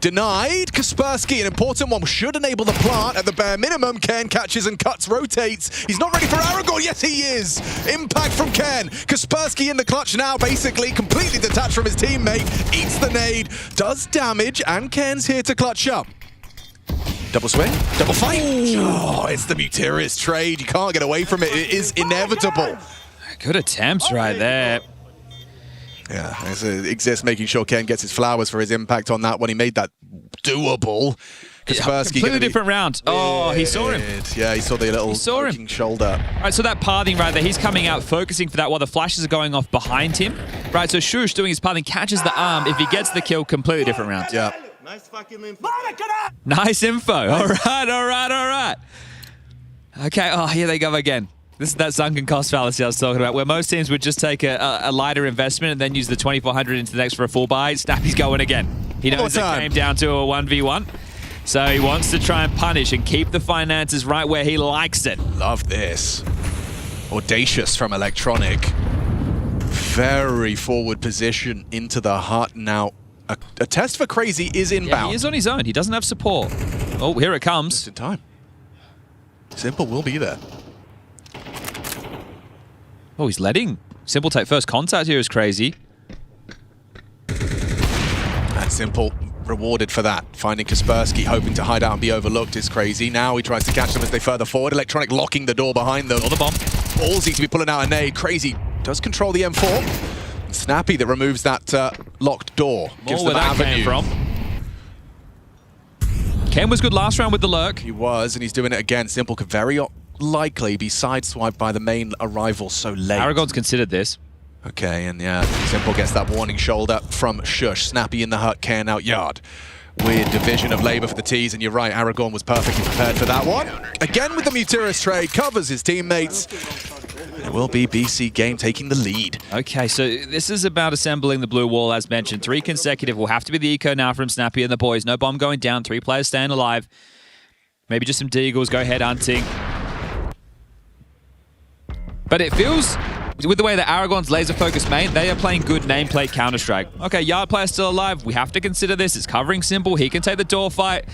Denied. Kaspersky, an important one, should enable the plant at the bare minimum. Ken catches and cuts, rotates. He's not ready for Aragorn. Yes, he is. Impact from Ken. Kaspersky in the clutch now, basically completely detached from his teammate. Eats the nade, does damage, and Ken's here to clutch up. Double swing, double fight. Oh, it's the Mutiris trade. You can't get away from it. It is inevitable. Good attempts right there. Yeah, exists making sure Ken gets his flowers for his impact on that when he made that doable. Kaspersky, completely different round. Oh, he saw him. Yeah, he saw the little shoulder. All right, so that pathing right there, he's coming out, focusing for that while the flashes are going off behind him. Right, so Shush doing his pathing, catches the arm. If he gets the kill, completely different round. Yeah. Nice fucking info. Nice info. All right. Okay, oh, here they go again. This is that sunken cost fallacy I was talking about, where most teams would just take a lighter investment and then use the 2,400 into the next for a full buy. Snappy's going again. He knows it came down to a 1v1. So he wants to try and punish and keep the finances right where he likes it. Love this. Audacious from Electronic. Very forward position into the hut now. A test for Crazy is inbound. Yeah, he is on his own. He doesn't have support. Oh, here it comes. Just in time. Simple will be there. Oh, he's letting Simple take first contact here is crazy. And Simple rewarded for that. Finding Kaspersky, hoping to hide out and be overlooked is crazy. Now he tries to catch them as they further forward. Electronic locking the door behind them. Or the bomb. Ballsy to be pulling out a nade. Crazy does control the M4. Snappy that removes that locked door. Gives More them where that came from. Ken was good last round with the lurk. He was, and he's doing it again. Simple could very likely be sideswiped by the main arrival so late. Aragon's considered this. Okay, and yeah, Simple gets that warning shoulder from Shush. Snappy in the hut, Ken out yard. Weird division of labour for the T's, and you're right, Aragon was perfectly prepared for that one. Again with the Mutiris trade, covers his teammates. It will be BC Game taking the lead. Okay, so this is about assembling the blue wall, as mentioned. 3 consecutive will have to be the eco now from Snappy and the boys. No bomb going down, 3 players staying alive. Maybe just some deagles, go head hunting. But it feels, with the way that Aragon's laser-focused main, they are playing good nameplate Counter-Strike. Okay, Yard player still alive. We have to consider this. It's covering Simple. He can take the door fight.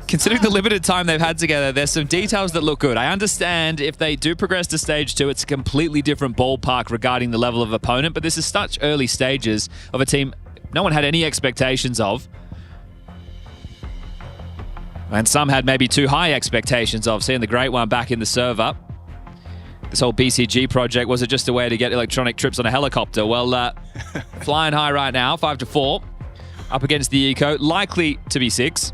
Considering the limited time they've had together, there's some details that look good. I understand if they do progress to stage 2, it's a completely different ballpark regarding the level of opponent, but this is such early stages of a team no one had any expectations of. And some had maybe too high expectations of, seeing the Great One back in the server. This whole BCG project, was it just a way to get Electronic trips on a helicopter? Well, flying high right now, 5-4. Up against the Eco, likely to be 6.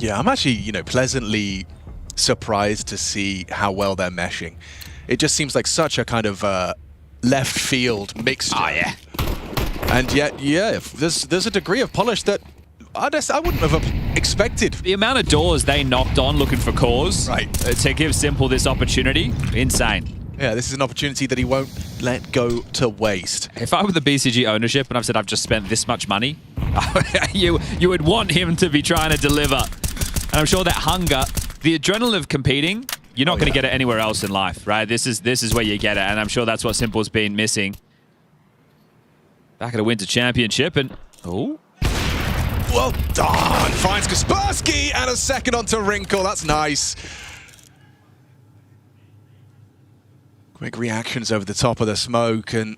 Yeah, I'm actually, pleasantly surprised to see how well they're meshing. It just seems like such a kind of left field mixture. Oh, yeah. And yet, yeah, there's a degree of polish that I wouldn't have expected. The amount of doors they knocked on looking for cores to give Simple this opportunity, insane. Yeah, this is an opportunity that he won't let go to waste. If I were the BCG ownership and I've said I've just spent this much money, you would want him to be trying to deliver. And I'm sure that hunger, the adrenaline of competing, you're not going to get it anywhere else in life, right? This is where you get it, and I'm sure that's what Simple's been missing. Back at a Winter Championship, and oh. Well done! Finds Kaspersky and a second onto Wrinkle. That's nice. Quick reactions over the top of the smoke, and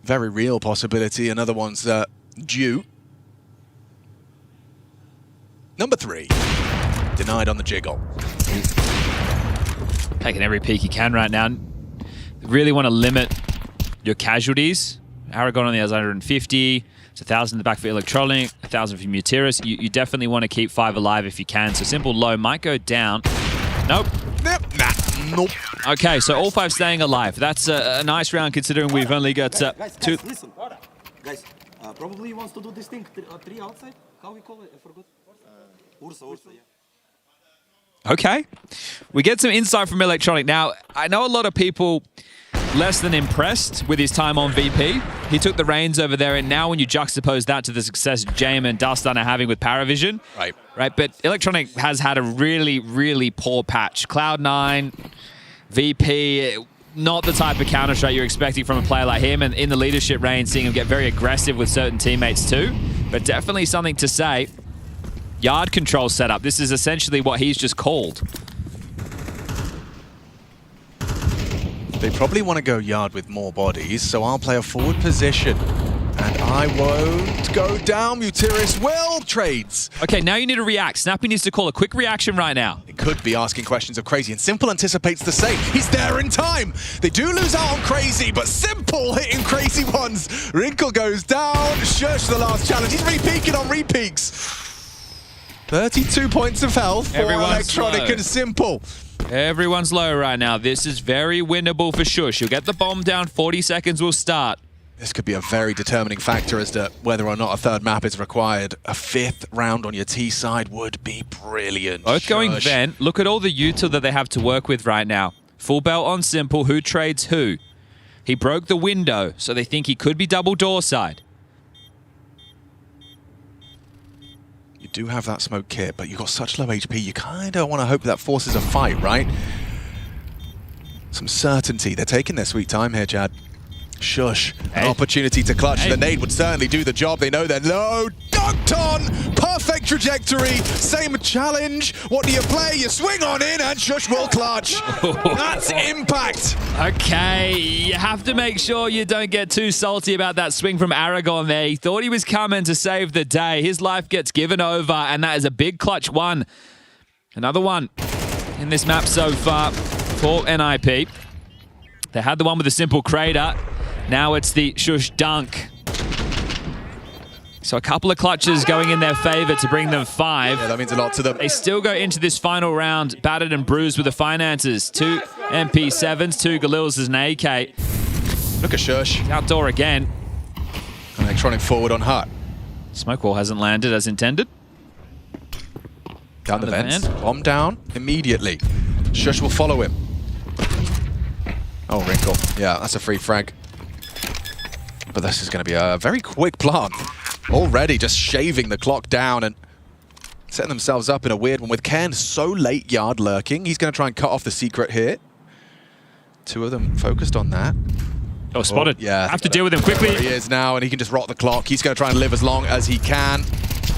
very real possibility. Another one's due. Number 3. Denied on the jiggle. Taking every peek he can right now. Really want to limit your casualties. Aragon only has 150. It's 1,000 in the back for Electronic, 1,000 for Mutiris. You definitely want to keep 5 alive if you can. So Simple low might go down. Nope. Nope. Okay, so all 5 staying alive. That's a nice round considering we've only got 2. Guys, listen. Guys, probably he wants to do this thing 3 outside. How we call it? I forgot. Ursa, yeah. Okay. We get some insight from Electronic. Now, I know a lot of people less than impressed with his time on VP. He took the reins over there, and now when you juxtapose that to the success Jame and Dustin are having with Paravision, right? But Electronic has had a really, really poor patch. Cloud9, VP, not the type of Counter-Strike you're expecting from a player like him, and in the leadership reign, seeing him get very aggressive with certain teammates too. But definitely something to say. Yard control setup. This is essentially what he's just called. They probably want to go yard with more bodies, so I'll play a forward position. And I won't go down. Mutiris will. Trades. Okay, now you need to react. Snappy needs to call a quick reaction right now. It could be asking questions of Crazy, and Simple anticipates the same. He's there in time. They do lose out on Crazy, but Simple hitting Crazy ones. Wrinkle goes down. Shush the last challenge. He's re-peeking on re-peaks. 32 points of health for Electronic and Simple. Everyone's low right now. This is very winnable for Shush. He'll get the bomb down. 40 seconds will start. This could be a very determining factor as to whether or not a 3rd map is required. A 5th round on your T side would be brilliant. Both going vent. Look at all the util that they have to work with right now. Full belt on Simple. Who trades who? He broke the window, so they think he could be double door side. You do have that smoke kit, but you've got such low HP, you kind of want to hope that forces a fight, right? Some certainty. They're taking their sweet time here, Chad. Shush. An opportunity to clutch. The nade would certainly do the job. They know they're low. dunked on. Perfect trajectory. Same challenge. What do you play? You swing on in and Shush will clutch. That's impact. Okay, you have to make sure you don't get too salty about that swing from Aragon there. He thought he was coming to save the day. His life gets given over, and that is a big clutch one. Another one in this map so far for NIP. They had the one with the simple crater. Now it's the Shush dunk. So a couple of clutches going in their favor to bring them 5. Yeah, that means a lot to them. They still go into this final round battered and bruised with the finances. 2 MP7s, 2 Galils as an AK. Look at Shush. Outdoor again. Electronic forward on Hut. Smoke wall hasn't landed as intended. Down the vents. Bomb down immediately. Shush will follow him. Oh, Wrinkle. Yeah, that's a free frag. But this is going to be a very quick plant. Already just shaving the clock down and setting themselves up in a weird one with Ken so late yard lurking. He's going to try and cut off the secret here. 2 of them focused on that. Oh, spotted. Yeah. Have to deal with him quickly. There he is now, and he can just rot the clock. He's going to try and live as long as he can.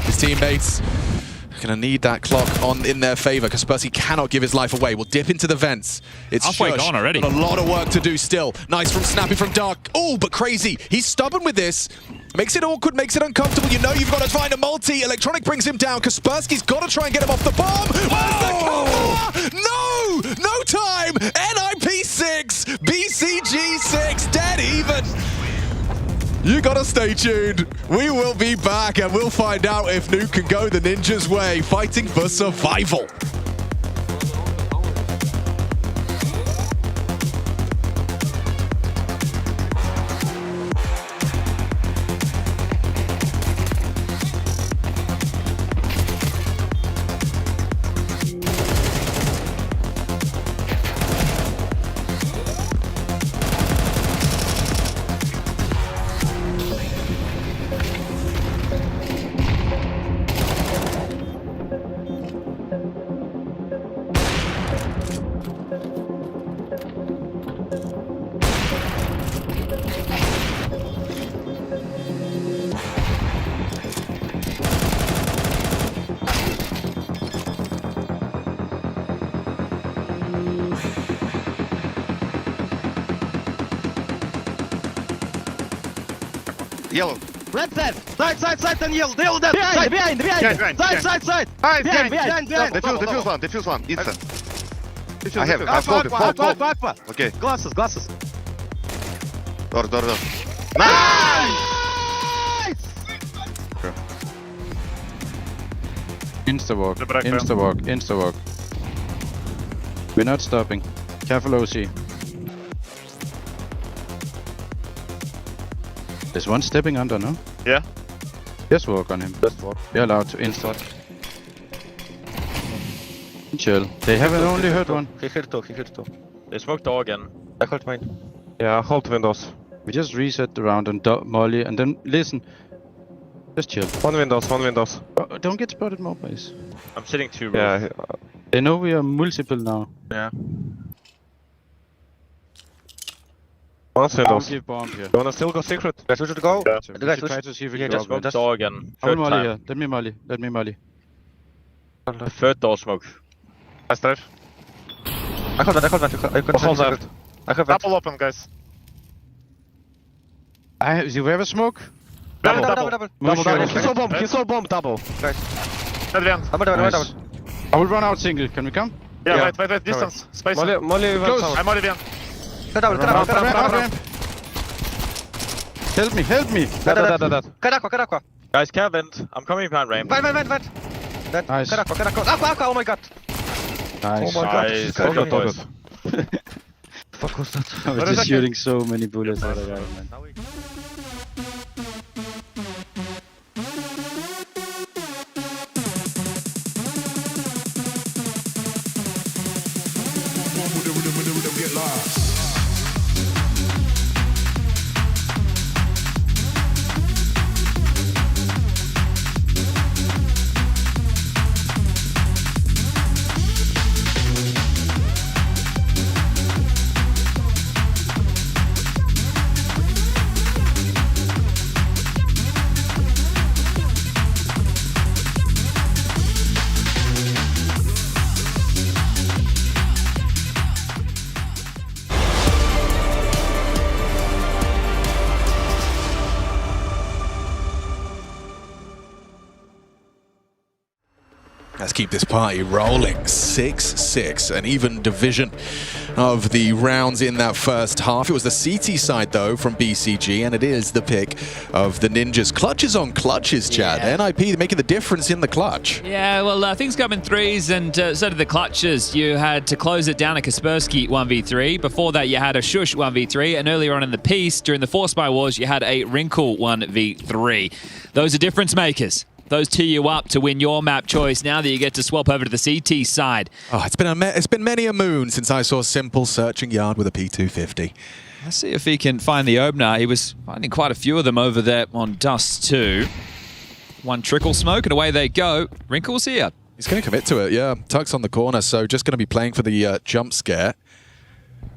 His teammates are going to need that clock in their favor. Kaspersky cannot give his life away. We'll dip into the vents. It's halfway Shush. gone already. Got a lot of work to do still. Nice from Snappy from Dark. Oh, but crazy. He's stubborn with this. Makes it awkward, makes it uncomfortable. You know you've got to find a multi. Electronic brings him down. Kaspersky's got to try and get him off the bomb. Where's the cover? No! No time! NIP 6, BCG 6, dead even. You gotta stay tuned. We will be back and we'll find out if Nuke can go the ninja's way, fighting for survival. Yellow. Red side. Side, and yellow. Yellow dead. Behind. Side. Side. Behind. Defuse one. Inside. I have it. Aqua. Okay. Glasses. Door. Nice! Insta walk. We're not stopping. Careful, OC. There's one stepping under, no? Yeah. Just walk on him. You're allowed to insta. Chill. They haven't only heard one. He hit two. They smoked door again. I hold mine. Yeah, hold windows. We just reset the round and molly and then listen. Just chill. One windows. Oh, don't get spotted more, please. I'm sitting 2 rows. Yeah. They know we are multiple now. Yeah. One windows. Give bomb here. You wanna still go secret? Guys, we should go. Yeah. So we should try to see if we can just smoked door again. I will molly here. Let me molly. The third door smoke. Nice drive. I hold that. I have double open, guys. Do you have a smoke? Double. He saw bomb, double. Guys. Nice. I will run out single. Can we come? Yeah. Wait. Distance. Space. Molly close. I'm Molly Vian. Help me. Aqua. Guys, Kevin, I'm coming behind Rain. Vent. Nice. Aqua, oh my god. Nice. Oh my god. Nice. Fuck was that? I was just shooting so many bullets at the guy, man. keep this party rolling. 6-6, an even division of the rounds in that first half. It was the CT side, though, from BCG, and it is the pick of the Ninjas. Clutches on clutches, Chad. Yeah. NIP making the difference in the clutch. Yeah, well, things come in threes, and so did the clutches. You had to close it down a Kaspersky 1v3. Before that, you had a Shush 1v3, and earlier on in the piece, during the Force Spy Wars, you had a Wrinkle 1v3. Those are difference makers. Those tee you up to win your map choice now that you get to swap over to the CT side. Oh, it's been many a moon since I saw Simple searching yard with a P250. Let's see if he can find the opener. He was finding quite a few of them over there on Dust 2. One trickle smoke, and away they go. Wrinkle's here. He's going to commit to it, yeah. Tuck's on the corner, so just going to be playing for the jump scare.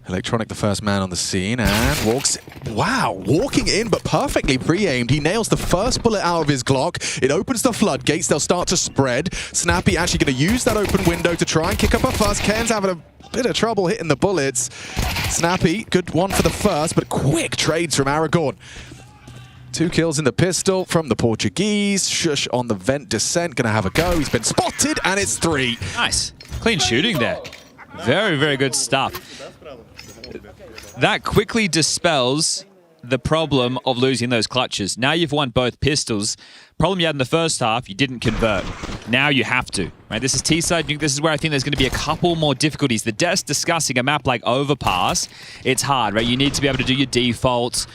Electronic, the first man on the scene, and walking in, but perfectly pre-aimed. He nails the first bullet out of his Glock. It opens the floodgates. They'll start to spread. Snappy actually going to use that open window to try and kick up a fuss. Ken's having a bit of trouble hitting the bullets. Snappy, good one for the first, but quick trades from Aragorn. 2 kills in the pistol from the Portuguese. Shush on the vent descent, going to have a go. He's been spotted, and it's 3. Nice. Clean shooting there. Very, very good stuff. That quickly dispels the problem of losing those clutches. Now you've won both pistols. Problem you had in the first half, you didn't convert. Now you have to. Right? This is T-side. This is where I think there's going to be a couple more difficulties. The desk discussing a map like Overpass, it's hard, right? You need to be able to do your defaults.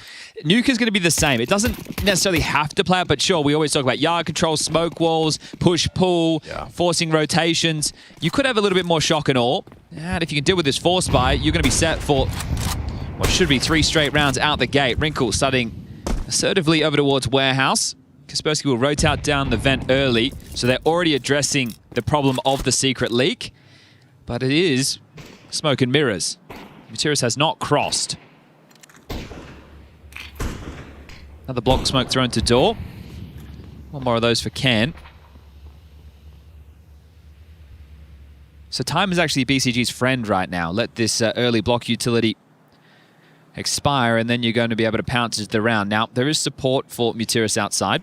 Nuke is going to be the same. It doesn't necessarily have to play out, but sure, we always talk about yard control, smoke walls, push-pull, forcing rotations. You could have a little bit more shock and awe. And if you can deal with this Force Spy, you're going to be set for what should be 3 straight rounds out the gate. Wrinkle starting assertively over towards Warehouse. Kaspersky will rotate down the vent early, so they're already addressing the problem of the secret leak. But it is smoke and mirrors. Materis has not crossed. Another block smoke thrown to door. One more of those for Ken. So time is actually BCG's friend right now. Let this early block utility expire, and then you're going to be able to pounce into the round. Now, there is support for Materis outside.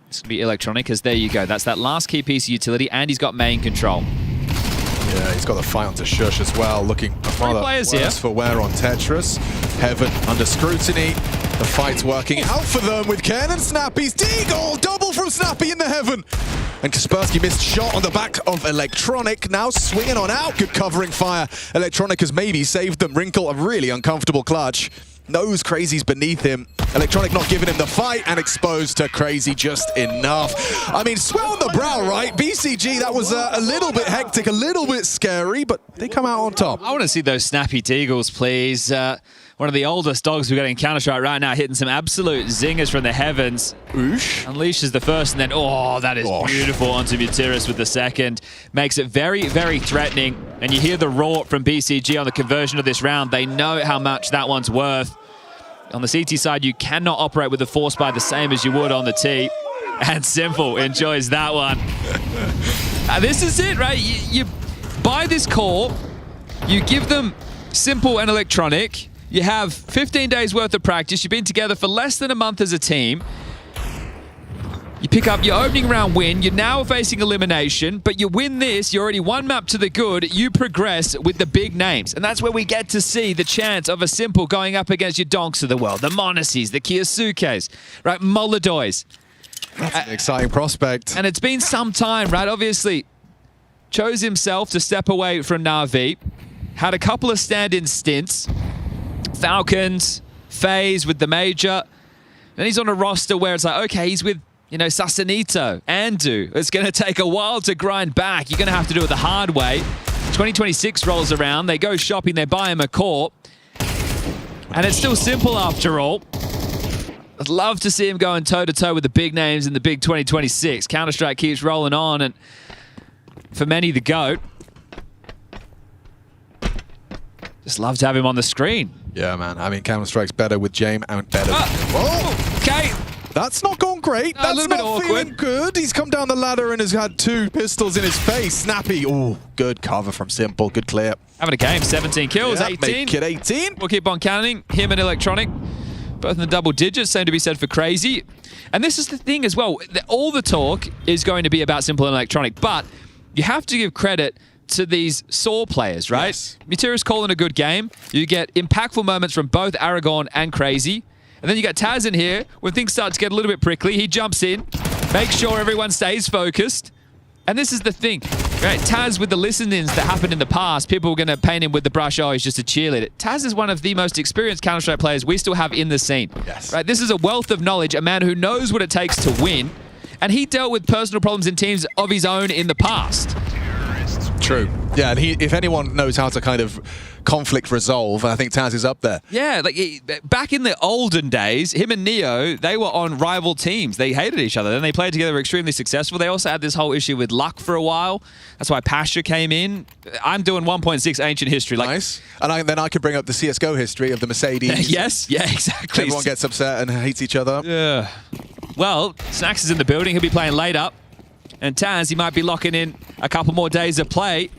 It's going to be Electronic, as there you go. That's that last key piece of utility, and he's got main control. Yeah, he's got the fight onto Shush as well, looking rather worse for wear on Tetris. Heaven under scrutiny. The fight's working out for them with Ken and Snappy's D-goal. Double from Snappy in the Heaven. And Kaspersky missed shot on the back of Electronic. Now swinging on out. Good covering fire. Electronic has maybe saved them. Wrinkle, a really uncomfortable clutch. Knows Crazy's beneath him. Electronic not giving him the fight, and exposed to Crazy just enough. I mean, sweat on the brow, right? BCG, that was a little bit hectic, a little bit scary, but they come out on top. I want to see those Snappy Teagles, please. One of the oldest dogs we've got in Counter-Strike right now, hitting some absolute zingers from the heavens. Oosh. Unleashes the first, and then, oh, that is beautiful onto Materis with the second. Makes it very, very threatening. And you hear the roar from BCG on the conversion of this round. They know how much that one's worth. On the CT side, you cannot operate with the Force Spy the same as you would on the T. And Simple enjoys that one. This is it, right? You buy this core, you give them Simple and Electronic. You have 15 days worth of practice. You've been together for less than a month as a team. You pick up your opening round win. You're now facing elimination, but you win this. You're already 1 map to the good. You progress with the big names. And that's where we get to see the chance of a Simple going up against your donks of the world. The Monacies, the Kiyosukes, right? Molodoys. That's an exciting prospect. And it's been some time, right? Obviously, chose himself to step away from Na'Vi. Had a couple of stand-in stints. Falcons, FaZe with the major. Then he's on a roster where it's like, okay, he's with, you know, Sasanito, Andu. It's going to take a while to grind back. You're going to have to do it the hard way. 2026 rolls around. They go shopping. They buy him a core. And it's still Simple after all. I'd love to see him going toe-to-toe with the big names in the big 2026. Counter-Strike keeps rolling on. And for many, the GOAT. Just love to have him on the screen. Yeah, man. I mean, Counter-Strike's better with James and better. Oh, okay. That's not gone great. That's a little bit not awkward. feeling good. He's come down the ladder and has had 2 pistols in his face. Snappy. Oh, good cover from Simple. Good clear. Having a game. 17 kills, yeah, 18. Make it 18. We'll keep on counting. Him and Electronic, both in the double digits. Same to be said for Crazy. And this is the thing as well. All the talk is going to be about Simple and Electronic, but you have to give credit to these Saw players, right? Yes. Mutira's calling a good game. You get impactful moments from both Aragorn and Crazy. And then you got Taz in here. When things start to get a little bit prickly, he jumps in, makes sure everyone stays focused. And this is the thing, right? Taz, with the listen-ins that happened in the past, people were going to paint him with the brush, oh, he's just a cheerleader. Taz is one of the most experienced Counter-Strike players we still have in the scene. Yes. Right? This is a wealth of knowledge, a man who knows what it takes to win. And he dealt with personal problems in teams of his own in the past. True. Yeah, and if anyone knows how to kind of conflict resolve, I think Taz is up there. Yeah, like back in the olden days, him and Neo, they were on rival teams. They hated each other. Then they played together, were extremely successful. They also had this whole issue with luck for a while. That's why Pasha came in. I'm doing 1.6 ancient history. Like, nice. And then I could bring up the CSGO history of the Mercedes. Yes, yeah, exactly. Everyone gets upset and hates each other. Yeah. Well, Snacks is in the building. He'll be playing late up. And Taz, he might be locking in a couple more days of play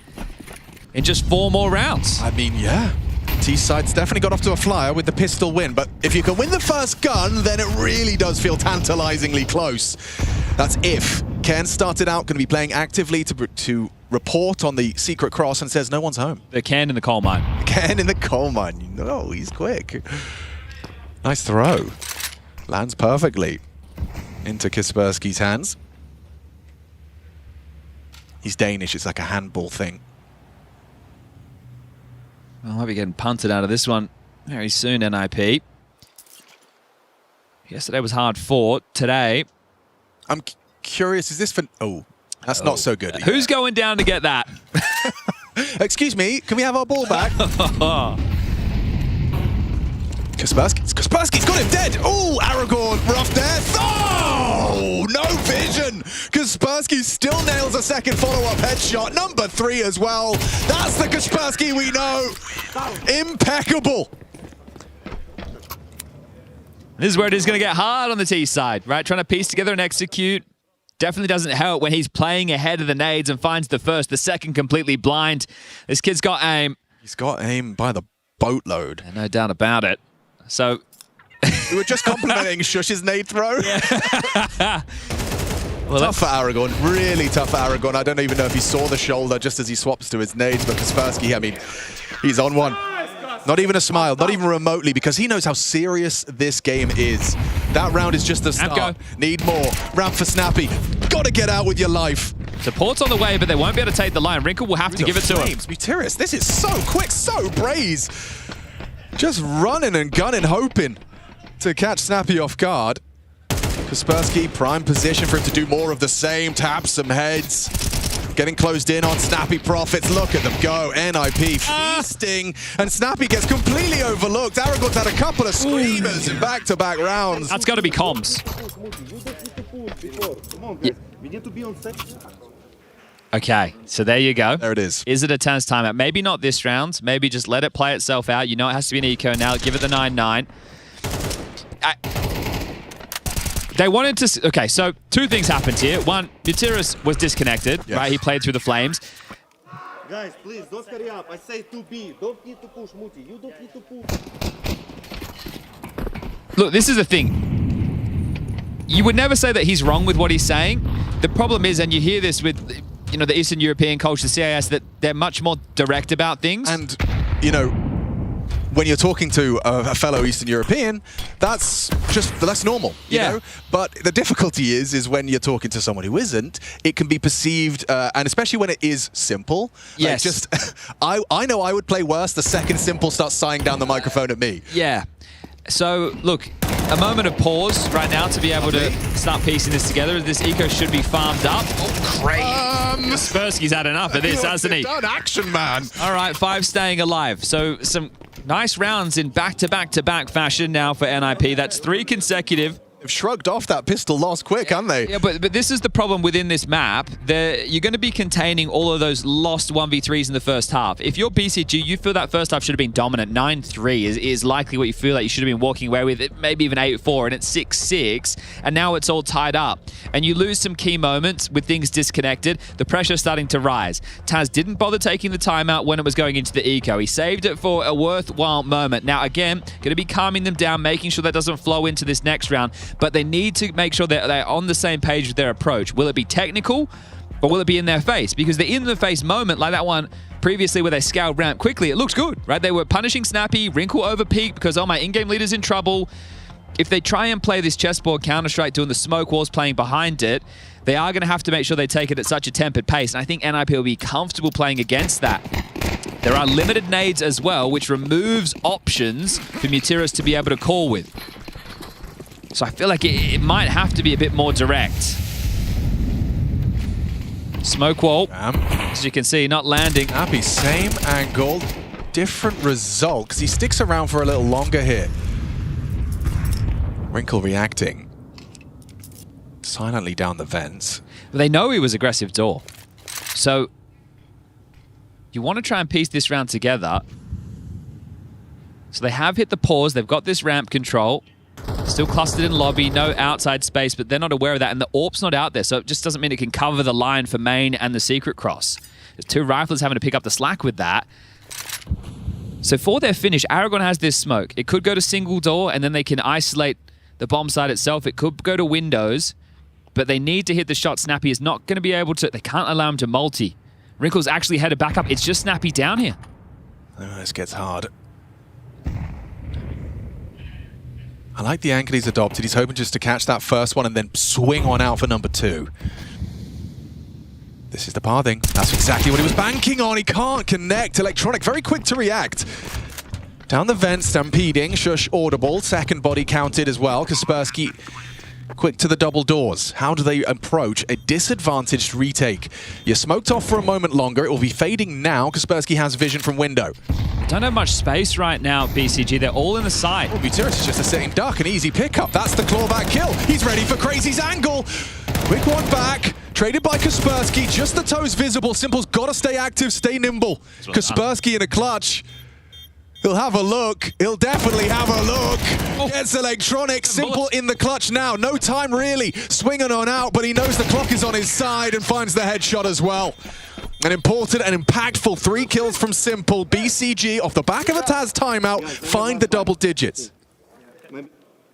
in just 4 more rounds. I mean, yeah. T-Side's definitely got off to a flyer with the pistol win, but if you can win the first gun, then it really does feel tantalizingly close. That's if. Ken started out going to be playing actively to report on the secret cross and says no one's home. The Ken in the coal mine. Ken in the coal mine. You know, he's quick. Nice throw. Lands perfectly into Kaspersky's hands. He's Danish, it's like a handball thing. Well, I'll be getting punted out of this one very soon, NIP. Yesterday was hard fought. Today... I'm curious, is this for... Oh, that's not so good. Who's going down to get that? Excuse me, can we have our ball back? Kaspersky's got him dead. Oh, Aragorn, rough death. Oh, no vision. Kaspersky still nails a second follow-up headshot. Number 3 as well. That's the Kaspersky we know. Impeccable. This is where it is going to get hard on the T side, right? Trying to piece together and execute. Definitely doesn't help when he's playing ahead of the nades and finds the first, the second completely blind. This kid's got aim. He's got aim by the boatload. Yeah, no doubt about it. So... we were just complimenting Shush's nade throw. Yeah. Well, tough for Aragorn. Really tough for Aragorn. I don't even know if he saw the shoulder just as he swaps to his nades, but Kaspersky, I mean, he's on one. Not even a smile, not even remotely, because he knows how serious this game is. That round is just the start. Need more. Ramp for Snappy. Gotta get out with your life. Support's on the way, but they won't be able to take the line. Wrinkle will have to give it to him. Mutiris, this is so quick, so braze. Just running and gunning, hoping to catch Snappy off guard. Kaspersky, prime position for him to do more of the same. Tap some heads. Getting closed in on Snappy Profits. Look at them go. NIP feasting. And Snappy gets completely overlooked. Aragorn's had a couple of screamers in back-to-back rounds. That's got to be comms. Okay, so there you go. There it is. Is it a Taz timeout? Maybe not this round. Maybe just let it play itself out. You know it has to be an eco now. Give it the 9-9. They wanted to... Okay, so 2 things happened here. One, Mutiris was disconnected, right? He played through the flames. Guys, please, don't hurry up. I say 2B. Don't need to push, Muti. You don't need to push. Look, this is the thing. You would never say that he's wrong with what he's saying. The problem is, and you hear this with... you know, the Eastern European culture, CIS, that they're much more direct about things. And, you know, when you're talking to a fellow Eastern European, that's normal, you know? But the difficulty is when you're talking to someone who isn't, it can be perceived, and especially when it is simple. Yes. Like just, I know I would play worse the second Simple starts sighing down the microphone at me. Yeah. So, look, a moment of pause right now to be able to start piecing this together. This eco should be farmed up. Oh, great. Kaspersky's had enough of this, hasn't he? Done, action man. All right, 5 staying alive. So some nice rounds in back-to-back-to-back fashion now for NIP. That's 3 consecutive. They've shrugged off that pistol loss quick, haven't they? Yeah, but this is the problem within this map. You're going to be containing all of those lost 1v3s in the first half. If you're BCG, you feel that first half should have been dominant. 9-3 is likely what you feel like you should have been walking away with. Maybe even 8-4, and it's 6-6, and now it's all tied up. And you lose some key moments with things disconnected. The pressure's starting to rise. Taz didn't bother taking the timeout when it was going into the eco. He saved it for a worthwhile moment. Now, again, going to be calming them down, making sure that doesn't flow into this next round. But they need to make sure that they're on the same page with their approach. Will it be technical, Or will it be in their face? Because the in-the-face moment, like that one previously where they scaled ramp quickly, it looks good, right? They were punishing Snappy, Wrinkle over peak because, oh, my in-game leader's in trouble. If they try and play this chessboard Counter-Strike doing the smoke walls playing behind it, they are going to have to make sure they take it at such a tempered pace. And I think NIP will be comfortable playing against that. There are limited nades as well, which removes options for Mutiris to be able to call with. So I feel like it might have to be a bit more direct. Smoke wall, as you can see, not landing. Happy, same angle, different result, because he sticks around for a little longer here. Wrinkle reacting. Silently down the vents. But they know he was aggressive door. So you want to try and piece this round together. So they have hit the pause. They've got this ramp control. Still clustered in lobby, no outside space, but they're not aware of that. And the AWP's not out there, so it just doesn't mean it can cover the line for main and the secret cross. There's two riflers having to pick up the slack with that. So for their finish, Aragon has this smoke. It could go to single door, and then they can isolate the bomb site itself. It could go to windows, but they need to hit the shot. Snappy is not going to be able to. They can't allow him to multi. Wrinkle's actually headed back up. It's just Snappy down here. Oh, this gets hard. I like the angle he's adopted. He's hoping just to catch that first one and then swing on out for number 2. This is the pathing. That's exactly what he was banking on. He can't connect. Electronic, very quick to react. Down the vent, stampeding. Shush audible. Second body counted as well. Kaspersky quick to the double doors. How do they approach a disadvantaged retake? You're smoked off for a moment longer. It will be fading now. Kaspersky has vision from window. Don't have much space right now, BCG. They're all in the side. Oh, Mutiris is just a sitting duck, an easy pickup. That's the clawback kill. He's ready for Crazy's angle. Quick one back. Traded by Kaspersky. Just the toes visible. Simple's got to stay active, stay nimble. Kaspersky in a clutch. He'll have a look. He'll definitely have a look. Oh. Gets Electronic. Simple in the clutch now. No time really. Swinging on out, but he knows the clock is on his side and finds the headshot as well. An important and impactful 3 kills from Simple. BCG off the back of a Taz timeout. Find the double digits.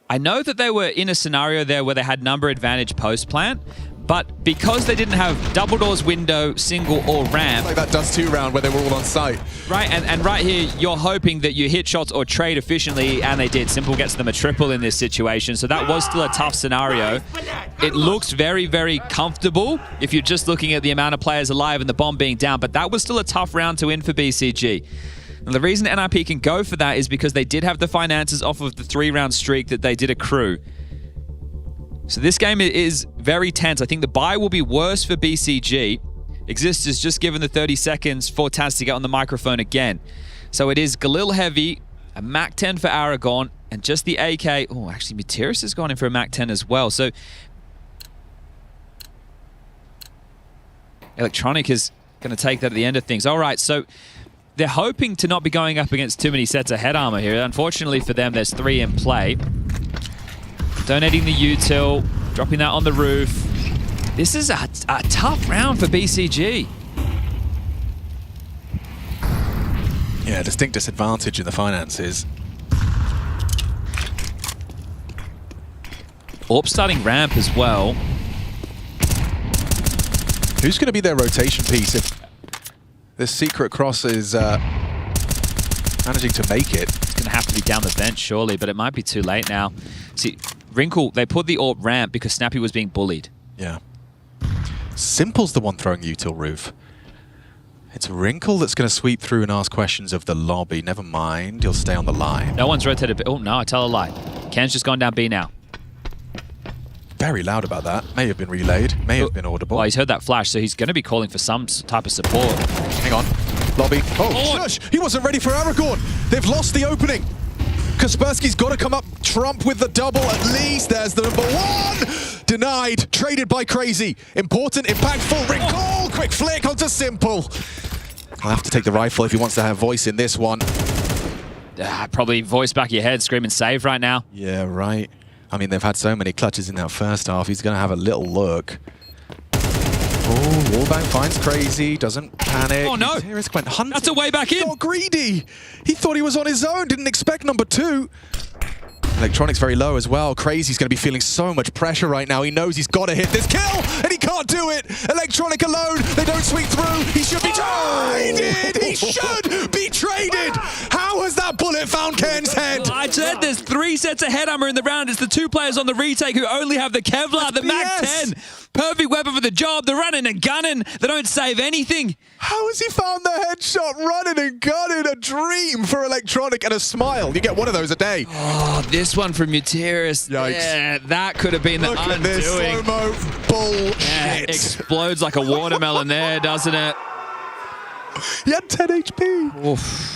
I know that they were in a scenario there where they had number advantage post-plant, but because they didn't have double doors, window, single, or ramp... Like that Dust 2 round where they were all on site. Right, and right here, you're hoping that you hit shots or trade efficiently, and they did. Simple gets them a triple in this situation, so that was still a tough scenario. It looks very, very comfortable if you're just looking at the amount of players alive and the bomb being down, but that was still a tough round to win for BCG. And the reason NIP can go for that is because they did have the finances off of the 3-round streak that they did accrue. So this game is very tense. I think the buy will be worse for BCG. Exist is just given the 30 seconds for Taz to get on the microphone again. So it is Galil heavy, a Mac 10 for Aragon, and just the AK. Oh, actually, Mutiris has gone in for a Mac 10 as well. So Electronic is going to take that at the end of things. All right, so they're hoping to not be going up against too many sets of head armor here. Unfortunately for them, there's 3 in play. Donating the util, dropping that on the roof. This is a tough round for BCG. Yeah, distinct disadvantage in the finances. AWP starting ramp as well. Who's going to be their rotation piece if this secret cross is managing to make it? It's going to have to be down the vent, surely, but it might be too late now. See, Wrinkle, they put the AWP ramp because Snappy was being bullied. Yeah. Simple's the one throwing util roof. It's Wrinkle that's going to sweep through and ask questions of the lobby. Never mind, he'll stay on the line. No one's rotated. Oh, no, I tell a lie. Ken's just gone down B now. Very loud about that. May have been relayed, may have been audible. Well, he's heard that flash, so he's going to be calling for some type of support. Hang on. Lobby. Oh, shush! He wasn't ready for Aragorn. They've lost the opening. Kaspersky's got to come up trump with the double at least. There's the number 1. Denied. Traded by Crazy. Important, impactful. Wrinkle. Quick flick onto Simple. I'll have to take the rifle if he wants to have voice in this one. Probably voice back of your head, screaming save right now. Yeah, right. I mean, they've had so many clutches in that first half. He's going to have a little look. Oh, wallbang finds Crazy, doesn't panic. Oh no! Went hunting. That's a way back in. Got greedy. He thought he was on his own. Didn't expect number 2. Electronic's very low as well. Crazy's going to be feeling so much pressure right now. He knows he's got to hit this kill, and he can't do it. Electronic alone. They don't sweep through. He should be traded. He should be traded. How has that bullet found Ken's head? Well, I said there's 3 sets of headhammer in the round. It's the 2 players on the retake who only have the Kevlar, the Mag-10. Perfect weapon for the job. They're running and gunning. They don't save anything. How has he found the headshot running and gunning? A dream for Electronic and a smile. You get one of those a day. Oh, this one from Utiris. Yikes. Yeah, that could have been the Look undoing. at this slow-mo bullshit. Yeah, explodes like a watermelon there, doesn't it? He had 10 HP. Oof.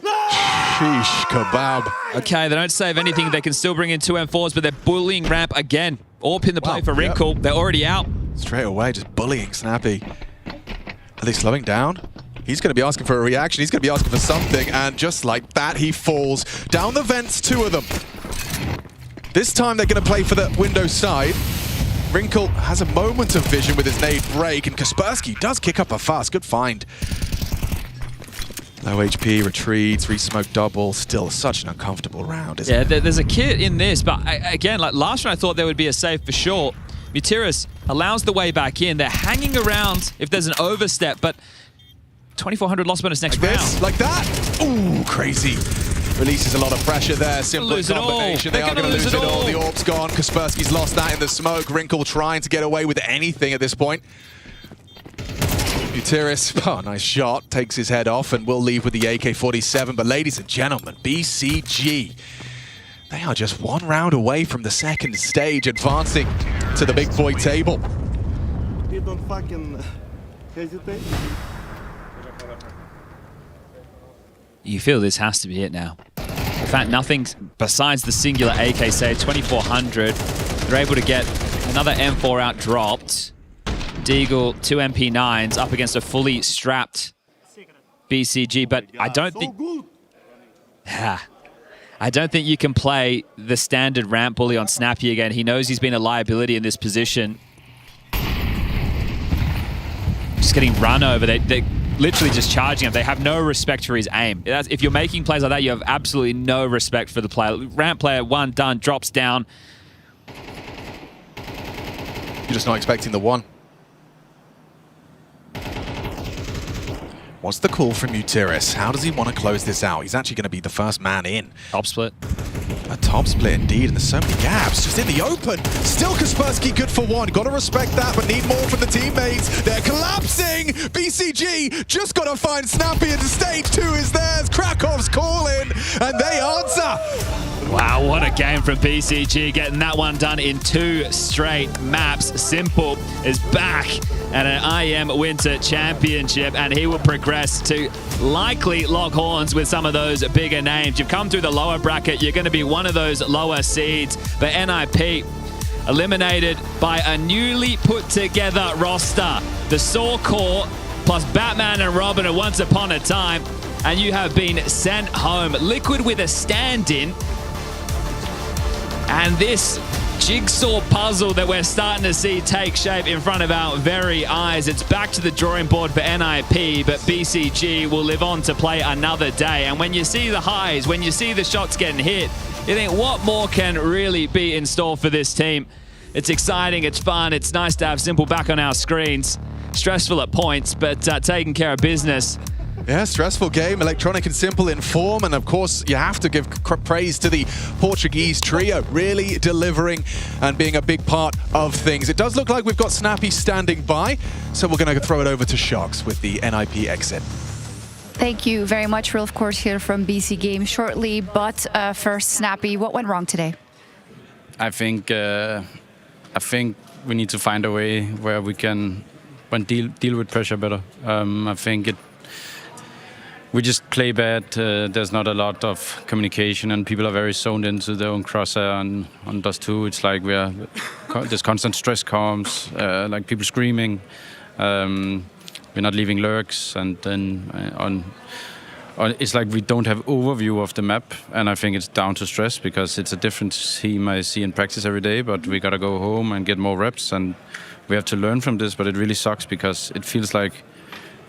Sheesh kebab. Okay, they don't save anything. They can still bring in 2 M4s, but they're bullying ramp again. All pin the play for Wrinkle. They're already out. Straight away, just bullying Snappy. Are they slowing down? He's going to be asking for a reaction. He's going to be asking for something. And just like that, he falls. Down the vents, 2 of them. This time, they're going to play for the window side. Wrinkle has a moment of vision with his nade break. And Kaspersky does kick up a fast. Good find. Low HP, retreats, re-smoke double. Still such an uncomfortable round, isn't it? Yeah, there's a kit in this. But again, like last round, I thought there would be a save for sure. Utiris allows the way back in. They're hanging around if there's an overstep, but 2,400 loss bonus next round. Like that. Ooh, Crazy. Releases a lot of pressure there. Simple combination. They are going to lose it all. The orb's gone. Kaspersky's lost that in the smoke. Wrinkle trying to get away with anything at this point. Utiris, oh, nice shot. Takes his head off and will leave with the AK-47. But ladies and gentlemen, BCG, they are just 1 round away from the second stage, advancing to the big boy table. You don't fucking hesitate. You feel this has to be it now. In fact, nothing besides the singular AK save, 2,400. They're able to get another M4 out dropped. Deagle, 2 MP9s up against a fully strapped BCG, but I don't think... I don't think you can play the standard ramp bully on Snappy again. He knows he's been a liability in this position. Just getting run over. They're literally just charging him. They have no respect for his aim. If you're making plays like that, you have absolutely no respect for the player. Ramp player, 1 done, drops down. You're just not expecting the 1. What's the call from Utiris? How does he want to close this out? He's actually going to be the first man in. Top split. A top split indeed, and there's so many gaps. Just in the open. Still Kaspersky good for 1. Got to respect that, but need more from the teammates. They're collapsing! BCG just got to find Snappy, and stage 2 is theirs. Krakow's calling, and they answer. Wow, what a game from BCG, getting that one done in 2 straight maps. Simple is back at an IEM Winter Championship, and he will progress to likely lock horns with some of those bigger names. You've come through the lower bracket, you're going to be one of those lower seeds, but NIP eliminated by a newly put together roster. The Saw Core plus Batman and Robin at Once Upon a Time, and you have been sent home. Liquid with a stand-in. And this jigsaw puzzle that we're starting to see take shape in front of our very eyes. It's back to the drawing board for NIP, but BCG will live on to play another day. And when you see the highs, when you see the shots getting hit, you think, what more can really be in store for this team? It's exciting, it's fun, it's nice to have Simple back on our screens. Stressful at points, but taking care of business. Yeah, stressful game. Electronic and Simple in form, and of course you have to give praise to the Portuguese trio, really delivering and being a big part of things. It does look like we've got Snappy standing by, so we're going to throw it over to Shox with the NIP exit. Thank you very much. We'll of course hear from BC Game shortly, but first, Snappy, what went wrong today? I think we need to find a way where we can deal with pressure better. I think we just play bad. There's not a lot of communication, and people are very zoned into their own crosshair. And on Dust 2, it's like there's constant stress comms, like people screaming. We're not leaving lurks, and then it's like we don't have overview of the map. And I think it's down to stress because it's a different team I see in practice every day. But we gotta go home and get more reps, and we have to learn from this. But it really sucks because it feels like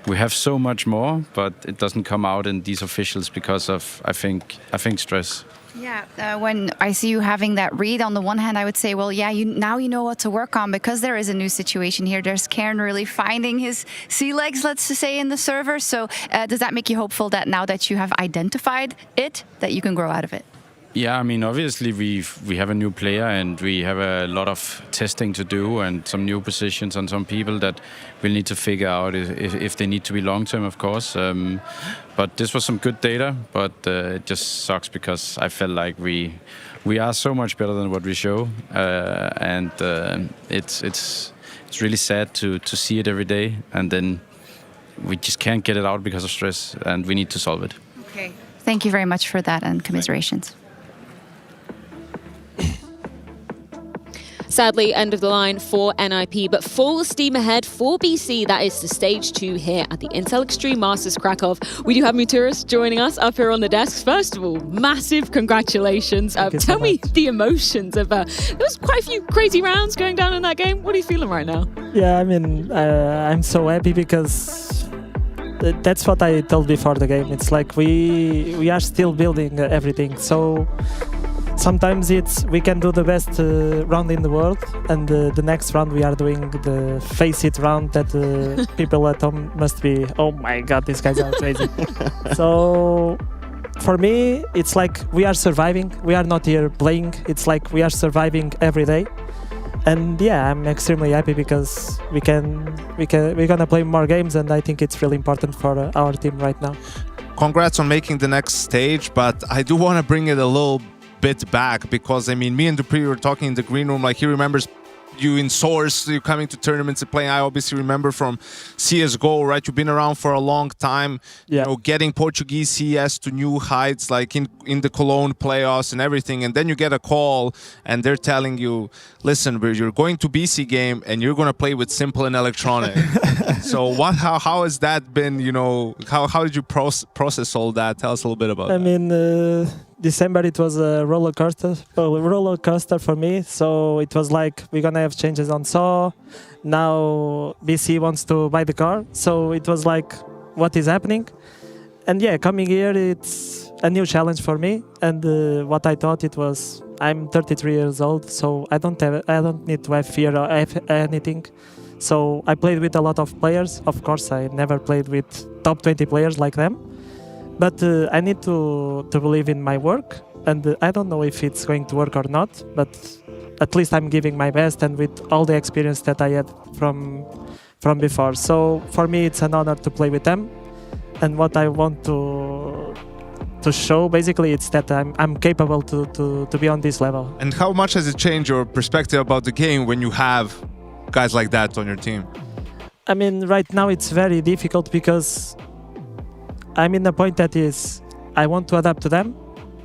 we have so much more, but it doesn't come out in these officials because of I think stress. Yeah, when I see you having that read, on the one hand, I would say, well, yeah, now you know what to work on because there is a new situation here. There's Cairn really finding his sea legs, let's say, in the server. So does that make you hopeful that now that you have identified it, that you can grow out of it? Yeah, I mean, obviously we have a new player and we have a lot of testing to do and some new positions on some people that we'll need to figure out if they need to be long-term, of course. But this was some good data, but it just sucks because I felt like we are so much better than what we show. And it's really sad to see it every day, and then we just can't get it out because of stress, and we need to solve it. Okay. Thank you very much for that, and commiserations. Sadly, end of the line for NIP, but full steam ahead for BC. That is the stage 2 here at the Intel Extreme Masters Krakow. We do have Muturis joining us up here on the desks. First of all, massive congratulations. Tell me the emotions of there was quite a few crazy rounds going down in that game. What are you feeling right now? Yeah, I mean, I'm so happy because that's what I told before the game. It's like we are still building everything. So sometimes we can do the best round in the world, and the next round we are doing the face it round that people at home must be, oh my god, these guys are crazy. So for me, it's like we are surviving. We are not here playing. It's like we are surviving every day. And yeah, I'm extremely happy because we're gonna play more games, and I think it's really important for our team right now. Congrats on making the next stage, but I do want to bring it a little bit back because I mean, me and Dupree were talking in the green room, like he remembers you in Source, you coming to tournaments and playing. I obviously remember from CSGO, right? You've been around for a long time, you know, getting Portuguese CS to new heights, like in the Cologne playoffs and everything. And then you get a call and they're telling you, listen, you're going to BC game and you're going to play with Simple and Electronic. So how has that been, you know, how did you process all that? Tell us a little bit about that. I mean, December it was a roller coaster for me. So it was like we're gonna have changes on SAW. Now BC wants to buy the car. So it was like, what is happening? And yeah, coming here it's a new challenge for me. And what I thought it was, I'm 33 years old, so I don't need to have fear or anything. So I played with a lot of players. Of course, I never played with top 20 players like them. But I need to believe in my work, and I don't know if it's going to work or not, but at least I'm giving my best and with all the experience that I had from before. So for me, it's an honor to play with them, and what I want to show, basically, it's that I'm capable to be on this level. And how much has it changed your perspective about the game when you have guys like that on your team? I mean, right now it's very difficult because I'm in a point that is, I want to adapt to them,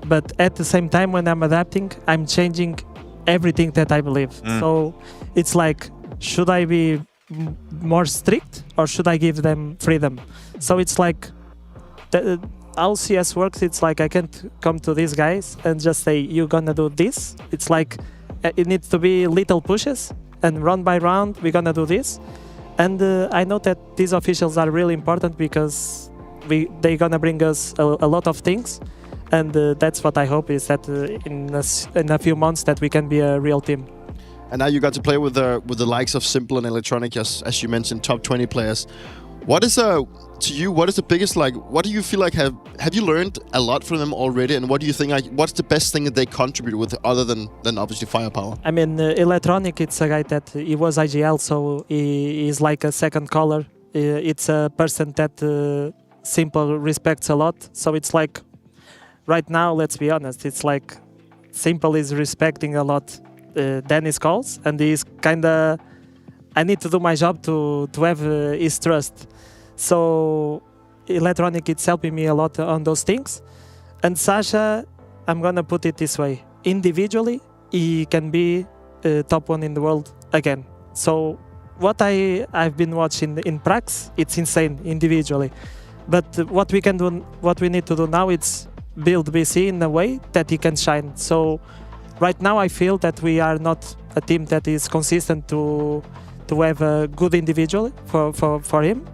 but at the same time when I'm adapting, I'm changing everything that I believe. So it's like, should I be more strict or should I give them freedom? So it's like, how CS works, it's like I can't come to these guys and just say, you're gonna do this. It's like, it needs to be little pushes, and round by round, we're gonna do this. And I know that these officials are really important because they're gonna bring us a lot of things, and that's what I hope is that in a few months that we can be a real team. And now you got to play with the likes of Simple and Electronic, as you mentioned, top 20 players. What is to you? What is the biggest what do you feel like have you learned a lot from them already? And what do you think what's the best thing that they contribute with other than obviously firepower? I mean, Electronic, it's a guy that he was IGL, so he is like a second caller. It's a person that Simple respects a lot. So it's like, right now, let's be honest, it's like Simple is respecting a lot Dennis calls, and he's kinda, I need to do my job to have his trust. So Electronic, it's helping me a lot on those things. And Sasha, I'm gonna put it this way, individually, he can be top one in the world again. So what I've been watching in Prax, it's insane individually. But what we need to do now is build BC in a way that he can shine. So right now I feel that we are not a team that is consistent to have a good individual for him.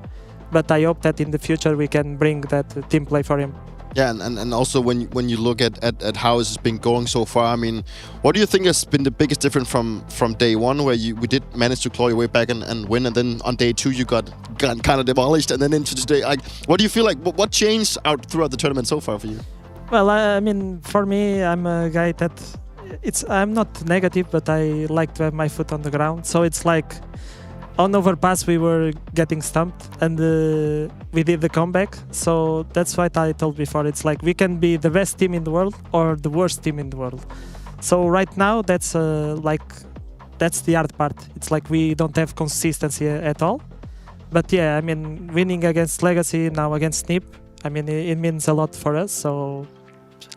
but I hope that in the future we can bring that team play for him. Yeah, and also when you look at how it's been going so far, I mean, what do you think has been the biggest difference from day one, where we did manage to claw your way back and win, and then on day two you got kind of demolished, and then into today, like, what do you feel like? What changed out throughout the tournament so far for you? Well, I mean, for me, I'm a guy that I'm not negative, but I like to have my foot on the ground. So it's like on Overpass we were getting stumped, and we did the comeback. So that's what I told before. It's like we can be the best team in the world or the worst team in the world. So right now that's the hard part. It's like we don't have consistency at all. But yeah, I mean, winning against Legacy, now against Nip, I mean, it means a lot for us. So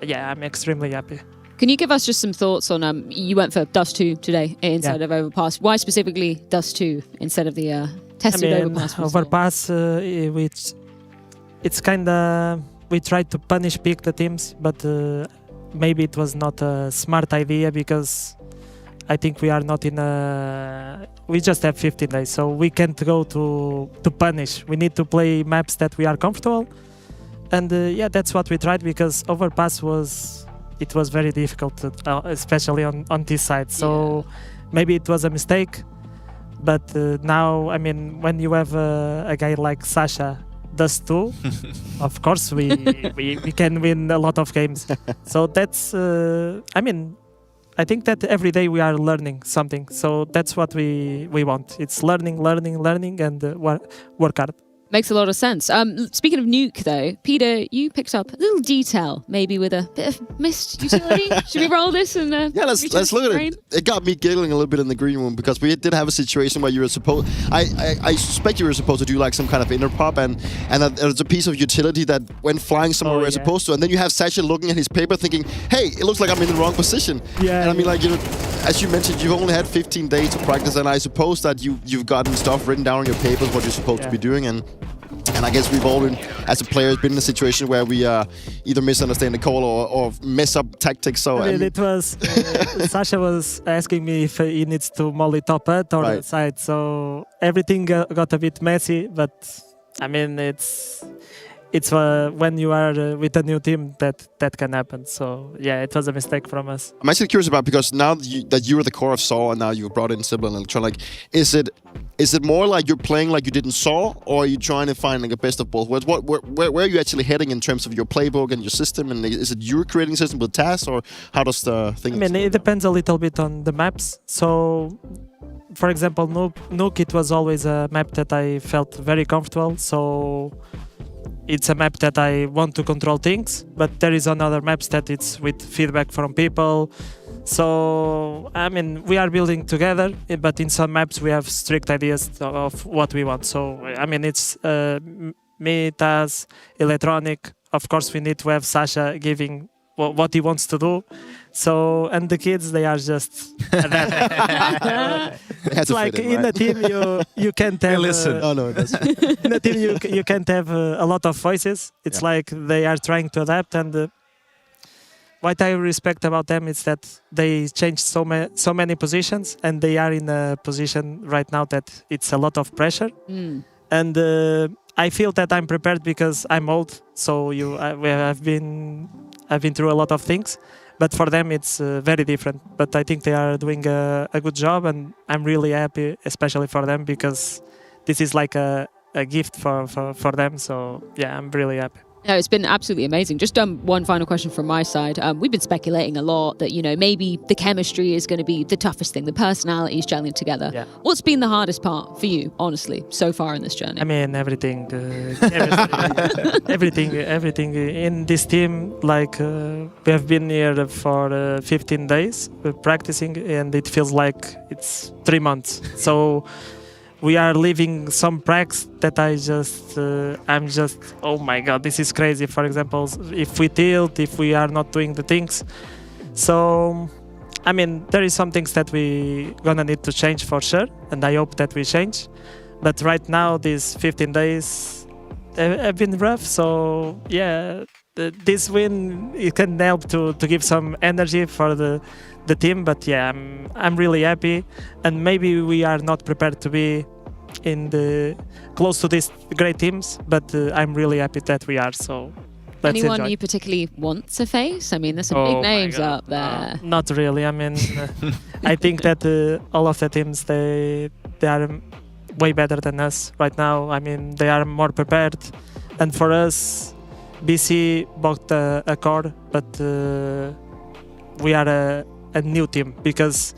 yeah, I'm extremely happy. Can you give us just some thoughts on, you went for Dust 2 today inside of Overpass. Why specifically Dust 2 instead of the tested Overpass? Overpass, which it's kind of, we tried to punish pick the teams, but maybe it was not a smart idea, because I think we are not in a, we just have 15 days, so we can't go to punish. We need to play maps that we are comfortable. And yeah, that's what we tried, because Overpass was very difficult, especially on this side. So maybe it was a mistake, but now, I mean, when you have a guy like Sasha does too, of course we can win a lot of games. So that's, I mean, I think that every day we are learning something. So that's what we want. It's learning, and work hard. Makes a lot of sense. Speaking of Nuke, though, Peter, you picked up a little detail, maybe with a bit of missed utility. Should we roll this? And yeah, let's look at it. It got me giggling a little bit in the green room, because we did have a situation where you were supposed. I suspect you were supposed to do like some kind of inner pop, and there's a piece of utility that went flying somewhere where it's supposed to, and then you have Sasha looking at his paper, thinking, "Hey, it looks like I'm in the wrong position." Yeah. And I mean, like, you know, as you mentioned, you've only had 15 days to practice, and I suppose that you've gotten stuff written down on your papers what you're supposed to be doing, and I guess we've all been, as a player, been in a situation where we either misunderstand the call or mess up tactics. So I mean, it was Sasha was asking me if he needs to molly top hut or the side. So everything got a bit messy. But I mean, it's when you are with a new team that can happen. So yeah, it was a mistake from us. I'm actually curious about, because now that you were the core of Saw and now you've brought in Sybil and Electron, like, is it more like you're playing like you did in Saw, or are you trying to find like a best of both worlds? Where are you actually heading in terms of your playbook and your system? And is it you creating a system with tasks, or how does the thing? I mean, it depends a little bit on the maps. So, for example, Nuke, it was always a map that I felt very comfortable. So it's a map that I want to control things, but there is another maps that it's with feedback from people. So, I mean, we are building together, but in some maps we have strict ideas of what we want. So, I mean, it's me, Taz, Electronic. Of course, we need to have Sasha giving what he wants to do. So, and the kids, they are just... It's like in a team, you can't have... listen. Oh, no, that's... in a team, you can't have a lot of voices. It's like they are trying to adapt, and what I respect about them is that they changed so many positions, and they are in a position right now that it's a lot of pressure. And I feel that I'm prepared because I'm old, so I've been through a lot of things. But for them, it's very different. But I think they are doing a good job, and I'm really happy, especially for them, because this is like a gift for them. So yeah, I'm really happy. No, it's been absolutely amazing. Just one final question from my side. We've been speculating a lot that, you know, maybe the chemistry is going to be the toughest thing, the personalities gelling together. Yeah. What's been the hardest part for you, honestly, so far in this journey? I mean, everything in this team. Like we have been here for 15 days practicing, and it feels like it's 3 months. So we are leaving some pracs that I'm just, oh my god, this is crazy. For example, if we tilt, if we are not doing the things. So, I mean, there is some things that we gonna need to change for sure, and I hope that we change. But right now, these 15 days have been rough. So yeah, this win, it can help to give some energy for the team. But yeah, I'm really happy, and maybe we are not prepared to be in the close to these great teams, but I'm really happy that we are. So let's Anyone enjoy. you particularly want to face? I mean, there's some Oh big my names God. up there. Not really. I mean, I think that all of the teams they are way better than us right now. I mean, they are more prepared, and for us, BC bought a core, but we are a new team because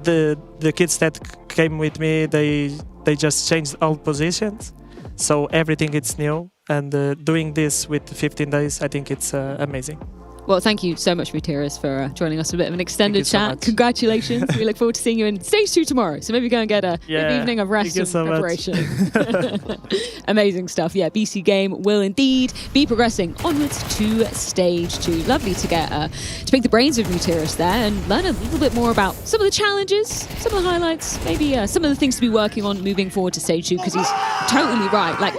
the kids that came with me they just changed all positions, so everything is new. And doing this with 15 days, I think it's amazing. Well, thank you so much, Mutiris, for joining us for a bit of an extended so chat. much. Congratulations. We look forward to seeing you in stage 2 tomorrow. So maybe go and get a good evening of rest and so much. preparation. Amazing stuff. Yeah, BC Game will indeed be progressing onwards to stage 2. Lovely to get to pick the brains of Mutiris there and learn a little bit more about some of the challenges, some of the highlights, maybe some of the things to be working on moving forward to stage 2, because he's totally right. Like,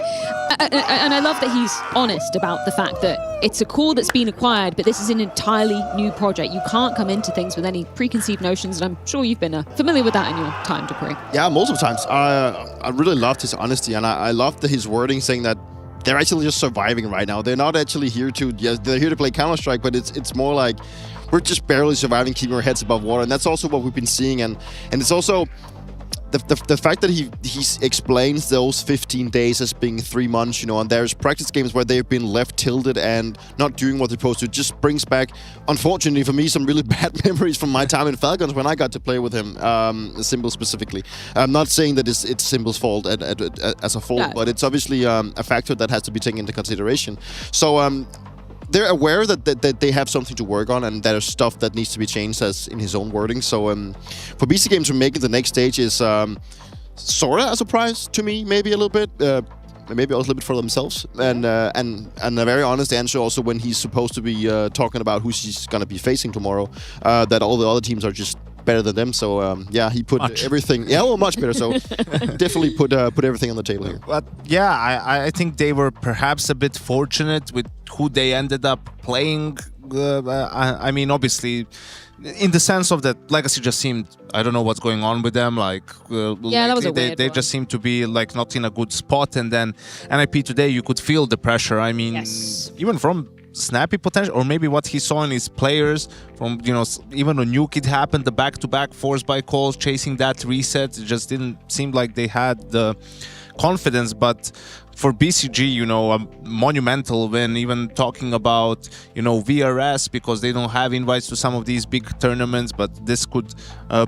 and I love that he's honest about the fact that it's a core that's been acquired, but this is an entirely new project. You can't come into things with any preconceived notions, and I'm sure you've been familiar with that in your time, Dupree. Yeah, multiple times. I really loved his honesty, and I loved his wording saying that they're actually just surviving right now. They're not actually here to, yes, they're here to play Counter-Strike, but it's more like we're just barely surviving, keeping our heads above water, and that's also what we've been seeing, and it's also the fact that he explains those 15 days as being 3 months, you know, and there's practice games where they've been left tilted and not doing what they're supposed to, just brings back, unfortunately for me, some really bad memories from my time in Falcons when I got to play with him, Symbol specifically. I'm not saying that it's Symbol's fault as a fault, No. but it's obviously a factor that has to be taken into consideration. So they're aware that they have something to work on, and there's stuff that needs to be changed, as in his own wording. So for BC Game to make it the next stage is sort of a surprise to me, maybe a little bit. Maybe also a little bit for themselves, and a very honest answer also when he's supposed to be talking about who he's going to be facing tomorrow, that all the other teams are just better than them. So yeah, he put everything. Yeah, well, much better. So definitely put everything on the table here. But yeah, I think they were perhaps a bit fortunate with who they ended up playing. I mean, obviously, in the sense of that Legacy just seemed, I don't know what's going on with them. Like, Yeah, that was a weird they one. just seem to be like not in a good spot. And then NIP today, you could feel the pressure. I mean, even from Snappy potential, or maybe what he saw in his players from, you know, even when Nuke it happened, the back-to-back force by calls, chasing that reset, it just didn't seem like they had the confidence. But for BCG, you know, a monumental win, even talking about, you know, VRS, because they don't have invites to some of these big tournaments, but this could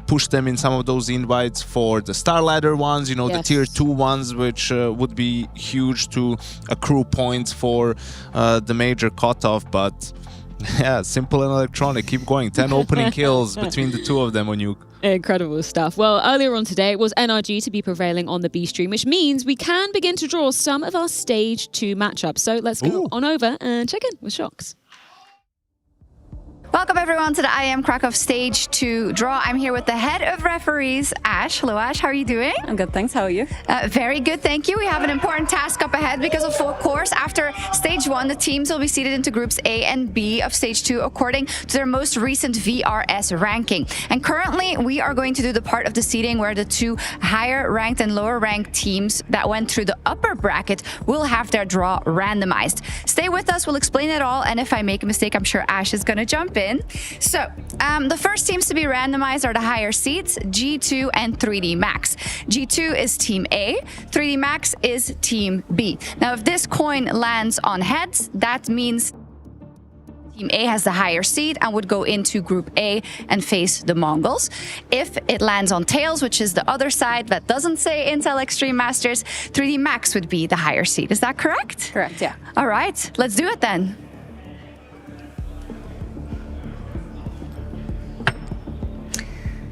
push them in some of those invites for the Star Ladder ones, you know, the Tier 2 ones, which would be huge to accrue points for the major cutoff. But yeah, Simple and Electronic, keep going. 10 opening kills between the two of them on Nuke. Incredible stuff. Well, earlier on today, it was NRG to be prevailing on the B stream, which means we can begin to draw some of our stage 2 matchups. So let's go on over and check in with Shox. Welcome everyone to the IEM Krakow Stage 2 draw. I'm here with the head of referees, Ash. Hello Ash, how are you doing? I'm good, thanks. How are you? Very good, thank you. We have an important task up ahead because of course, after Stage 1, the teams will be seeded into groups A and B of Stage 2 according to their most recent VRS ranking. And currently, we are going to do the part of the seeding where the 2 higher ranked and lower ranked teams that went through the upper bracket will have their draw randomized. Stay with us, we'll explain it all, and if I make a mistake, I'm sure Ash is going to jump in. So, the first teams to be randomized are the higher seeds, G2 and 3D Max. G2 is Team A, 3D Max is Team B. Now, if this coin lands on heads, that means Team A has the higher seed and would go into Group A and face the Mongols. If it lands on tails, which is the other side that doesn't say Intel Extreme Masters, 3D Max would be the higher seed. Is that correct? Correct, yeah. All right, let's do it then.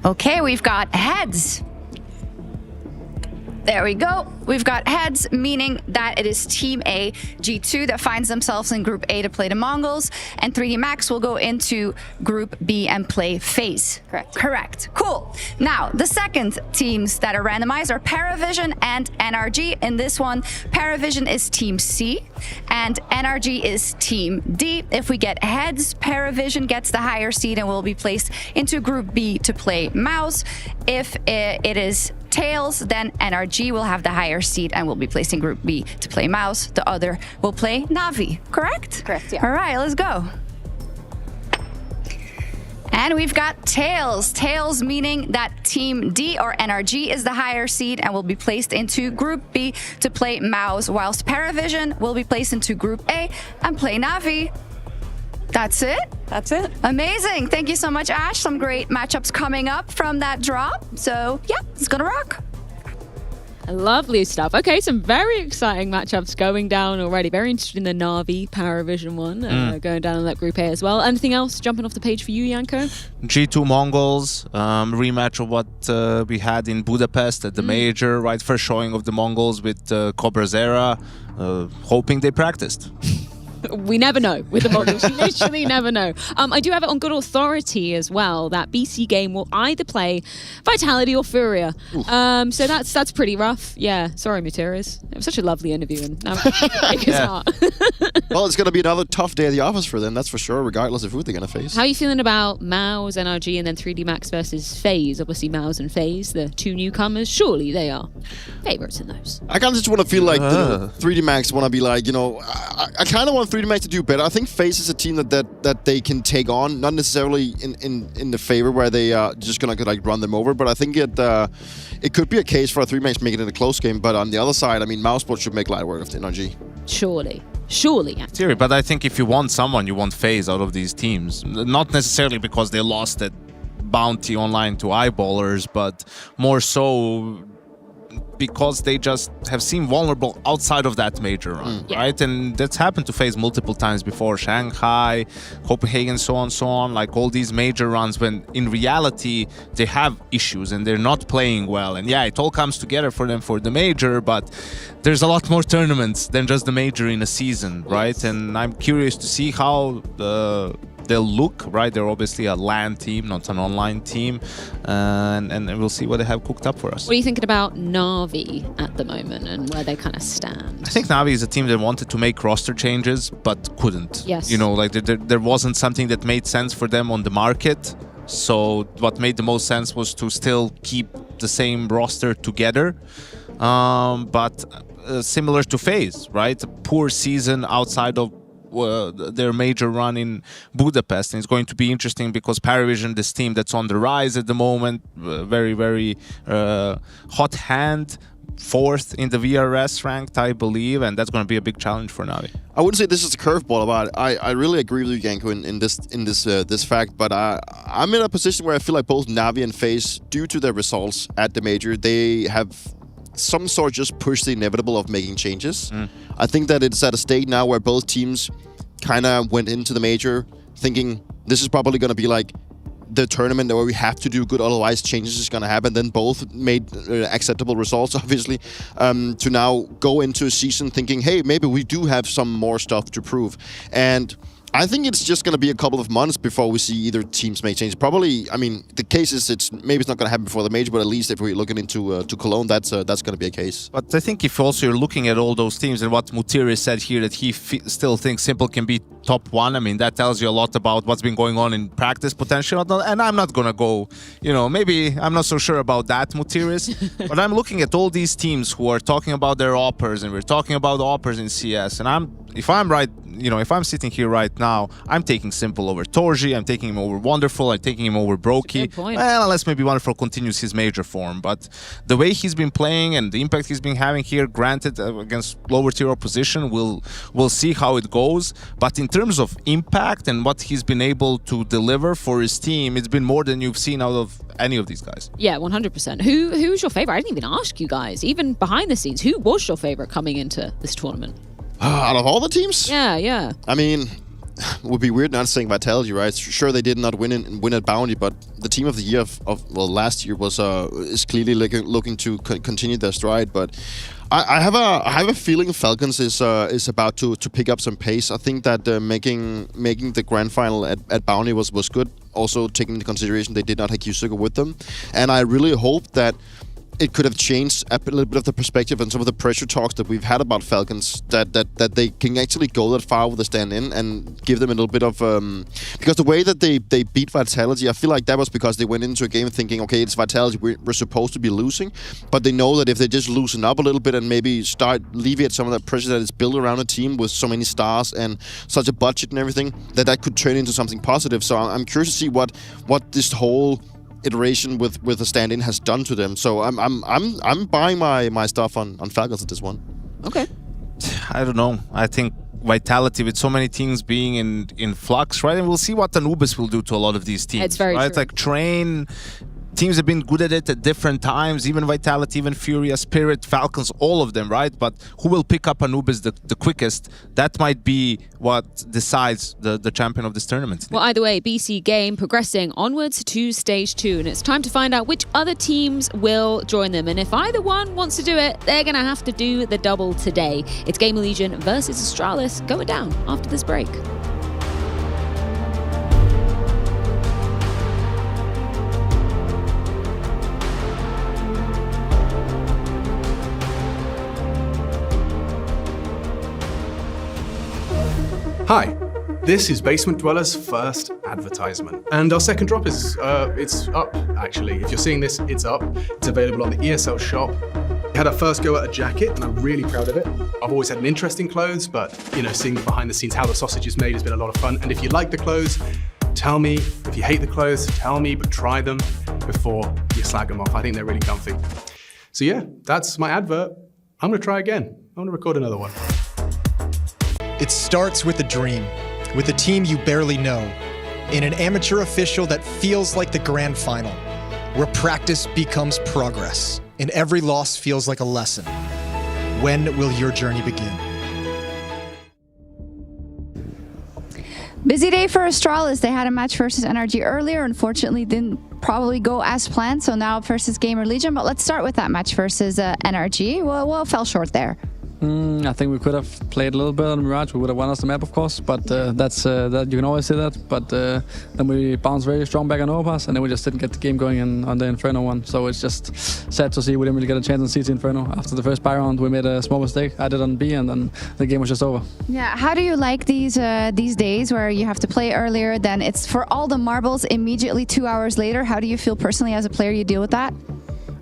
Okay, we've got heads. There we go. We've got heads, meaning that it is Team A, G2, that finds themselves in Group A to play the Mongols, and 3D Max will go into Group B and play FaZe. Correct. Correct. Cool. Now, the second teams that are randomized are Paravision and NRG. In this one, Paravision is Team C, and NRG is Team D. If we get heads, Paravision gets the higher seed and will be placed into Group B to play Mouse. If it is Tails, then NRG will have the higher seed and will be placed in Group B to play Mouse. The other will play Navi, correct? Correct, yeah. All right, let's go. And we've got Tails. Tails meaning that Team D or NRG is the higher seed and will be placed into Group B to play Mouse, whilst Paravision will be placed into Group A and play Navi. That's it? That's it. Amazing. Thank you so much, Ash. Some great matchups coming up from that drop. So, yeah, it's gonna rock. Lovely stuff. Okay, some very exciting matchups going down already. Very interested in the Navi Paravision one going down in that Group A as well. Anything else jumping off the page for you, Janko? G2 Mongols, rematch of what we had in Budapest at the Major, right? First showing of the Mongols with Cobra Zera, hoping they practiced. We never know with the Mongols. You literally never know. I do have it on good authority as well that BC Game will either play Vitality or Furia. So that's pretty rough. Yeah, sorry, Materis. It was such a lovely interview, and now it's not. Well, it's going to be another tough day at the office for them, that's for sure, regardless of who they're going to face. How are you feeling about Maus, NRG, and then 3D Max versus FaZe? Obviously, Maus and FaZe, the two newcomers. Surely they are favorites in those. I kind of just want to feel like 3D Max want to be like, I kind of want 3D Max to do better. I think FaZe is a team that they can take on, not necessarily in the favor where they are just going to like run them over, but I think it could be a case for 3D Max making it a close game. But on the other side, I mean, Mouseport should make light work of the NRG. Surely, Theory, but I think if you want someone, you want FaZe out of these teams. Not necessarily because they lost at Bounty Online to Eyeballers, but more so because they just have seemed vulnerable outside of that major run, right? And that's happened to FaZe multiple times before. Shanghai, Copenhagen, so on, like all these major runs when in reality they have issues and they're not playing well. And yeah, it all comes together for them for the major, but there's a lot more tournaments than just the major in a season, right? And I'm curious to see how they'll look, right? They're obviously a LAN team, not an online team, and we'll see what they have cooked up for us. What are you thinking about Navi at the moment and where they kind of stand? I think Navi is a team that wanted to make roster changes but couldn't. Yes. Like there wasn't something that made sense for them on the market. So what made the most sense was to still keep the same roster together, but similar to FaZe, right? A poor season outside of their major run in Budapest. And it's going to be interesting because Paravision, this team that's on the rise at the moment, very, very hot hand, 4th in the VRS ranked, I believe, and that's going to be a big challenge for Navi. I wouldn't say this is a curveball, but I really agree with you, Janko, in this fact. But I'm in a position where I feel like both Navi and FaZe, due to their results at the major, they have some sort just pushed the inevitable of making changes. I think that it's at a state now where both teams kind of went into the major thinking this is probably going to be like the tournament where we have to do good, otherwise changes is going to happen. Then both made acceptable results, obviously, to now go into a season thinking, hey, maybe we do have some more stuff to prove. And I think it's just going to be a couple of months before we see either teams make changes. Probably, I mean, the case is maybe it's not going to happen before the major, but at least if we're looking into to Cologne, that's going to be a case. But I think if also you're looking at all those teams and what Mutiri said here, that he still thinks Simple can be top 1, I mean, that tells you a lot about what's been going on in practice potential. And I'm not going to go, maybe I'm not so sure about that, Mutiris. But I'm looking at all these teams who are talking about their offers, and we're talking about offers in CS. And if I'm sitting here right now, I'm taking Simple over Torji, I'm taking him over Wonderful, I'm taking him over Brokey. Well, unless maybe Wonderful continues his major form. But the way he's been playing and the impact he's been having here, granted against lower tier opposition, we'll see how it goes. But in terms of impact and what he's been able to deliver for his team, it's been more than you've seen out of any of these guys. Yeah, 100%. Who's your favorite? I didn't even ask you guys, even behind the scenes, who was your favorite coming into this tournament? Out of all the teams? Yeah. I mean, it would be weird not saying Vitality, right? Sure, they did not win at Bounty, but the team of the year last year is clearly looking to continue their stride. But I have a feeling Falcons is about to pick up some pace. I think that making the grand final at Bounty was good. Also taking into consideration they did not have Kyusuke with them, and I really hope that it could have changed a little bit of the perspective and some of the pressure talks that we've had about Falcons, that they can actually go that far with the stand-in and give them a little bit of... because the way that they beat Vitality, I feel like that was because they went into a game thinking, okay, it's Vitality, we're supposed to be losing, but they know that if they just loosen up a little bit and maybe start alleviate some of that pressure that is built around a team with so many stars and such a budget and everything, that could turn into something positive. So I'm curious to see what this whole iteration with the stand-in has done to them. So I'm buying my stuff on Falcons at this one. Okay. I don't know. I think Vitality, with so many teams being in flux, right? And we'll see what Anubis will do to a lot of these teams. It's very right? true. Like Train, teams have been good at it at different times. Even Vitality, even Furia, Spirit, Falcons, all of them, right? But who will pick up Anubis the quickest? That might be what decides the champion of this tournament. Well, either way, BC Game progressing onwards to Stage 2, and it's time to find out which other teams will join them. And if either one wants to do it, they're going to have to do the double today. It's GamerLegion versus Astralis going down after this break. Hi, this is Basement Dweller's first advertisement. And our second drop is, it's up, actually. If you're seeing this, it's up. It's available on the ESL shop. We had our first go at a jacket, and I'm really proud of it. I've always had an interest in clothes, but, you know, seeing behind the scenes how the sausage is made has been a lot of fun. And if you like the clothes, tell me. If you hate the clothes, tell me, but try them before you slag them off. I think they're really comfy. So yeah, that's my advert. I'm gonna try again. I'm gonna record another one. It starts with a dream, with a team you barely know, in an amateur official that feels like the grand final, where practice becomes progress, and every loss feels like a lesson. When will your journey begin? Busy day for Astralis. They had a match versus NRG earlier. Unfortunately, didn't probably go as planned. So now versus GamerLegion. But let's start with that match versus NRG. Well, fell short there. I think we could have played a little bit on Mirage. We would have won us the map, of course, but that's that you can always say that. But then we bounced very strong back on Overpass, and then we just didn't get the game going on the Inferno one. So it's just sad to see we didn't really get a chance on CT Inferno. After the first buy round, we made a small mistake. I did on B, and then the game was just over. Yeah, how do you like these days where you have to play earlier, then it's for all the marbles immediately 2 hours later? How do you feel personally as a player you deal with that?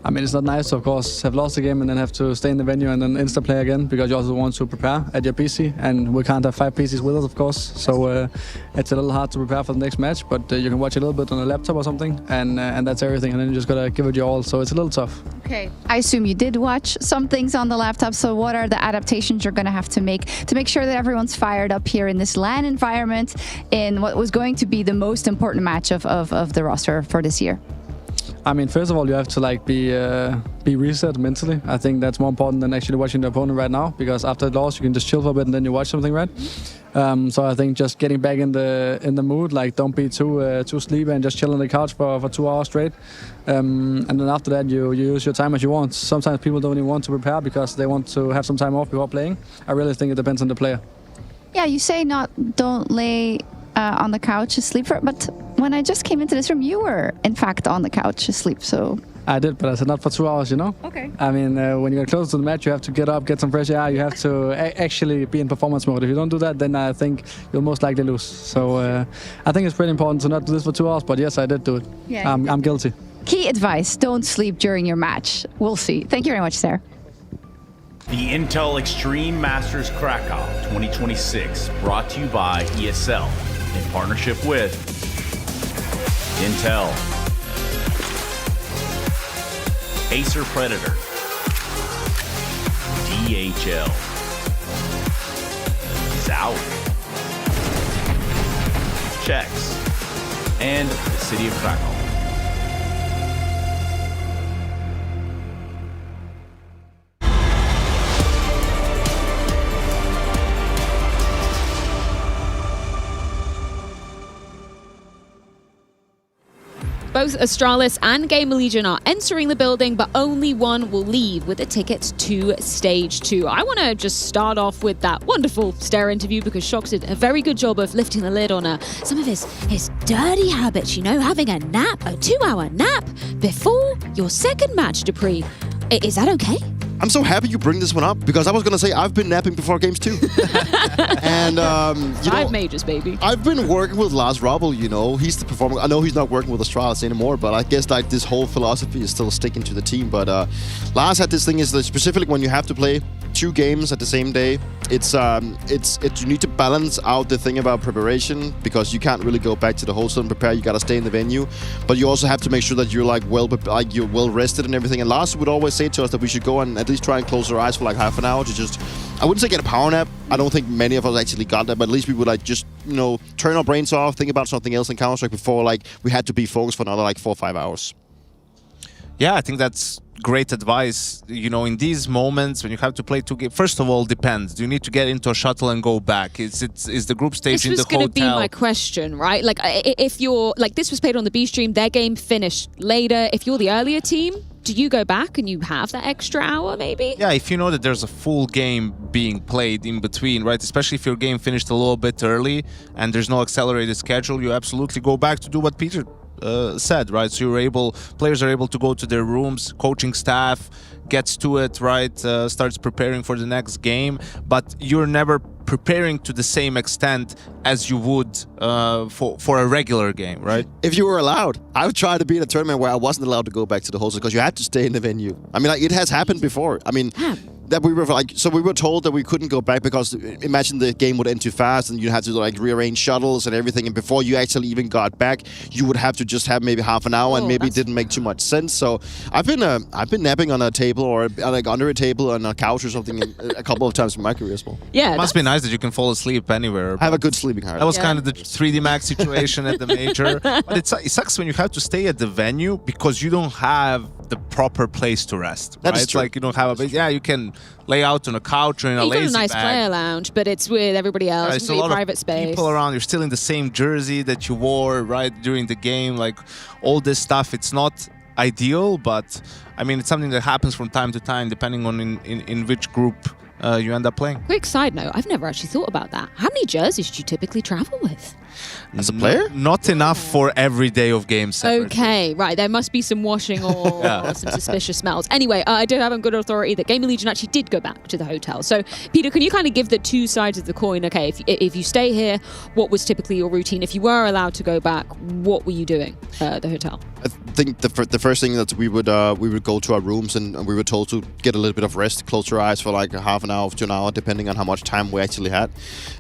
I mean, it's not nice, of course, have lost the game and then have to stay in the venue and then insta-play again, because you also want to prepare at your PC, and we can't have 5 PCs with us, of course, so it's a little hard to prepare for the next match, but you can watch a little bit on a laptop or something, and that's everything, and then you just gotta give it your all, so it's a little tough. Okay, I assume you did watch some things on the laptop, so what are the adaptations you're gonna have to make sure that everyone's fired up here in this LAN environment in what was going to be the most important match of the roster for this year? I mean, first of all, you have to like be reset mentally. I think that's more important than actually watching the opponent right now, because after the loss, you can just chill for a bit and then you watch something, right? So I think just getting back in the mood, like don't be too sleepy and just chill on the couch for 2 hours straight. And then after that, you use your time as you want. Sometimes people don't even want to prepare because they want to have some time off before playing. I really think it depends on the player. Yeah, you say don't lay on the couch asleep, but when I just came into this room, you were in fact on the couch asleep, so... I did, but I said not for 2 hours, you know? Okay. I mean, when you get close to the match, you have to get up, get some fresh air, you have to actually be in performance mode. If you don't do that, then I think you'll most likely lose. So I think it's pretty important to not do this for 2 hours, but yes, I did do it. Yeah. I'm guilty. Key advice, don't sleep during your match. We'll see. Thank you very much, Sarah. The Intel Extreme Masters Krakow 2026, brought to you by ESL in partnership with Intel, Acer Predator, DHL, Zowie, Checks, and the City of Krakow. Both Astralis and GamerLegion are entering the building, but only one will leave with a ticket to Stage 2. I want to just start off with that wonderful Stare interview, because Shox did a very good job of lifting the lid on some of his dirty habits, you know, having a nap, a 2-hour nap before your second match, Dupree. Is that okay? I'm so happy you bring this one up because I was going to say I've been napping before games too. And, you know, 5 majors, baby. I've been working with Lars Robbel, you know. He's the performer. I know he's not working with Astralis anymore, but I guess like this whole philosophy is still sticking to the team. But Lars had this thing is that specifically when you have to play 2 games at the same day, it's you need to balance out the thing about preparation because you can't really go back to the hotel and prepare. You got to stay in the venue, but you also have to make sure that you're like you're well rested and everything. And Lars would always say to us that we should go and at least try and close our eyes for like half an hour to just, I wouldn't say get a power nap. I don't think many of us actually got that, but at least we would like just, you know, turn our brains off, think about something else in Counter-Strike before like we had to be focused for another like 4 or 5 hours. Yeah, I think that's great advice. You know, in these moments when you have to play 2 games, first of all, depends. Do you need to get into a shuttle and go back? Is the group stage in the hotel? This was going to be my question, right? Like, if you're like, this was played on the B stream, their game finished later. If you're the earlier team, do you go back and you have that extra hour, maybe? Yeah, if you know that there's a full game being played in between, right? Especially if your game finished a little bit early and there's no accelerated schedule, you absolutely go back to do what Peter said, right? So players are able to go to their rooms, coaching staff gets to it, right? Starts preparing for the next game, but you're never preparing to the same extent as you would for a regular game, right? If you were allowed, I would try to be in a tournament where I wasn't allowed to go back to the hostel because you had to stay in the venue. I mean, like, it has happened before. I mean, that we were like, so we were told that we couldn't go back because imagine the game would end too fast and you had to like rearrange shuttles and everything. And before you actually even got back, you would have to just have maybe half an hour and maybe it didn't make too much sense. So I've been napping on a table or like under a table on a couch or something a couple of times in my career as well. Yeah, it must be nice that you can fall asleep anywhere. I have a good sleeping habit. That was kind of the 3D Max situation at the major. But it sucks when you have to stay at the venue because you don't have the proper place to rest. That right? is true. Like you don't have a base. Yeah, you can lay out on a couch or in a lazy bag. You've got a nice player lounge, but it's with everybody else. It's It's a lot private of space. people around. You're still in the same jersey that you wore right during the game. Like all this stuff, it's not ideal, but I mean, it's something that happens from time to time, depending on in which group you end up playing. Quick side note, I've never actually thought about that. How many jerseys do you typically travel with? As a player? Not enough for every day of games. Separately. Okay, right. There must be some washing or some suspicious smells. Anyway, I did have on good authority that GamerLegion actually did go back to the hotel. So, Peter, can you kind of give the 2 sides of the coin? Okay, if you stay here, what was typically your routine? If you were allowed to go back, what were you doing at the hotel? I think the first thing that we would go to our rooms and we were told to get a little bit of rest, close our eyes for like a half an hour to an hour, depending on how much time we actually had.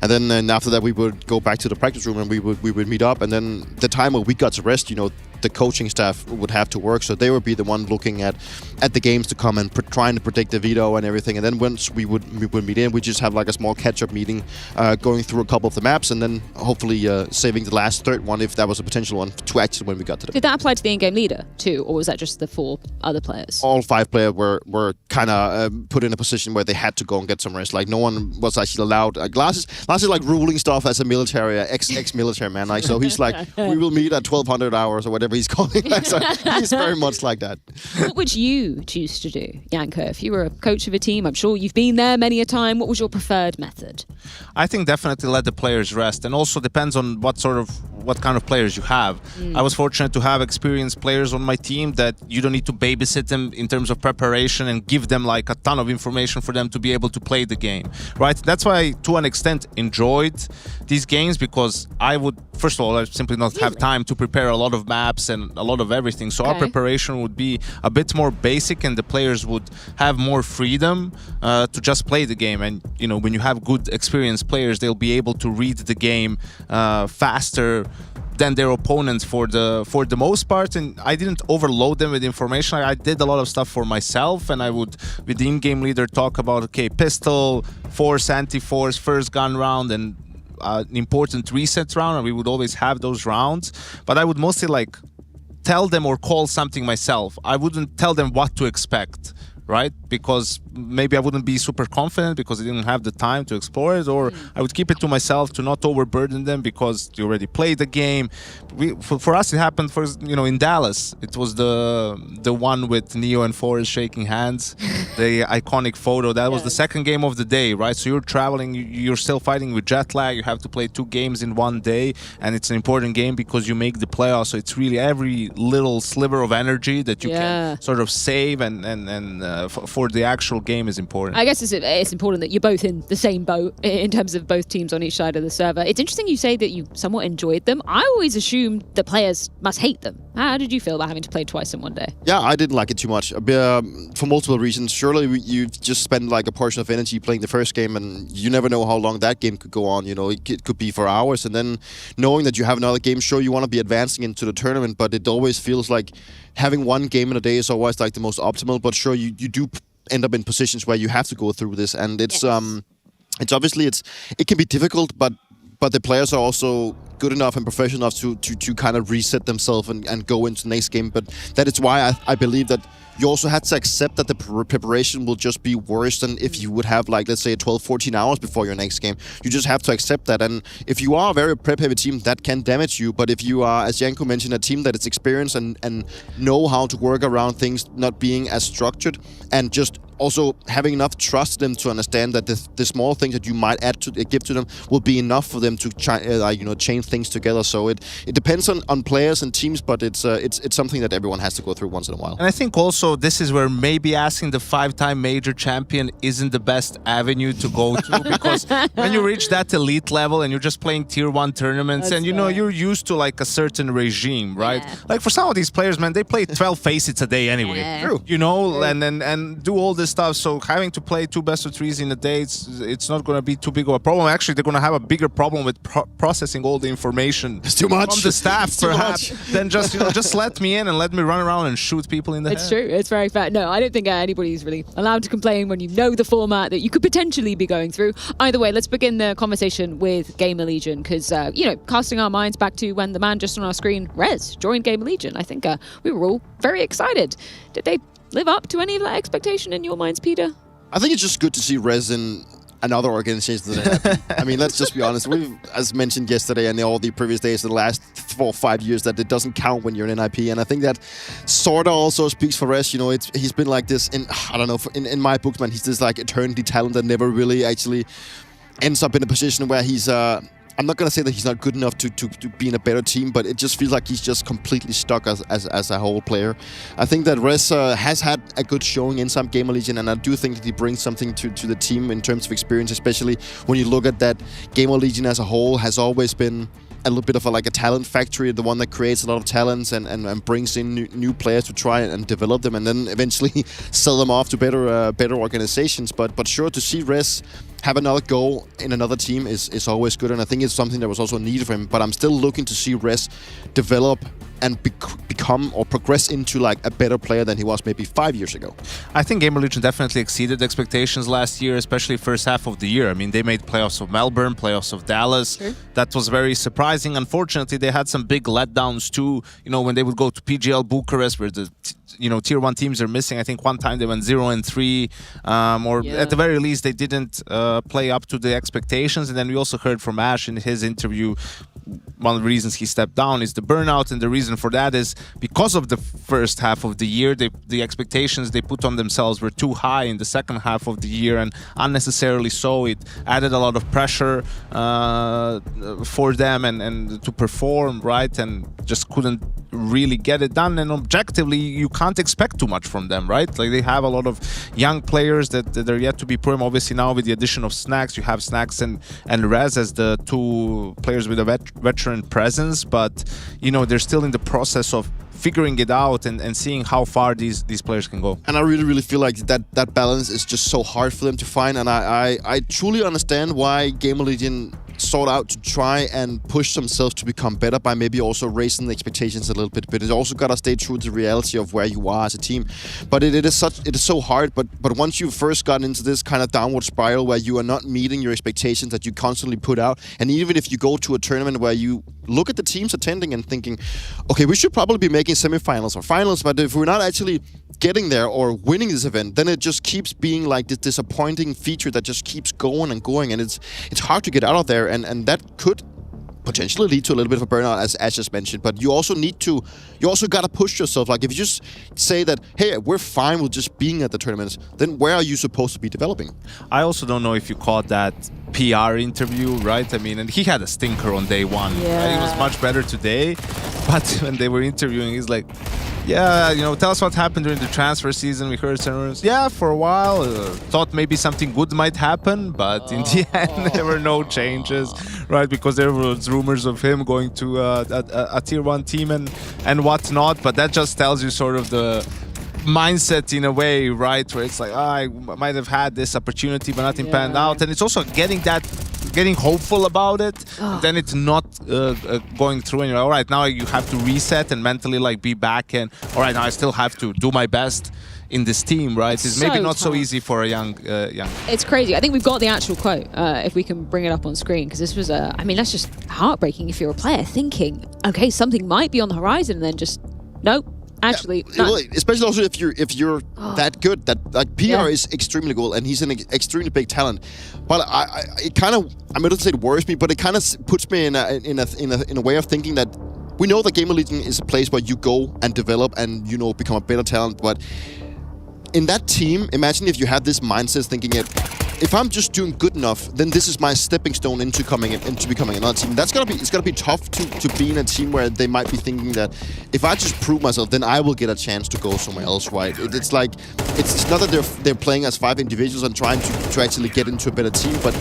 And then after that, we would go back to the practice room and we would meet up. And then the time where we got to rest, you know, the coaching staff would have to work, so they would be the one looking at the games to come and trying to predict the veto and everything. And then once we would meet in, we just have like a small catch-up meeting, going through a couple of the maps, and then hopefully saving the last third one if that was a potential one to actually when we got to the. Did that apply to the in-game leader too, or was that just the 4 other players? All 5 players were kind of put in a position where they had to go and get some rest. Like no one was actually allowed. Lars is like ruling stuff as a military, ex-military man. Like so, he's like, we will meet at 1200 hours or whatever he's calling. Like, so he's very much like that. What would you choose to do, Janko? If you were a coach of a team, I'm sure you've been there many a time. What was your preferred method? I think definitely let the players rest, and also depends on what kind of players you have. I was fortunate to have experienced players on my team that you don't need to babysit them in terms of preparation and give them like a ton of information for them to be able to play the game, right? That's why I, to an extent, enjoyed these games, because I would, first of all, I simply not have time to prepare a lot of maps and a lot of everything. So our preparation would be a bit more basic, and the players would have more freedom to just play the game. And you know, when you have good experienced players, they'll be able to read the game faster than their opponents for the most part. And I didn't overload them with information. I did a lot of stuff for myself, and I would, with the in-game leader, talk about, okay, pistol, force, anti-force, first gun round, and an important reset round, and we would always have those rounds. But I would mostly like tell them or call something myself. I wouldn't tell them what to expect, right? Because maybe I wouldn't be super confident because I didn't have the time to explore it, or I would keep it to myself to not overburden them because you already played the game. For us, it happened in Dallas. It was the one with Neo and Forrest shaking hands, the iconic photo. That was the second game of the day, right? So you're traveling, you're still fighting with jet lag. You have to play 2 games in one day, and it's an important game because you make the playoffs. So it's really every little sliver of energy that you can sort of save and for the actual game is important. I guess it's important that you're both in the same boat in terms of both teams on each side of the server. It's interesting you say that you somewhat enjoyed them. I always assumed the players must hate them. How did you feel about having to play twice in one day? Yeah, I didn't like it too much for multiple reasons. Surely you just spend like a portion of energy playing the first game, and you never know how long that game could go on. It could be for hours, and then knowing that you have another game, sure, you want to be advancing into the tournament, but it always feels like having one game in a day is always like the most optimal. But sure, you do end up in positions where you have to go through this, and it's obviously it can be difficult, but the players are also good enough and professional enough to kind of reset themselves and go into the next game. But that is why I believe that you also had to accept that the preparation will just be worse than if you would have, like, let's say 12, 14 hours before your next game. You just have to accept that. And if you are a very prep-heavy team, that can damage you. But if you are, as Janko mentioned, a team that is experienced and know how to work around things not being as structured, and just also having enough trust in them to understand that the small things that you might give to them will be enough for them to chain things together. So it depends on players and teams, but it's something that everyone has to go through once in a while. And I think also this is where maybe asking the 5-time major champion isn't the best avenue to go to, because when you reach that elite level and you're just playing tier 1 tournaments, and you're used to like a certain regime, right? Like for some of these players, man, they play 12 facets a day anyway. True. And do all this stuff. So having to play 2 best of 3s in a day, it's not going to be too big of a problem. Actually, they're going to have a bigger problem with processing all the information. It's too much from the staff, perhaps. Then just let me in and let me run around and shoot people in the head. It's true. It's very fair. No, I don't think anybody's really allowed to complain when you know the format that you could potentially be going through. Either way, let's begin the conversation with GamerLegion, because casting our minds back to when the man just on our screen, Rez, joined GamerLegion. I think we were all very excited. Did they live up to any of that expectation in your minds, Peter? I think it's just good to see Rez in another organization than happy. I mean, let's just be honest. We've, as mentioned yesterday and all the previous days, the last 4 or 5 years, that it doesn't count when you're an NIP. And I think that sort of also speaks for Rez. He's been like this in my books, man. He's this like eternity talent that never really actually ends up in a position where he's I'm not going to say that he's not good enough to be in a better team, but it just feels like he's just completely stuck as a whole player. I think that Rez has had a good showing in some GamerLegion, and I do think that he brings something to the team in terms of experience, especially when you look at that GamerLegion as a whole has always been a little bit of a talent factory, the one that creates a lot of talents and brings in new players to try and develop them, and then eventually sell them off to better organizations. But sure, to see Rez have another go in another team is always good, and I think it's something that was also needed for him. But I'm still looking to see Rez develop and become or progress into like a better player than he was maybe 5 years ago. I think GamerLegion definitely exceeded expectations last year, especially first half of the year. I mean, they made playoffs of Melbourne, playoffs of Dallas. Sure. That was very surprising. Unfortunately, they had some big letdowns too. When they would go to PGL Bucharest, where the tier 1 teams are missing. I think one time they went 0-3, at the very least they didn't play up to the expectations. And then we also heard from Ash in his interview, one of the reasons he stepped down is the burnout, and the reason for that is because of the first half of the year, the expectations they put on themselves were too high in the second half of the year, and unnecessarily so. It added a lot of pressure for them and to perform, right, and just couldn't really get it done. And objectively, you can't expect too much from them, right? Like, they have a lot of young players that are yet to be proven. Obviously now with the addition of Snacks, you have Snacks and Rez as the 2 players with a veteran presence, but they're still in the process of figuring it out and seeing how far these players can go. And I really feel like that balance is just so hard for them to find, and I truly understand why GamerLegion sought out to try and push themselves to become better by maybe also raising the expectations a little bit. But it also got to stay true to the reality of where you are as a team. But it is so hard. But once you've first gotten into this kind of downward spiral where you are not meeting your expectations that you constantly put out, and even if you go to a tournament where you look at the teams attending and thinking, okay, we should probably be making semifinals or finals, but if we're not actually getting there or winning this event, then it just keeps being like this disappointing feature that just keeps going and going, and it's hard to get out of there, and that could potentially lead to a little bit of a burnout, as Ash just mentioned. But you also got to push yourself. Like, if you just say that, hey, we're fine with just being at the tournaments, then where are you supposed to be developing? I also don't know if you caught that PR interview, right? I mean, and he had a stinker on day one. Yeah. Right? It was much better today, but when they were interviewing, he's like, yeah, tell us what happened during the transfer season. We heard some rumors. Yeah, for a while, thought maybe something good might happen, but in the end, there were no changes, right? Because there was rumors of him going to a tier 1 team and whatnot, but that just tells you sort of the mindset in a way, right? Where it's like, I might have had this opportunity, but nothing panned out. And it's also getting hopeful about it, then it's not going through, and you're like, all right, now you have to reset and mentally like be back, and all right, now I still have to do my best in this team, right? It's maybe not so easy for a young. It's crazy. I think we've got the actual quote, if we can bring it up on screen, because this was that's just heartbreaking if you're a player thinking, okay, something might be on the horizon, and then just, nope. Actually, especially also if you're that good, that like PR is extremely good, and he's an extremely big talent. But it kind of, I don't say it worries me, but it kind of puts me in a way of thinking that we know that GamerLegion is a place where you go and develop and become a better talent. But in that team, imagine if you had this mindset thinking if I'm just doing good enough, then this is my stepping stone into becoming another team. It's gonna be tough to be in a team where they might be thinking that if I just prove myself, then I will get a chance to go somewhere else, right? It's like it's not that they're playing as 5 individuals and trying to actually get into a better team, but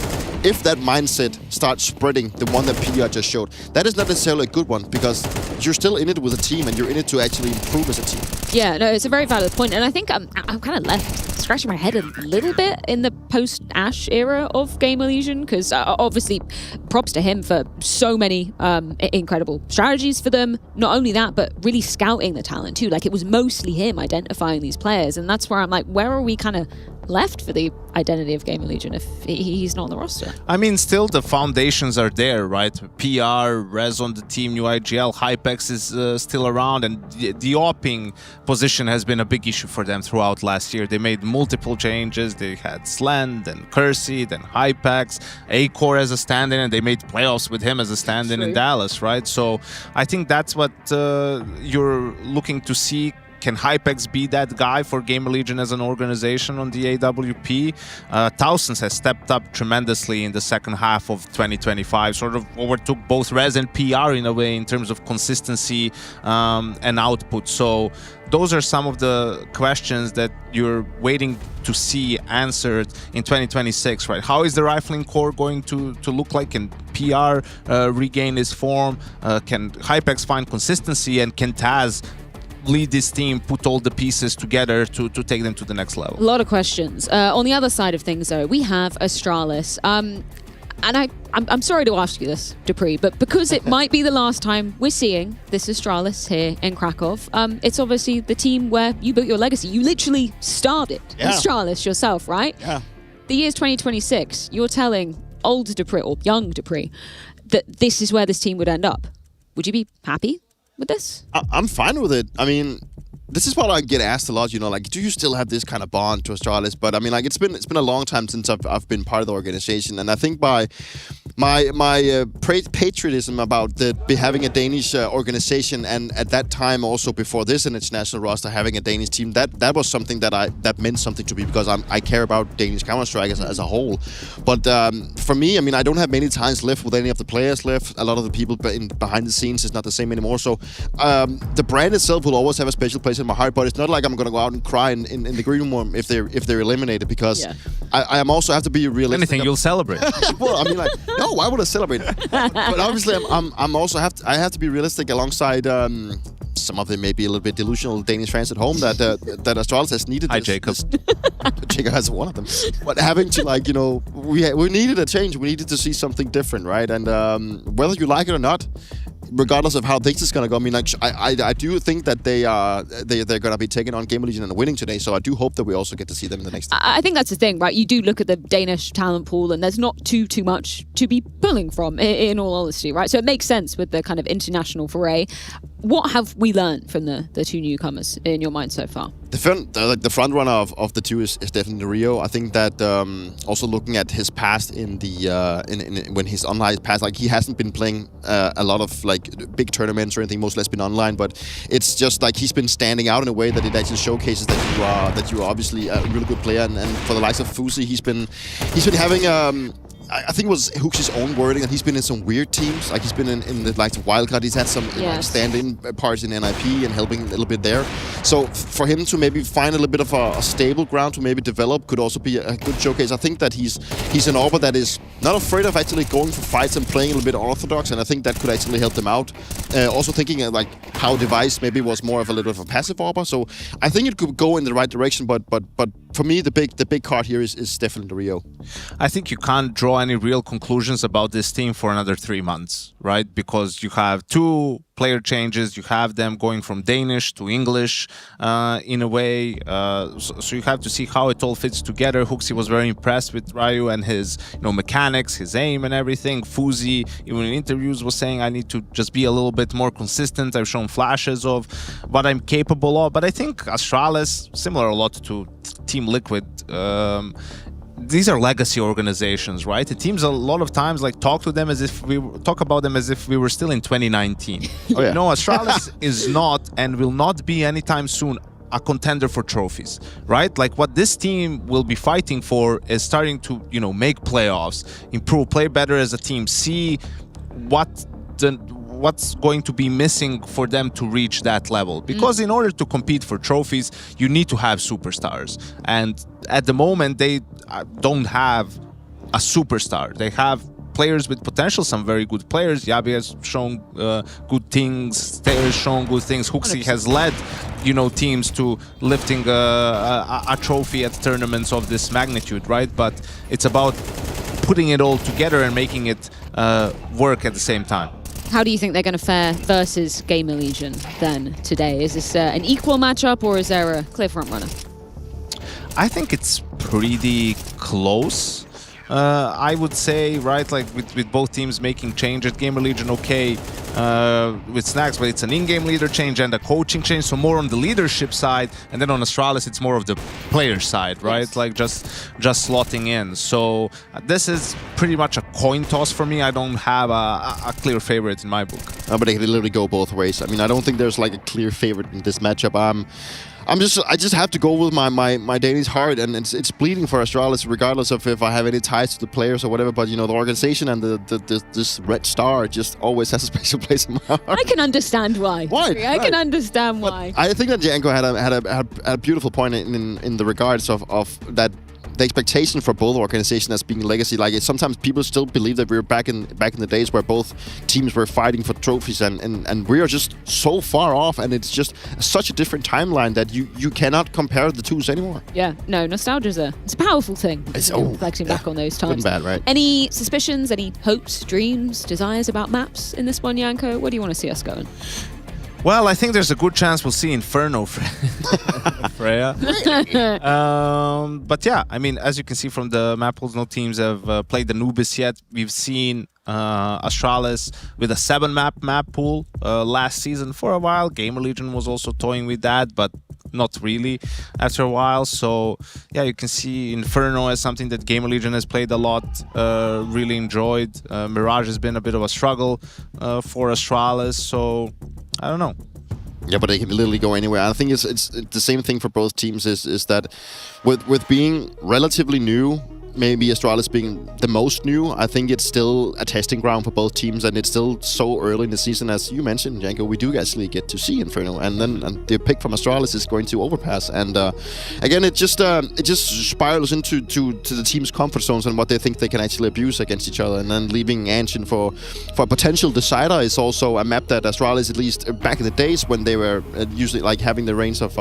if that mindset starts spreading, the one that PR just showed, that is not necessarily a good one, because you're still in it with a team and you're in it to actually improve as a team. Yeah, no, it's a very valid point, and I think I'm kind of left scratching my head a little bit in the post-Ash era of GamerLegion, because obviously props to him for so many incredible strategies for them. Not only that, but really scouting the talent too. Like, it was mostly him identifying these players, and that's where I'm like, where are we kind of left for the identity of GamerLegion if he's not on the roster? I mean, still the foundations are there, right? PR, Rez on the team, new IGL, Hypex is still around, and the AWPing position has been a big issue for them throughout last year. They made multiple changes. They had Slen, then Kersey, then Hypex, A-Core as a stand-in, and they made playoffs with him as a stand-in in Dallas, right? So I think that's what you're looking to see. Can Hypex be that guy for GamerLegion as an organization on the AWP? Thousands has stepped up tremendously in the second half of 2025, sort of overtook both Rez and PR in a way in terms of consistency and output. So those are some of the questions that you're waiting to see answered in 2026, right? How is the rifling core going to look like? Can PR regain his form? Can Hypex find consistency? And can Taz lead this team, put all the pieces together to take them to the next level? A lot of questions. On the other side of things, though, we have Astralis. And I'm sorry to ask you this, Dupree, but because it might be the last time we're seeing this Astralis here in Krakow, it's obviously the team where you built your legacy. You literally started Astralis yourself, right? Yeah. The year's 2026. You're telling old Dupree, or young Dupree, that this is where this team would end up. Would you be happy with this? I'm fine with it. I mean, this is what I get asked a lot, like, do you still have this kind of bond to Astralis? But I mean, like, it's been a long time since I've been part of the organization, and I think by my patriotism about having a Danish organization, and at that time also before this international roster having a Danish team, that was something that meant something to me, because I care about Danish Counter-Strike as a whole. But for me, I mean, I don't have many times left with any of the players left. A lot of the people behind the scenes is not the same anymore. So the brand itself will always have a special place in my heart, but it's not like I'm gonna go out and cry in the green room if they're eliminated, because I am also have to be realistic. Anything you'll celebrate. Well, I mean, like, no, why would I celebrate? But obviously, I have to be realistic alongside some of them may be a little bit delusional Danish fans at home that Astralis has needed. Hi, Jacob. Jacob has one of them. But having to we needed a change. We needed to see something different, right? And whether you like it or not, regardless of how this is gonna go, I mean, I do think that they're gonna be taking on GamerLegion and winning today. So I do hope that we also get to see them in the next. I think that's the thing, right? You do look at the Danish talent pool, and there's not too much to be pulling from, in all honesty, right? So it makes sense with the kind of international foray. What have we learned from the two newcomers in your mind so far? The front runner of the two is definitely Rio. I think that also looking at his past in when his online past, like he hasn't been playing a lot of like big tournaments or anything, mostly has been online, but it's just like he's been standing out in a way that it actually showcases that you are obviously a really good player. And for the likes of Fuzi, he's been having I think it was Hooks' own wording that he's been in some weird teams. Like he's been in the likes of Wildcard. He's had some stand-in parts in NIP and helping a little bit there. So for him to maybe find a little bit of a stable ground to maybe develop could also be a good showcase. I think that he's an AWPer that is not afraid of actually going for fights and playing a little bit orthodox, and I think that could actually help them out. Also thinking like how Device maybe was more of a little bit of a passive AWPer. So I think it could go in the right direction. But for me, the big card here is definitely Rio. I think you can't draw any real conclusions about this team for another 3 months, right? Because you have 2 player changes, you have them going from Danish to English in a way, so you have to see how it all fits together. Hooksy was very impressed with Ryu and his mechanics, his aim and everything. Fuzi, even in interviews, was saying I need to just be a little bit more consistent. I've shown flashes of what I'm capable of, but I think Astralis, similar a lot to Team Liquid, these are legacy organizations, right? The teams a lot of times talk about them as if we were still in 2019. Oh, yeah. No, Astralis is not and will not be anytime soon a contender for trophies, right? Like what this team will be fighting for is starting to, make playoffs, improve, play better as a team, see what's going to be missing for them to reach that level. Because in order to compete for trophies, you need to have superstars. And at the moment, they don't have a superstar. They have players with potential, some very good players. Yabi has shown good things. Taylor has shown good things. Hooksy has led, teams to lifting a trophy at tournaments of this magnitude, right? But it's about putting it all together and making it work at the same time. How do you think they're going to fare versus GamerLegion then today? Is this an equal matchup, or is there a clear front runner? I think it's pretty close. I would say, right, like with both teams making change at GamerLegion, okay, with Snacks, but it's an in-game leader change and a coaching change, so more on the leadership side, and then on Astralis, it's more of the player side, right? Yes. Like just slotting in. So this is pretty much a coin toss for me. I don't have a clear favorite in my book. But it can literally go both ways. I mean, I don't think there's like a clear favorite in this matchup. I just have to go with my Danish heart, and it's bleeding for Astralis, regardless of if I have any ties to the players or whatever. But the organization and this red star just always has a special place in my heart. I can understand why. Why? I can understand why. I think that Janko had a beautiful point in the regards of that. The expectation for both organizations as being legacy, like sometimes people still believe that we're back in the days where both teams were fighting for trophies, and we are just so far off, and it's just such a different timeline that you cannot compare the twos anymore. Yeah, no, nostalgia's it's a powerful thing. It's reflecting back on those times. Bad, right? Any suspicions, any hopes, dreams, desires about maps in this one, Janko? Where do you want to see us going? Well, I think there's a good chance we'll see Inferno, Freya. But yeah, I mean, as you can see from the map pools, no teams have played the Anubis yet. We've seen Astralis with a 7-map pool last season for a while. GamerLegion was also toying with that, but not really after a while. So yeah, you can see Inferno as something that GamerLegion has played a lot, really enjoyed. Mirage has been a bit of a struggle for Astralis, so I don't know. Yeah, but they can literally go anywhere. I think it's the same thing for both teams. Is that with being relatively new, maybe Astralis being the most new, I think it's still a testing ground for both teams, and it's still so early in the season. As you mentioned, Janko, we do actually get to see Inferno, and then the pick from Astralis is going to Overpass. And again, it just spirals into the team's comfort zones and what they think they can actually abuse against each other, and then leaving Anshin for a potential decider is also a map that Astralis, at least back in the days when they were usually like having the range of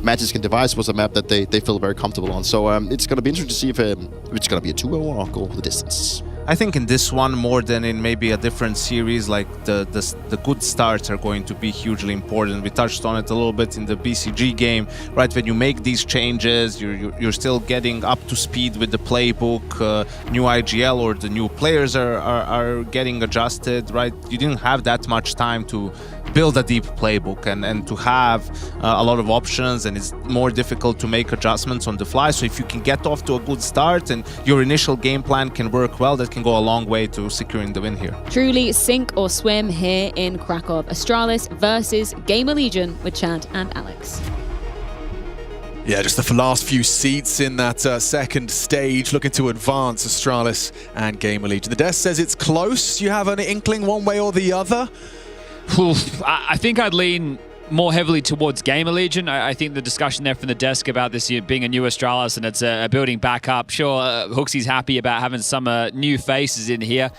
Magic and Device, was a map that they feel very comfortable on. So it's going to be interesting to see if it's going to be a 2-0 or go the distance. I think in this one, more than in maybe a different series, like the good starts are going to be hugely important. We touched on it a little bit in the BCG game, right? When you make these changes, you're still getting up to speed with the playbook. New IGL or the new players are getting adjusted, right? You didn't have that much time to build a deep playbook and to have a lot of options, and it's more difficult to make adjustments on the fly. So if you can get off to a good start and your initial game plan can work well, that can go a long way to securing the win here. Truly sink or swim here in Krakow. Astralis versus GamerLegion with Chad and Alex. Yeah, just the last few seats in that second stage, looking to advance Astralis and GamerLegion. The desk says it's close. You have an inkling one way or the other? I think I'd lean more heavily towards GamerLegion. I think the discussion there from the desk about this being a new Astralis and it's a building back up. Sure, Hooksy's happy about having some new faces in here,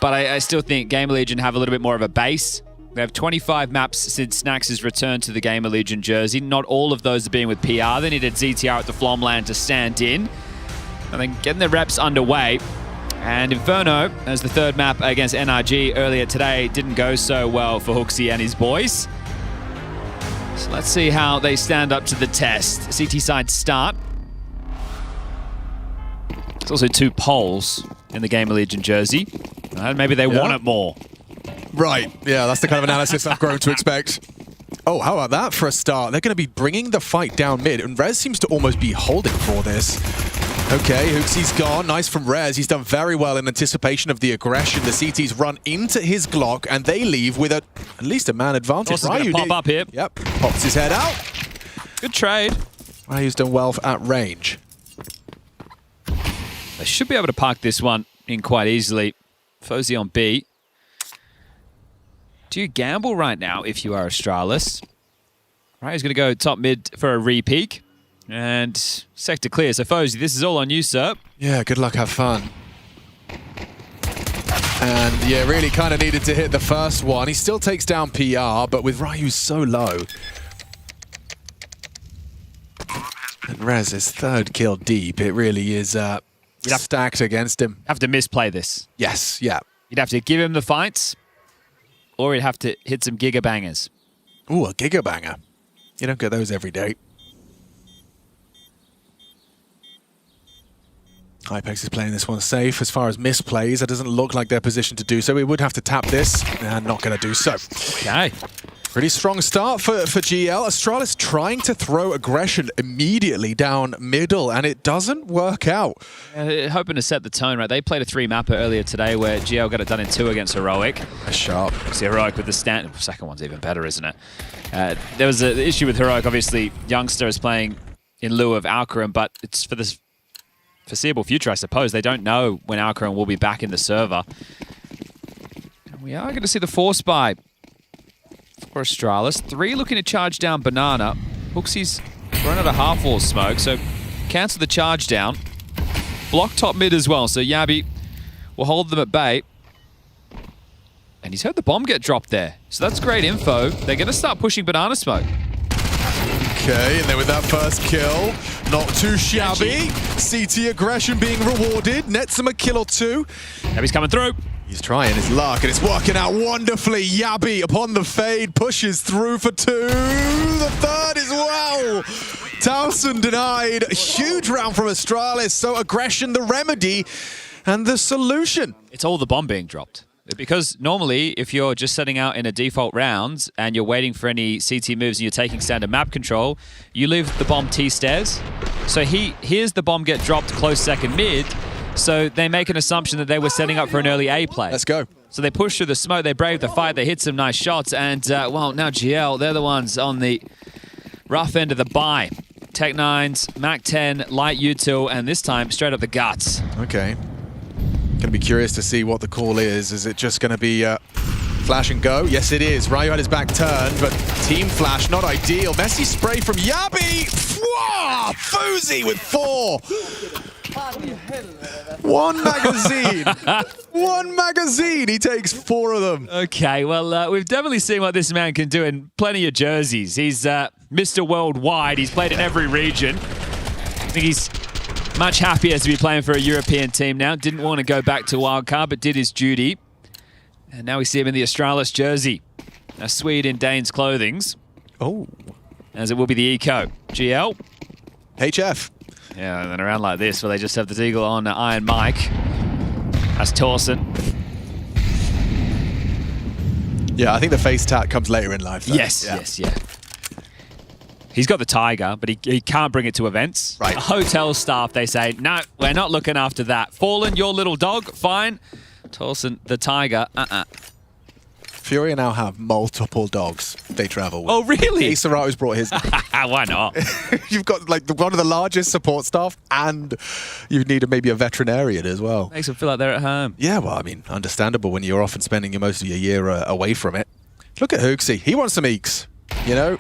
but I still think GamerLegion have a little bit more of a base. They have 25 maps since Snacks has returned to the GamerLegion jersey. Not all of those have been with PR. They needed ZTR at the Flomland to stand in. I think getting the reps underway. And Inferno, as the third map against NRG earlier today, didn't go so well for Hooksy and his boys. So let's see how they stand up to the test. CT side start. There's also 2 poles in the GamerLegion jersey. Maybe they want it more. Right, yeah, that's the kind of analysis I've grown to expect. Oh, how about that for a start? They're going to be bringing the fight down mid, and Rez seems to almost be holding for this. Okay, Hooksy's gone. Nice from Rez. He's done very well in anticipation of the aggression. The CTs run into his Glock, and they leave with at least a man advantage. Ryu's gonna pop up here. Yep, pops his head out. Good trade. Ryu's done well at range. They should be able to park this one in quite easily. Fozy on B. Do you gamble right now if you are Astralis? Right, he's going to go top mid for a re-peek. And sector clear. So Fozy, this is all on you, sir. Yeah, good luck, have fun. And yeah, really kind of needed to hit the first one. He still takes down PR, but with Ryu so low. And Rez's third kill deep. It really is stacked against him. Have to misplay this. Yes, yeah. You'd have to give him the fights, or you'd have to hit some giga bangers. Ooh, a giga banger. You don't get those every day. Hypex is playing this one safe. As far as misplays, it doesn't look like they're positioned to do so. We would have to tap this, and not going to do so. Okay. Pretty strong start for GL. Astralis trying to throw aggression immediately down middle, and it doesn't work out. Hoping to set the tone, right? They played a 3-mapper earlier today where GL got it done in 2 against Heroic. Sharp. See Heroic with the stand. Second one's even better, isn't it? There was an issue with Heroic. Obviously, Youngster is playing in lieu of Alcaran, but it's for this foreseeable future, I suppose. They don't know when Alcaran will be back in the server. And we are going to see the force buy for Astralis. 3 looking to charge down Banana. Hooksy's run out of half-wall smoke, so cancel the charge down. Block top mid as well, so Yabi will hold them at bay. And he's heard the bomb get dropped there, so that's great info. They're going to start pushing Banana smoke. Okay, and then with that first kill, not too shabby. CT aggression being rewarded. Nets him a kill or 2. Yabi's coming through. He's trying his luck, and it's working out wonderfully. Yabi, upon the fade, pushes through for 2. The third as well. Towson denied. A huge round from Astralis. So aggression, the remedy, and the solution. It's all the bomb being dropped. Because normally, if you're just setting out in a default round and you're waiting for any CT moves and you're taking standard map control, you leave the bomb T-stairs. So he hears the bomb get dropped close second mid, so they make an assumption that they were setting up for an early A play. Let's go. So they push through the smoke, they brave the fight, they hit some nice shots, and well, now GL, they're the ones on the rough end of the buy. Tech 9s, Mac 10, light util, and this time straight up the guts. Okay. Gonna be curious to see what the call is. Is it just gonna be flash and go? Yes, it is. Ryu had his back turned, but team flash, not ideal. Messy spray from Yabi. Wow, Fuzi with 4. One magazine. One magazine. He takes 4 of them. Okay, well, we've definitely seen what this man can do in plenty of jerseys. He's Mr. Worldwide. He's played in every region. I think he's much happier to be playing for a European team now. Didn't want to go back to wildcard, but did his duty. And now we see him in the Astralis jersey. A Swede in Dane's clothings. Oh. As it will be the Eco. GL. HF. Yeah, and then around like this, where they just have the Deagle on Iron Mike. That's Torsen. Yeah, I think the face tat comes later in life, though. Yes, yeah. He's got the Tiger, but he can't bring it to events. Right. Hotel staff, they say, no, we're not looking after that. Fallen, your little dog, fine. Torsen, the Tiger, Furia now have multiple dogs they travel with. Oh, really? Acerato's brought his. Why not? You've got like one of the largest support staff, and you need maybe a veterinarian as well. Makes them feel like they're at home. Yeah, well, I mean, understandable when you're often spending most of your year away from it. Look at Hooksy. He wants some eeks, you know?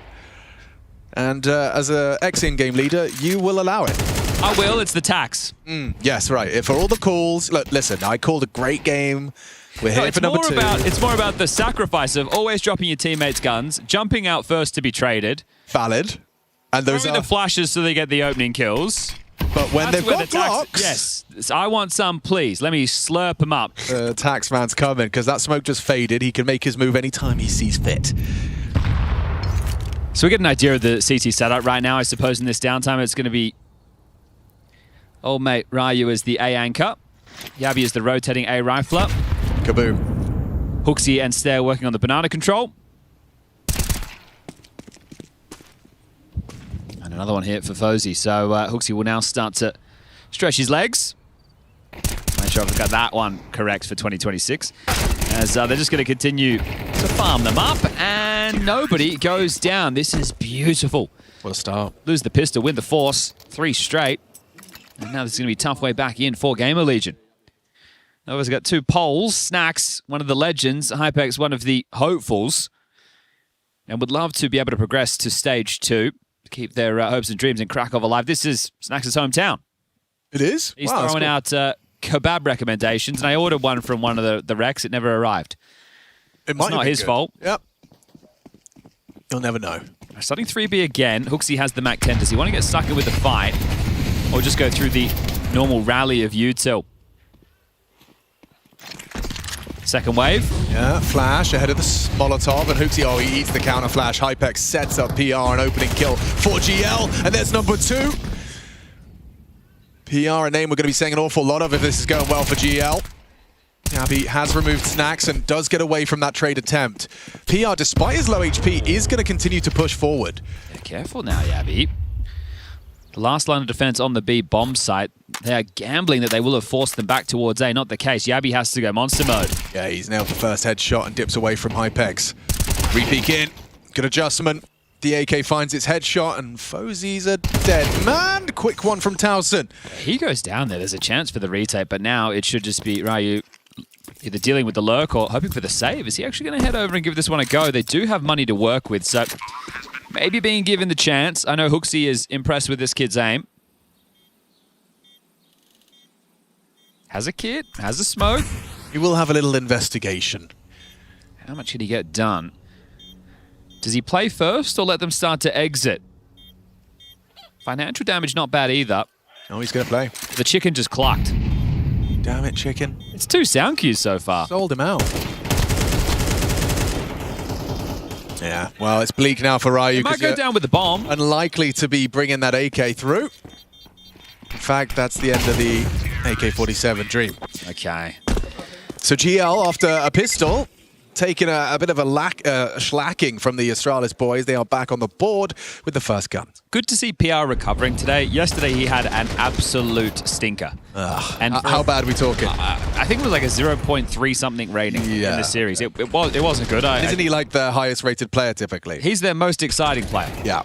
And as an ex-in-game leader, you will allow it. I will. It's the tax. Yes, right. For all the calls, look, listen, I called a great game. We're here for number 2. It's more about the sacrifice of always dropping your teammates' guns, jumping out first to be traded. Valid. And those are the flashes so they get the opening kills. But when they've got blocks... Yes. I want some, please. Let me slurp them up. The taxman's coming, because that smoke just faded. He can make his move anytime he sees fit. So we get an idea of the CT setup right now. I suppose in this downtime it's going to be old mate Ryu as the A anchor. Yabi is the rotating A rifler. Kaboom. Hooksy and Stair working on the banana control. And another one here for Fozy. So Hooksy will now start to stretch his legs. Make sure I've got that one correct for 2026. As they're just going to continue to farm them up, and nobody goes down. This is beautiful. What a start. Lose the pistol, win the force, 3 straight. And now this is going to be a tough way back in for GamerLegion. Nova's got 2 poles. Snacks, one of the legends. Hypex, one of the hopefuls. And would love to be able to progress to stage 2. To keep their hopes and dreams in Krakow alive. This is Snacks' hometown. It is? He's throwing out kebab recommendations, and I ordered one from one of the recs. It never arrived. It's not his fault. Yep. You'll never know. Starting 3B again. Hooksy has the Mac 10. Does he want to get stuck in with the fight, or just go through the normal rally of util? Second wave. Yeah, flash ahead of the Molotov, and Hooksy, oh, he eats the counter flash. Hypex sets up PR, an opening kill for GL, and there's number 2. PR, a name we're going to be saying an awful lot of if this is going well for GL. Yabi has removed Snacks and does get away from that trade attempt. PR, despite his low HP, is going to continue to push forward. Yeah, careful now, Yabi. The last line of defense on the B bomb site, they are gambling that they will have forced them back towards A. Not the case. Yabi has to go monster mode. Yeah, he's nailed the first headshot and dips away from Hypex. Repeek in. Good adjustment. The AK finds its headshot, and Fozy's a dead man. Quick one from Towson. He goes down there. There's a chance for the retake, but now it should just be Ryu either dealing with the lurk or hoping for the save. Is he actually going to head over and give this one a go? They do have money to work with, so maybe being given the chance. I know Hooksy is impressed with this kid's aim. Has a kit, has a smoke. He will have a little investigation. How much can he get done? Does he play first or let them start to exit? Financial damage not bad either. Oh, he's going to play. The chicken just clucked. Damn it, chicken. It's 2 sound cues so far. Sold him out. Yeah, well, it's bleak now for Ryu. He might go down with the bomb. Unlikely to be bringing that AK through. In fact, that's the end of the AK-47 dream. Okay. So GL, after a pistol, taking a bit of a slacking from the Astralis boys. They are back on the board with the first gun. Good to see PR recovering today. Yesterday, he had an absolute stinker. And how bad are we talking? I think it was like a 0.3 something rating in the series. It wasn't good. Isn't he like the highest rated player typically? He's their most exciting player. Yeah.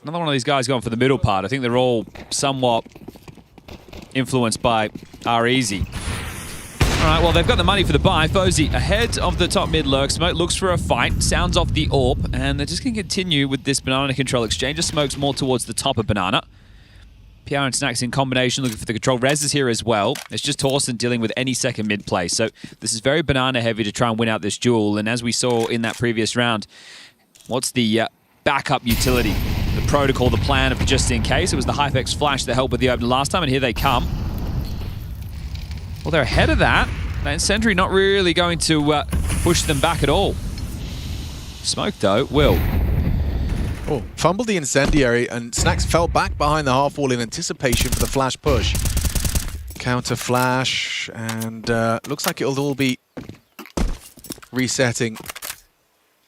Another one of these guys going for the middle part. I think they're all somewhat influenced by R-Easy. All right, well, they've got the money for the buy. Fozy ahead of the top mid lurk. Smoke looks for a fight, sounds off the AWP, and they're just going to continue with this banana control exchange. Smoke's more towards the top of banana. PR and Snacks in combination looking for the control. Rez is here as well. It's just Torsten dealing with any second mid play. So this is very banana heavy to try and win out this duel. And as we saw in that previous round, what's the backup utility? The protocol, the plan of the just in case. It was the Hypex flash that helped with the opener last time, and here they come. Well, they're ahead of that. And Sentry not really going to push them back at all. Smoke, though, will. Oh, fumbled the incendiary, and Snacks fell back behind the half wall in anticipation for the flash push. Counter flash, and looks like it'll all be resetting.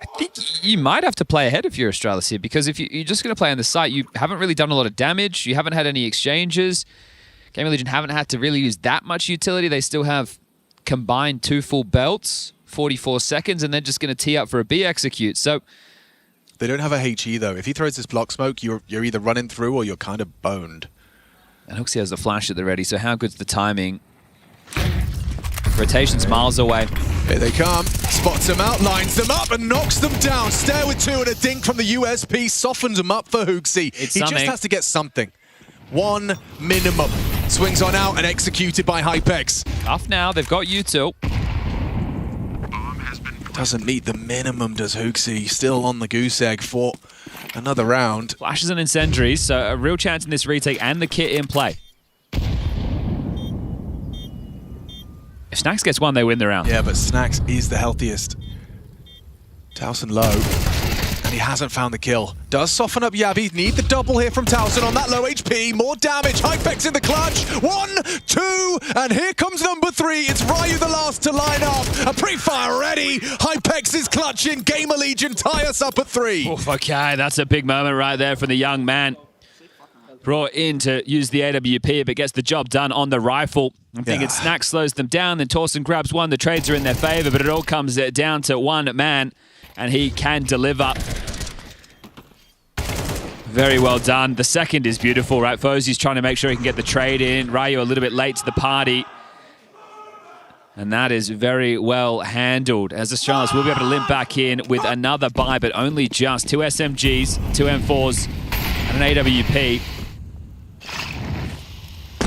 I think you might have to play ahead if you're Astralis here, because if you're just going to play on the site, you haven't really done a lot of damage. You haven't had any exchanges. GamerLegion haven't had to really use that much utility. They still have combined 2 full belts, 44 seconds, and they're just going to tee up for a B execute. So they don't have a HE though. If he throws this block smoke, you're either running through or you're kind of boned. And Hooksy has the flash at the ready, so how good's the timing? Rotation's miles away. Here they come. Spots them out, lines them up, and knocks them down. Stare with 2 and a dink from the USP. Softens them up for Hooksy. He just has to get something. 1 minimum. Swings on out and executed by Hypex. Tough now. They've got U2. Doesn't meet the minimum, does Hooksy. Still on the goose egg for another round. Flashes and incendiaries, so a real chance in this retake and the kit in play. If Snacks gets one, they win the round. Yeah, but Snacks is the healthiest. Towson low, and he hasn't found the kill. Does soften up Yabi. Need the double here from Towson on that low HP. More damage. Hypex in the clutch. 1, 2, and here comes number 3. It's Ryu the last to line up. A pre-fire ready. Hypex is clutching. GamerLegion tie us up at 3. Oof, okay, that's a big moment right there for the young man. Brought in to use the AWP, but gets the job done on the rifle. I'm thinking Snacks slows them down, then Torsten grabs one. The trades are in their favor, but it all comes down to one man, and he can deliver. Very well done. The second is beautiful, right? Fozy's trying to make sure he can get the trade in. Ryu a little bit late to the party. And that is very well handled, as Astralis will be able to limp back in with another buy, but only just 2 SMGs, 2 M4s, and an AWP.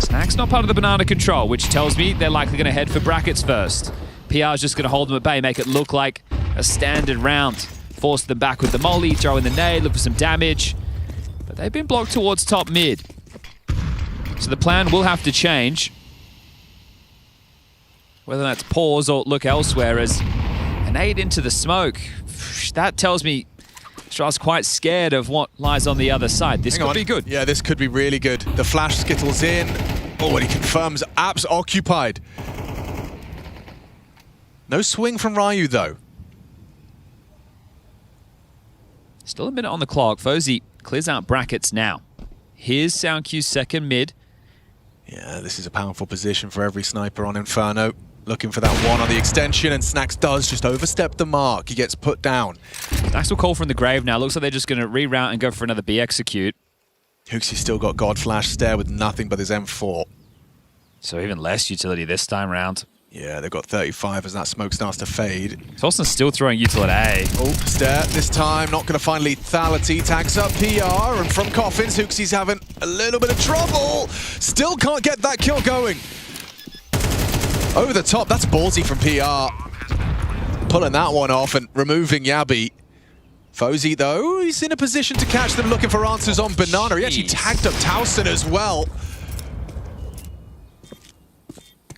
Snacks not part of the banana control, which tells me they're likely going to head for brackets first. PR's just going to hold them at bay, make it look like a standard round. Force them back with the molly, throw in the nade, look for some damage. But they've been blocked towards top mid. So the plan will have to change. Whether that's pause or look elsewhere, as an aid into the smoke. That tells me Astralis quite scared of what lies on the other side. This could be good. Yeah, this could be really good. The flash skittles in. Oh, and he confirms apps occupied. No swing from Ryu, though. Still a minute on the clock. Fozy clears out brackets now. Here's SoundQ's second mid. Yeah, this is a powerful position for every sniper on Inferno. Looking for that one on the extension, and Snacks does just overstep the mark. He gets put down. Snacks will call from the grave now. Looks like they're just going to reroute and go for another B execute. Hooksy's still got God Flash Stare with nothing but his M4. So even less utility this time round. Yeah, they've got 35 as that smoke starts to fade. Torsten's still throwing util at A. Oh, Stare this time, not going to find lethality. Tags up PR, and from Coffins, Hooksy's having a little bit of trouble. Still can't get that kill going. Over the top, that's ballsy from PR. Pulling that one off and removing Yabi. Fozy, though, he's in a position to catch them looking for answers on Banana. He actually tagged up Towson as well.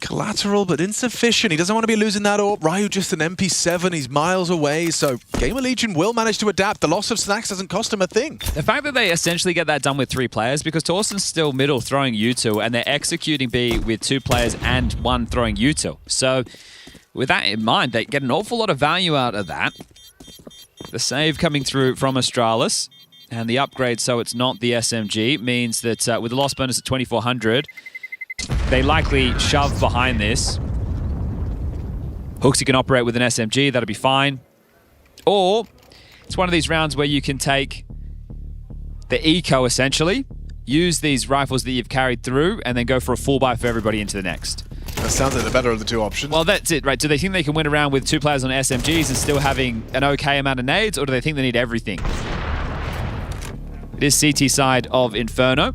Collateral, but insufficient. He doesn't want to be losing that up. Ryu just an MP7. He's miles away, so GamerLegion will manage to adapt. The loss of Snacks doesn't cost him a thing. The fact that they essentially get that done with 3 players, because Torsten's still middle throwing U2, and they're executing B with 2 players and 1 throwing U2. So with that in mind, they get an awful lot of value out of that. The save coming through from Astralis, and the upgrade so it's not the SMG, means that with the loss bonus at 2,400, they likely shove behind this. Hooksy can operate with an SMG, that'll be fine. Or it's one of these rounds where you can take the eco, essentially. Use these rifles that you've carried through and then go for a full buy for everybody into the next. That sounds like the better of the two options. Well, that's it, right? Do they think they can win around with 2 players on SMGs and still having an okay amount of nades, or do they think they need everything? It is CT side of Inferno.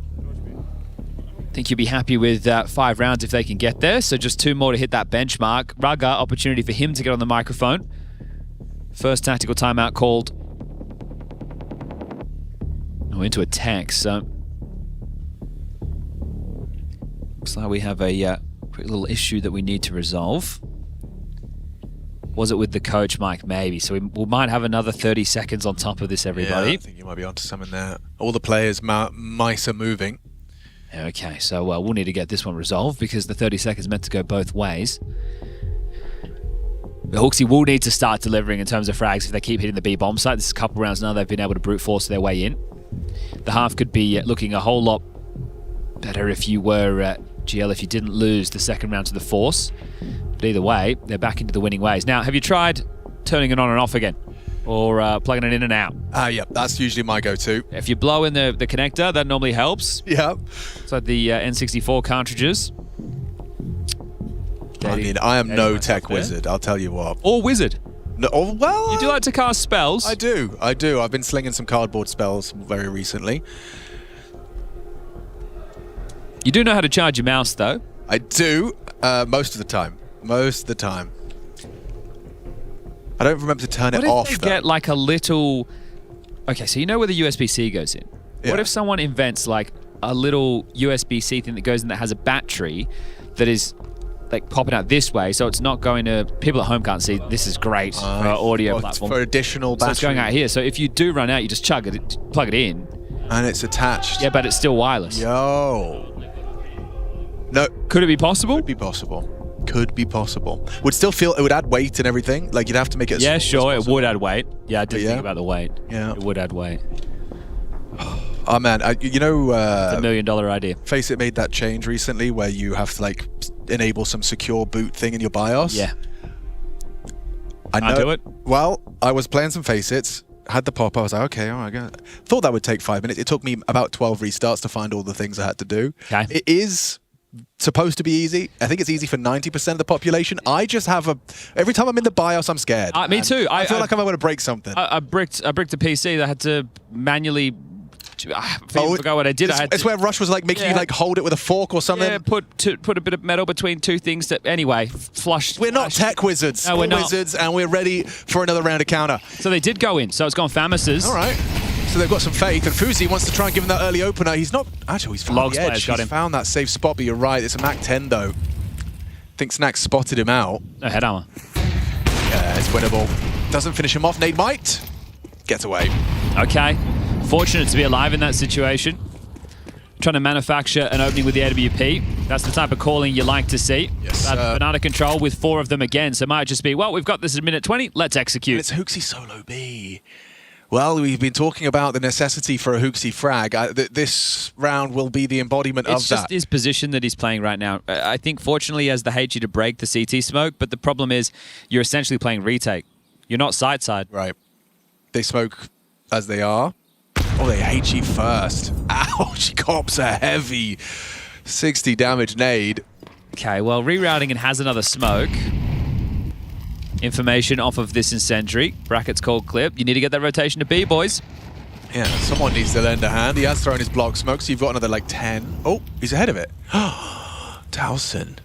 I think you'll be happy with 5 rounds if they can get there. So just 2 more to hit that benchmark. Raga, opportunity for him to get on the microphone. First tactical timeout called. Oh, into attack, so. Looks like we have a quick little issue that we need to resolve. Was it with the coach, Mike? Maybe. So we might have another 30 seconds on top of this, everybody. Yeah, I think you might be onto something there. All the players, mice are moving. Okay, so we'll need to get this one resolved because the 30 seconds meant to go both ways. The Hawksy will need to start delivering in terms of frags if they keep hitting the B bomb site. This is a couple rounds now they've been able to brute force their way in. The half could be looking a whole lot better if you were GL, if you didn't lose the second round to the Force. But either way, they're back into the winning ways. Now, have you tried turning it on and off again? Or plugging it in and out? Yeah, that's usually my go-to. If you blow in the connector, that normally helps. Yeah. It's like the N64 cartridges. I mean, I am no tech wizard, I'll tell you what. Or wizard. No, well, you do like to cast spells. I do. I've been slinging some cardboard spells very recently. You do know how to charge your mouse, though. I do, most of the time. Most of the time. I don't remember to turn it off, What if they get like a little... Okay, so you know where the USB-C goes in. Yeah. What if someone invents like a little USB-C thing that goes in that has a battery that is like popping out this way, so it's not going to... People at home can't see. This is great for our audio platform. For additional battery. So it's going out here. So if you do run out, you just plug it in. And it's attached. Yeah, but it's still wireless. Yo. No. Could it be possible? Could be possible. Could be possible. Would still feel it would add weight and everything. Like you'd have to make it. Yeah, sure, it would add weight. Yeah, I did Yeah. think about the weight. Yeah, it would add weight. Oh man, you know, it's $1 million idea. Faceit made that change recently where you have to like enable some secure boot thing in your BIOS. Yeah. I know. I'll do it. Well, I was playing some Faceits, had the pop. I was like, okay, all right, thought that would take 5 minutes. It took me about 12 restarts to find all the things I had to do. Okay. It is supposed to be easy. I think it's easy for 90% of the population. I just have every time I'm in the BIOS, I'm scared. Me too. I feel like I'm going to break something. I bricked a PC that I had to manually... I forgot what I did. It's where Rush was like making you like hold it with a fork or something. Yeah, put a bit of metal between 2 things that anyway flushed. We're not tech wizards. No, we're not. Wizards, and we're ready for another round of counter. So they did go in. So it's gone Famus's. All right. So they've got some faith, and Fuzi wants to try and give him that early opener. He's not actually. He's found Logs the edge. got him. He's found that safe spot. But you're right. It's a Mac 10 though. I think Snack spotted him out. No head armor. Yeah, it's winnable. Doesn't finish him off. Nade might. Gets away. Okay. Fortunate to be alive in that situation. Trying to manufacture an opening with the AWP. That's the type of calling you like to see. Yes, banana control with 4 of them again. So it might just be, well, we've got this at minute 20. Let's execute. And it's Hooksy solo B. Well, we've been talking about the necessity for a Hooksy frag. This round will be the embodiment of that. It's just his position that he's playing right now. I think, fortunately, he has the HE to break the CT smoke, but the problem is you're essentially playing retake. You're not side-side. Right. They smoke as they are. Oh, they HE first. Ouch, he cops a heavy 60 damage nade. Okay, well, rerouting and has another smoke. Information off of this incendiary. Brackets called clip. You need to get that rotation to B, boys. Yeah, someone needs to lend a hand. He has thrown his block smoke, so you've got another like 10. Oh, he's ahead of it. Towson.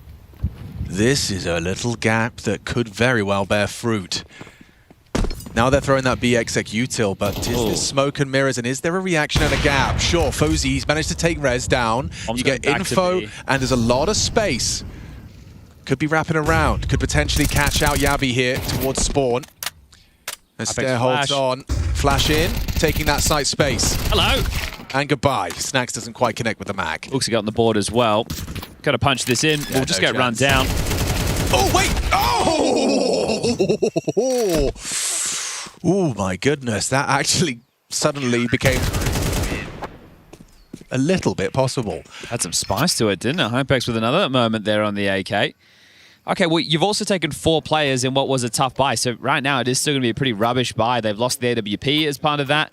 This is a little gap that could very well bear fruit. Now they're throwing that BXX util, but is this smoke and mirrors, and is there a reaction and a gap? Sure, Fozy's managed to take Rez down. You get info, and there's a lot of space. Could be wrapping around. Could potentially catch out Yabi here towards spawn. Astaire holds on. Flash in, taking that site space. Hello. And goodbye. Snacks doesn't quite connect with the mag. Hooksy got on the board as well. Got to punch this in. We'll just get run down. Oh, wait! Oh! Oh my goodness, that actually suddenly became a little bit possible. Had some spice to it, didn't it? Hypex with another moment there on the AK. Okay, well, you've also taken 4 players in what was a tough buy, so right now it is still going to be a pretty rubbish buy. They've lost the AWP as part of that.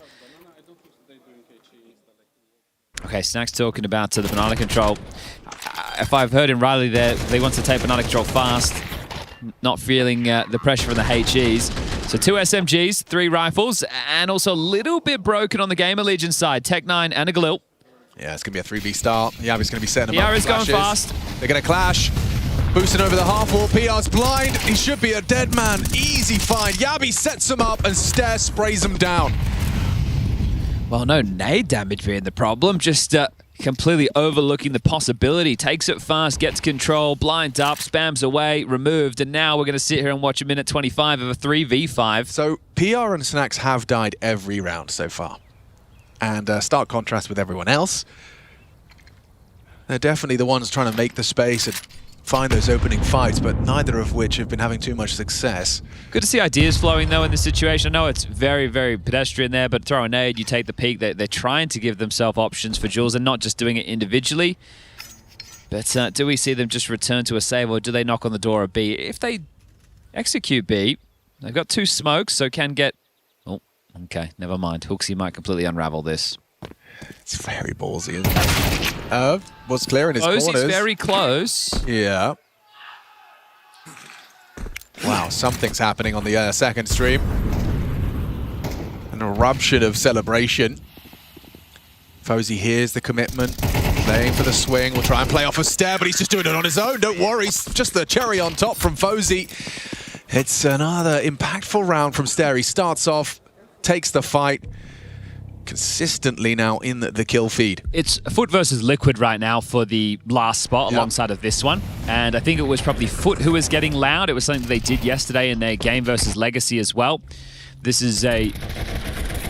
Okay, Snack's talking about the banana control. If I've heard him rightly there, he wants to take banana control fast. Not feeling the pressure from the HEs. So 2 SMGs, 3 rifles, and also a little bit broken on the GamerLegion side. Tech9 and a Galil. Yeah, it's going to be a 3v start. Yabi's going to be setting them up. Yara's going fast. They're going to clash. Boosting over the half wall. PR's blind. He should be a dead man. Easy find. Yabi sets him up and Stare sprays him down. Well, no nade damage being the problem. Just completely overlooking the possibility. Takes it fast, gets control, blinds up, spams away, removed, and now we're going to sit here and watch a minute 25 of a 3v5. So PR and Snacks have died every round so far. And stark contrast with everyone else. They're definitely the ones trying to make the space and find those opening fights, but neither of which have been having too much success. Good to see ideas flowing, though, in this situation. I know it's very, very pedestrian there, but throw a nade, you take the peek. They're trying to give themselves options for Jules and not just doing it individually. But do we see them just return to a save, or do they knock on the door of B? If they execute B, they've got 2 smokes, so can get... Oh, okay, never mind. Hooksy might completely unravel this. It's very ballsy, isn't it? Was clear in his corners. He's very close. Yeah. Wow, something's happening on the second stream. An eruption of celebration. Fozy hears the commitment, playing for the swing. Will try and play off a Stare, but he's just doing it on his own. Don't worry, just the cherry on top from Fozy. It's another impactful round from Stare. He starts off, takes the fight. Consistently now in the kill feed. It's Foot versus Liquid right now for the last spot alongside of this one. And I think it was probably Foot who was getting loud. It was something that they did yesterday in their game versus Legacy as well. This is a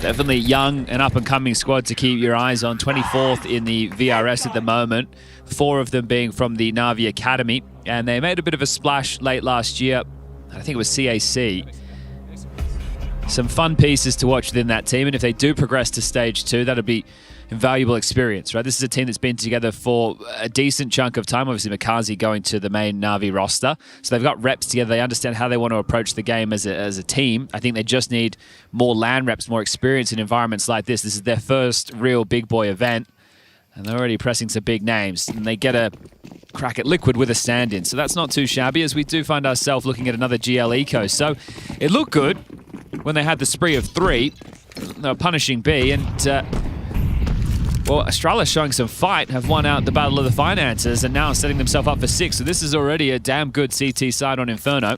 definitely young and up-and-coming squad to keep your eyes on. 24th in the VRS at the moment. 4 of them being from the Na'Vi Academy. And they made a bit of a splash late last year. I think it was CAC. Some fun pieces to watch within that team, and if they do progress to stage 2, that'll be invaluable experience, right? This is a team that's been together for a decent chunk of time. Obviously, Makazi going to the main Na'Vi roster, so they've got reps together. They understand how they want to approach the game as a team. I think they just need more LAN reps, more experience in environments like this. This is their first real big boy event, and they're already pressing some big names, and they get a crack at Liquid with a stand-in, so that's not too shabby, as we do find ourselves looking at another GL Eco. So it looked good when they had the spree of 3. They were punishing B, and well, Astralis showing some fight, have won out the Battle of the Finances, and now setting themselves up for 6. So this is already a damn good CT side on Inferno.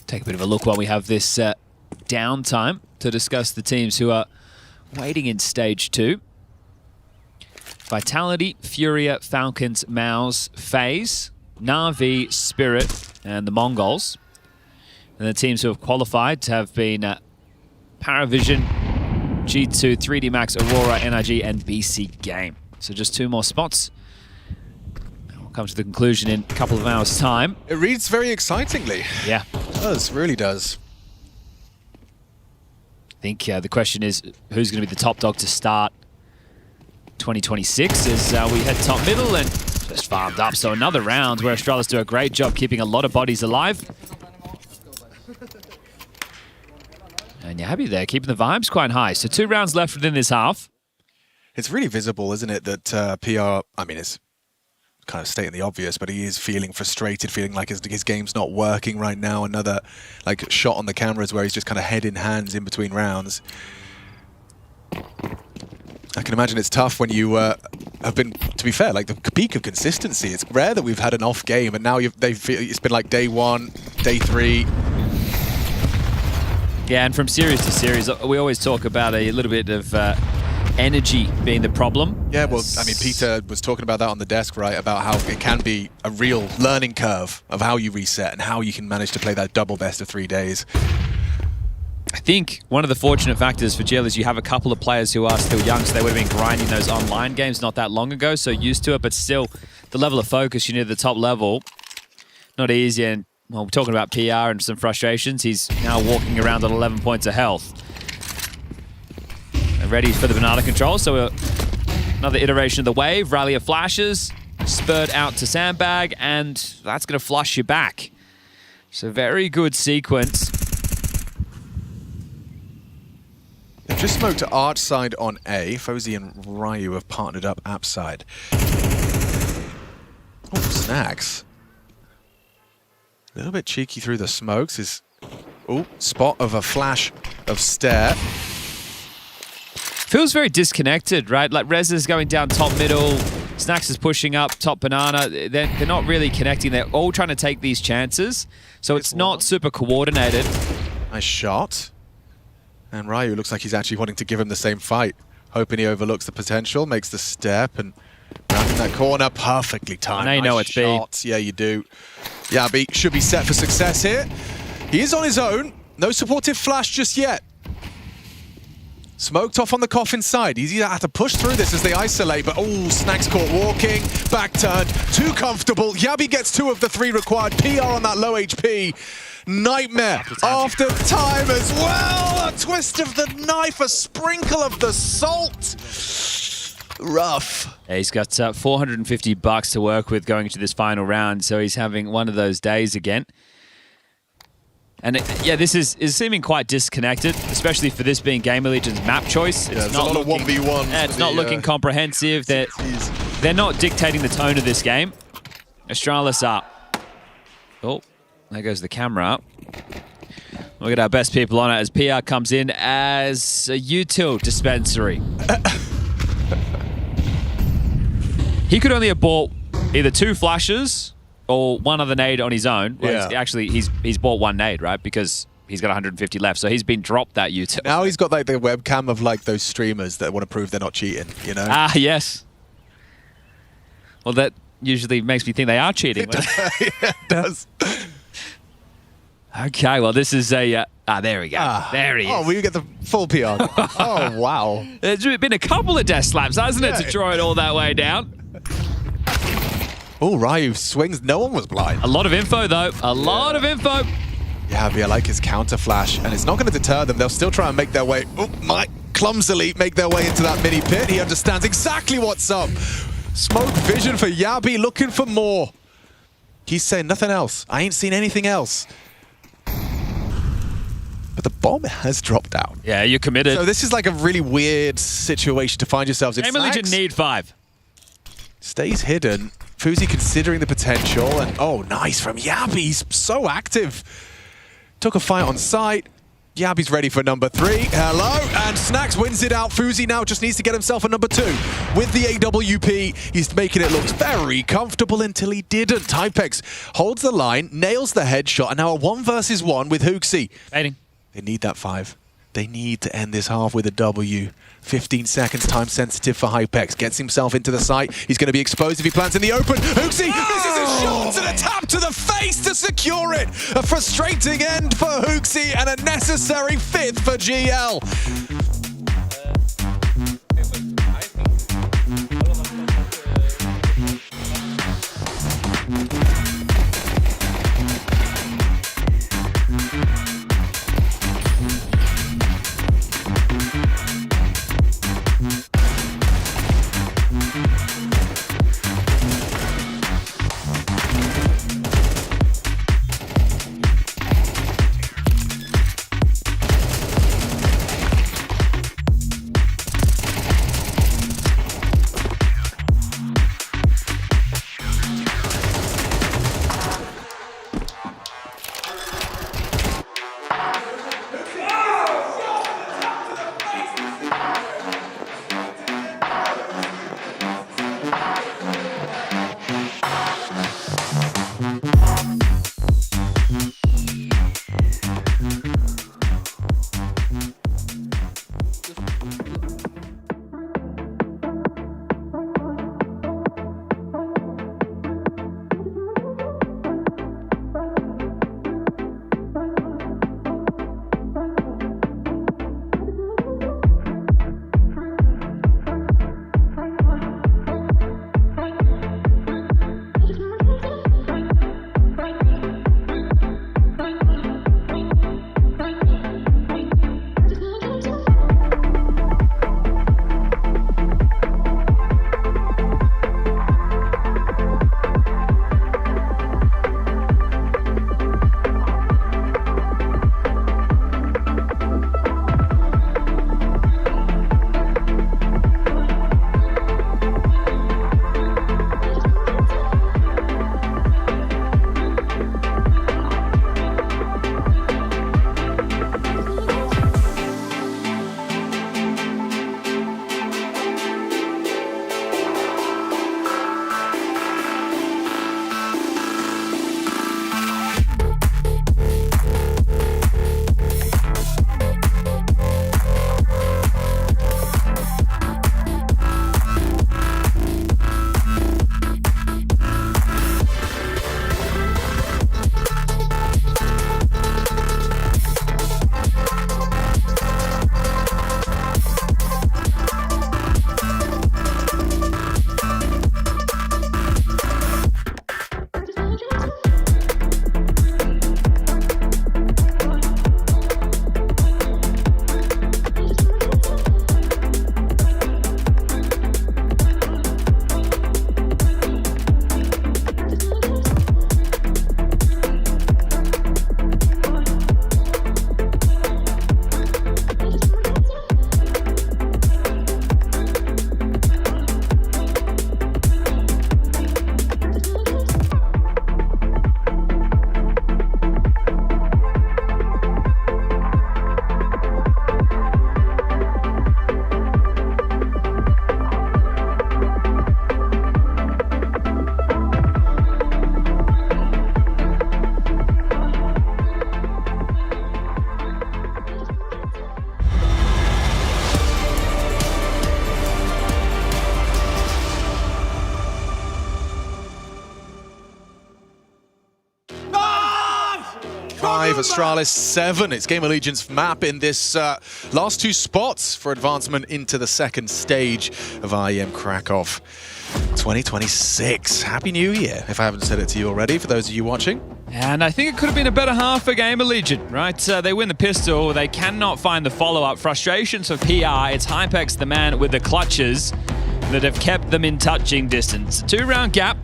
Take a bit of a look while we have this downtime to discuss the teams who are waiting in stage 2. Vitality, Furia, Falcons, Mouse, FaZe, Na'Vi, Spirit, and the Mongols. And the teams who have qualified have been Paravision, G2, 3D Max, Aurora, NRG, and BC Game. So just 2 more spots. We'll come to the conclusion in a couple of hours' time. It reads very excitingly. Yeah. It does, really does. I think the question is, who's going to be the top dog to start 2026 as we head top middle and just farmed up. So another round where Astralis do a great job keeping a lot of bodies alive. And you're happy there, keeping the vibes quite high. So 2 rounds left within this half. It's really visible, isn't it, that PR, I mean, it's kind of stating the obvious, but he is feeling frustrated, feeling like his game's not working right now. Another like shot on the cameras where he's just kind of head in hands in between rounds. I can imagine it's tough when you have been, to be fair, like the peak of consistency. It's rare that we've had an off game, and now it's been like day 1, day 3. Yeah, and from series to series, we always talk about a little bit of energy being the problem. Yeah, well, I mean, Peter was talking about that on the desk, right? About how it can be a real learning curve of how you reset and how you can manage to play that double best of 3 days. I think one of the fortunate factors for GL is you have a couple of players who are still young, so they would have been grinding those online games not that long ago, so used to it, but still the level of focus you need at the top level, not easy. And well, we're talking about PR and some frustrations. He's now walking around at 11 points of health. And ready for the banana control, so another iteration of the wave, rally of flashes, spurred out to sandbag, and that's going to flush you back. So very good sequence. They've just smoked to Arch side on A. Fozy and Ryu have partnered up app side. Oh, Snacks. A little bit cheeky through the smokes. Is spot of a flash of stare. Feels very disconnected, right? Like Rez is going down top middle, Snacks is pushing up top banana. They're not really connecting. They're all trying to take these chances, so it's not super coordinated. Nice shot. And Ryu looks like he's actually wanting to give him the same fight. Hoping he overlooks the potential, makes the step, and rounding that corner perfectly timed. Now you know it's B. Shot. Yeah, you do. Yabi should be set for success here. He is on his own. No supportive flash just yet. Smoked off on the coffin side. He's either had to push through this as they isolate, but Snacks caught walking, back turned, too comfortable. Yabi gets 2 of the 3 required. PR on that low HP. Nightmare after time as well. A twist of the knife, a sprinkle of the salt. Rough. Yeah, he's got $450 to work with going into this final round, so he's having one of those days again. And yeah, this is seeming quite disconnected, especially for this being GamerLegion's map choice. It's not a lot of 1v1s. Yeah, it's not looking comprehensive. They're not dictating the tone of this game. Astralis up. Oh, there goes the camera. We'll get our best people on it as PR comes in as a util dispensary. He could only have bought either 2 flashes or 1 other nade on his own. Well, actually, he's bought 1 nade, right? Because he's got 150 left, so he's been dropped that util. Now he's got like the webcam of like those streamers that want to prove they're not cheating, you know? Ah, yes. Well, that usually makes me think they are cheating. Yeah, it does. Okay, well, this is a... there we go. There he is. Oh, we get the full PR. Oh, wow. There's been a couple of death slaps, hasn't it, to draw it all that way down? Oh, Ryu swings. No one was blind. A lot of info, though. A lot of info. Yeah, but I like his counter flash, and it's not going to deter them. They'll still try and make their way... clumsily make their way into that mini pit. He understands exactly what's up. Smoke vision for Yabi, looking for more. He's saying nothing else. I ain't seen anything else. But the bomb has dropped down. Yeah, you're committed. So this is like a really weird situation to find yourselves in. GamerLegion need 5. Stays hidden. Fuzi considering the potential, and nice from Yabi. He's so active. Took a fight on site. Yabi's ready for number 3. Hello, and Snacks wins it out. Fuzi now just needs to get himself a number 2. With the AWP, he's making it look very comfortable until he didn't. Hypex holds the line, nails the headshot, and now a 1 versus 1 with Hooksy. Baiting. They need that 5. They need to end this half with a W. 15 seconds, time sensitive for Hypex. Gets himself into the site. He's going to be exposed if he plants in the open. Hooksy misses his shot and a tap to the face to secure it. A frustrating end for Hooksy and a necessary 5th for GL. 5, Astralis 7. It's GamerLegion's map in this last 2 spots for advancement into the second stage of IEM Krakow 2026. Happy New Year, if I haven't said it to you already, for those of you watching. And I think it could have been a better half for GamerLegion, right? They win the pistol, they cannot find the follow-up. Frustrations for PR, it's Hypex, the man with the clutches, that have kept them in touching distance. A 2-round gap.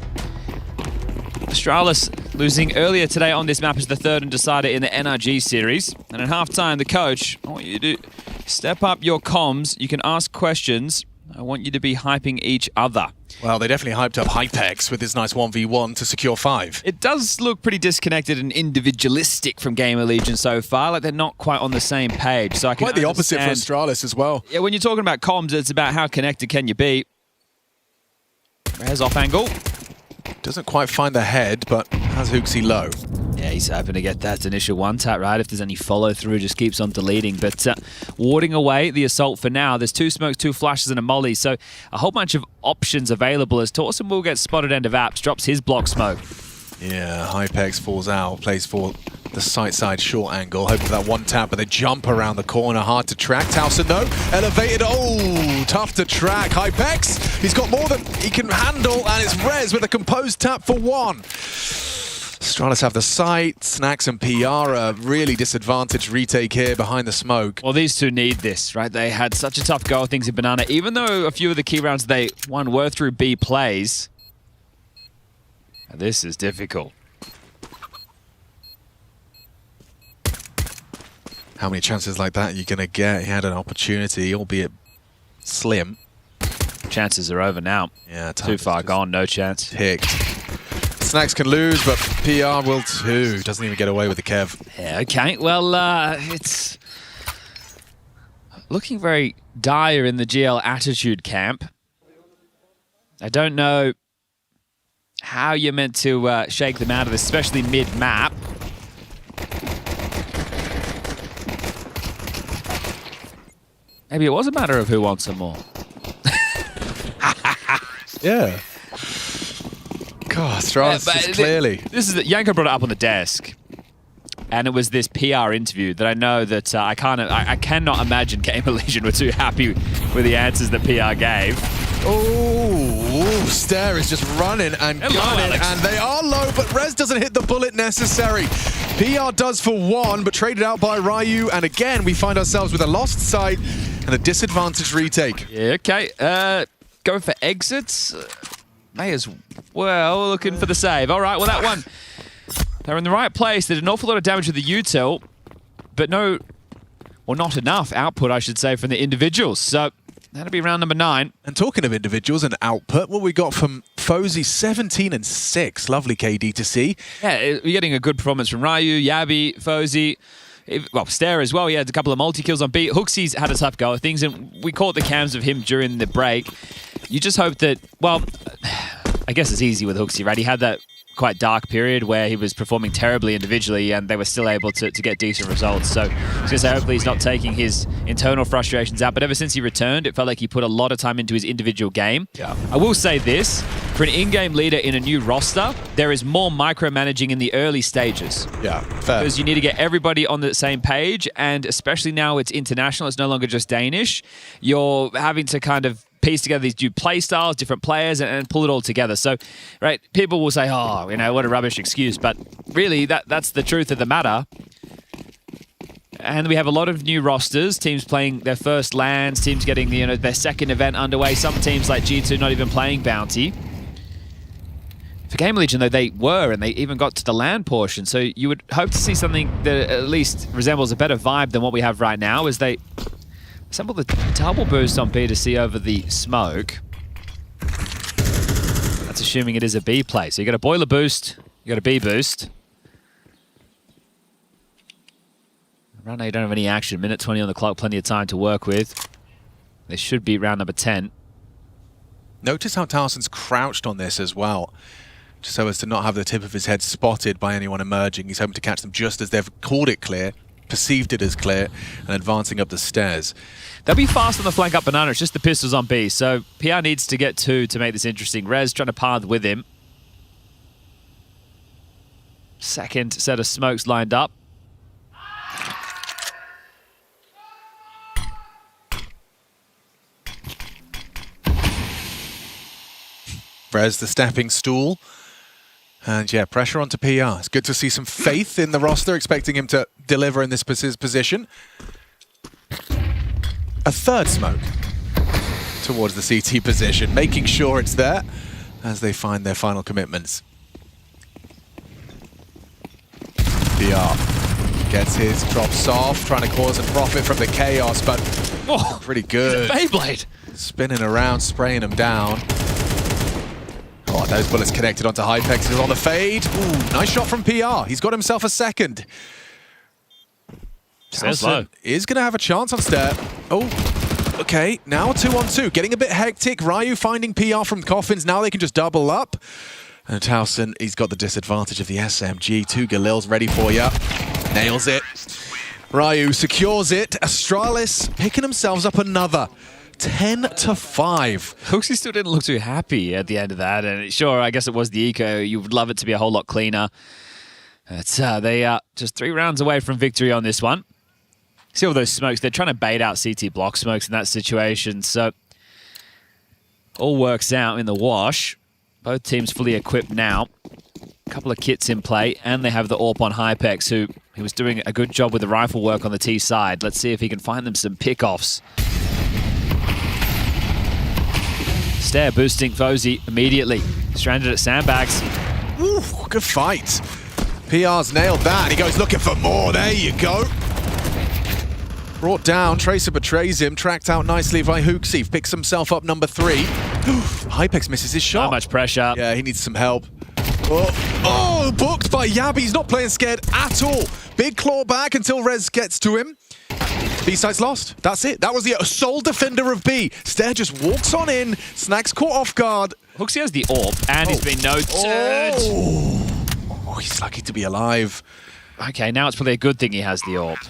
Astralis losing earlier today on this map is the 3rd and decider in the NRG series. And at halftime, the coach, I want you to step up your comms. You can ask questions. I want you to be hyping each other. Well, they definitely hyped up Hypex with his nice 1v1 to secure 5. It does look pretty disconnected and individualistic from GamerLegion so far. Like they're not quite on the same page. So I can quite the opposite for Astralis as well. Yeah, when you're talking about comms, it's about how connected can you be. Rez off angle. Doesn't quite find the head, but has Hooksy low. Yeah, he's hoping to get that initial one-tap, right? If there's any follow-through, just keeps on deleting. But warding away the assault for now. There's 2 smokes, 2 flashes, and a molly. So a whole bunch of options available as Torsen will get spotted end of apps, drops his block smoke. Yeah, Hypex falls out, plays for the side short angle, hoping for that one tap, but they jump around the corner, hard to track. Towson, though, elevated, oh, tough to track. Hypex, he's got more than he can handle, and it's Rez with a composed tap for 1. Astralis have the sight, Snacks and PR are really disadvantaged retake here behind the smoke. Well, these two need this, right? They had such a tough go of things in Banana, even though a few of the key rounds they won were through B plays. This is difficult. How many chances like that are you going to get? He had an opportunity, albeit slim. Chances are over now. Yeah, too far gone, no chance. Ticked. Snacks can lose, but PR will too. Doesn't even get away with the Kev. Yeah, okay. Well, it's looking very dire in the GL attitude camp. I don't know how you're meant to shake them out of this, especially mid-map. Maybe it was a matter of who wants some more. Yeah. God, Astralis clearly. This is Yanko brought it up on the desk, and it was this PR interview that I know that I cannot imagine GamerLegion were too happy with the answers that PR gave. Oh, Stare is just running and gunning, and they are low, but Rez doesn't hit the bullet necessary. PR does for 1, but traded out by Ryu, and again we find ourselves with a lost sight and a disadvantaged retake. Yeah, okay. Going for exits. May as well. Looking for the save. All right, well that one, they're in the right place. They did an awful lot of damage with the util, but not enough output, I should say, from the individuals. So that'll be round number 9. And talking of individuals and output, what we got from Fozy, 17 and 6. Lovely KD to see. Yeah, you're getting a good performance from Ryu, Yabi, Fozy. Well, Stare as well. He had a couple of multi-kills on B. Hooksy's had a tough go of things, and we caught the cams of him during the break. You just hope that, well, I guess it's easy with Hooksy, right? He had that quite dark period where he was performing terribly individually, and they were still able to get decent results. So I was going to say, hopefully he's not taking his internal frustrations out, but ever since he returned, it felt like he put a lot of time into his individual game. Yeah. I will say this, for an in-game leader in a new roster, there is more micromanaging in the early stages. Yeah, fair. Because you need to get everybody on the same page, and especially now it's international, it's no longer just Danish. You're having to kind of piece together these new play styles, different players, and pull it all together. So, right, people will say, oh, you know, what a rubbish excuse, but really that's the truth of the matter. And we have a lot of new rosters, teams playing their first LANs, teams getting their second event underway. Some teams like G2 not even playing Bounty. For GamerLegion, though, they were, and they even got to the LAN portion. So you would hope to see something that at least resembles a better vibe than what we have right now, as they assemble the double boost on B to C over the smoke. That's assuming it is a B play. So you got a boiler boost, you got a B boost. Right now you don't have any action. Minute 20 on the clock, plenty of time to work with. They should be round number 10. Notice how Towson's crouched on this as well, just so as to not have the tip of his head spotted by anyone emerging. He's hoping to catch them just as they've called it clear, perceived it as clear, and advancing up the stairs. They'll be fast on the flank up Banana. It's just the pistols on B. So PR needs to get 2 to make this interesting. Rez trying to path with him. Second set of smokes lined up. Rez, the stepping stool. And yeah, pressure onto PR. It's good to see some faith in the roster, expecting him to deliver in this position. A third smoke towards the CT position, making sure it's there as they find their final commitments. PR gets his drops off, trying to cause a profit from the chaos, but pretty good. Beyblade! Spinning around, spraying him down. Oh, those bullets connected onto Hypex. He's on the fade. Ooh, nice shot from PR. He's got himself a second. Towson is going to have a chance on Stair. Oh, okay. Now 2-on-2. Getting a bit hectic. Ryu finding PR from coffins. Now they can just double up. And Towson, he's got the disadvantage of the SMG. 2 Galils ready for you. Nails it. Ryu secures it. Astralis picking themselves up another. 10-5. Hooksy still didn't look too happy at the end of that, and sure, I guess it was the eco. You would love it to be a whole lot cleaner. But they are just 3 rounds away from victory on this one. See all those smokes? They're trying to bait out CT block smokes in that situation, so all works out in the wash. Both teams fully equipped now. A couple of kits in play, and they have the AWP on Hypex, who he was doing a good job with the rifle work on the T side. Let's see if he can find them some pickoffs. Stair boosting Fozy immediately. Stranded at sandbags. Ooh, good fight. PR's nailed that, and he goes looking for more. There you go. Brought down, Tracer betrays him, tracked out nicely by Hooksy, picks himself up number 3. Hypex misses his shot. Not much pressure. Yeah, he needs some help. Oh, booked by Yabi. He's not playing scared at all. Big claw back until Rez gets to him. B site's lost. That's it. That was the sole defender of B. Stair just walks on in. Snack's caught off guard. Hooksy has the AWP, and he's been noted. Oh, he's lucky to be alive. Okay, now it's probably a good thing he has the AWP.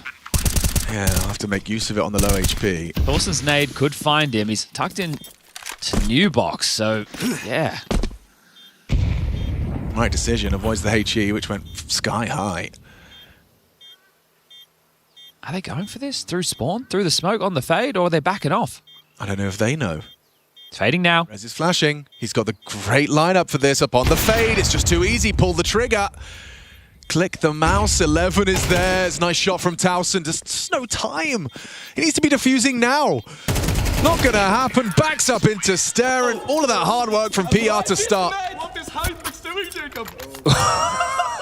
Yeah, I'll have to make use of it on the low HP. Thorsten's nade could find him. He's tucked in to new box, so yeah. Right decision. Avoids the HE, which went sky high. Are they going for this? Through spawn? Through the smoke on the fade? Or are they backing off? I don't know if they know. It's fading now. Rez is flashing. He's got the great lineup for this up on the fade. It's just too easy. Pull the trigger. Click the mouse. 11 is there. It's a nice shot from Towson. Just no time. He needs to be defusing now. Not going to happen. Backs up into Stair, and all of that hard work from PR to start. What is Hypex doing, Jacob?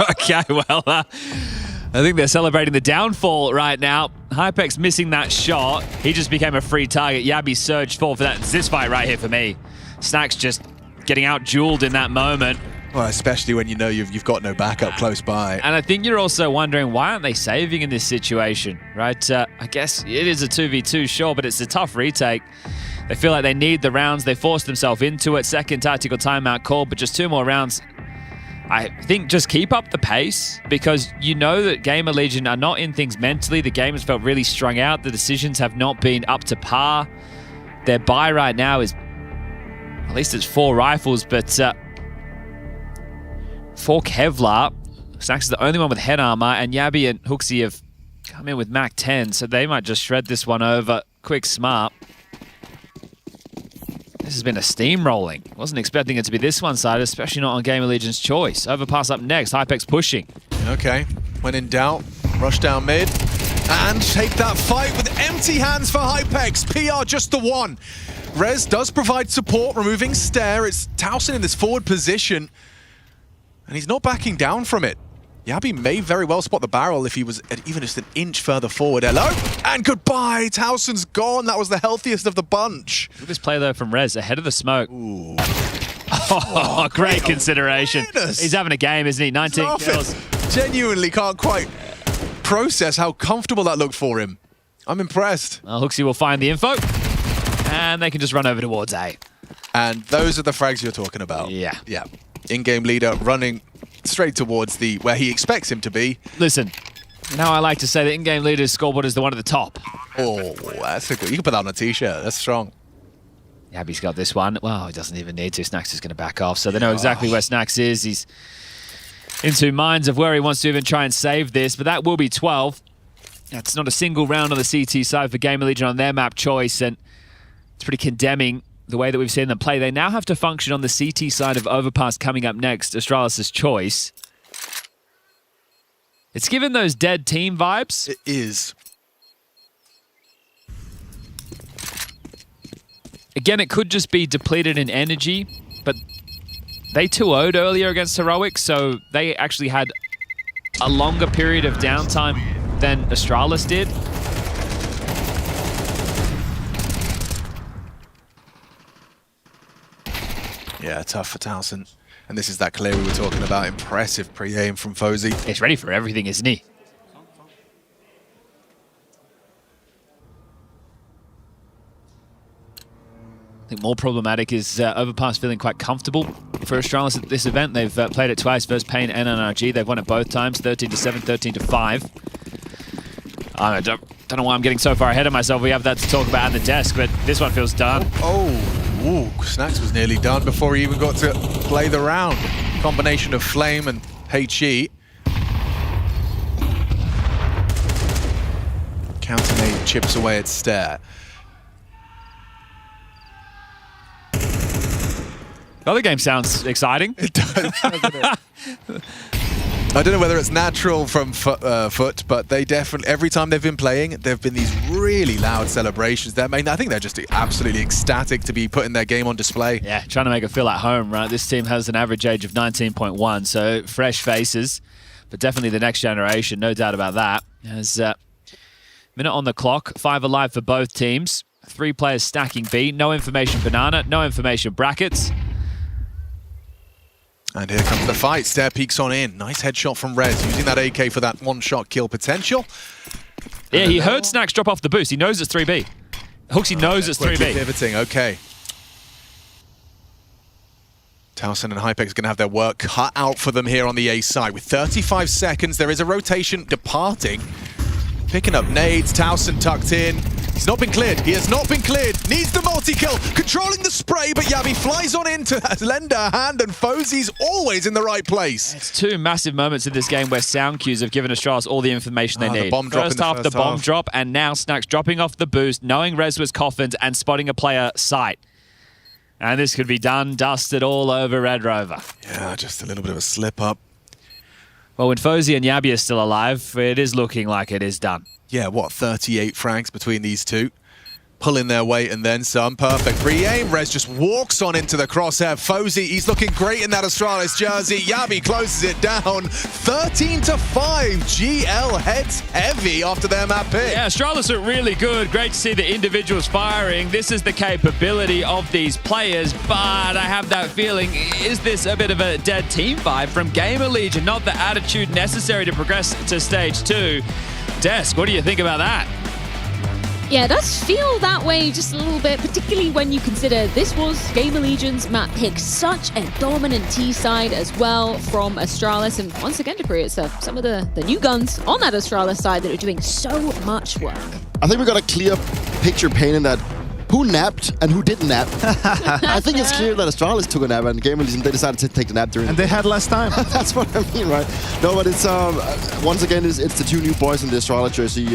Okay, well, I think they're celebrating the downfall right now. Hypex missing that shot. He just became a free target. Yabi surged forward for that. It's this fight right here for me. Snack's just getting out-jeweled in that moment. Well, especially when you know you've got no backup close by. And I think you're also wondering, why aren't they saving in this situation, right? I guess it is a 2v2, sure, but it's a tough retake. They feel like they need the rounds. They forced themselves into it. Second tactical timeout called, but just 2 more rounds. I think just keep up the pace, because you know that GamerLegion are not in things mentally. The game has felt really strung out. The decisions have not been up to par. Their buy right now is, at least it's 4 rifles, but 4 Kevlar. Snacks is the only one with head armor, and Yabi and Hooksy have come in with Mac 10, so they might just shred this one over quick smart. This has been a steamrolling. Wasn't expecting it to be this one-sided, especially not on GamerLegion's choice. Overpass up next. Hypex pushing. Okay. When in doubt, rush down mid and take that fight with empty hands for Hypex. PR just the one. Rez does provide support, removing Stair. It's Towson in this forward position, and he's not backing down from it. Yabi may very well spot the barrel if he was even just an inch further forward. Hello, and goodbye. Towson's gone. That was the healthiest of the bunch. Look at this play, though, from Rez ahead of the smoke. Ooh. Oh, great consideration. Goodness. He's having a game, isn't he? 19 kills. Genuinely can't quite process how comfortable that looked for him. I'm impressed. Well, Hooksy will find the info, and they can just run over towards A. And those are the frags you're talking about. Yeah. Yeah. In-game leader running straight towards where he expects him to be. Listen, now I like to say that in-game leader's scoreboard is the one at the top. Oh, that's a good. You can put that on a t-shirt. That's strong. Yabi's got this one. Well, he doesn't even need to. Snacks is going to back off, so they know exactly where Snacks is. He's in 2 minds of where he wants to even try and save this, but that will be 12. That's not a single round on the CT side for GamerLegion on their map choice, and it's pretty condemning the way that we've seen them play. They now have to function on the CT side of Overpass coming up next, Astralis' choice. It's given those dead team vibes. It is. Again, it could just be depleted in energy, but they 2-0'd earlier against Heroic, so they actually had a longer period of downtime than Astralis did. Yeah, tough for Towson. And this is that clear we were talking about. Impressive pre-aim from Fozy. He's ready for everything, isn't he? I think more problematic is Overpass feeling quite comfortable for Astralis at this event. They've played it twice versus Pain and NRG. They've won it both times, 13-7, 13-5. I don't know why I'm getting so far ahead of myself. We have that to talk about on the desk, but this one feels done. Ooh, Snacks was nearly done before he even got to play the round. Combination of Flame and HE. Countermate chips away at Stare. The other game sounds exciting. It does, doesn't it? I don't know whether it's natural from Foot, but they definitely, every time they've been playing, there have been these really loud celebrations. I think they're just absolutely ecstatic to be putting their game on display. Yeah, trying to make it feel at home, right? This team has an average age of 19.1, so fresh faces, but definitely the next generation, no doubt about that. There's a minute on the clock, 5 alive for both teams. 3 players stacking B, no information banana, no information brackets. And here comes the fight. Stair peeks on in. Nice headshot from Rez, using that AK for that one-shot kill potential. Yeah, he heard Snacks drop off the boost. He knows it's 3B. Hooksy knows it's 3B. Pivoting, okay. Towson and Hypex going to have their work cut out for them here on the A side. With 35 seconds, there is a rotation departing. Picking up nades, Towson tucked in. He's not been cleared. He has not been cleared. Needs the multi-kill. Controlling the spray, but Yabi flies on in to lend a hand, and Fozy's always in the right place. It's 2 massive moments in this game where sound cues have given Astralis all the information they need. The bomb drop First half, the bomb drop, and now Snacks dropping off the boost, knowing Rez was coffined and spotting a player sight. And this could be done, dusted all over Red Rover. Yeah, just a little bit of a slip-up. Well, when Fozy and Yabi are still alive, it is looking like it is done. Yeah, what, 38 frags between these two? Pulling their weight and then some. Perfect pre-aim. Rez just walks on into the crosshair. Fozy, he's looking great in that Astralis jersey. Yabi closes it down. 13-5. GL heads heavy after their map pick. Yeah, Astralis are really good. Great to see the individuals firing. This is the capability of these players, but I have that feeling, is this a bit of a dead team vibe from GamerLegion? Not the attitude necessary to progress to stage 2. Desk, what do you think about that? Yeah, it does feel that way just a little bit, particularly when you consider this was GamerLegion's map pick. Such a dominant T side as well from Astralis. And once again, Dupree, it's some of the new guns on that Astralis side that are doing so much work. I think we got a clear picture painting that who napped and who didn't nap. I think it's clear that Astralis took a nap and GamerLegion, they decided to take the nap during. And they had less time. That's what I mean, right? No, but it's once again it's the 2 new boys in the Astralis jersey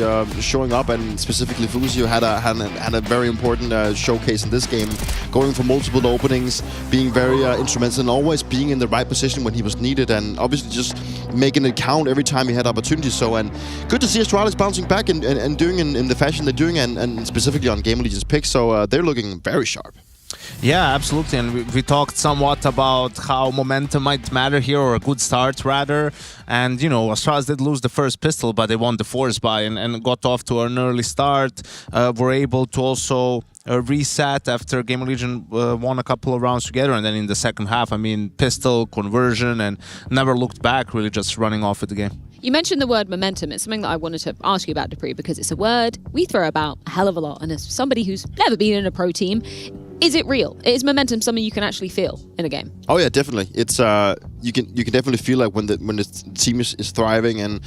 showing up, and specifically Fuzio had a very important showcase in this game, going for multiple openings, being very instrumental, and always being in the right position when he was needed, and obviously just making it count every time he had opportunities. So, and good to see Astralis bouncing back and doing in the fashion they're doing, and specifically on GamerLegion's pick. So they're looking very sharp. Yeah, absolutely. And we talked somewhat about how momentum might matter here, or a good start rather. And, you know, Astralis did lose the first pistol, but they won the force buy and got off to an early start. Were able to also reset after GamerLegion won a couple of rounds together. And then in the second half, I mean, pistol, conversion, and never looked back, really just running off with the game. You mentioned the word momentum. It's something that I wanted to ask you about, Dupree, because it's a word we throw about a hell of a lot. And as somebody who's never been in a pro team, is it real? Is momentum something you can actually feel in a game? Oh yeah, definitely. It's you can definitely feel like when the team is thriving and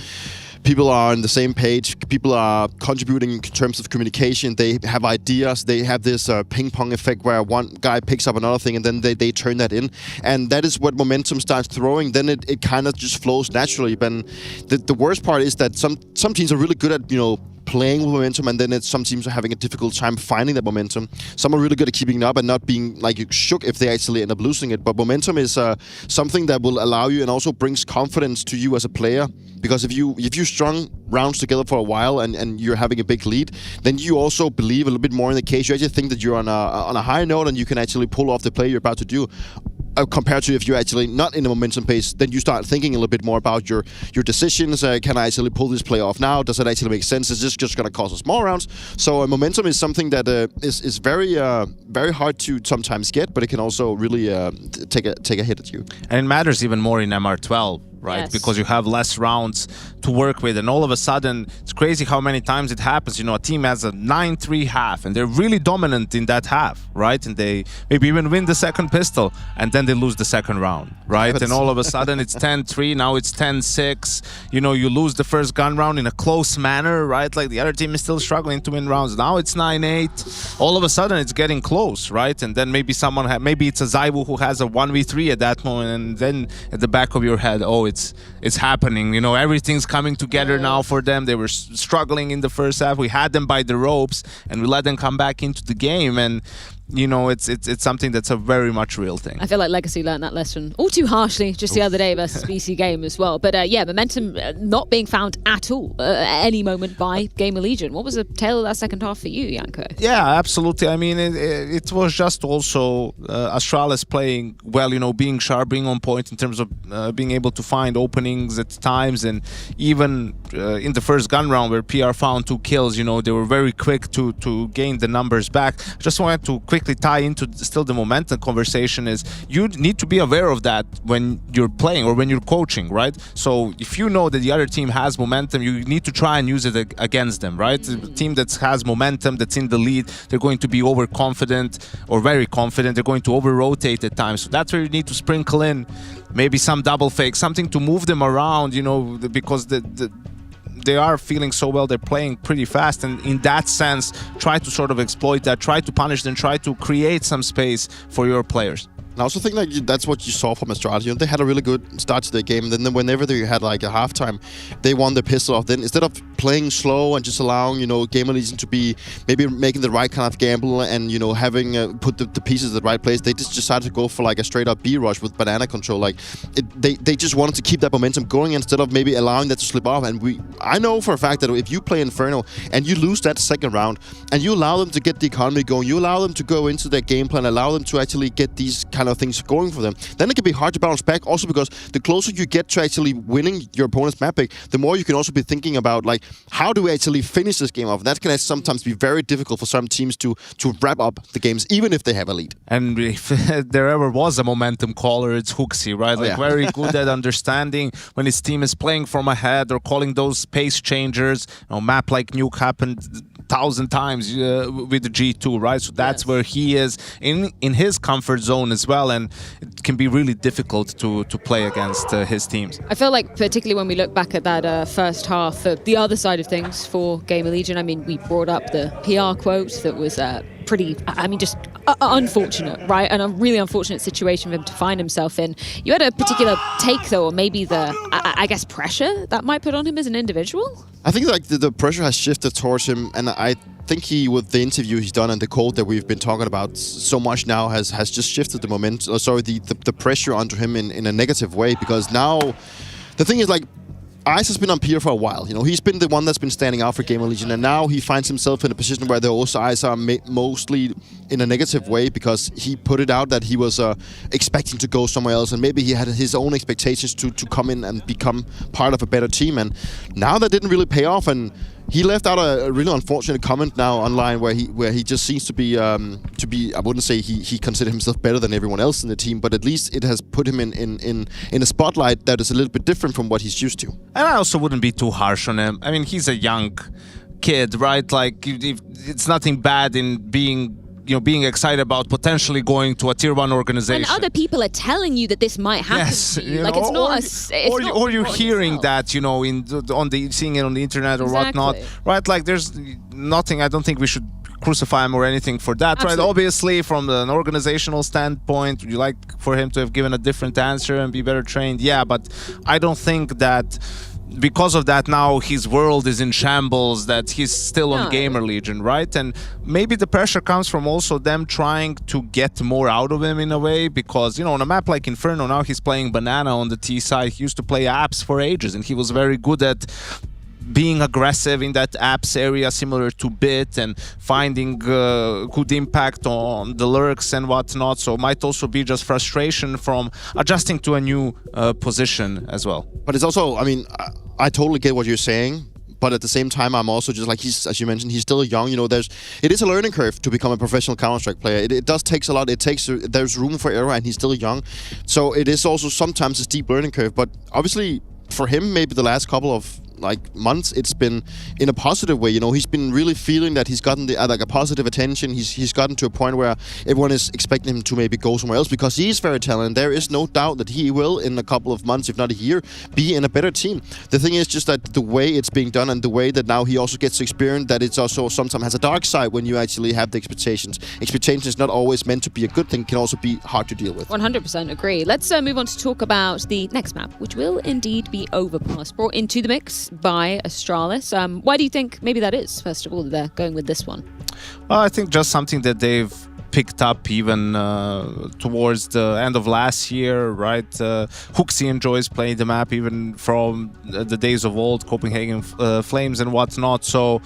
people are on the same page, people are contributing in terms of communication, they have ideas, they have this ping pong effect where one guy picks up another thing and then they turn that in. And that is what momentum starts throwing, then it kind of just flows naturally. But the worst part is that some teams are really good at, you know, playing with momentum, and then some teams are having a difficult time finding that momentum. Some are really good at keeping it up and not being like shook if they actually end up losing it. But momentum is something that will allow you and also brings confidence to you as a player. Because if you strung rounds together for a while and you're having a big lead, then you also believe a little bit more in the case. You actually think that you're on a high note and you can actually pull off the play you're about to do. Compared to if you're actually not in a momentum pace, then you start thinking a little bit more about your decisions. Can I actually pull this play off now? Does it actually make sense? Is this just going to cause us more rounds? So momentum is something that is very very hard to sometimes get, but it can also really take a hit at you. And it matters even more in MR12. Right, yes. Because you have less rounds to work with, and all of a sudden, it's crazy how many times it happens. You know, a team has a 9-3 half, and they're really dominant in that half, right? And they maybe even win the second pistol, and then they lose the second round, right? And all of a sudden, it's 10-3. Now it's 10-6. You know, you lose the first gun round in a close manner, right? Like the other team is still struggling to win rounds. Now it's 9-8. All of a sudden, it's getting close, right? And then maybe maybe it's a Zaibu who has a 1v3 at that moment, and then at the back of your head, oh, it's happening. You know, everything's coming together now for them. They were struggling in the first half. We had them by the ropes, and we let them come back into the game. And you know, it's something that's a very much real thing. I feel like Legacy learned that lesson all too harshly just the other day versus BC Game as well. But yeah, momentum not being found at all at any moment by GamerLegion. What was the tale of that second half for you, Janko? Yeah, absolutely. I mean, it was just also Astralis playing well, you know, being sharp, being on point in terms of being able to find openings at times. And even in the first gun round where PR found 2 kills, you know, they were very quick to gain the numbers back. Just wanted to quickly tie into still the momentum conversation is you need to be aware of that when you're playing or when you're coaching, right? So if you know that the other team has momentum, you need to try and use it against them, right? The team that has momentum, that's in the lead, they're going to be overconfident or very confident. They're going to over-rotate at times. So that's where you need to sprinkle in maybe some double fake, something to move them around, you know, because they are feeling so well, they're playing pretty fast, and in that sense, try to sort of exploit that, try to punish them, try to create some space for your players. And I also think like that's what you saw from Astralis. You know, they had a really good start to their game, and then whenever they had like a halftime, they won the pistol off. Then instead of playing slow and just allowing, you know, GamerLegion to be maybe making the right kind of gamble and, you know, having put the pieces in the right place, they just decided to go for like a straight up B rush with banana control. Like they just wanted to keep that momentum going instead of maybe allowing that to slip off. And I know for a fact that if you play Inferno and you lose that second round and you allow them to get the economy going, you allow them to go into their game plan, allow them to actually get these kind of things going for them, then it can be hard to bounce back. Also because the closer you get to actually winning your opponent's map pick, the more you can also be thinking about like, how do we actually finish this game off? And that can sometimes be very difficult for some teams to wrap up the games, even if they have a lead. And if there ever was a momentum caller, it's Hooksy, right? Like very good at understanding when his team is playing from ahead or calling those pace changers. You know, map like Nuke happened 1,000 times with the G2, right? So that's where he is in his comfort zone as well, and it can be really difficult to play against his teams. I feel like particularly when we look back at that first half, the other side of things for GamerLegion, I mean, we brought up the PR quote that was pretty, I mean, just unfortunate, right? And a really unfortunate situation for him to find himself in. You had a particular take, though, or maybe the, I guess, pressure that might put on him as an individual? I think like the pressure has shifted towards him, and I think he, with the interview he's done and the quote that we've been talking about so much now, has just shifted the momentum. Sorry, the pressure onto him in a negative way, because now the thing is like, Ice has been on PR for a while. You know, he's been the one that's been standing out for GamerLegion, and now he finds himself in a position where the also eyes are mostly in a negative way, because he put it out that he was expecting to go somewhere else, and maybe he had his own expectations to come in and become part of a better team, and now that didn't really pay off. And he left out a really unfortunate comment now online where he just seems to be I wouldn't say he considered himself better than everyone else in the team, but at least it has put him in a spotlight that is a little bit different from what he's used to. And I also wouldn't be too harsh on him. I mean, he's a young kid, right? Like, it's nothing bad in being excited about potentially going to a tier 1 organization. And other people are telling you that this might happen to you. Like, it's not or you're hearing that, you know, seeing it on the internet or whatnot, right? Like, there's nothing. I don't think we should crucify him or anything for that, right? Obviously, from an organizational standpoint, you like for him to have given a different answer and be better trained, yeah, but I don't think that because of that, now his world is in shambles, that he's still on GamerLegion, right? And maybe the pressure comes from also them trying to get more out of him in a way, because, you know, on a map like Inferno, now he's playing Banana on the T side. He used to play apps for ages, and he was very good at being aggressive in that apps area, similar to Bit, and finding good impact on the lurks and whatnot. So it might also be just frustration from adjusting to a new position as well. But it's also, I mean, I totally get what you're saying. But at the same time, I'm also just like, as you mentioned, he's still young. You know, it is a learning curve to become a professional Counter-Strike player. It does takes a lot. There's room for error, and he's still young. So it is also sometimes a steep learning curve. But obviously, for him, maybe the last couple of months, it's been in a positive way. You know, he's been really feeling that he's gotten a positive attention. He's gotten to a point where everyone is expecting him to maybe go somewhere else, because he is very talented. There is no doubt that he will, in a couple of months, if not a year, be in a better team. The thing is just that the way it's being done, and the way that now he also gets to experience that it's also sometimes has a dark side when you actually have the expectations. Expectations is not always meant to be a good thing, can also be hard to deal with. 100% agree. Let's move on to talk about the next map, which will indeed be Overpass, brought into the mix by Astralis. Why do you think maybe that is, first of all, that they're going with this one? Well, I think just something that they've picked up even towards the end of last year, right? Hooksy enjoys playing the map even from the days of old, Copenhagen Flames and whatnot. So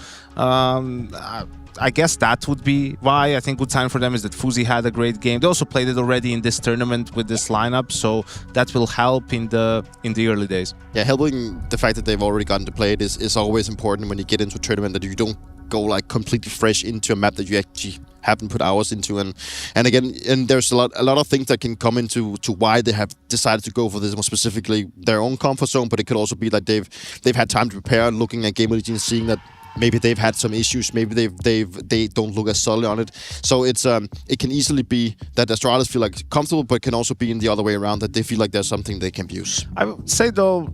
I guess that would be why. I think good sign for them is that Fuzi had a great game. They also played it already in this tournament with this lineup, so that will help in the early days. Yeah, helping the fact that they've already gotten to play it is always important when you get into a tournament, that you don't go like completely fresh into a map that you actually haven't put hours into. And again, there's a lot of things that can come into why they have decided to go for this, more specifically their own comfort zone, but it could also be that they've had time to prepare, and looking at GamerLegion, seeing that maybe they've had some issues, maybe they don't look as solid on it. So it can easily be that Astralis feel like comfortable, but can also be in the other way around, that they feel like there's something they can use. I would say though,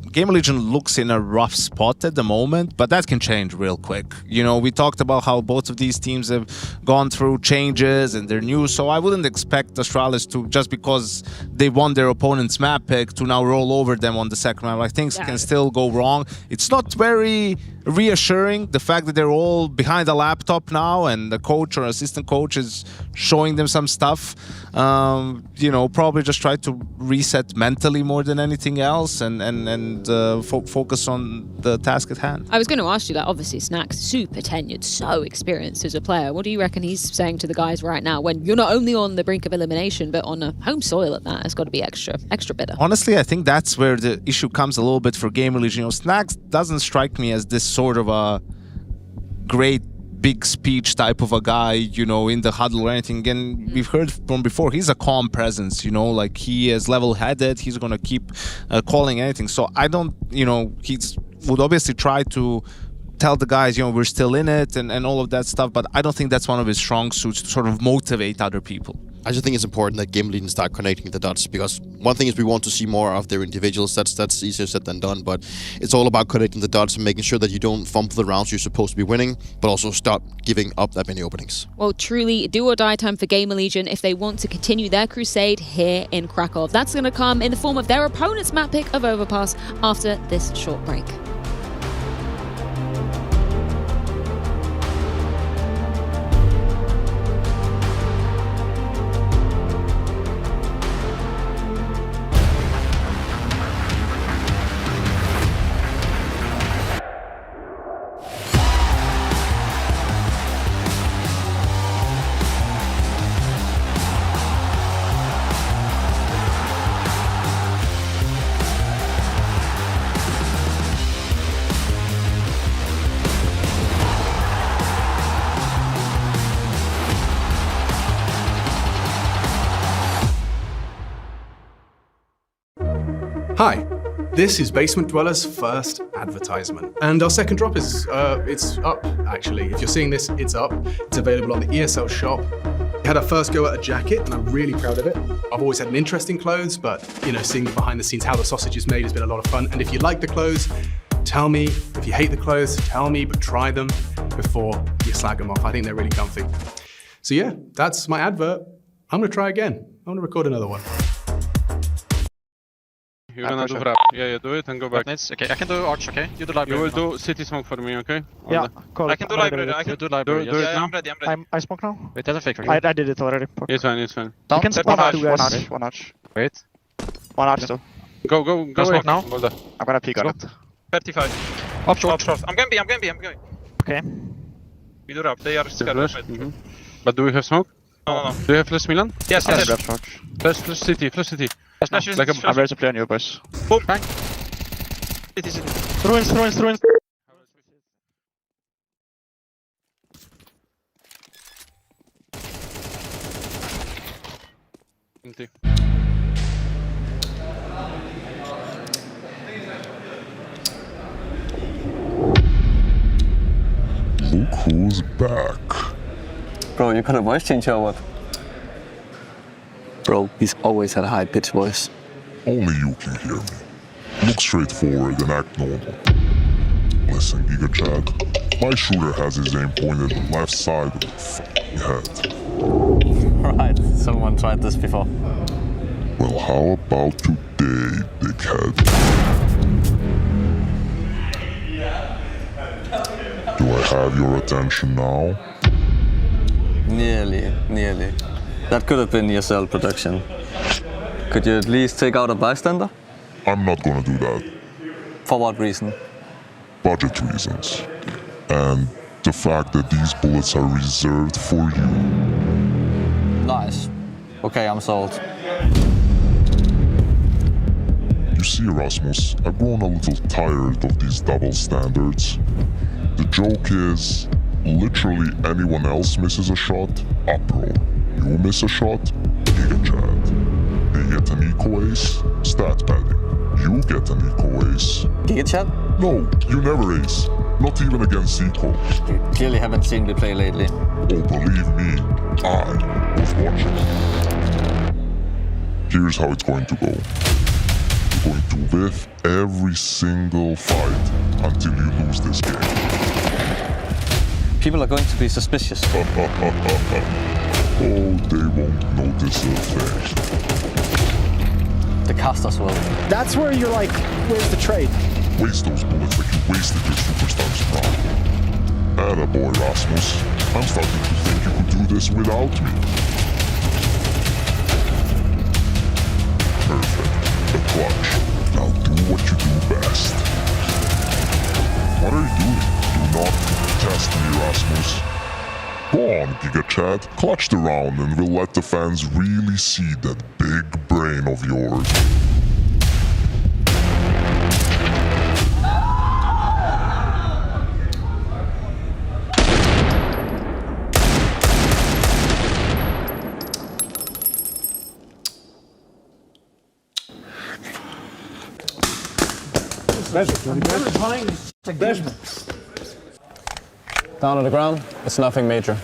GamerLegion looks in a rough spot at the moment, but that can change real quick. You know, we talked about how both of these teams have gone through changes and they're new, so I wouldn't expect Astralis to, just because they won their opponent's map pick, to now roll over them on the second map. Like, things can still go wrong. It's not very reassuring, the fact that they're all behind a laptop now and the coach or assistant coach is showing them some stuff. You know, probably just try to reset mentally more than anything else, and focus on the task at hand. I was going to ask you that. Obviously, Snack's super tenured, so experienced as a player. What do you reckon he's saying to the guys right now, when you're not only on the brink of elimination, but on a home soil at that? It's got to be extra bitter. Honestly, I think that's where the issue comes a little bit for GamerLegion. You know, Snacks doesn't strike me as this sort of a great big speech type of a guy, you know, in the huddle or anything. Again, we've heard from before, he's a calm presence, you know, like he is level-headed, he's gonna keep calling anything. So I don't, you know, he would obviously try to tell the guys, you know, we're still in it and all of that stuff, but I don't think that's one of his strong suits, to sort of motivate other people. I just think it's important that GamerLegion start connecting the dots, because one thing is we want to see more of their individuals. That's easier said than done, but it's all about connecting the dots and making sure that you don't fumble the rounds you're supposed to be winning, but also stop giving up that many openings. Well, truly do or die time for GamerLegion if they want to continue their crusade here in Krakow. That's going to come in the form of their opponent's map pick of Overpass after this short break. Hi, this is Basement Dweller's first advertisement. And our second drop is, it's up, actually. If you're seeing this, it's up. It's available on the ESL shop. We had our first go at a jacket, and I'm really proud of it. I've always had an interest in clothes, but, you know, seeing behind the scenes how the sausage is made has been a lot of fun. And if you like the clothes, tell me. If you hate the clothes, tell me, but try them before you slag them off. I think they're really comfy. So yeah, that's my advert. I'm gonna try again. I'm gonna record another one. You're gonna do wrap. Yeah, do it and go back. Okay, I can do arch, okay? You do library. You will do city smoke for me, okay? Yeah, cool. I can do library. I can do library. Do it now. I'm ready. I smoke now. Wait, that's a fake. I did it already. It's fine, it's fine. You can spawn out 2 guys. One arch. Wait. One arch still. Go smoke now. I'm gonna peek on it. 35. Off short. I'm going B. Okay. We do wrap. They are scared of it. But do we have smoke? No. Do you have flash Milan? Yes. Flash city. Like I'm ready to play on you, boys. Boom. Bang. City. Ruins. Empty. Look who's back. Bro, you got a voice change or what? Bro, he's always had a high-pitched voice. Only you can hear me. Look straight forward and act normal. Listen, Giga Chad, my shooter has his aim pointed at the left side of the fucking head. Right, someone tried this before. Well, how about today, dickhead? Do I have your attention now? Nearly. That could have been ESL production. Could you at least take out a bystander? I'm not gonna do that. For what reason? Budget reasons. And the fact that these bullets are reserved for you. Nice. Okay, I'm sold. You see, Erasmus, I've grown a little tired of these double standards. The joke is, literally anyone else misses a shot, uproar. You miss a shot, Giga Chad. They get an eco ace, stat padding. You get an eco ace. Giga Chad? No, you never ace. Not even against eco. You clearly haven't seen me play lately. Oh, believe me, I was watching. Here's how it's going to go. You're going to whiff every single fight until you lose this game. People are going to be suspicious. Oh, they won't notice a thing. The casters will. That's where you're like, where's the trade? Waste those bullets like you wasted your superstar's crown. Attaboy, Rasmus. I'm starting to think you could do this without me. Perfect. The clutch. Now do what you do best. What are you doing? Do not test me, Rasmus. Go on, Giga Chad. Clutch the round and we'll let the fans really see that big brain of yours. Down on the ground, it's nothing major.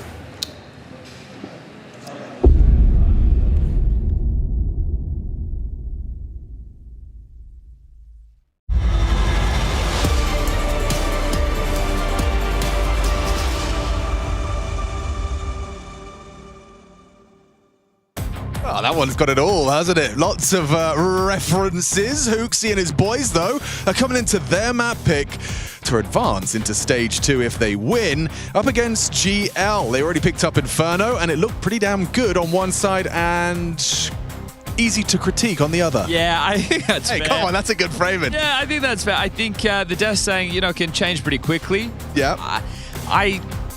Oh, that one's got it all, hasn't it? Lots of references. Hooksy and his boys, though, are coming into their map pick to advance into stage 2 if they win, up against GL. They already picked up Inferno, and it looked pretty damn good on one side and easy to critique on the other. Yeah, I think that's fair. Hey, come on, that's a good framing. Yeah, I think that's fair. I think the death saying, can change pretty quickly. Yeah.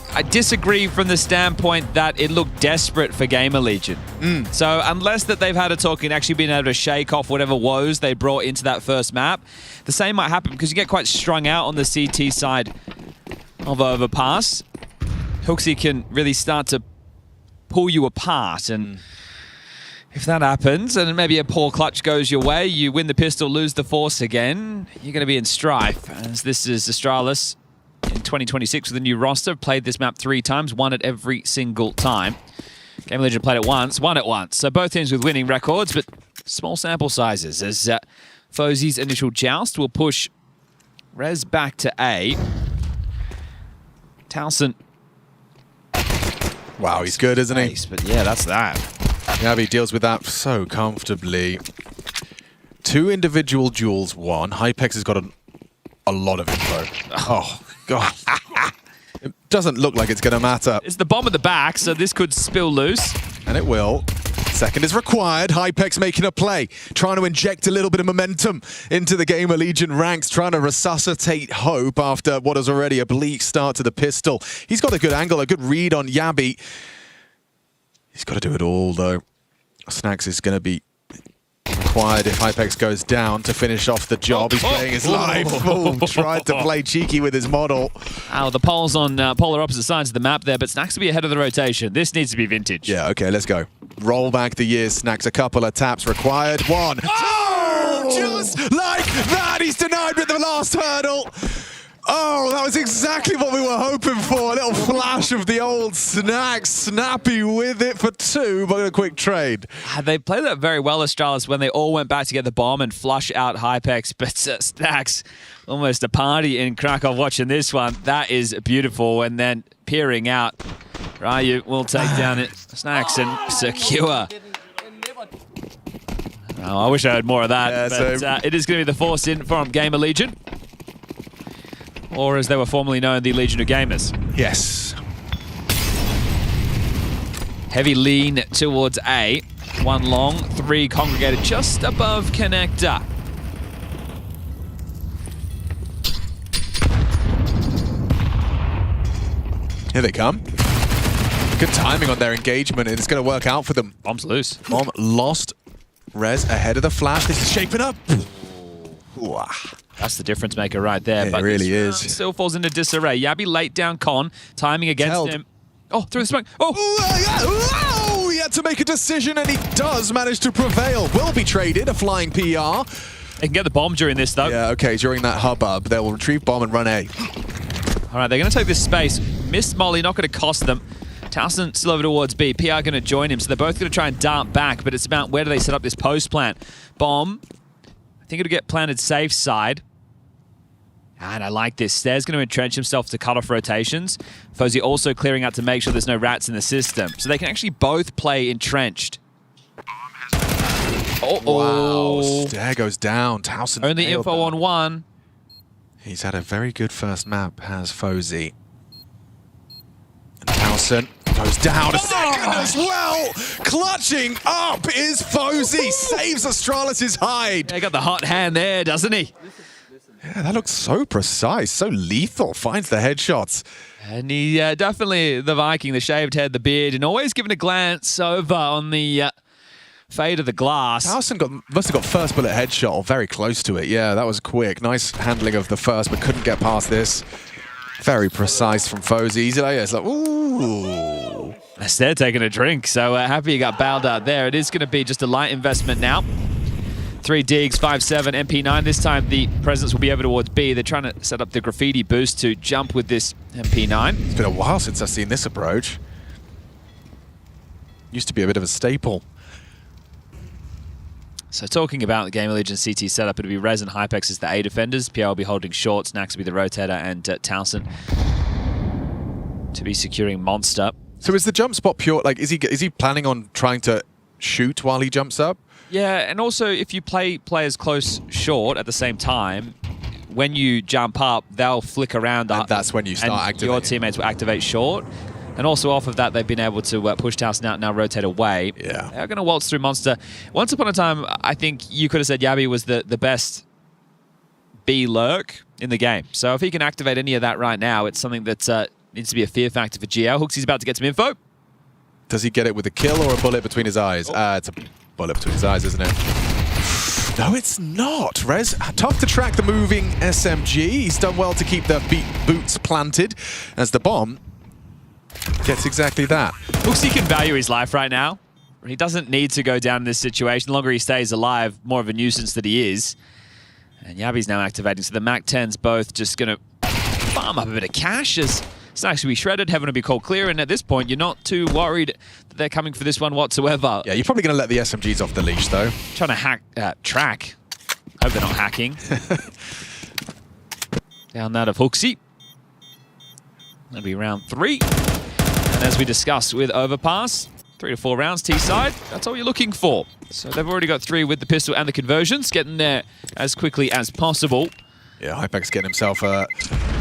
I disagree from the standpoint that it looked desperate for GamerLegion. So unless that they've had a talk and actually been able to shake off whatever woes they brought into that first map, the same might happen because you get quite strung out on the CT side of Overpass. Hooksy can really start to pull you apart, and if that happens and maybe a poor clutch goes your way, you win the pistol, lose the force again, you're going to be in strife, as this is Astralis in 2026 with a new roster. Played this map 3 times, won it every single time. GamerLegion played it once, won it once. So both teams with winning records, but small sample sizes, as Fozy's initial joust will push Rez back to A. Towson. Wow, he's good, isn't he? But yeah, that's that. Yavi deals with that so comfortably. 2 individual duels won. Hypex has got a lot of info. Oh, God. It doesn't look like it's going to matter. It's the bomb at the back, so this could spill loose. And it will. Second is required. Hypex making a play, trying to inject a little bit of momentum into the GamerLegion ranks, trying to resuscitate hope after what is already a bleak start to the pistol. He's got a good angle, a good read on Yabi. He's got to do it all, though. Snacks is going to be required if Hypex goes down to finish off the job. He's playing his life. Tried to play cheeky with his model. Oh, the pole's on polar opposite sides of the map there, but Snacks will be ahead of the rotation. This needs to be vintage. Yeah, okay, let's go. Roll back the years. Snacks a couple of taps required. 1, 2, just like that. He's denied with the last hurdle. Oh, that was exactly what we were hoping for. A little flash of the old Snacks. Snappy with it for 2, but a quick trade. They played that very well, Astralis, when they all went back to get the bomb and flush out Hypex. But Snacks, almost a party in Krakow watching this one. That is beautiful. And then peering out, Ryu will take down it. Snacks and secure. Oh, I wish I had more of that. Yeah, but it is going to be the force in from GamerLegion. Or as they were formerly known, the Legion of Gamers. Yes. Heavy lean towards A. 1 long, 3 congregated just above connector. Here they come. Good timing on their engagement, and it's going to work out for them. Bomb's loose. Bomb lost. Rez ahead of the flash. This is shaping up. Ooh. That's the difference maker right there. It but really is. Still falls into disarray. Yabi late down Con, timing against him. Oh, through the smoke. Oh! He had to make a decision, and he does manage to prevail. Will be traded, a flying PR. They can get the bomb during this, though. Yeah, okay, during that hubbub, they will retrieve bomb and run A. All right, they're going to take this space. Missed Molly, not going to cost them. Towson still over towards B. PR going to join him, so they're both going to try and dart back, but it's about where do they set up this post plant. Bomb, I think it'll get planted safe side. And I like this. Stairs going to entrench himself to cut off rotations. Fozy also clearing out to make sure there's no rats in the system. So they can actually both play entrenched. Wow, Stair goes down. Towson only info on 1. He's had a very good first map, has Fozy. And Towson goes down a second as well. Clutching up is Fozy. Saves Astralis' hide. Yeah, got the hot hand there, doesn't he? Yeah, that looks so precise, so lethal. Finds the headshots. And he definitely, the Viking, the shaved head, the beard, and always giving a glance over on the fade of the glass. Towson must have got first bullet headshot or very close to it. Yeah, that was quick. Nice handling of the first, but couldn't get past this. Very precise from Fozy. Easy like, it's like, ooh. They're taking a drink, so happy he got bailed out there. It is going to be just a light investment now. 3 digs, 5-7, MP9. This time the presence will be over towards B. They're trying to set up the graffiti boost to jump with this MP9. It's been a while since I've seen this approach. Used to be a bit of a staple. So talking about the GamerLegion CT setup, it'll be Rez and Hypex as the A defenders. PR will be holding short, Snacks will be the rotator, and Towson to be securing Monster. So is the jump spot pure, like, is he planning on trying to shoot while he jumps up? Yeah, and also if you play players close short at the same time, when you jump up, they'll flick around. And that's when you start activating. Your teammates will activate short. And also off of that, they've been able to push Towson out, now rotate away. Yeah. They're going to waltz through Monster. Once upon a time, I think you could have said Yabi was the best B lurk in the game. So if he can activate any of that right now, it's something that needs to be a fear factor for GL. Hooksy's about to get some info. Does he get it with a kill or a bullet between his eyes? It's a bullet between his eyes, isn't it? No, it's not. Rez, tough to track the moving SMG. He's done well to keep the boots planted as the bomb gets exactly that. Hooksy can value his life right now. He doesn't need to go down in this situation. The longer he stays alive, more of a nuisance that he is. And Yabi's now activating, so the MAC-10's both just going to farm up a bit of cash as Snacks will be shredded, Heaven will be called clear, and at this point, you're not too worried that they're coming for this one whatsoever. Yeah, you're probably going to let the SMGs off the leash, though. Trying to hack, track. Hope they're not hacking. Down that of Hooksy. That'll be round 3. And as we discussed with Overpass, 3 to 4 rounds, T-side. That's all you're looking for. So they've already got 3 with the pistol and the conversions, getting there as quickly as possible. Yeah, Hypex getting himself a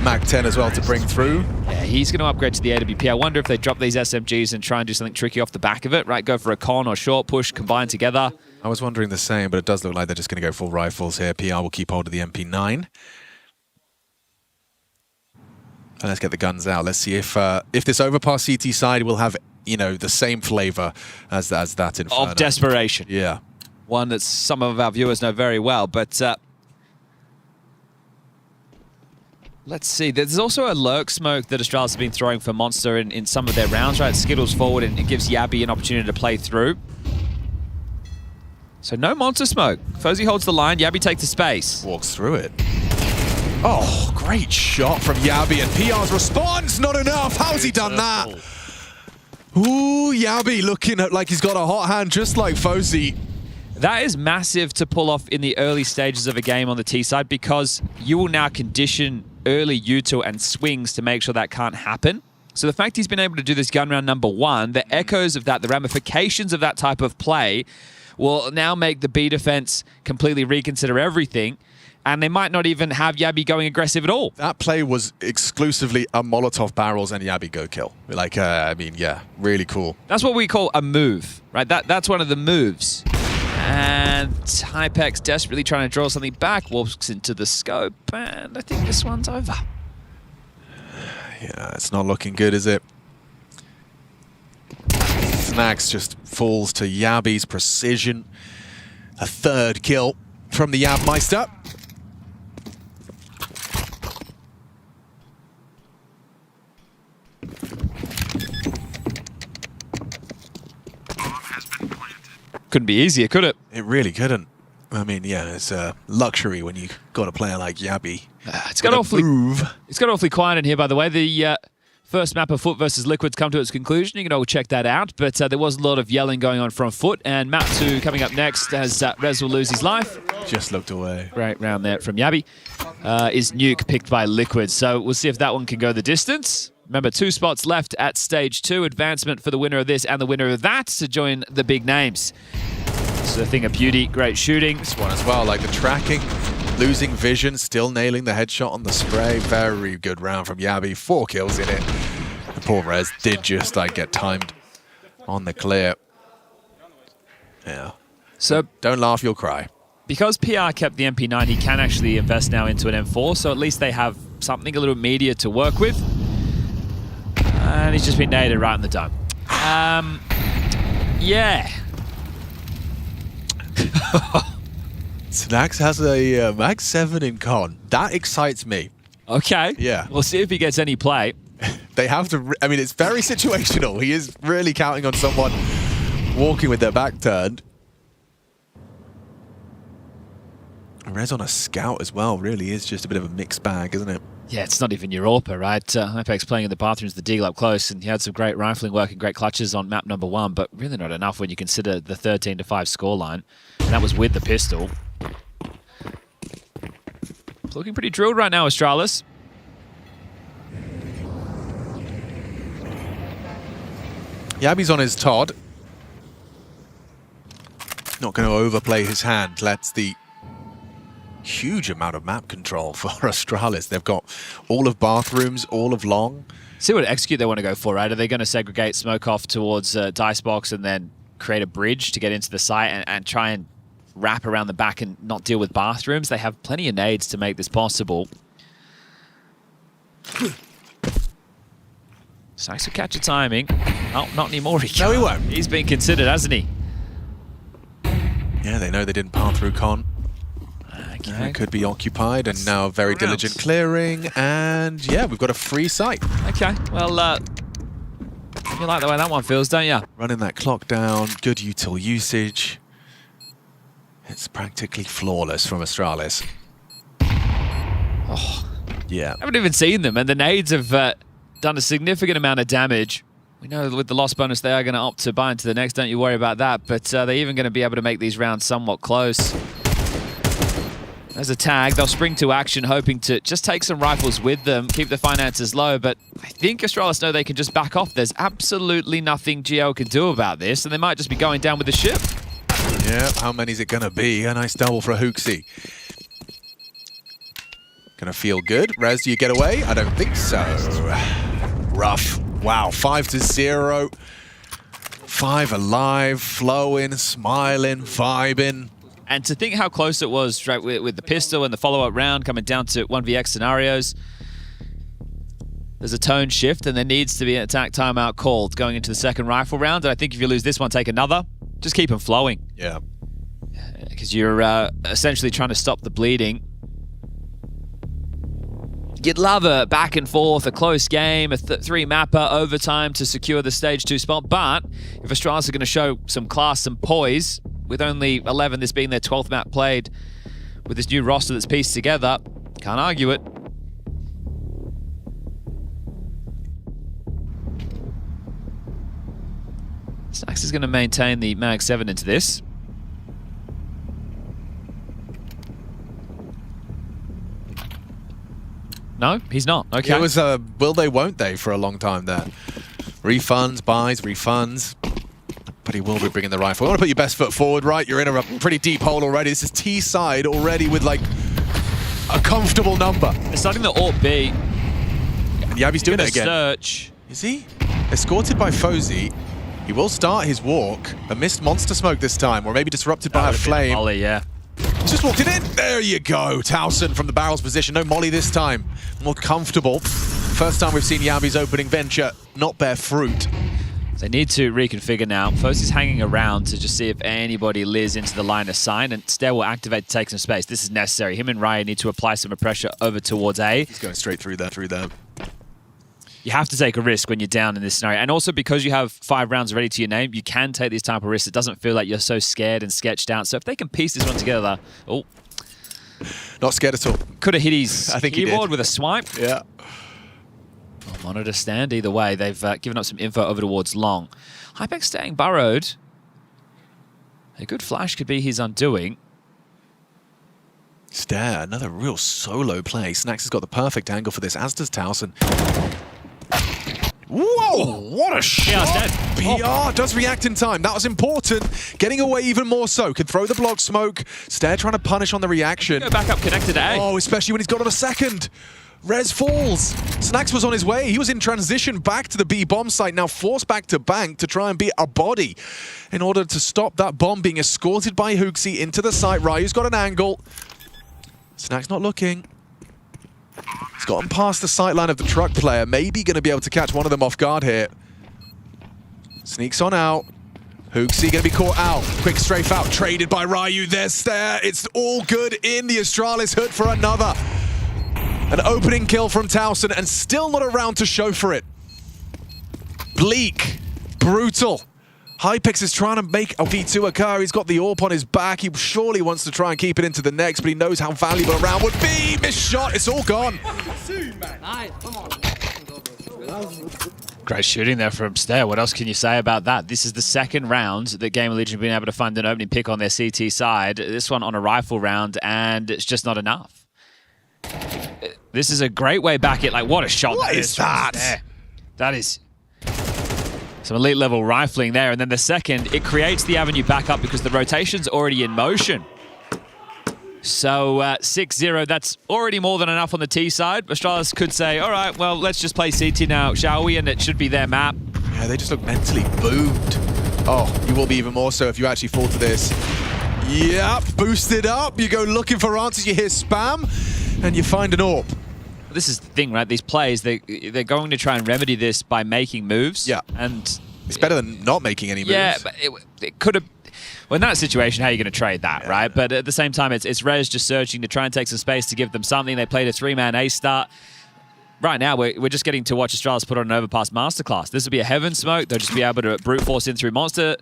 Mag 10 as well to bring through. Yeah, he's going to upgrade to the AWP. I wonder if they drop these SMGs and try and do something tricky off the back of it, right? Go for a con or short push combined together. I was wondering the same, but it does look like they're just going to go full rifles here. PR will keep hold of the MP9. And let's get the guns out. Let's see if this Overpass CT side will have, you know, the same flavor as that Inferno. Of desperation. Yeah. One that some of our viewers know very well, but let's see. There's also a lurk smoke that Astralis have been throwing for Monster in some of their rounds, right? It skittles forward and it gives Yabby an opportunity to play through. So no Monster smoke. Fozy holds the line, Yabby takes the space. Walks through it. Oh, great shot from Yabby, and PR's response, not enough. How's he done that? Ooh, Yabby looking at like he's got a hot hand, just like Fozy. That is massive to pull off in the early stages of a game on the T side, because you will now condition early util and swings to make sure that can't happen. So the fact he's been able to do this gun round number 1, the echoes of that, the ramifications of that type of play will now make the B defense completely reconsider everything. And they might not even have Yabby going aggressive at all. That play was exclusively a Molotov barrels and Yabby go kill. Like, I mean, yeah, really cool. That's what we call a move, right? That's one of the moves. And Hypex desperately trying to draw something back, walks into the scope, and I think this one's over. Yeah, it's not looking good, is it? Snags just falls to Yabby's precision. A 3rd kill from the Yabmeister. Couldn't be easier, could it? It really couldn't. I mean, yeah, it's a luxury when you got a player like Yabby. It's got awfully quiet in here, by the way. The first map of Foot versus Liquid's come to its conclusion. You can all check that out. But there was a lot of yelling going on from Foot. And map 2 coming up next as Rez will lose his life. Just looked away. Great round there from Yabby. Is Nuke picked by Liquid. So we'll see if that one can go the distance. Remember, 2 spots left at stage 2. Advancement for the winner of this and the winner of that to join the big names. So a thing of beauty, great shooting. This one as well, like the tracking, losing vision, still nailing the headshot on the spray. Very good round from Yabby. 4 kills in it. The poor Rez did just like get timed on the clear. Yeah. So don't laugh, you'll cry. Because PR kept the MP9, he can actually invest now into an M4, so at least they have something a little meatier to work with. And he's just been naded right in the dome. Yeah. Snags has a Mag 7 in con. That excites me. Okay. Yeah. We'll see if he gets any play. They have to... I mean, it's very situational. He is really counting on someone walking with their back turned. Rez on a scout as well really is just a bit of a mixed bag, isn't it? Yeah, it's not even Europa, right? Hypex playing in the bathrooms, the deagle up close, and he had some great rifling work and great clutches on map number 1, but really not enough when you consider the 13-5 scoreline. And that was with the pistol. It's looking pretty drilled right now, Astralis. Yabby's on his Todd. Not going to overplay his hand. That's the huge amount of map control for Astralis. They've got all of bathrooms, all of long. See what execute they want to go for, right? Are they going to segregate smoke off towards Dicebox and then create a bridge to get into the site and try and wrap around the back and not deal with bathrooms? They have plenty of nades to make this possible. Snags will catch a timing. Oh, not anymore. No, he won't. He's been considered, hasn't he? Yeah, they know they didn't pass through con. Okay. Could be occupied, and now very diligent clearing, and yeah, we've got a free site. Okay, well, you like the way that one feels, don't you? Running that clock down, good util usage. It's practically flawless from Astralis. Oh, yeah. I haven't even seen them, and the nades have done a significant amount of damage. We know with the loss bonus they are going to opt to buy into the next, don't you worry about that, but they're even going to be able to make these rounds somewhat close. As a tag, they'll spring to action, hoping to just take some rifles with them, keep the finances low, but I think Astralis know they can just back off. There's absolutely nothing GL can do about this, and they might just be going down with the ship. Yeah, how many is it going to be? A nice double for Hooksy. Gonna feel good. Rez, do you get away? I don't think so. Rough. Wow, 5-0. 5 alive, flowing, smiling, vibing. And to think how close it was, right, with the pistol and the follow-up round coming down to 1vx scenarios, there's a tone shift and there needs to be an attack timeout called going into the second rifle round. And I think if you lose this one, take another. Just keep them flowing. Yeah. Because you're essentially trying to stop the bleeding. You'd love a back and forth, a close game, a 3-mapper, overtime to secure the stage 2 spot. But if Astralis are going to show some class, some poise, with only 11, this being their 12th map played, with this new roster that's pieced together, can't argue it. Snax is going to maintain the Mag 7 into this. No, he's not. Okay. It was a will they, won't they for a long time there. Refunds, buys, refunds. But he will be bringing the rifle. You want to put your best foot forward, right? You're in a pretty deep hole already. This is T side already with like a comfortable number. They're starting the AWP B. And Yabi's doing it again. Search. Is he? Escorted by Fozy. He will start his walk. A missed monster smoke this time, or maybe disrupted by a flame. Molly, yeah. Just walked it in. There you go. Towson from the barrel's position. No molly this time. More comfortable. First time we've seen Yabi's opening venture not bear fruit. They need to reconfigure now. Fosy's hanging around to just see if anybody lives into the line of sight, and Stair will activate to take some space. This is necessary. Him and Ryan need to apply some pressure over towards A. He's going straight through there, You have to take a risk when you're down in this scenario. And also because you have 5 rounds ready to your name, you can take these type of risks. It doesn't feel like you're so scared and sketched out. So if they can piece this one together... Oh. Not scared at all. Could have hit his I think keyboard with a swipe. Yeah. Well, monitor stand either way. They've given up some info over towards long. Hypex staying burrowed. A good flash could be his undoing. Stair, another real solo play. Snax has got the perfect angle for this, as does Towson. Whoa, what a shot! PR does react in time. That was important. Getting away even more so. Can throw the block smoke. Stair trying to punish on the reaction. Go back up connected to A. Oh, especially when he's got on a second. Rez falls. Snax was on his way. He was in transition back to the B bomb site, now forced back to bank to try and beat a body in order to stop that bomb being escorted by Hooksy into the site. Ryu's got an angle. Snax not looking. He's gotten past the sightline of the truck player. Maybe going to be able to catch one of them off guard here. Sneaks on out. Hooksy going to be caught out. Quick strafe out. Traded by Ryu. There's Stair. It's all good in the Astralis hood for another. An opening kill from Towson and still not around to show for it. Bleak. Brutal. Hypex is trying to make a V2 occur. He's got the AWP on his back. He surely wants to try and keep it into the next, but he knows how valuable a round would be. Missed shot. It's all gone. Great shooting there from Stair. What else can you say about that? This is the second round that GamerLegion have been able to find an opening pick on their CT side. This one on a rifle round, and it's just not enough. This is a great way back at, like, what a shot. What is that? That is some elite level rifling there. And then the second, it creates the avenue back up because the rotation's already in motion. So 6-0, that's already more than enough on the T side. Astralis could say, all right, well, let's just play CT now, shall we? And it should be their map. Yeah, they just look mentally boomed. Oh, you will be even more so if you actually fall to this. Yep, boosted up. You go looking for answers, you hear spam, and you find an AWP. This is the thing, right? These plays, they're going to try and remedy this by making moves. Yeah. And it's better than not making any moves. Yeah, but it could have... Well, in that situation, how are you going to trade that, right? But at the same time, it's Rez just searching to try and take some space to give them something. They played a 3-man ace start. Right now, we're just getting to watch Astralis put on an Overpass masterclass. This will be a heaven smoke. They'll just be able to brute force in through monster.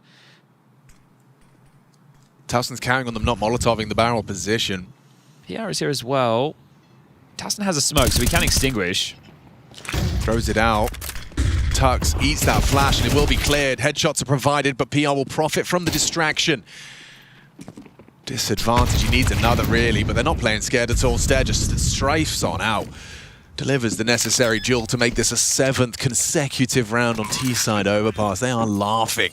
Towson's carrying on them, not Molotoving the barrel position. PR is here as well. Towson has a smoke, so he can extinguish. Throws it out. Tux eats that flash, and it will be cleared. Headshots are provided, but PR will profit from the distraction. disadvantage. He needs another, really, but they're not playing scared at all. Stair just strafes on out. Delivers the necessary duel to make this a 7th consecutive round on T-side Overpass. They are laughing.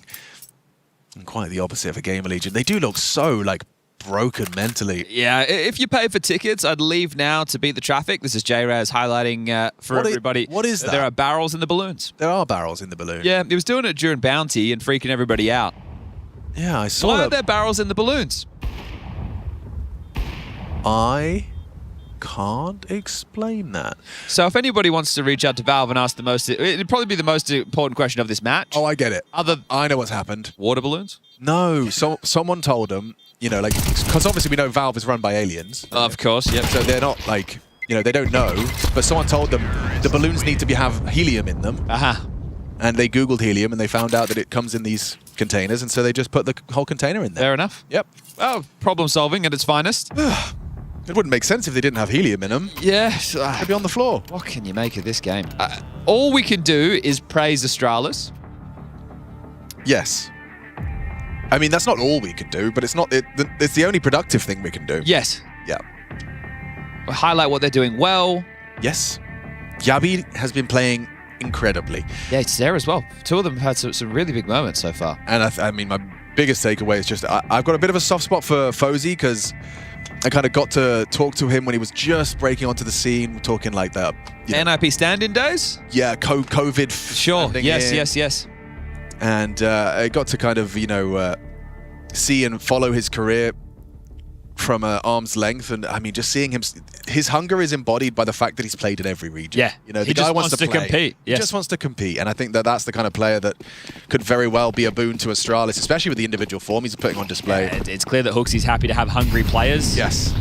And quite the opposite for GamerLegion. They do look so, like, broken mentally. Yeah, if you pay for tickets, I'd leave now to beat the traffic. This is J-Raz highlighting for everybody. What is that? There are barrels in the balloons. There are barrels in the balloon. Yeah, he was doing it during Bounty and freaking everybody out. Yeah, I saw Why that. are there barrels in the balloons? I can't explain that. So if anybody wants to reach out to Valve and ask it'd probably be the most important question of this match. Oh, I get it. I know what's happened. Water balloons? No, someone told them, you know, like, because obviously we know Valve is run by aliens. Of course, yep. So they're not like, you know, they don't know. But someone told them the balloons need to have helium in them. Aha. And they Googled helium and they found out that it comes in these containers, and so they just put the whole container in there. Fair enough. Yep. Well, problem solving at its finest. It wouldn't make sense if they didn't have helium in them. Yeah. They'd be on the floor. What can you make of this game? All we can do is praise Astralis. Yes. I mean, that's not all we can do, but it's not. It's the only productive thing we can do. Yes. Yeah. We'll highlight what they're doing well. Yes. Yabi has been playing incredibly. Yeah, it's there as well. Two of them have had some really big moments so far. And I mean, my biggest takeaway is just I've got a bit of a soft spot for Fozy because I kind of got to talk to him when he was just breaking onto the scene, talking like that. NIP stand-in days? Yeah, COVID. Sure. Yes. And I got to kind of, you know, see and follow his career from arm's length. And I mean, just seeing him, his hunger is embodied by the fact that he's played in every region. Yeah. You know, the guy wants to play. compete. Yes. He just wants to compete. And I think that that's the kind of player that could very well be a boon to Astralis, especially with the individual form he's putting on display. Yeah, it's clear that Hooksy's happy to have hungry players. Yes.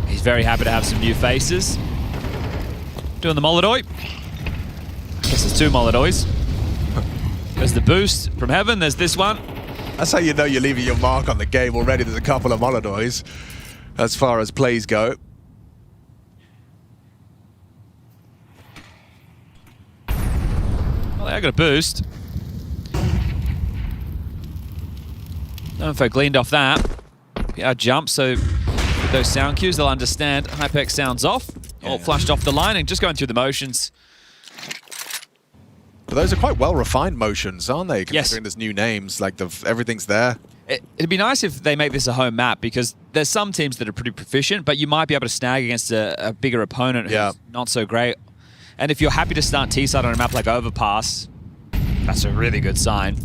He's very happy to have some new faces. Doing the Molodoy. I guess there's two Molodoys. There's the boost from heaven. There's this one. That's how you know you're leaving your mark on the game already. There's a couple of Molodoys as far as plays go. Well, I got a boost. Info gleaned off that. Yeah, jump, so with those sound cues, they'll understand. Hypex sounds off. All flashed off the line and just going through the motions. But those are quite well-refined motions, aren't they? Yes. Considering there's new names, like everything's there. It'd be nice if they make this a home map, because there's some teams that are pretty proficient, but you might be able to snag against a bigger opponent who's not so great. And if you're happy to start T-side on a map like Overpass, that's a really good sign.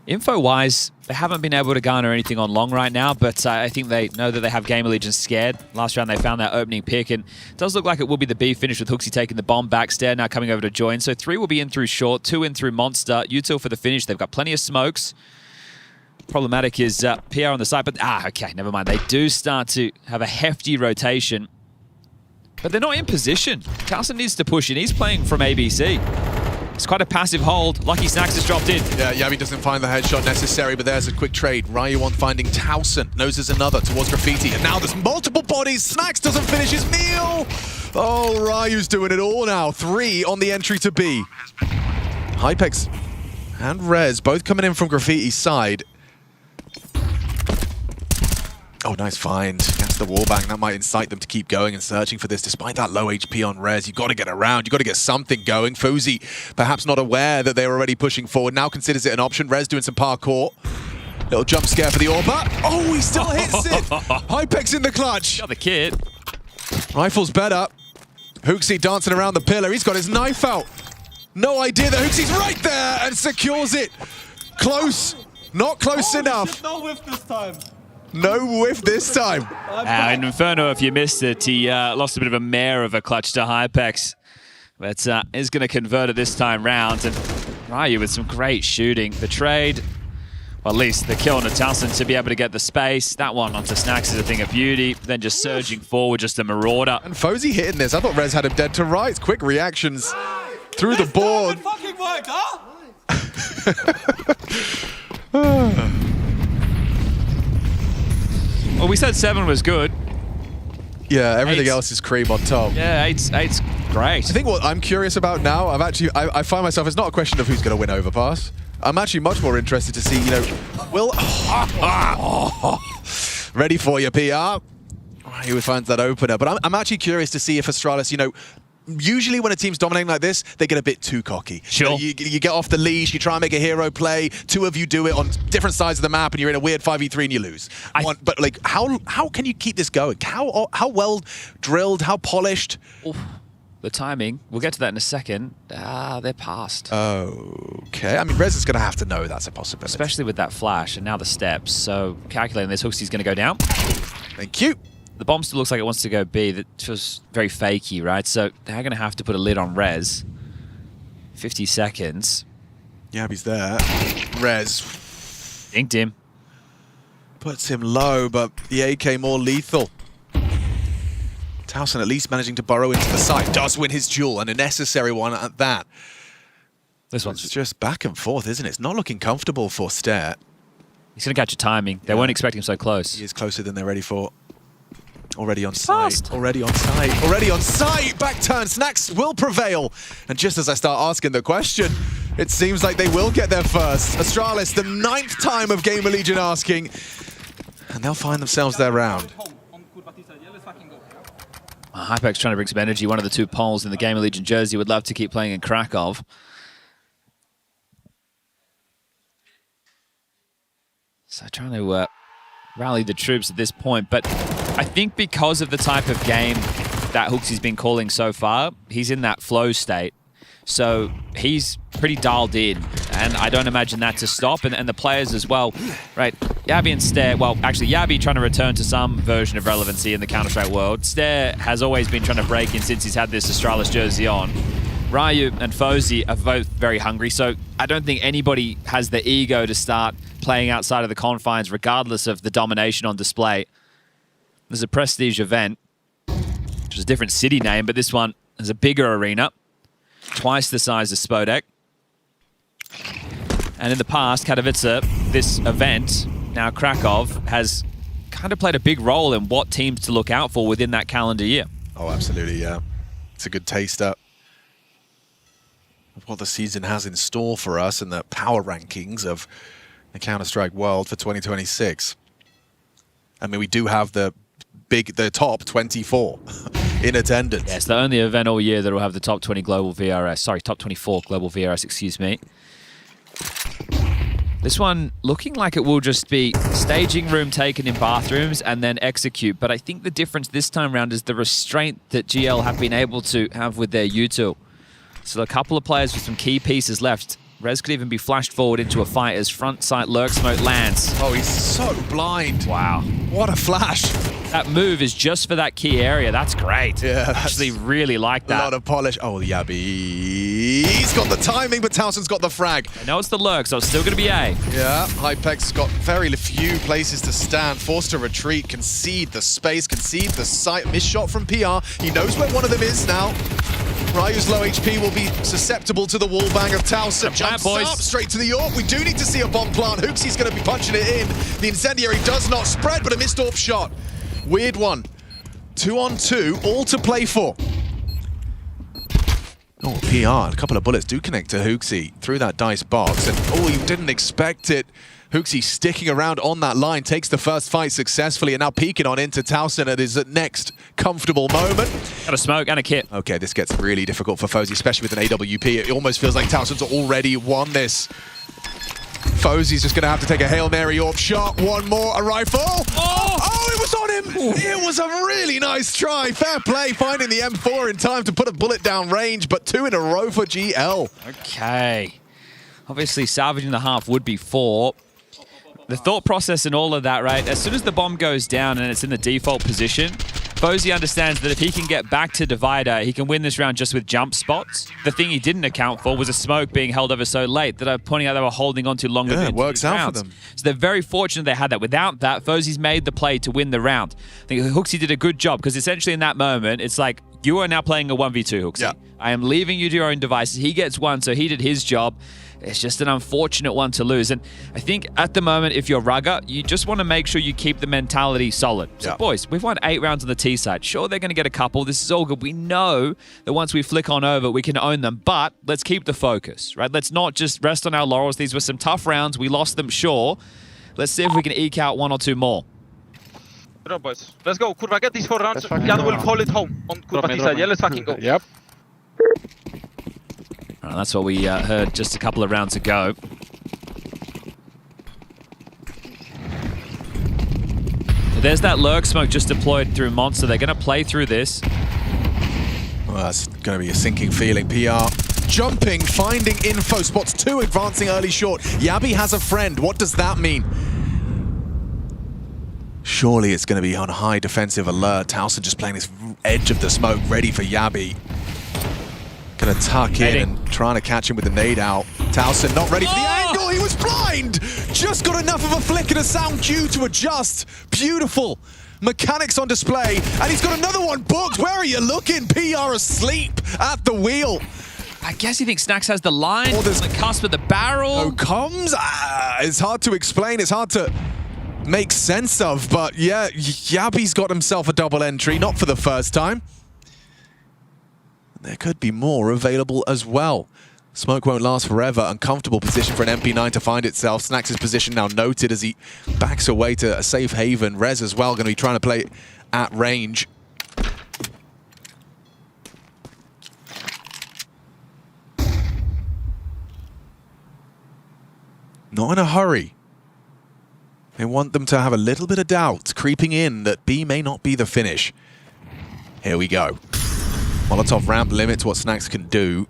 Info-wise, they haven't been able to garner anything on long right now, but I think they know that they have GamerLegion scared. Last round they found that opening pick, and it does look like it will be the B finish with Hooksy taking the bomb back. Stair now coming over to join. So 3 will be in through short, 2 in through Monster, Util for the finish. They've got plenty of smokes. Problematic is PR on the side, but okay, never mind. They do start to have a hefty rotation, but they're not in position. Carlson needs to push in. He's playing from ABC. It's quite a passive hold. Lucky Snacks has dropped in. Yeah, Yabi doesn't find the headshot necessary, but there's a quick trade. Ryu on finding Towson. Knows there's another towards Graffiti. And now there's multiple bodies. Snacks doesn't finish his meal. Oh, Ryu's doing it all now. 3 on the entry to B. Hypex and Rez both coming in from Graffiti's side. Oh, nice find against the wallbang. That might incite them to keep going and searching for this. Despite that low HP on Rez, you've got to get around. You've got to get something going. Fozy, perhaps not aware that they were already pushing forward, now considers it an option. Rez doing some parkour. Little jump scare for the Orba. Oh, he still hits it. Hypex in the clutch. Got the kid. Rifle's better. Hooksy dancing around the pillar. He's got his knife out. No idea that Hooksy's right there and secures it. Close. Not close enough. No whiff this time. No whiff this time. In Inferno, if you missed it, he lost a bit of a mare of a clutch to Hypex, but is going to convert it this time round. And Ryu with some great shooting. The trade, well, at least the kill on Towson to be able to get the space. That one onto Snacks is a thing of beauty. Then just surging forward, just a marauder. And Fozy hitting this. I thought Rez had him dead to rights. Quick reactions through the board. Fucking work, huh? Well, we said 7 was good. Yeah, everything 8's else is cream on top. Yeah, 8's great. I think what I'm curious about now, I find myself, it's not a question of who's going to win Overpass. I'm actually much more interested to see, you know, will... Ready for you, PR. He would find that opener. But I'm actually curious to see if Astralis, you know, usually when a team's dominating like this, they get a bit too cocky. Sure. You get off the leash, you try and make a hero play, two of you do it on different sides of the map, and you're in a weird 5v3 and you lose. But like, how can you keep this going? How well drilled, how polished? Oof. The timing, we'll get to that in a second. They're past. Okay, I mean, Rez is going to have to know that's a possibility. Especially with that flash and now the steps. So calculating this, Hooksy's going to go down. Thank you. The bomb still looks like it wants to go B. That feels very fakey, right? So they're going to have to put a lid on Rez. 50 seconds. Yabi's there. Rez. Inked him. Puts him low, but the AK more lethal. Towson at least managing to burrow into the site. Does win his duel, and a necessary one at that. This one's just back and forth, isn't it? It's not looking comfortable for Stare. He's going to catch a timing. They weren't expecting him so close. He is closer than they're ready for. Already on site. Already on site. Already on site. Back turn. Snacks will prevail. And just as I start asking the question, it seems like they will get there first. Astralis, the 9th time of GamerLegion asking. And they'll find themselves their round. Hypex trying to bring some energy. One of the two Poles in the GamerLegion jersey would love to keep playing in Krakow. So trying to rally the troops at this point. But I think because of the type of game that Hooksy's been calling so far, he's in that flow state. So he's pretty dialed in, and I don't imagine that to stop. And the players as well, right? Yabi and Stare, well, actually Yabi trying to return to some version of relevancy in the Counter-Strike world. Stare has always been trying to break in since he's had this Astralis jersey on. Ryu and Fozy are both very hungry, so I don't think anybody has the ego to start playing outside of the confines, regardless of the domination on display. There's a Prestige event, which is a different city name, but this one is a bigger arena. Twice the size of Spodek. And in the past, Katowice, this event, now Krakow, has kind of played a big role in what teams to look out for within that calendar year. Oh, absolutely, yeah. It's a good taster of what the season has in store for us and the power rankings of the Counter-Strike world for 2026. I mean, we do have the top 24 in attendance. Yeah, it's the only event all year that will have the top 20 global VRS. Sorry, top 24 global VRS, excuse me. This one looking like it will just be staging room taken in bathrooms and then execute. But I think the difference this time around is the restraint that GL have been able to have with their util. So a couple of players with some key pieces left. Rez could even be flashed forward into a fight as front sight lurk smoke lands. Oh, he's so blind. Wow. What a flash. That move is just for that key area. That's great. Yeah, I actually really like that. A lot of polish. Oh, Yabi. He's got the timing, but Towson's got the frag. I know it's the lurk, so it's still going to be A. Yeah, Hypex's got very few places to stand. Forced to retreat, concede the space, concede the site. Missed shot from PR. He knows where one of them is now. Ryu's low HP will be susceptible to the wallbang of Towson. Jumps up straight to the AWP. We do need to see a bomb plant. Hooksy's going to be punching it in. The incendiary does not spread, but a missed AWP shot. Weird one. 2-on-2, all to play for. Oh, PR, a couple of bullets do connect to Hooksy through that dice box. And oh, you didn't expect it. Hooksy sticking around on that line, takes the first fight successfully, and now peeking on into Towson at his next comfortable moment. Got a smoke and a kit. Okay, this gets really difficult for Fozy, especially with an AWP. It almost feels like Towson's already won this. Fozy's just going to have to take a Hail Mary AWP shot. One more, a rifle. Oh, it was on him. It was a really nice try. Fair play, finding the M4 in time to put a bullet down range, but 2 in a row for GL. Okay. Obviously, salvaging the half would be 4. The thought process in all of that, right? As soon as the bomb goes down and it's in the default position, Fozy understands that if he can get back to Divider, he can win this round just with jump spots. The thing he didn't account for was a smoke being held over so late that I'm pointing out they were holding on to longer. Yeah, it works out for them. So they're very fortunate they had that. Without that, Fozy's made the play to win the round. I think Hooksy did a good job because essentially in that moment, it's like, You are now playing a 1v2, Hooksy. Yeah. I am leaving you to your own devices. He gets one, so he did his job. It's just an unfortunate one to lose. And I think at the moment, if you're Rugger, you just want to make sure you keep the mentality solid. So, boys, we've won 8 rounds on the T side. Sure, they're going to get a couple. This is all good. We know that once we flick on over, we can own them. But let's keep the focus, right? Let's not just rest on our laurels. These were some tough rounds. We lost them, sure. Let's see if we can eke out 1 or 2 more. Good job, boys. Let's go. Kurva, get these 4 rounds. Jan will call it home on Kurva T side. Yeah, let's fucking go. Yep. That's what we heard just a couple of rounds ago. There's that lurk smoke just deployed through Monster. They're going to play through this. Well, that's going to be a sinking feeling. PR jumping, finding info. Spots 2, advancing early short. Yabi has a friend. What does that mean? Surely it's going to be on high defensive alert. Towson just playing this edge of the smoke, ready for Yabi. Gonna tuck in and trying to catch him with the nade out. Towson not ready for the angle. He was blind. Just got enough of a flick and a sound cue to adjust. Beautiful mechanics on display. And he's got another one booked. Where are you looking? PR asleep at the wheel. I guess you think Snacks has the line. Or there's the cusp of the barrel. No comms. It's hard to explain. It's hard to make sense of. But yeah, Yabi's got himself a double entry. Not for the first time. There could be more available as well. Smoke won't last forever. Uncomfortable position for an MP9 to find itself. Snax' position now noted as he backs away to a safe haven. Rez as well going to be trying to play at range. Not in a hurry. They want them to have a little bit of doubt creeping in that B may not be the finish. Here we go. Molotov ramp limits what Snax can do.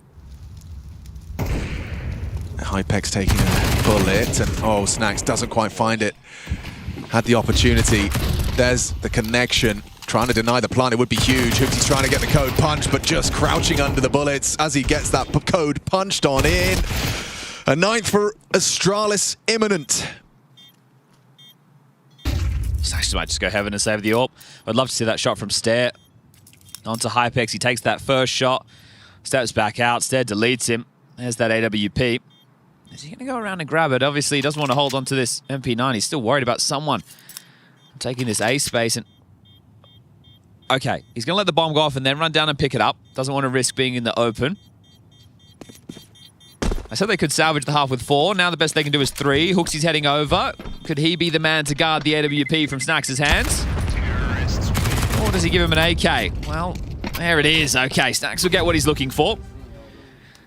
Hypex taking a bullet, and Snax doesn't quite find it. Had the opportunity. There's the connection. Trying to deny the plant, it would be huge. Hooksy's trying to get the code punched, but just crouching under the bullets as he gets that code punched on in. A 9th for Astralis imminent. Snax might just go heaven and save the AWP. I'd love to see that shot from Stair. Onto Hypex, he takes that first shot, steps back out, Stair deletes him. There's that AWP. Is he going to go around and grab it? Obviously, he doesn't want to hold on to this MP9. He's still worried about someone taking this A space. And okay, he's going to let the bomb go off and then run down and pick it up. Doesn't want to risk being in the open. I said they could salvage the half with 4. Now the best they can do is 3. Hooksy's heading over. Could he be the man to guard the AWP from Snax' hands? Or does he give him an AK? Well, there it is. Okay, Snax will get what he's looking for.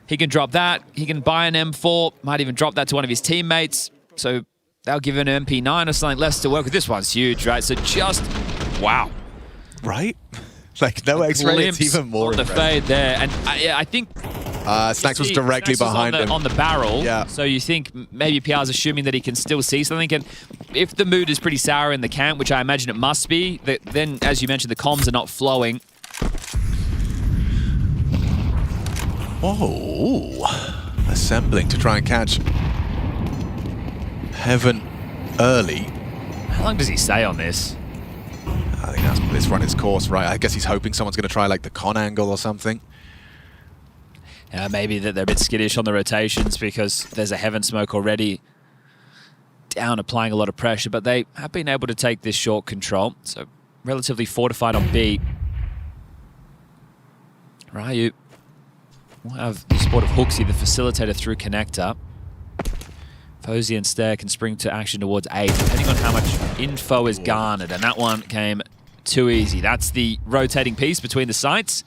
He can drop that. He can buy an M4. Might even drop that to one of his teammates. So they'll give an MP9 or something less to work with. This one's huge, right? So just, wow. Right? Like, no X-ray, it's even more on the fade there. And I think... Snax was directly behind him. On the barrel. Yeah. So you think maybe PR's assuming that he can still see something. And if the mood is pretty sour in the camp, which I imagine it must be, then, as you mentioned, the comms are not flowing. Oh, assembling to try and catch Heaven early. How long does he stay on this? I think it's run its course, right? I guess he's hoping someone's going to try like the con angle or something. Maybe that they're a bit skittish on the rotations because there's a Heaven smoke already down, applying a lot of pressure, but they have been able to take this short control, so relatively fortified on B. Ryu will have the support of Hooksy, the facilitator through connector. Fozy and Stair can spring to action towards A, depending on how much info is garnered, and that one came too easy. That's the rotating piece between the sites.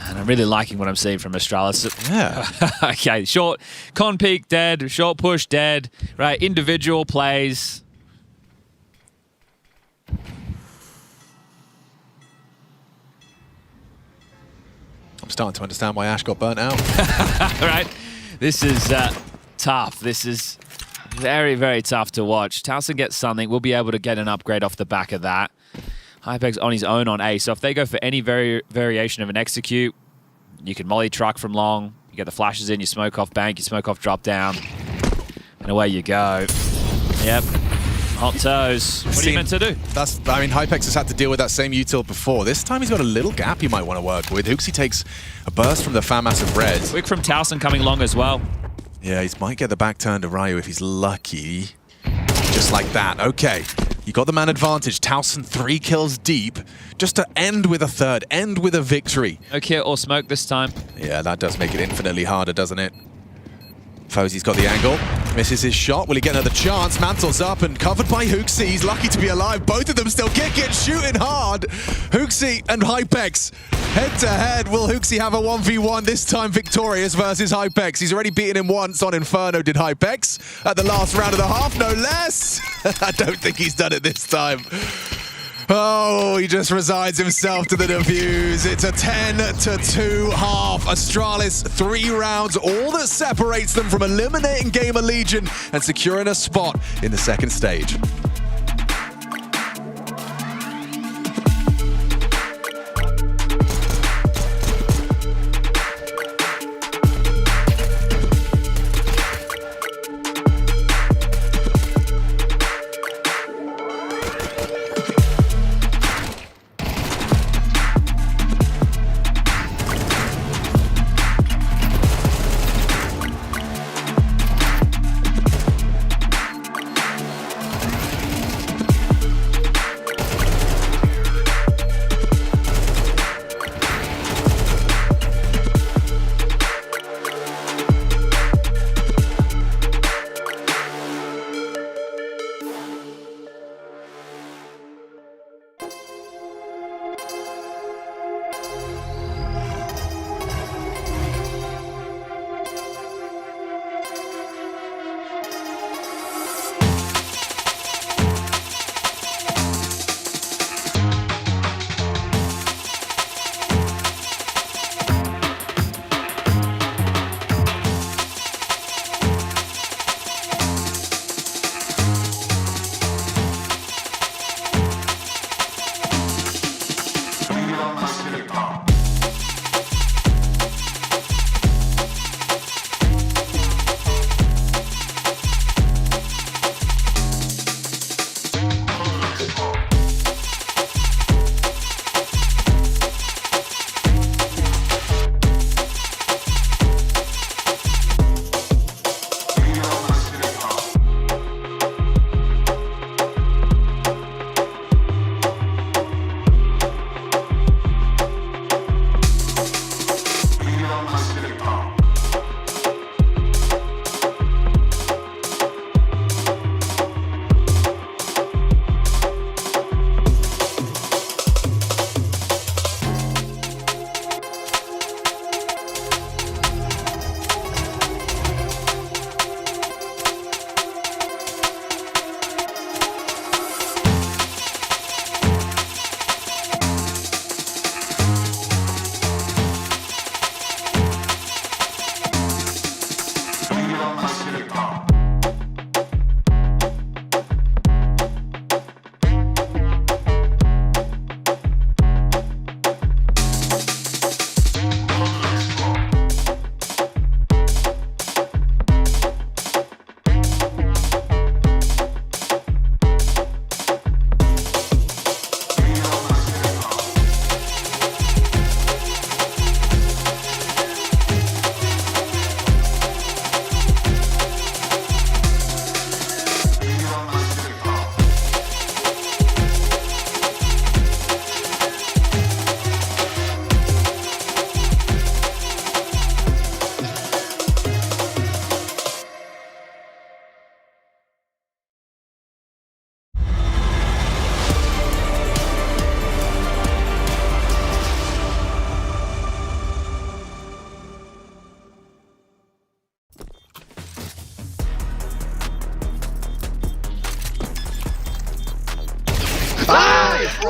And I'm really liking what I'm seeing from Astralis. Yeah. Okay, short con peek dead, short push dead, right? Individual plays. I'm starting to understand why Ash got burnt out. Right. This is tough. This is very, very tough to watch. Towson gets something. We'll be able to get an upgrade off the back of that. Hypex on his own on A. So if they go for any variation of an execute, you can molly truck from long, you get the flashes in, you smoke off bank, you smoke off drop down, and away you go. Yep. Hot toes. What are you meant to do? I mean, Hypex has had to deal with that same util before. This time he's got a little gap you might want to work with. Hooksy takes a burst from the FAMAS of red. Quick from Towson coming long as well. Yeah, he might get the back turn to Ryu if he's lucky. Just like that. Okay. You got the man advantage. Towson 3 kills deep. Just to end with a third, end with a victory. No kill or smoke this time. Yeah, that does make it infinitely harder, doesn't it? Fozy's got the angle, misses his shot. Will he get another chance? Mantle's up and covered by Hooksy. He's lucky to be alive. Both of them still kicking, shooting hard. Hooksy and Hypex head to head. Will Hooksy have a 1v1 this time victorious versus Hypex? He's already beaten him once on Inferno, did Hypex, at the last round of the half, no less. I don't think he's done it this time. Oh, he just resigns himself to the defuse. It's a 10-2 half. Astralis, 3 rounds, all that separates them from eliminating GamerLegion and securing a spot in the second stage.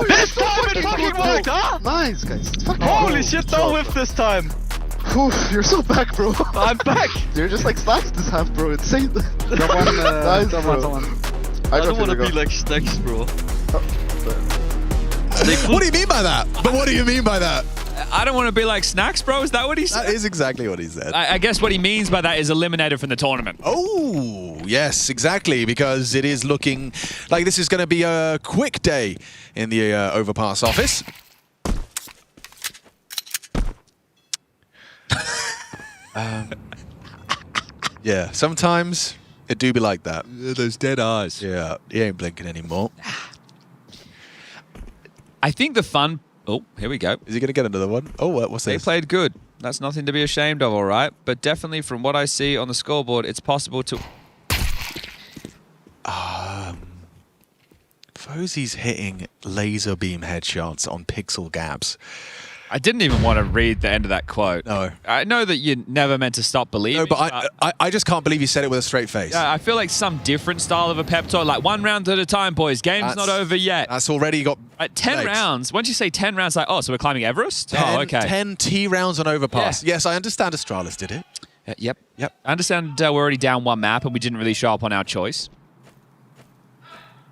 This time it fucking worked, huh? Nice, guys. Holy shit, no whiff this time. Oof, you're so back, bro. I'm back. You're just like Stacks this half, bro. Insane. Someone, nice, bro. I don't want to be like Stacks, bro. What do you mean by that? But what do you mean by that? I don't want to be like Snacks, bro. Is that what he said? That is exactly what he said. I guess what he means by that is eliminated from the tournament. Oh, yes, exactly, because it is looking like this is going to be a quick day in the Overpass office. Yeah, sometimes it do be like that. Those dead eyes. Yeah, he ain't blinking anymore. I think the fun... Oh, here we go. Is he going to get another one? Oh, what's They this? played good. That's nothing to be ashamed of, all right? But definitely from what I see on the scoreboard, it's possible to... Fozzy's hitting laser beam headshots on pixel gaps. I didn't even want to read the end of that quote. No. I know that you're never meant to stop believing. No, but I just can't believe you said it with a straight face. Yeah, I feel like some different style of a pep talk, like 1 round at a time, boys. Game's not over yet. That's already got 10 legs. rounds. Once you say 10 rounds, like, oh, so we're climbing Everest? 10, oh, okay. 10 T rounds on Overpass. Yeah. Yes, I understand Astralis did it. Yep. I understand we're already down 1 map and we didn't really show up on our choice.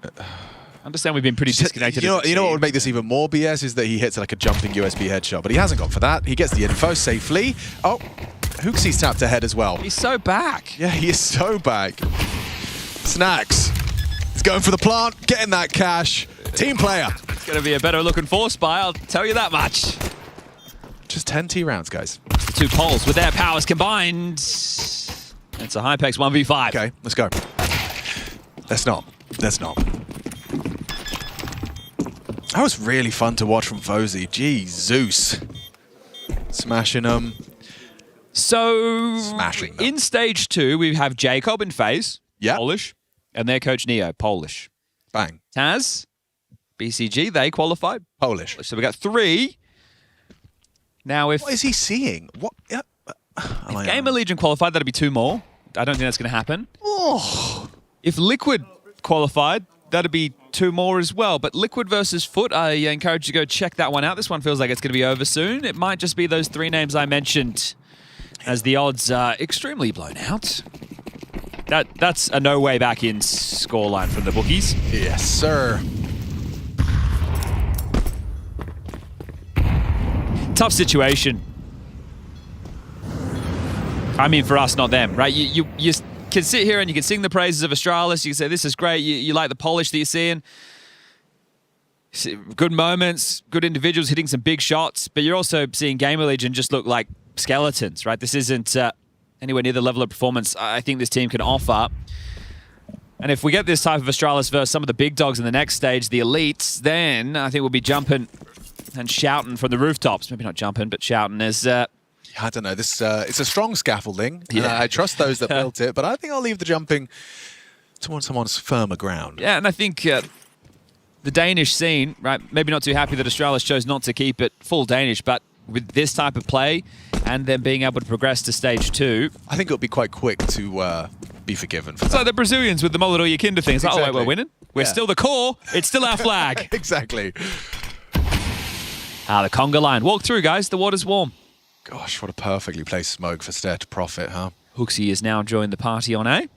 I understand we've been pretty disconnected. You know what would make this even more BS is that he hits like a jumping USB headshot, but he hasn't gone for that. He gets the info safely. Oh, Hooksy's tapped ahead as well. He's so back. Yeah, he is so back. Snacks. He's going for the plant, getting that cash. Team player. It's going to be a better looking force buy, I'll tell you that much. Just 10 T rounds, guys. The 2 poles with their powers combined. It's a Hypex 1v5. Okay, let's go. Let's not. That was really fun to watch from Fozzy. Jesus. Smashing them. So, Smashing them. In stage 2, we have Jacob and FaZe, Polish, and their coach Neo, Polish. Bang. Taz, BCG, they qualified. Polish. So we got 3. Now, if... What is he seeing? What? If GamerLegion qualified, that'd be 2 more. I don't think that's going to happen. Oh. If Liquid qualified, that'd be 2 more as well. But Liquid versus Foot, I encourage you to go check that one out. This one feels like it's going to be over soon. It might just be those 3 names I mentioned as the odds are extremely blown out. That's a no way back in scoreline from the bookies. Yes, sir. Tough situation. I mean, for us, not them, right? You can sit here and you can sing the praises of Astralis. You can say, this is great. You like the polish that you're seeing. Good moments, good individuals hitting some big shots, but you're also seeing GamerLegion just look like skeletons, right? This isn't anywhere near the level of performance I think this team can offer. And if we get this type of Astralis versus some of the big dogs in the next stage, the elites, then I think we'll be jumping and shouting from the rooftops. Maybe not jumping, but shouting as... I don't know. This it's a strong scaffolding. Yeah. I trust those that built it, but I think I'll leave the jumping to someone's firmer ground. Yeah, and I think the Danish scene, right? Maybe not too happy that Astralis chose not to keep it full Danish, but with this type of play and then being able to progress to stage 2, I think it'll be quite quick to be forgiven for it's that. like the Brazilians with the Molotov your Kinder thing. It's like, oh, wait, Exactly. we're winning. We're still the core. It's still our flag. Exactly. The conga line. Walk through, guys. The water's warm. Gosh, what a perfectly placed smoke for Stair to profit, huh? Hooksy is now joined the party on A.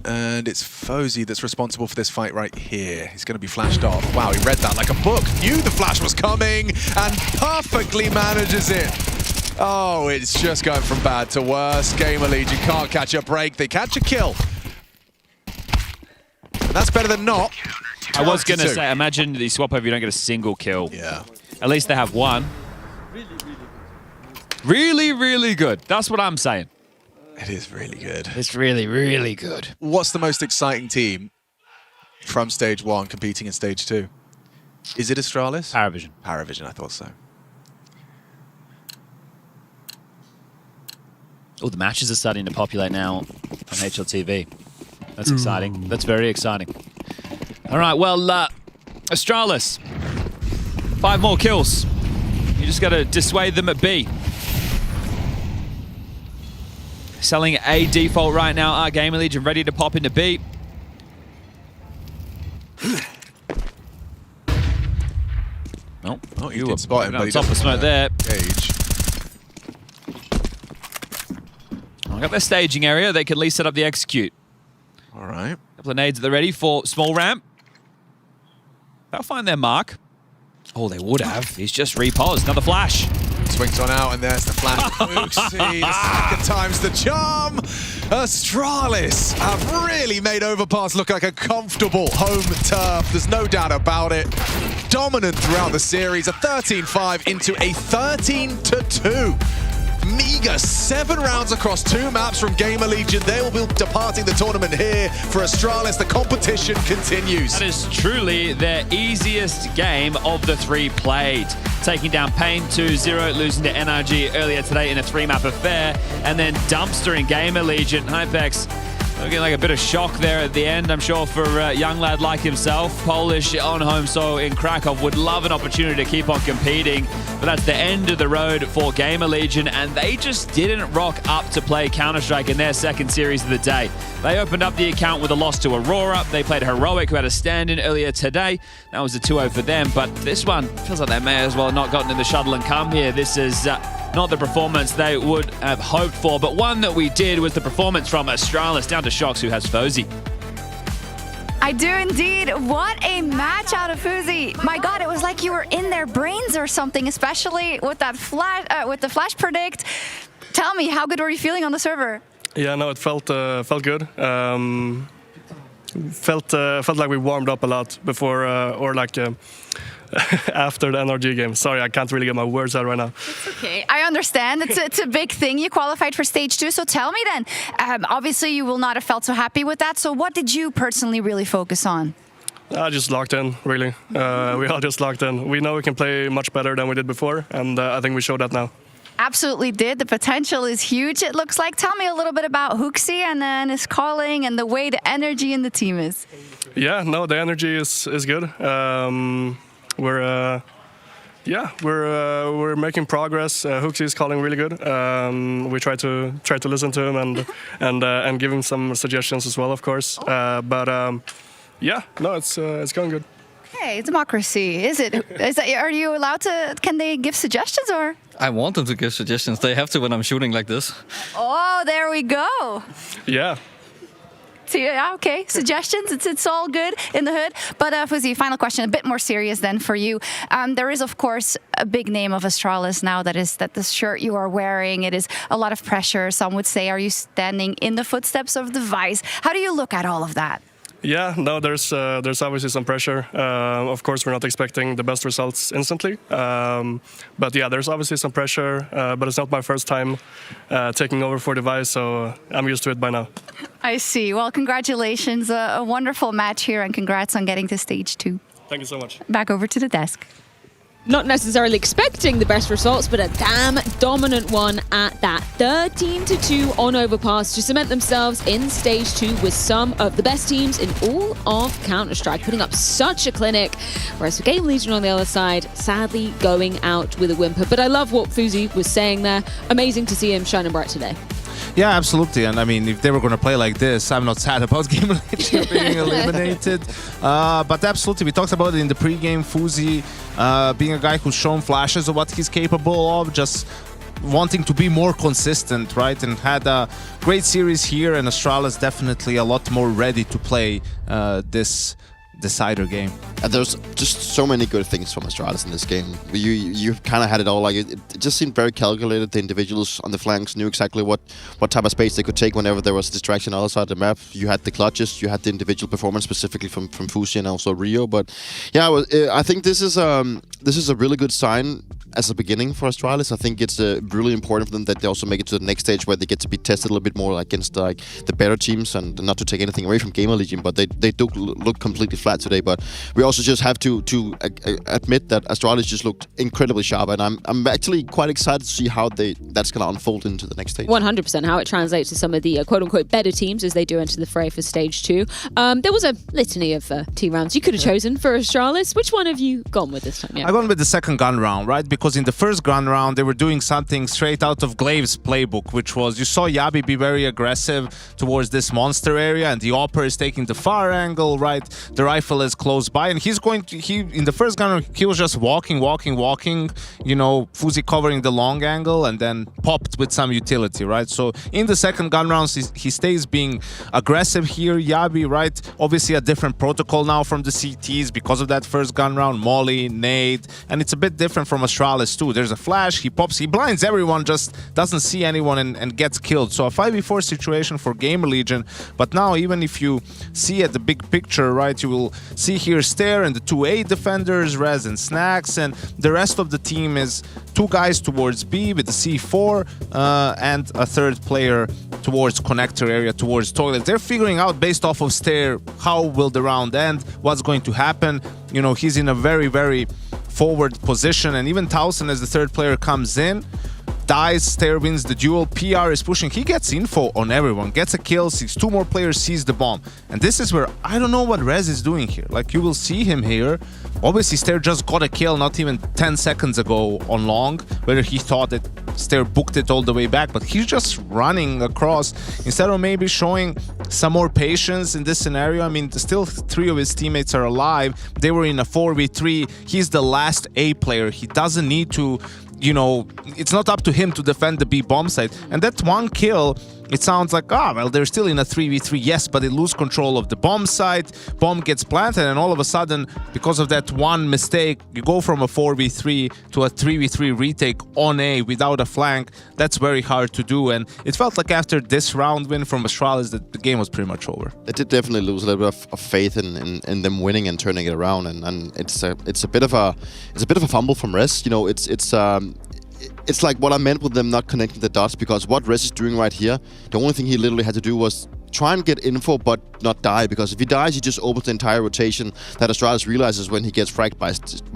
And it's Fozzy that's responsible for this fight right here. He's going to be flashed off. Wow, he read that like a book. Knew the flash was coming and perfectly manages it. Oh, it's just going from bad to worse. GamerLegion can't catch a break. They catch a kill. And that's better than not. I was going to say, imagine the swap over, you don't get a single kill. Yeah. At least they have 1. Really, really good. That's what I'm saying. It is really good. It's really, really good. What's the most exciting team from stage 1 competing in stage 2? Is it Astralis? Paravision. Paravision, I thought so. Oh, the matches are starting to populate now on HLTV. That's exciting. That's very exciting. All right, well, Astralis. 5 more kills. You just got to dissuade them at B. Selling A default right now. Our GamerLegion ready to pop into B. Nope. Oh, you did spot him, but he top of doesn't smoke there. Gauge. I got their staging area. They could at least set up the execute. All right. Couple of nades at the ready for small ramp. They'll find their mark. Oh, they would have. He's just reposed. Another flash. Swings on out, and there's the flash. Fuxi, the second time's the charm. Astralis have really made Overpass look like a comfortable home turf. There's no doubt about it. Dominant throughout the series, a 13-5 into a 13-2. Meager 7 rounds across 2 maps from GamerLegion. They will be departing the tournament here. For Astralis, the competition continues. That is truly their easiest game of the 3 played. Taking down Pain 2-0, losing to NRG earlier today in a 3-map affair, and then dumpstering GamerLegion. Hypex getting like a bit of shock there at the end, I'm sure, for a young lad like himself. Polish on home soil in Krakow would love an opportunity to keep on competing, but that's the end of the road for GamerLegion, and they just didn't rock up to play Counter-Strike in their second series of the day. They opened up the account with a loss to Aurora. They played Heroic, who had a stand-in earlier today. That was a 2-0 for them, but this one feels like they may as well have not gotten in the shuttle and come here. This is not the performance they would have hoped for, but one that we did was the performance from Astralis, down to Shox, who has Fozy. I do indeed. What a match out of Fozy. My God, it was like you were in their brains or something, especially with that flash, with the flash predict. Tell me, how good were you feeling on the server? Yeah, no, it felt good. Felt like we warmed up a lot before, or like after the NRG game. Sorry, I can't really get my words out right now. It's okay. I understand. It's a big thing. You qualified for stage 2. So tell me then, obviously you will not have felt so happy with that. So what did you personally really focus on? I just locked in, really. We all just locked in. We know we can play much better than we did before, and I think we showed that now. Absolutely did. The potential is huge, it looks like. Tell me a little bit about Fuxi and then his calling and the way the energy in the team is. Yeah, no, the energy is good. We're making progress. Fuxi is calling really good. We try to listen to him and give him some suggestions as well, of course. Yeah, no, it's going good. Hey, democracy. Is it? Are you allowed to? Can they give suggestions or? I want them to give suggestions. They have to when I'm shooting like this. Oh, there we go. Yeah. So, yeah, okay. Suggestions. It's all good in the hood. But Fuxi, final question, a bit more serious then for you. There is, of course, a big name of Astralis now. That the shirt you are wearing. It is a lot of pressure. Some would say, are you standing in the footsteps of the Vice? How do you look at all of that? Yeah, no, there's obviously some pressure. Of course, we're not expecting the best results instantly. But yeah, there's obviously some pressure. But it's not my first time taking over for the Vice, so I'm used to it by now. I see. Well, congratulations. A wonderful match here, and congrats on getting to stage 2. Thank you so much. Back over to the desk. Not necessarily expecting the best results, but a damn dominant one at that. 13-2 on Overpass to cement themselves in stage 2 with some of the best teams in all of Counter-Strike, putting up such a clinic. Whereas for GamerLegion on the other side, sadly going out with a whimper. But I love what Fuxi was saying there. Amazing to see him shining bright today. Yeah, absolutely. And I mean, if they were going to play like this, I'm not sad about GamerLegion being eliminated. But absolutely, we talked about it in the pregame. Fuxi being a guy who's shown flashes of what he's capable of, just wanting to be more consistent, right? And had a great series here, and Astralis definitely a lot more ready to play this decider game. And there's just so many good things from Astralis in this game. You kind of had it all. Like it just seemed very calculated. The individuals on the flanks knew exactly what type of space they could take whenever there was a distraction on the other side of the map. You had the clutches, you had the individual performance specifically from Fuxi and also Rio. But yeah, I think this is a really good sign as a beginning for Astralis. I think it's really important for them that they also make it to the next stage where they get to be tested a little bit more against like the better teams, and not to take anything away from GamerLegion, but they do look completely flat today. But we also just have to admit that Astralis just looked incredibly sharp, and I'm actually quite excited to see how that's going to unfold into the next stage. 100% how it translates to some of the quote-unquote better teams as they do enter the fray for stage 2. There was a litany of team rounds you could have chosen for Astralis. Which one have you gone with this time? Yeah. I've gone with the second gun round, right? Because in the first gun round, they were doing something straight out of Glaive's playbook, which was, you saw Yabi be very aggressive towards this monster area, and the Opera is taking the far angle, right? The rifle is close by, and in the first gun round, he was just walking, you know, Fuxi covering the long angle, and then popped with some utility, right? So in the second gun round, he stays being aggressive here. Yabi, right? Obviously a different protocol now from the CTs because of that first gun round, molly, nade, and it's a bit different from Astralis Astralis too. There's a flash, he pops, he blinds everyone, just doesn't see anyone and gets killed. So a 5v4 situation for GamerLegion. But now, even if you see at the big picture, right, you will see here Stair and the 2A defenders, Rez and Snacks, and the rest of the team is 2 guys towards B with the C4 and a 3rd player towards connector area, towards toilet. They're figuring out based off of Stair how will the round end, what's going to happen. You know, he's in a very, very forward position, and even Towson, as the 3rd player comes in, dies, Stair wins the duel, PR is pushing, he gets info on everyone, gets a kill, sees 2 more players, sees the bomb. And this is where I don't know what Rez is doing here. Like, you will see him here. Obviously, Stair just got a kill not even 10 seconds ago on long, whether he thought that Stair booked it all the way back, but he's just running across instead of maybe showing some more patience in this scenario. I mean, still 3 of his teammates are alive. They were in a 4v3. He's the last A player. He doesn't need to, you know, it's not up to him to defend the B bomb site. And that 1 kill, it sounds like, well, they're still in a 3v3, yes, but they lose control of the bomb site, bomb gets planted, and all of a sudden, because of that 1 mistake, you go from a 4v3 to a 3v3 retake on A without a flank. That's very hard to do, and it felt like after this round win from Astralis that the game was pretty much over. They did definitely lose a little bit of faith in them winning and turning it around, and it's a bit of a fumble from Rez. You know, it's like what I meant with them not connecting the dots, because what Rez is doing right here, the only thing he literally had to do was try and get info but not die, because if he dies, he just opens the entire rotation that Astralis realizes when he gets fragged by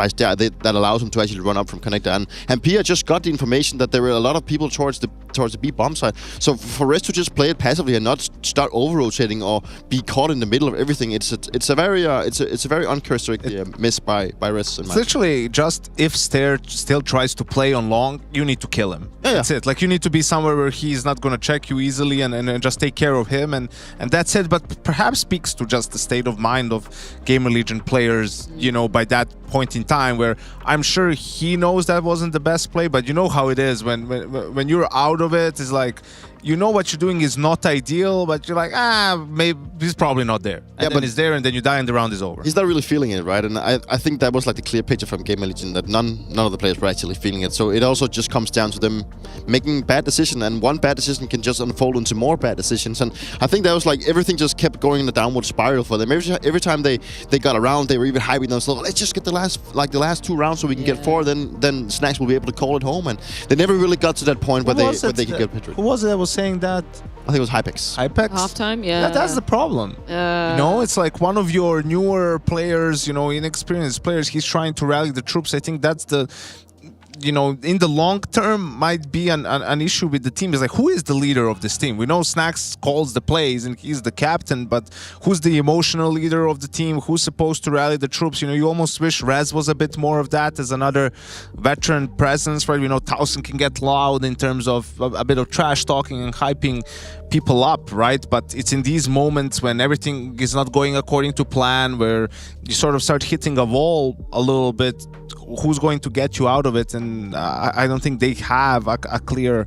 Stair. That allows him to actually run up from connector. And Pia just got the information that there were a lot of people towards the B bomb side. So for Rez to just play it passively and not start over-rotating or be caught in the middle of everything, it's a very uncharacteristic miss by Rez. It's literally just if Stair still tries to play on long, you need to kill him. That's it. Like, you need to be somewhere where he's not going to check you easily and just take care of him, and that's it. But perhaps speaks to just the state of mind of GamerLegion players, you know, by that point in time, where I'm sure he knows that wasn't the best play, but you know how it is when you're out of it. It's like, you know what you're doing is not ideal, but you're like, maybe he's probably not there. And then he's there, and then you die and the round is over. He's not really feeling it, right? And I think that was like the clear picture from GamerLegion, that none of the players were actually feeling it. So it also just comes down to them making bad decisions, and one bad decision can just unfold into more bad decisions. And I think that was like everything just kept going in a downward spiral for them. Every time they got around, they were even hyping themselves. Let's just get the last 2 rounds so we can get 4. Then Snacks will be able to call it home. And they never really got to that point where they could get Patrick. Who was it that was saying that? I think it was Hypex. Hypex? Halftime, yeah. That's the problem. You know, it's like one of your newer players, you know, inexperienced players, he's trying to rally the troops. I think that's the, you know, in the long term might be an issue with the team. Is like, who is the leader of this team? We know Snacks calls the plays and he's the captain, but who's the emotional leader of the team? Who's supposed to rally the troops? You know, you almost wish Rez was a bit more of that as another veteran presence, right? You know, Towson can get loud in terms of a bit of trash talking and hyping people up, right? But it's in these moments when everything is not going according to plan, where you sort of start hitting a wall a little bit, who's going to get you out of it. And I don't think they have a clear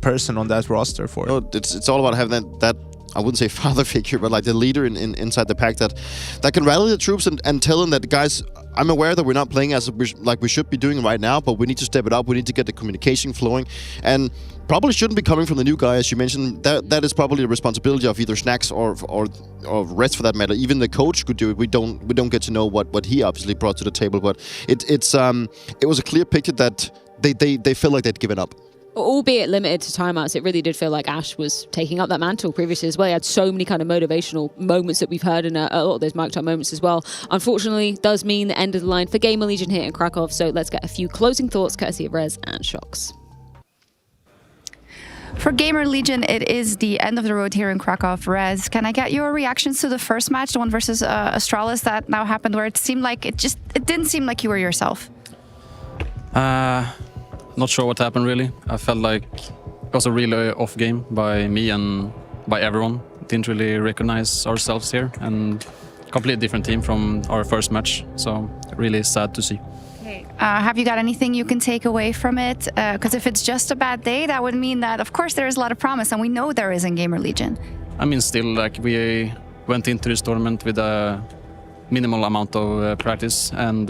person on that roster for it. No, it's all about having that I wouldn't say father figure, but like the leader inside the pack that can rally the troops and tell them that, guys, I'm aware that we're not playing as we should be doing right now, but we need to step it up. We need to get the communication flowing, and probably shouldn't be coming from the new guy, as you mentioned. That is probably the responsibility of either Snacks or Rez for that matter. Even the coach could do it. We don't get to know what he obviously brought to the table, but it was a clear picture that they felt like they'd given up. Albeit limited to timeouts, it really did feel like Ash was taking up that mantle previously as well. He had so many kind of motivational moments that we've heard in a lot of those mic'd up moments as well. Unfortunately, does mean the end of the line for GamerLegion here in Krakow. So let's get a few closing thoughts courtesy of Rez and Shox. For GamerLegion, it is the end of the road here in Krakow. Rez, can I get your reactions to the first match, the one versus Astralis that now happened, where it seemed like it didn't seem like you were yourself? Not sure what happened really. I felt like it was a really off game by me and by everyone. Didn't really recognize ourselves here, and completely different team from our first match. So really sad to see. Okay. Have you got anything you can take away from it? Because if it's just a bad day, that would mean that, of course, there is a lot of promise, and we know there is in GamerLegion. I mean, still, like, we went into this tournament with a minimal amount of practice, and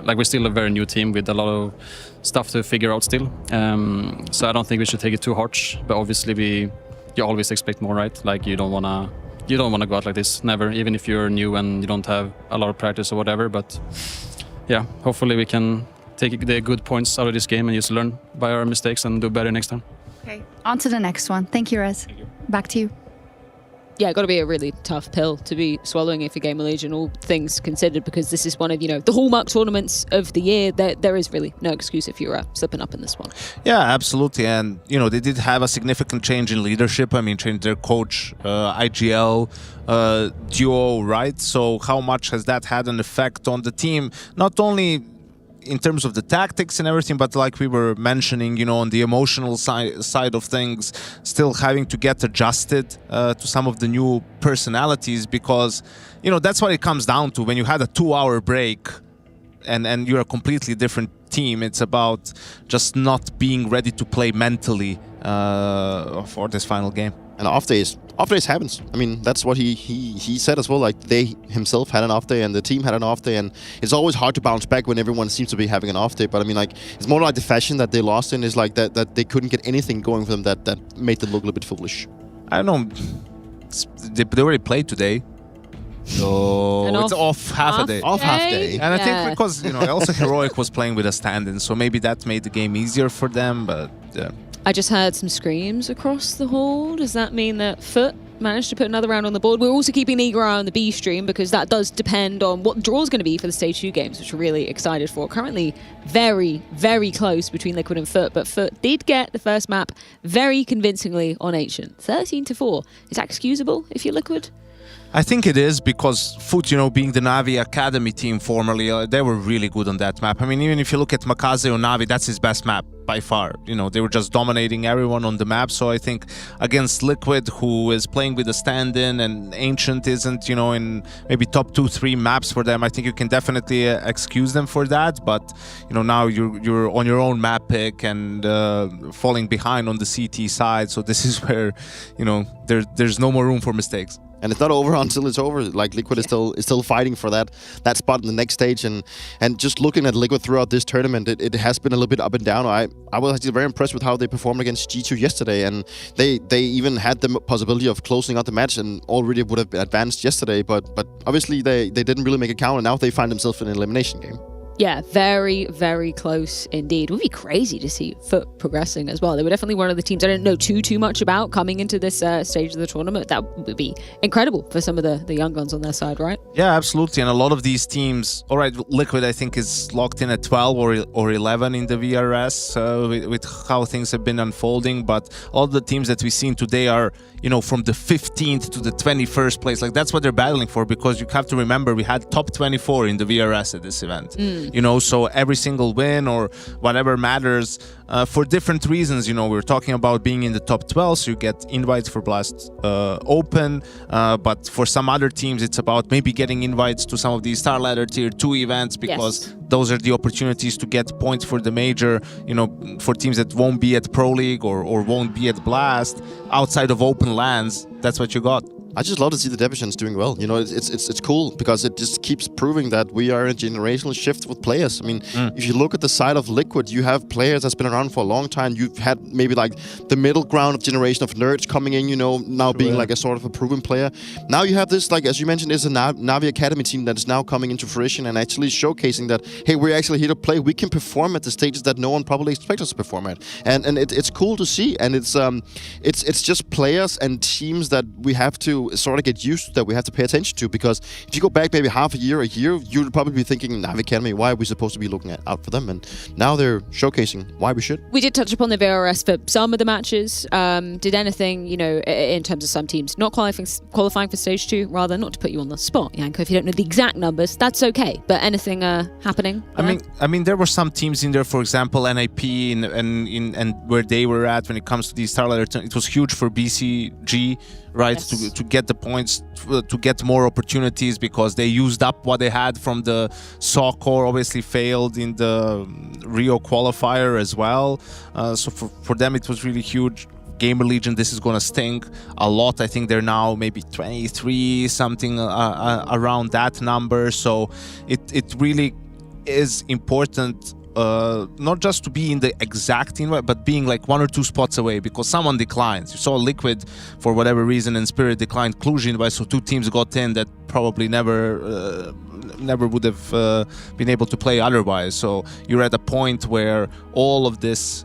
like we're still a very new team with a lot of stuff to figure out still. So I don't think we should take it too harsh. But obviously, you always expect more, right? Like you don't wanna go out like this, never. Even if you're new and you don't have a lot of practice or whatever. But yeah, hopefully we can take the good points out of this game and just learn by our mistakes and do better next time. Okay, on to the next one. Thank you, Rez. Back to you. Yeah, got to be a really tough pill to be swallowing if you're GamerLegion, all things considered, because this is one of, the hallmark tournaments of the year. There is really no excuse if you're slipping up in this one. Yeah, absolutely. And, they did have a significant change in leadership. I mean, changed their coach, IGL, duo, right? So how much has that had an effect on the team? Not only in terms of the tactics and everything, but like we were mentioning, on the emotional side of things, still having to get adjusted to some of the new personalities, because, that's what it comes down to. When you had a 2-hour break and you're a completely different team, it's about just not being ready to play mentally for this final game. And off days happens. I mean, that's what he said as well. Like, they himself had an off day and the team had an off day, and it's always hard to bounce back when everyone seems to be having an off day. But I mean, like, it's more like the fashion that they lost in is like that they couldn't get anything going for them that made them look a little bit foolish. I don't know. They already played today. So it's off half a day. Off half day. And I think because, also Heroic was playing with a stand-in, so maybe that made the game easier for them, but yeah. I just heard some screams across the hall. Does that mean that Foot managed to put another round on the board? We're also keeping an eager eye on the B stream, because that does depend on what the draw is going to be for the Stage 2 games, which we're really excited for. Currently very, very close between Liquid and Foot, but Foot did get the first map very convincingly on Ancient. 13-4. Is that excusable if you're Liquid? I think it is, because Foot, being the Navi Academy team formerly, they were really good on that map. I mean, even if you look at Makaze or Navi, that's his best map by far. They were just dominating everyone on the map. So I think against Liquid, who is playing with a stand-in, and Ancient isn't, in maybe top 2-3 maps for them, I think you can definitely excuse them for that. But, now you're on your own map pick and falling behind on the CT side. So this is where, there's no more room for mistakes. And it's not over until it's over. Like, Liquid is still fighting for that spot in the next stage. And just looking at Liquid throughout this tournament, it has been a little bit up and down. I was actually very impressed with how they performed against G2 yesterday. And they even had the possibility of closing out the match and already would have advanced yesterday. But obviously they didn't really make a count, and now they find themselves in an elimination game. Yeah, very, very close indeed. It would be crazy to see Foot progressing as well. They were definitely one of the teams I didn't know too much about coming into this stage of the tournament. That would be incredible for some of the young guns on their side, right? Yeah, absolutely. And a lot of these teams, all right, Liquid, I think, is locked in at 12 or 11 in the VRS with how things have been unfolding. But all the teams that we've seen today are, from the 15th to the 21st place. Like, that's what they're battling for, because you have to remember we had top 24 in the VRS at this event. So every single win or whatever matters for different reasons. We're talking about being in the top 12, so you get invites for Blast Open. But for some other teams, it's about maybe getting invites to some of these Star Ladder Tier 2 events, because those are the opportunities to get points for the major, for teams that won't be at Pro League or won't be at Blast. Outside of open lands, that's what you got. I just love to see the divisions doing well. It's cool, because it just keeps proving that we are in a generational shift with players. I mean, if you look at the side of Liquid, you have players that's been around for a long time. You've had maybe like the middle ground of generation of nerds coming in, now being like a sort of a proven player. Now you have this, like, as you mentioned, is a Navi Academy team that is now coming into fruition and actually showcasing that, hey, we're actually here to play. We can perform at the stages that no one probably expects us to perform at. And it's cool to see. And it's just players and teams that we have to sort of get used to, that we have to pay attention to, because if you go back maybe half a year, you'd probably be thinking, Navi Academy, why are we supposed to be looking out for them? And now they're showcasing why we should. We did touch upon the VRS for some of the matches. Did anything, in terms of some teams not qualifying for Stage 2, rather, not to put you on the spot, Janko, if you don't know the exact numbers, that's okay, but anything happening? I mean, there were some teams in there, for example, NIP and where they were at when it comes to the Star Ladder. It was huge for BCG, right? Yes. To get the points, to get more opportunities, because they used up what they had from the SAW core, obviously failed in the Rio qualifier as well. So for them it was really huge. GamerLegion, this is going to sting a lot. I think they're now maybe 23, something around that number. So it really is important not just to be in the exact invite, but being like 1 or 2 spots away, because someone declines. You saw Liquid, for whatever reason, and Spirit declined Cluj invite, so 2 teams got in that probably never would have been able to play otherwise. So you're at a point where all of this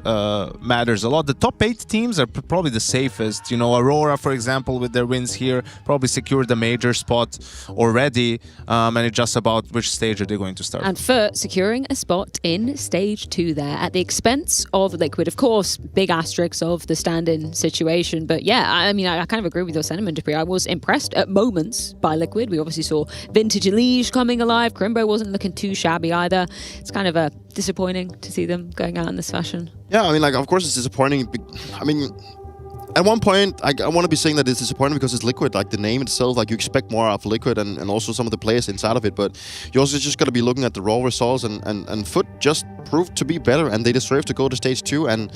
matters a lot. The top 8 teams are probably the safest. You know, Aurora, for example, with their wins here, probably secured the major spot already, and it's just about which stage are they going to start. And Furt securing a spot in stage 2 there at the expense of Liquid. Of course, big asterisks of the stand-in situation. But yeah, I mean, I kind of agree with your sentiment, Dupree. I was impressed at moments by Liquid. We obviously saw Vintage Elige coming alive. Crimbo wasn't looking too shabby either. It's kind of disappointing to see them going out in this fashion. Yeah, I mean, like, of course it's disappointing. I mean, at one point, I want to be saying that it's disappointing because it's Liquid, like the name itself, like you expect more of Liquid and also some of the players inside of it, but you also just got to be looking at the raw results, and Foot just proved to be better, and they deserve to go to stage 2, and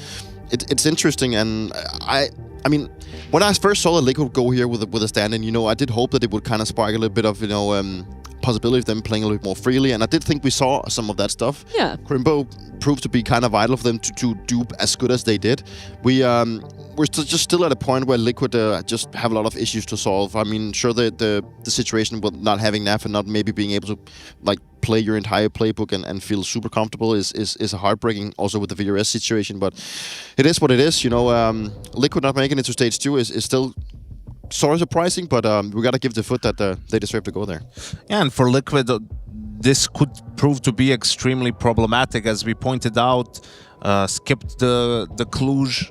it's interesting. And I mean, when I first saw the Liquid go here with a stand-in, you know, I did hope that it would kind of spark a little bit of, you know, possibility of them playing a little bit more freely, and I did think we saw some of that stuff. Yeah. Crimbo proved to be kind of vital for them to do as good as they did. We're just still at a point where Liquid just have a lot of issues to solve. I mean, sure, the situation with not having NAF and not maybe being able to like play your entire playbook and feel super comfortable is heartbreaking, also with the VRS situation, but it is what it is. You know, Liquid not making it to stage 2 is still sort of surprising, but we got to give the Foot that they deserve to go there. Yeah, and for Liquid, this could prove to be extremely problematic, as we pointed out. Skipped the Cluj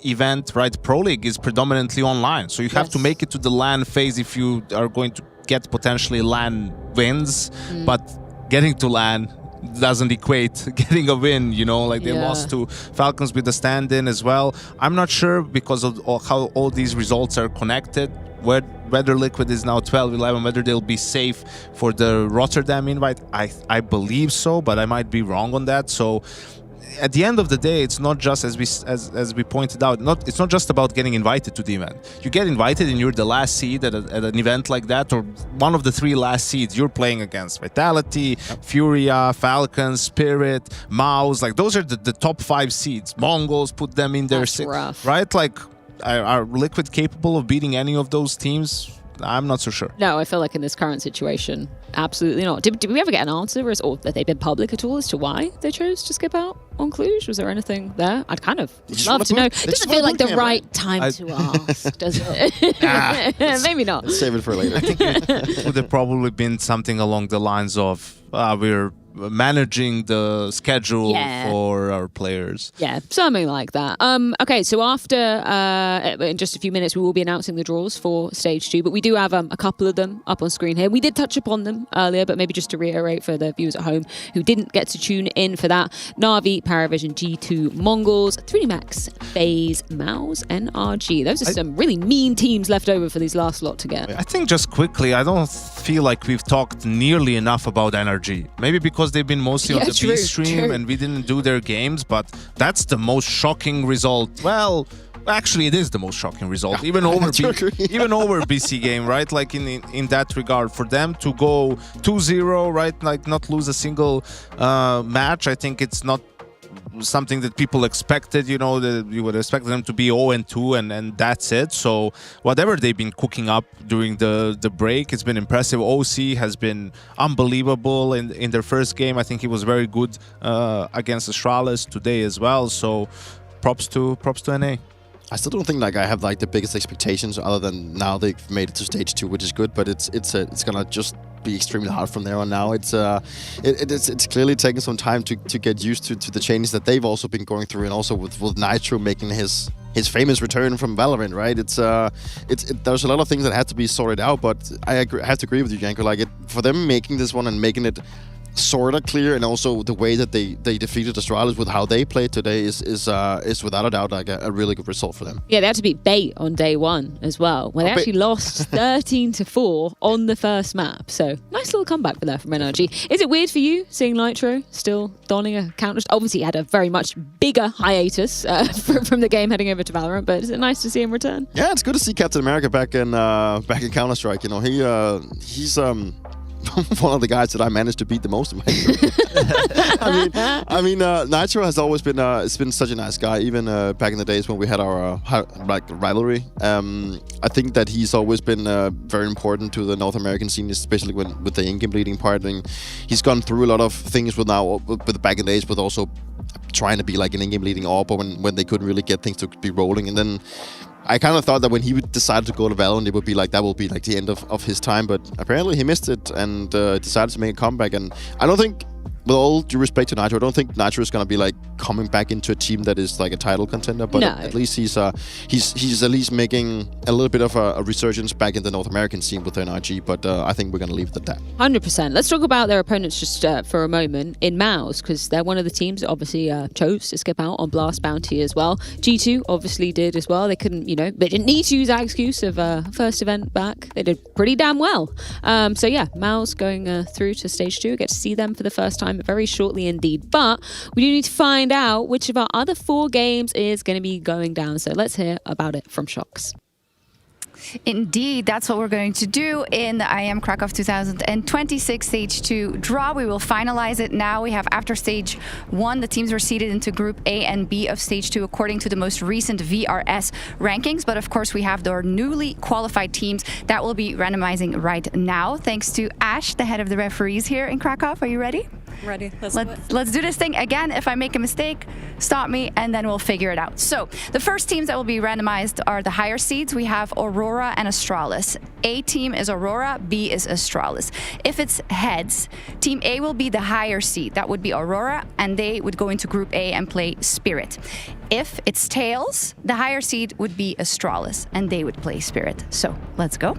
event, right? Pro League is predominantly online, so you have to make it to the LAN phase if you are going to get potentially LAN wins, but getting to LAN doesn't equate getting a win, you know, like they lost to Falcons with the stand-in as well. I'm not sure, because of how all these results are connected, whether Liquid is now 12-11, whether they'll be safe for the Rotterdam invite. I believe so, but I might be wrong on that. So at the end of the day, it's not just, as we pointed out, it's not just about getting invited to the event. You get invited and you're the last seed at an event like that, or one of the 3 last seeds. You're playing against Vitality, Furia, Falcons, Spirit, Mouse. Like, those are the top 5 seeds. Mongols, put them in there. That's rough. Right? Like, are Liquid capable of beating any of those teams? I'm not so sure. No, I feel like in this current situation, absolutely not. Did we ever get an answer, or that they've been public at all as to why they chose to skip out on Cluj? Was there anything there? I'd kind of love to know. It doesn't feel like the right time to ask, does it? Maybe not. Let's save it for later. I think it would have probably been something along the lines of, we're managing the schedule for our players. Yeah, something like that. Okay, so after, in just a few minutes, we will be announcing the draws for Stage 2, but we do have a couple of them up on screen here. We did touch upon them earlier, but maybe just to reiterate for the viewers at home who didn't get to tune in for that. Na'Vi, Paravision, G2, Mongols, 3D Max, FaZe, Mouse, and RG. Those are some really mean teams left over for these last lot to get. I think just quickly, I don't feel like we've talked nearly enough about NRG. Maybe because they've been mostly on the B stream and we didn't do their games, but that's the most shocking result. Well, actually, it is the most shocking result, even over BC game, right? Like in that regard, for them to go 2-0, right? Like not lose a single match. I think it's not something that people expected, you know, that you would expect them to be 0-2 and that's it. So whatever they've been cooking up during the break, it's been impressive. OC has been unbelievable in their first game. I think he was very good against Astralis today as well. So props to NA. I still don't think like I have like the biggest expectations, other than now they've made it to stage 2, which is good, but it's gonna just be extremely hard from there on now. It's clearly taking some time to get used to the changes that they've also been going through, and also with Nitro making his famous return from Valorant, right? There's a lot of things that have to be sorted out, but I have to agree with you, Janko. Like for them making this one and making it sort of clear, and also the way that they defeated Astralis with how they played today is without a doubt like a really good result for them. Yeah, they had to beat Bait on day one as well, where they actually lost 13-4 on the first map. So nice little comeback for there from NRG. Is it weird for you seeing Nitro still donning a counter? Obviously, he had a very much bigger hiatus from the game heading over to Valorant, but is it nice to see him return? Yeah, it's good to see Captain America back in Counter-Strike. You know, he's one of the guys that I managed to beat the most in my career. I mean, Nitro has always been such a nice guy, even back in the days when we had our rivalry. I think that he's always been very important to the North American scene, especially with the in-game leading part. And he's gone through a lot of things with back in the days, but also trying to be like an in-game leading AWP when they couldn't really get things to be rolling. And then I kind of thought that when he decided to go to Valorant, it would be like that will be like the end of his time, but apparently he missed it and decided to make a comeback. And I don't think, with all due respect to Nitro, I don't think Nitro is going to be like coming back into a team that is like a title contender, but at least he's at least making a little bit of a resurgence back in the North American scene with NRG, but I think we're going to leave it at that. 100%. Let's talk about their opponents just for a moment in MOUZ, because they're one of the teams that obviously chose to skip out on Blast Bounty as well. G2 obviously did as well. They couldn't, they didn't need to use that excuse of first event back. They did pretty damn well. So yeah, MOUZ going through to stage 2. Get to see them for the first time very shortly indeed. But we do need to find out which of our other 4 games is going to be going down. So let's hear about it from Shox. Indeed, that's what we're going to do in the IEM Krakow 2026 Stage 2 draw. We will finalize it now. We have after Stage 1, the teams were seeded into Group A and B of Stage 2 according to the most recent VRS rankings. But of course, we have their newly qualified teams that will be randomizing right now. Thanks to Ash, the head of the referees here in Krakow. Are you ready? Ready. Let's do this thing again. If I make a mistake, stop me, and then we'll figure it out. So the first teams that will be randomized are the higher seeds. We have Aurora and Astralis. A team is Aurora, B is Astralis. If it's heads, Team A will be the higher seed. That would be Aurora, and they would go into Group A and play Spirit. If it's tails, the higher seed would be Astralis, and they would play Spirit. So let's go.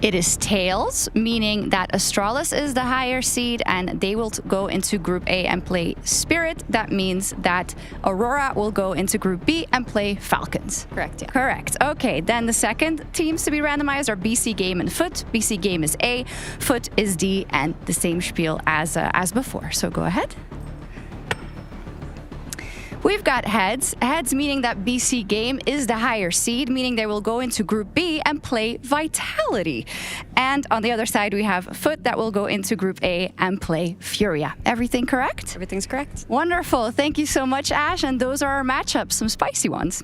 It is tails, meaning that Astralis is the higher seed and they will go into Group A and play Spirit. That means that Aurora will go into Group B and play Falcons. Correct, yeah. Correct. Okay, then the second teams to be randomized are BC Game and Foot. BC Game is A, Foot is D, and the same spiel as before. So go ahead. We've got heads. Heads meaning that BC Game is the higher seed, meaning they will go into Group B and play Vitality. And on the other side, we have Foot that will go into Group A and play Furia. Everything correct? Everything's correct. Wonderful. Thank you so much, Ash. And those are our matchups, some spicy ones.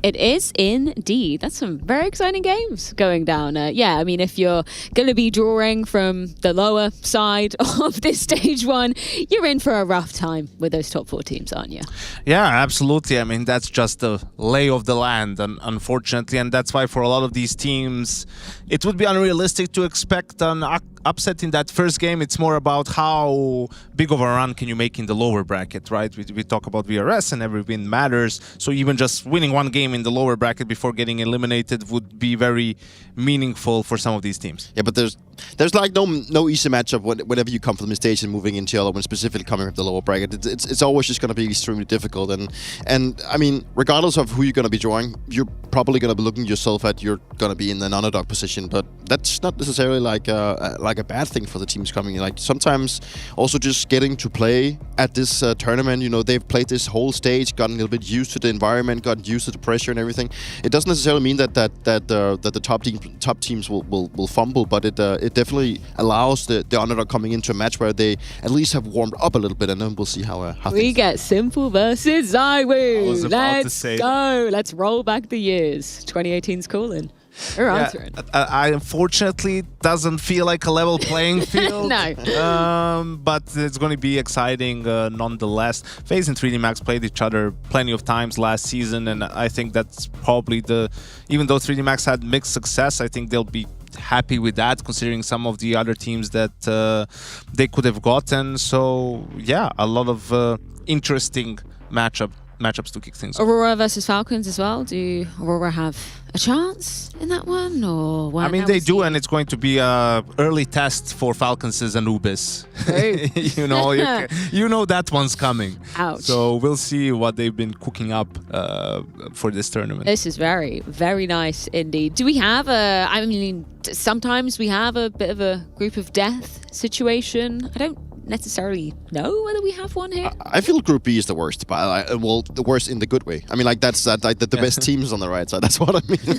It is indeed. That's some very exciting games going down. Yeah, I mean, if you're going to be drawing from the lower side of this stage 1, you're in for a rough time with those top 4 teams, aren't you? Yeah, absolutely. I mean, that's just the lay of the land, unfortunately. And that's why for a lot of these teams, it would be unrealistic to expect an upset in that first game. It's more about how big of a run can you make in the lower bracket, right? We talk about VRS and every win matters. So even just winning one game in the lower bracket before getting eliminated would be very meaningful for some of these teams. Yeah, but there's like no easy matchup whenever you come from the stage and moving into the other one, specifically coming from the lower bracket. It's always just going to be extremely difficult. And I mean, regardless of who you're going to be drawing, you're probably going to be looking yourself at you're going to be in an underdog position. But that's not necessarily like a bad thing for the teams coming in. Like sometimes also just getting to play at this tournament, you know, they've played this whole stage, gotten a little bit used to the environment, gotten used to the pressure and everything. It doesn't necessarily mean that the top teams will fumble, but it definitely allows the underdog coming into a match where they at least have warmed up a little bit, and then we'll see how we get Simple versus ZywOo. Let's go. Let's roll back the years. 2018's calling. We're answering. I unfortunately doesn't feel like a level playing field. No. But it's going to be exciting nonetheless. FaZe and 3D Max played each other plenty of times last season, and I think that's probably even though 3D Max had mixed success, I think they'll be happy with that, considering some of the other teams that they could have gotten. So yeah, a lot of interesting matchup matchups to kick things off. Aurora versus Falcons as well. Do Aurora have a chance in that one? Or I mean, they do, and it's going to be a early test for Falcons' Anubis. you know that one's coming. Ouch. So we'll see what they've been cooking up for this tournament. This is very, very nice indeed. Do we have a, I mean, sometimes we have a bit of a group of death situation. I don't necessarily know whether we have one here. I feel Group B is the worst, but well, the worst in the good way. I mean, like that's the best teams on the right side. That's what I mean.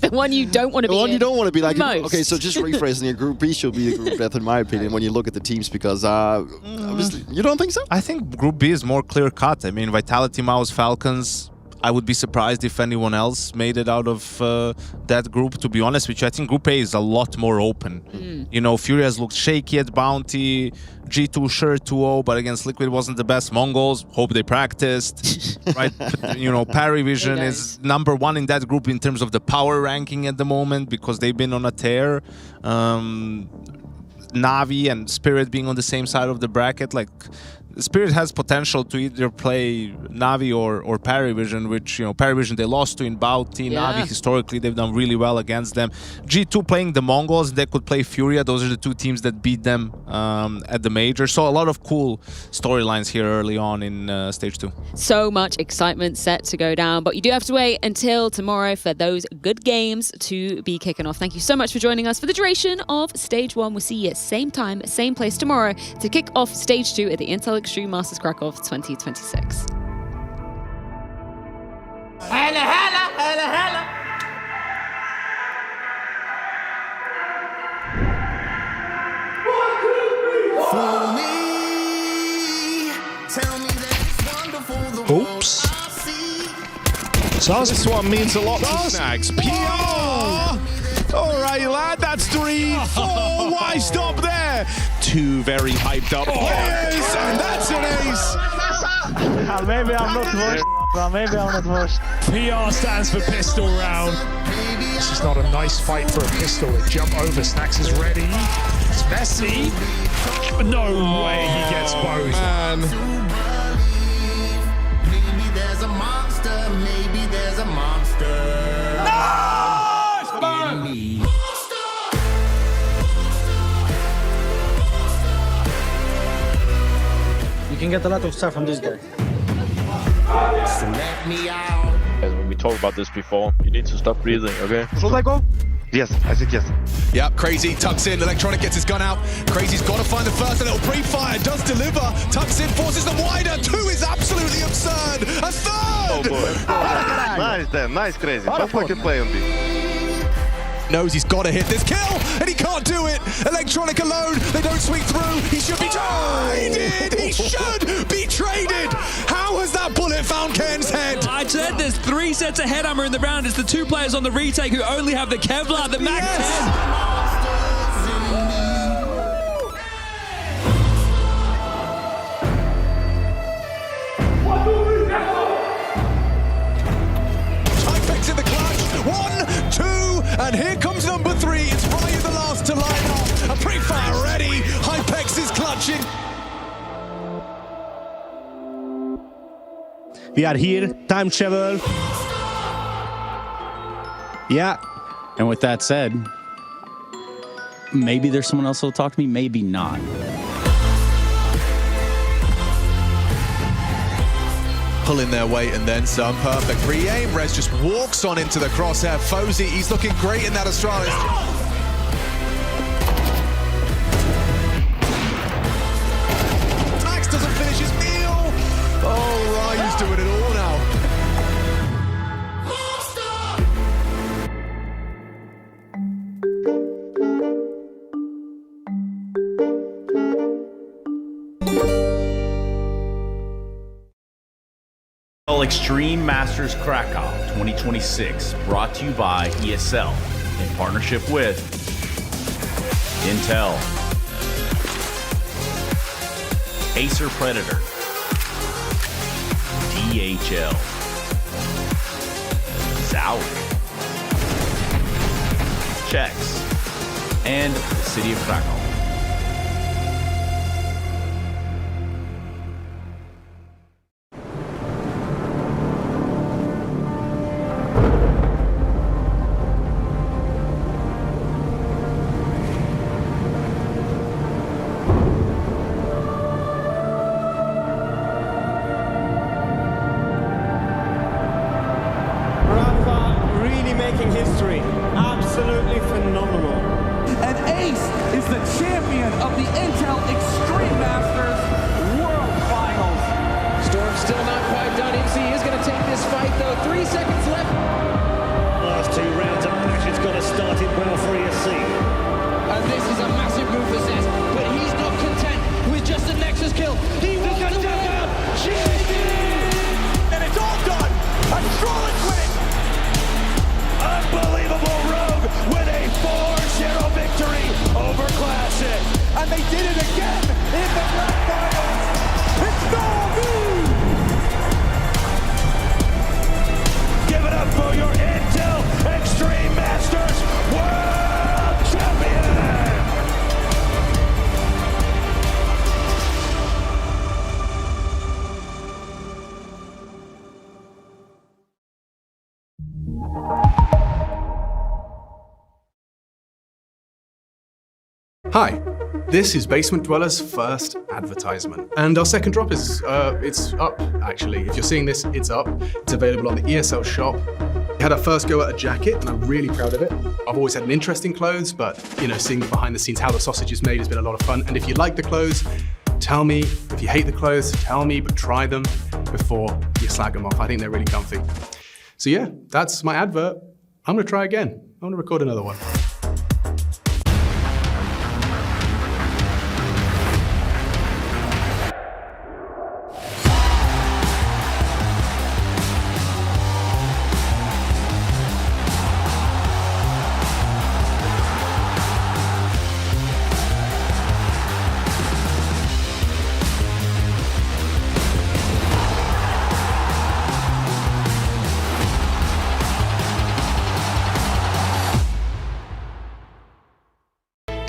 The one you don't want to be. The one you don't want to be like. Most. Okay, so just rephrasing your Group B should be the group death in my opinion when you look at the teams because obviously you don't think so. I think Group B is more clear cut. I mean, Vitality, Mouse, Falcons. I would be surprised if anyone else made it out of that group, to be honest with you. I think Group A is a lot more open. You know, Fury has looked shaky at Bounty, G2 sure 2-0, but against Liquid wasn't the best. Mongols, hope they practiced, right? You know, Parivision is number one in that group in terms of the power ranking at the moment because they've been on a tear. Navi and Spirit being on the same side of the bracket, like Spirit has potential to either play Navi or Parivision, which, you know, Parivision they lost to in Bounty. Navi, historically, they've done really well against them. G2 playing the Mongols, they could play Furia. Those are the two teams that beat them at the major. So a lot of cool storylines here early on in Stage 2. So much excitement set to go down, but you do have to wait until tomorrow for those good games to be kicking off. Thank you so much for joining us for the duration of Stage 1. We'll see you at same time, same place tomorrow to kick off Stage 2 at the Intel Extreme Masters Krakow 2026. Hella, hella, hella, hella. For me, tell me that it's wonderful the Oops. So this one means a lot to Snags. PR! Alright, lad, that's 3, 4. Why stop there? 2 very hyped up players, and that's an ace. Maybe I'm not worst. Maybe I'm not worst. PR stands for pistol round. This is not a nice fight for a pistol. The jump over, Snags is ready. It's messy. No way he gets both. Man. Maybe there's a monster, maybe there's a monster. Nice! You can get a lot of stuff from this guy. So let me out. When we talked about this before, you need to stop breathing, okay? Should I go? Yes, I think yes. Yep, Crazy tucks in. Electronic gets his gun out. Crazy's got to find the first. A little pre-fire does deliver. Tucks in, forces them wider. 2 is absolutely absurd. A third! Oh boy. Nice, Dan. Nice, Crazy. Don't fucking play on B. Knows he's got to hit this kill, and he can't do it. Electronic alone. They don't sweep through. He should be traded. He should be traded. How has that bullet found Ken's head? I said there's 3 sets of headhammer in the round. It's the 2 players on the retake who only have the Kevlar, the Mag 10. In the clutch, 1, 2, and here comes number 3. It's Ryu the last to line up. A pre-fire ready. Hypex is clutching. We are here, time travel. Yeah. And with that said, maybe there's someone else who'll talk to me, maybe not. Pulling their weight and then some. Perfect re-aim. Rez just walks on into the crosshair. Fozy, he's looking great in that Astralis. Max doesn't finish his meal. Oh, Ryu's doing it all now. Extreme Masters Krakow 2026, brought to you by ESL in partnership with Intel, Acer Predator, DHL, Zowie, Chex, and the City of Krakow. history. Absolutely phenomenal. And Ace is the champion of the Intel Extreme Masters World Finals. Storm's still not quite done. MC is going to take this fight, though. 3 seconds left. Last 2 rounds of matches got to start it well for ESC. And this is a massive move for Zez, but he's not content with just a Nexus kill. He wants to step out. And it's all done. Astralis win it. Unbelievable Rogue with a 4-0 victory over Classic. And they did it again in the grand finals. It's Norby! Give it up for your Intel Extreme Masters World Champion! Hi, this is Basement Dweller's first advertisement. And our second drop is, it's up, actually. If you're seeing this, it's up. It's available on the ESL shop. We had our first go at a jacket, and I'm really proud of it. I've always had an interest in clothes, but, you know, seeing behind the scenes how the sausage is made has been a lot of fun. And if you like the clothes, tell me. If you hate the clothes, tell me, but try them before you slag them off. I think they're really comfy. So yeah, that's my advert. I'm gonna try again. I'm gonna record another one.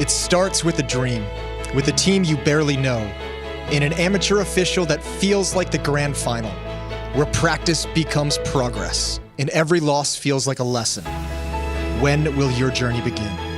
It starts with a dream, with a team you barely know, in an amateur official that feels like the grand final, where practice becomes progress, and every loss feels like a lesson. When will your journey begin?